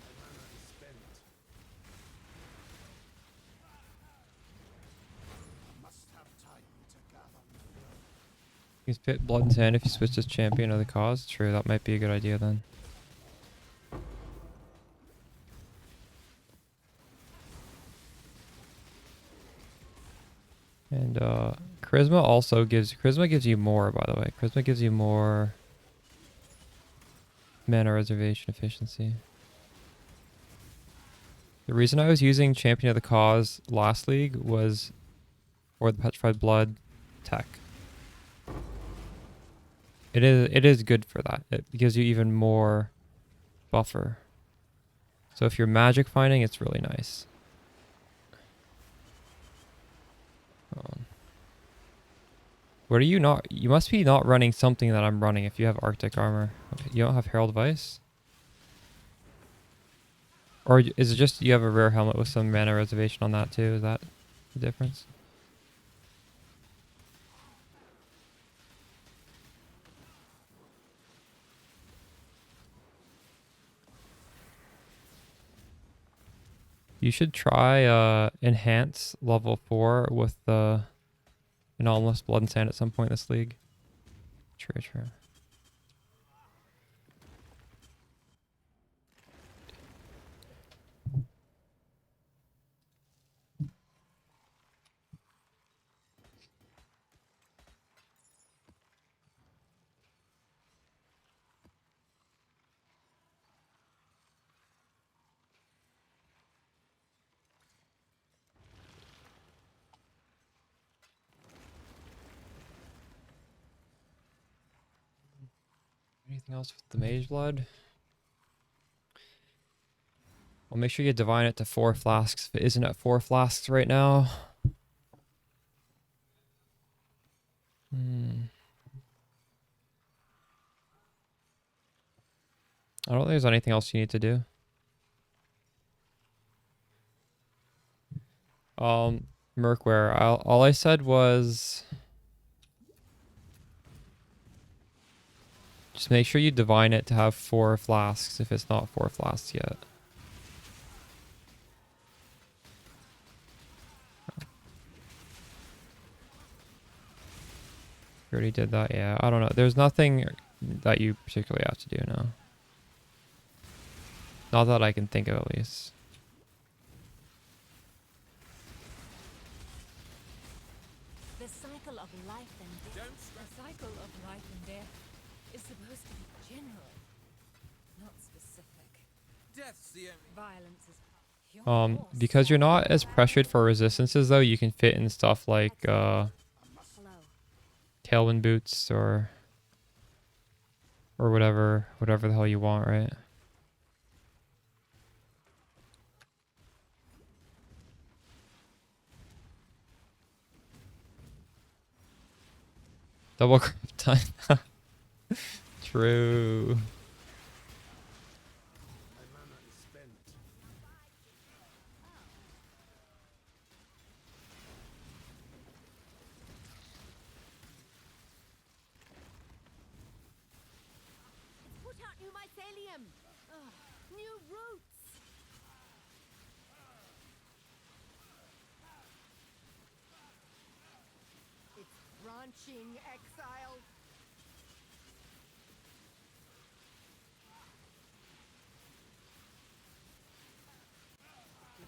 My mana is spent. I must have time to gather my will. You can spit blood and sand if you switch to champion of the cause. True, that might be a good idea then. And charisma gives you more, by the way. Charisma gives you more mana reservation efficiency. The reason I was using champion of the cause last league was for the petrified blood tech. It is good for that. It gives you even more buffer. So if you're magic finding, it's really nice. What are you not? You must be not running something that I'm running if you have Arctic armor. Okay, you don't have Herald Vice? Or is it just you have a rare helmet with some mana reservation on that too? Is that the difference? You should try enhance level 4 with the anomalous blood and sand at some point in this league. True. Anything else with the mage blood? Well, make sure you divine it to 4 flasks if it isn't at 4 flasks right now. I don't think there's anything else you need to do. Merkware. All I said was just make sure you divine it to have 4 flasks if it's not 4 flasks yet. We already did that. Yeah, I don't know. There's nothing that you particularly have to do now. Not that I can think of, at least. The cycle of life and death. The cycle of life and death is supposed to be general, not specific. Death's the only. Violence is Because you're not as pressured for resistances, though, you can fit in stuff like Hello. tailwind boots or whatever the hell you want, right? Double craft time. True. My mana is spent. Put out new mycelium. Ugh, new roots. It's branching exile.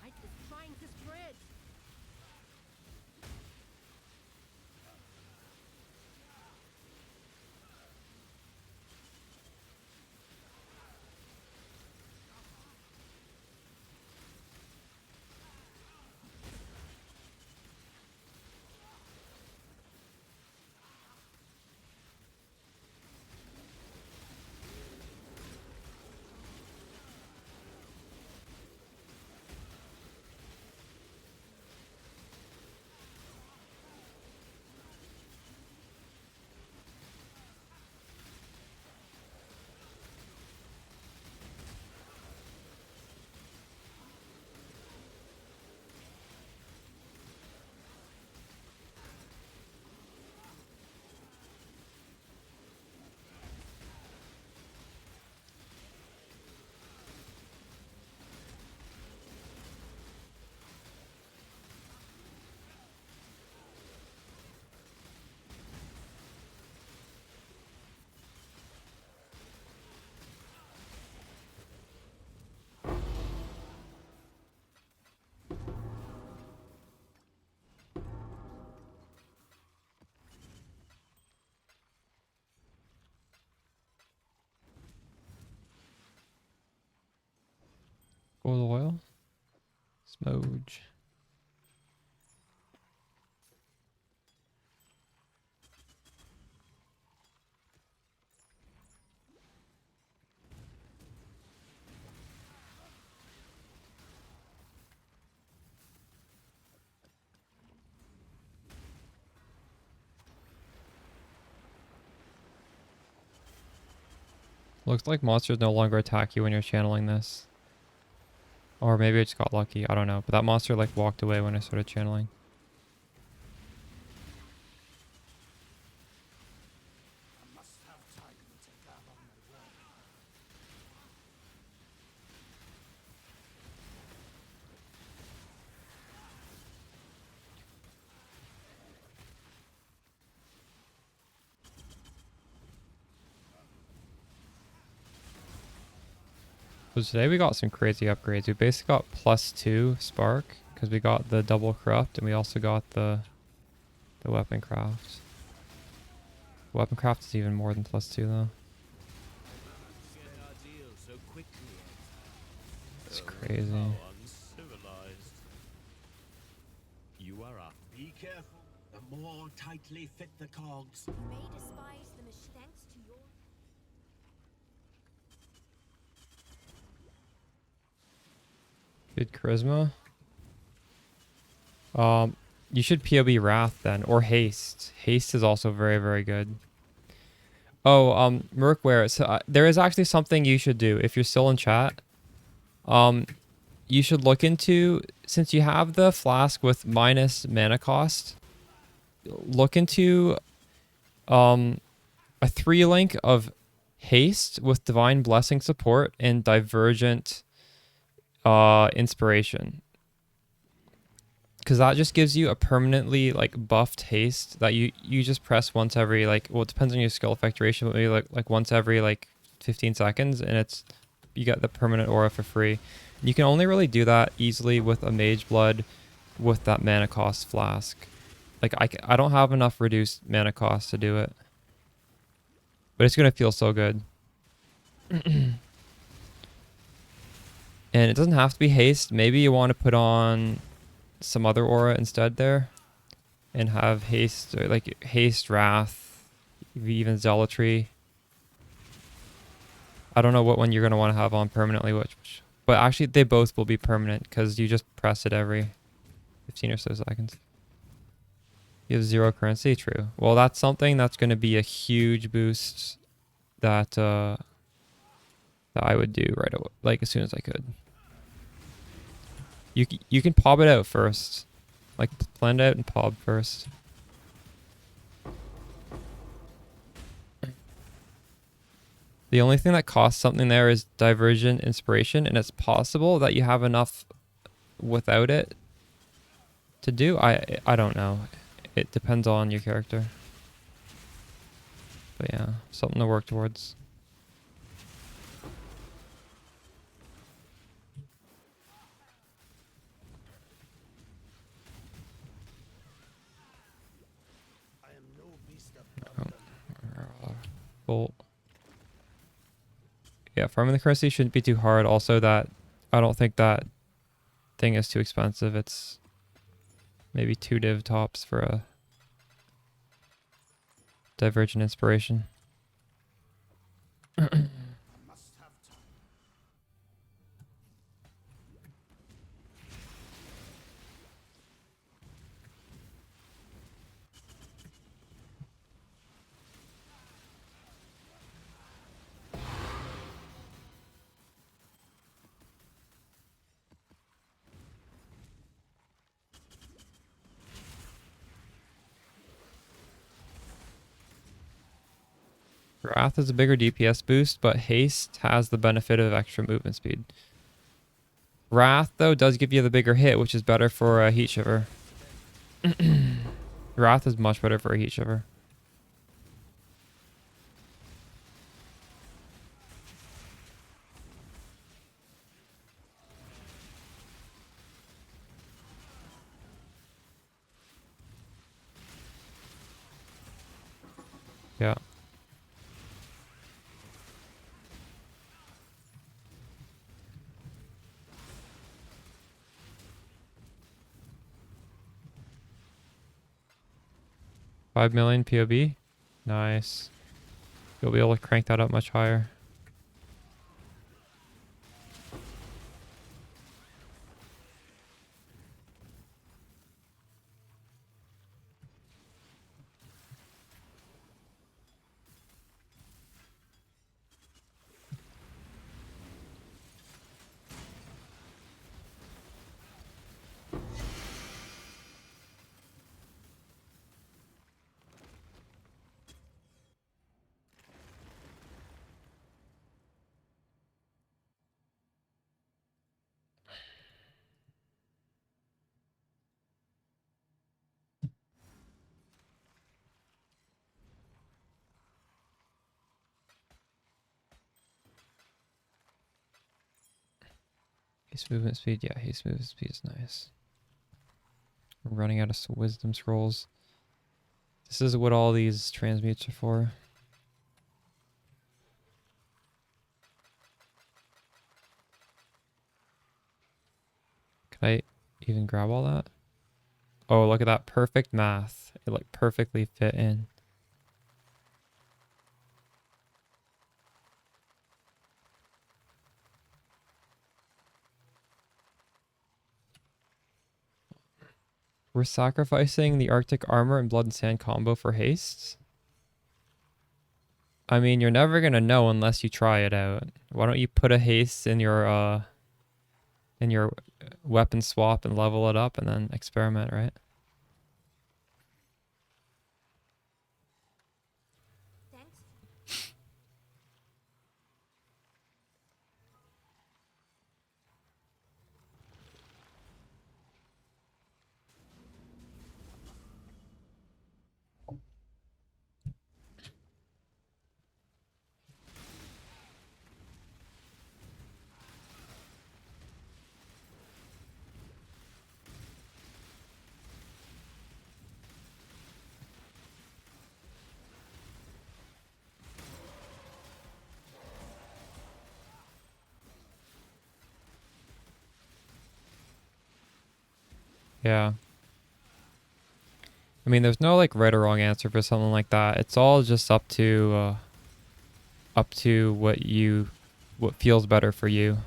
Light is trying to spread. Gold oil. Smoge. Looks like monsters no longer attack you when you're channeling this. Or maybe I just got lucky. I don't know. But that monster like walked away when I started channeling. I must have time to gather my will. So today we got some crazy upgrades. We basically got +2 spark because we got the double corrupt and we also got the weapon craft. Weapon craft is even more than +2 though. It's crazy. Uncivilized. You are up. Be careful. The more tightly fit the cogs. You may despise the thanks to your Good charisma. You should POB Wrath then, or Haste. Haste is also very, very good. Oh, Merkware. So there is actually something you should do if you're still in chat. You should look into, since you have the flask with minus mana cost, look into a 3-link of Haste with Divine Blessing support and Divergent Inspiration. because that just gives you a permanently like buffed haste that you just press once every like, well, it depends on your skill effect duration, but maybe like once every like 15 seconds, and it's, you get the permanent aura for free. You can only really do that easily with a mage blood with that mana cost flask. Like I don't have enough reduced mana cost to do it, but it's gonna feel so good. And it doesn't have to be haste. Maybe you want to put on some other aura instead there and have haste, or like haste, wrath, even zealotry. I don't know what one you're going to want to have on permanently, which, but actually they both will be permanent because you just press it every 15 or so seconds. You have 0 currency, true. Well, that's something that's going to be a huge boost that that I would do right away, like as soon as I could. You can pop it out first. Like, blend out and pop first. The only thing that costs something there is Divergent Inspiration, and it's possible that you have enough without it to do. I don't know. It depends on your character. But yeah, something to work towards. I am no beast of burden. Bolt. Yeah, farming the currency shouldn't be too hard. Also, that I don't think that thing is too expensive. It's maybe 2 div tops for a Divergent Inspiration. I must have time. Wrath is a bigger DPS boost, but Haste has the benefit of extra movement speed. Wrath, though, does give you the bigger hit, which is better for a Heat Shiver. Wrath is much better for a Heat Shiver. Yeah. $5 million POB. Nice. You'll be able to crank that up much higher. Haste movement speed. Yeah, haste movement speed is nice. I'm running out of wisdom scrolls. This is what all these transmutes are for. Can I even grab all that? Oh, look at that perfect math. It like perfectly fit in. We're sacrificing the Arctic armor and blood and sand combo for haste. I mean, you're never gonna know unless you try it out. Why don't you put a haste in your weapon swap and level it up and then experiment, right? Thanks. Yeah. I mean, there's no like right or wrong answer for something like that. It's all just up to what feels better for you.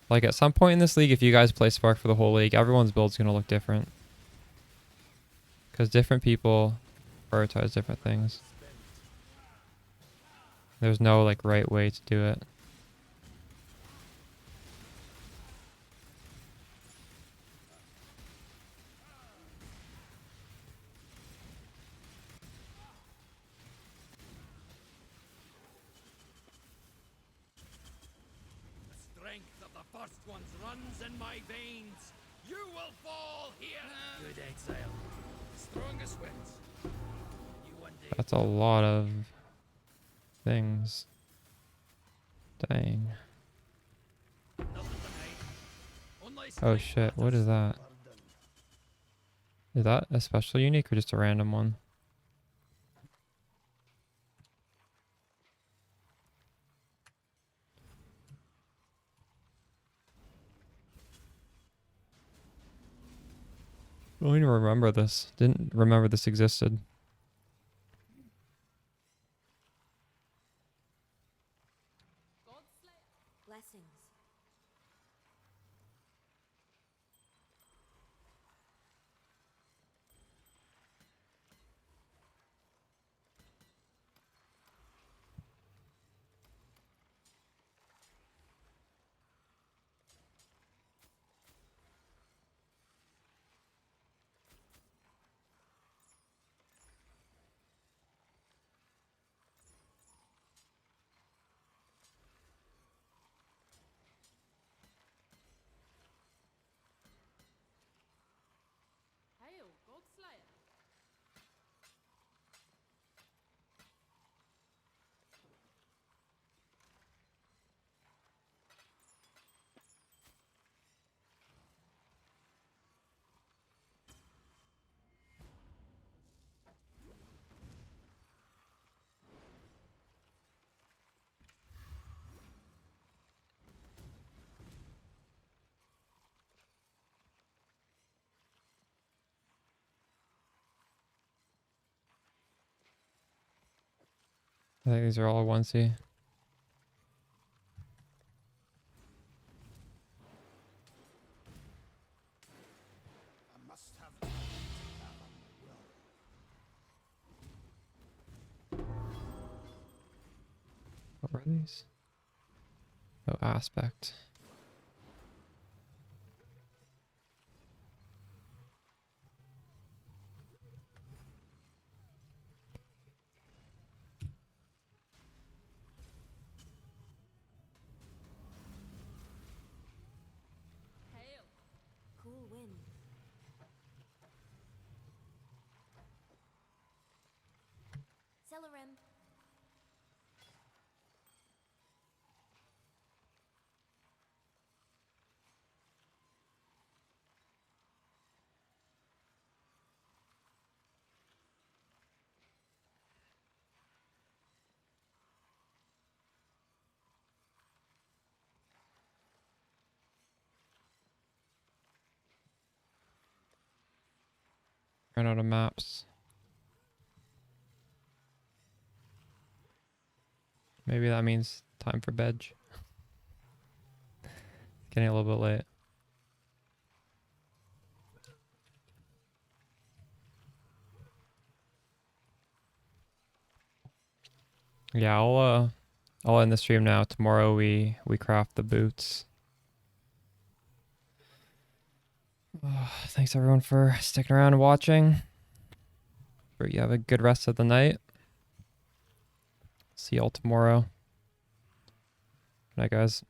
Like at some point in this league, if you guys play Spark for the whole league, everyone's build's gonna look different. Because different people prioritize different things. There's no like right way to do it. The strength of the first ones runs in my veins. You will fall here. Good exile. The strongest wins. You one day. That's a lot of things. Dang. Nothing to hide. Only Oh strength shit, what matters. is that? Is that a special unique or just a random one? I don't even remember this. Didn't remember this existed. Blessings. Hail, Godslayer. I think these are all 1C. I must have time to gather my will. What were these? Oh, aspect. Hail. Cool wind. Celerim. Ran out of maps. Maybe that means time for bed. Getting a little bit late. Yeah, I'll end the stream now. Tomorrow we craft the boots. Thanks everyone for sticking around and watching. Hope you have a good rest of the night. See y'all tomorrow. Good night, guys.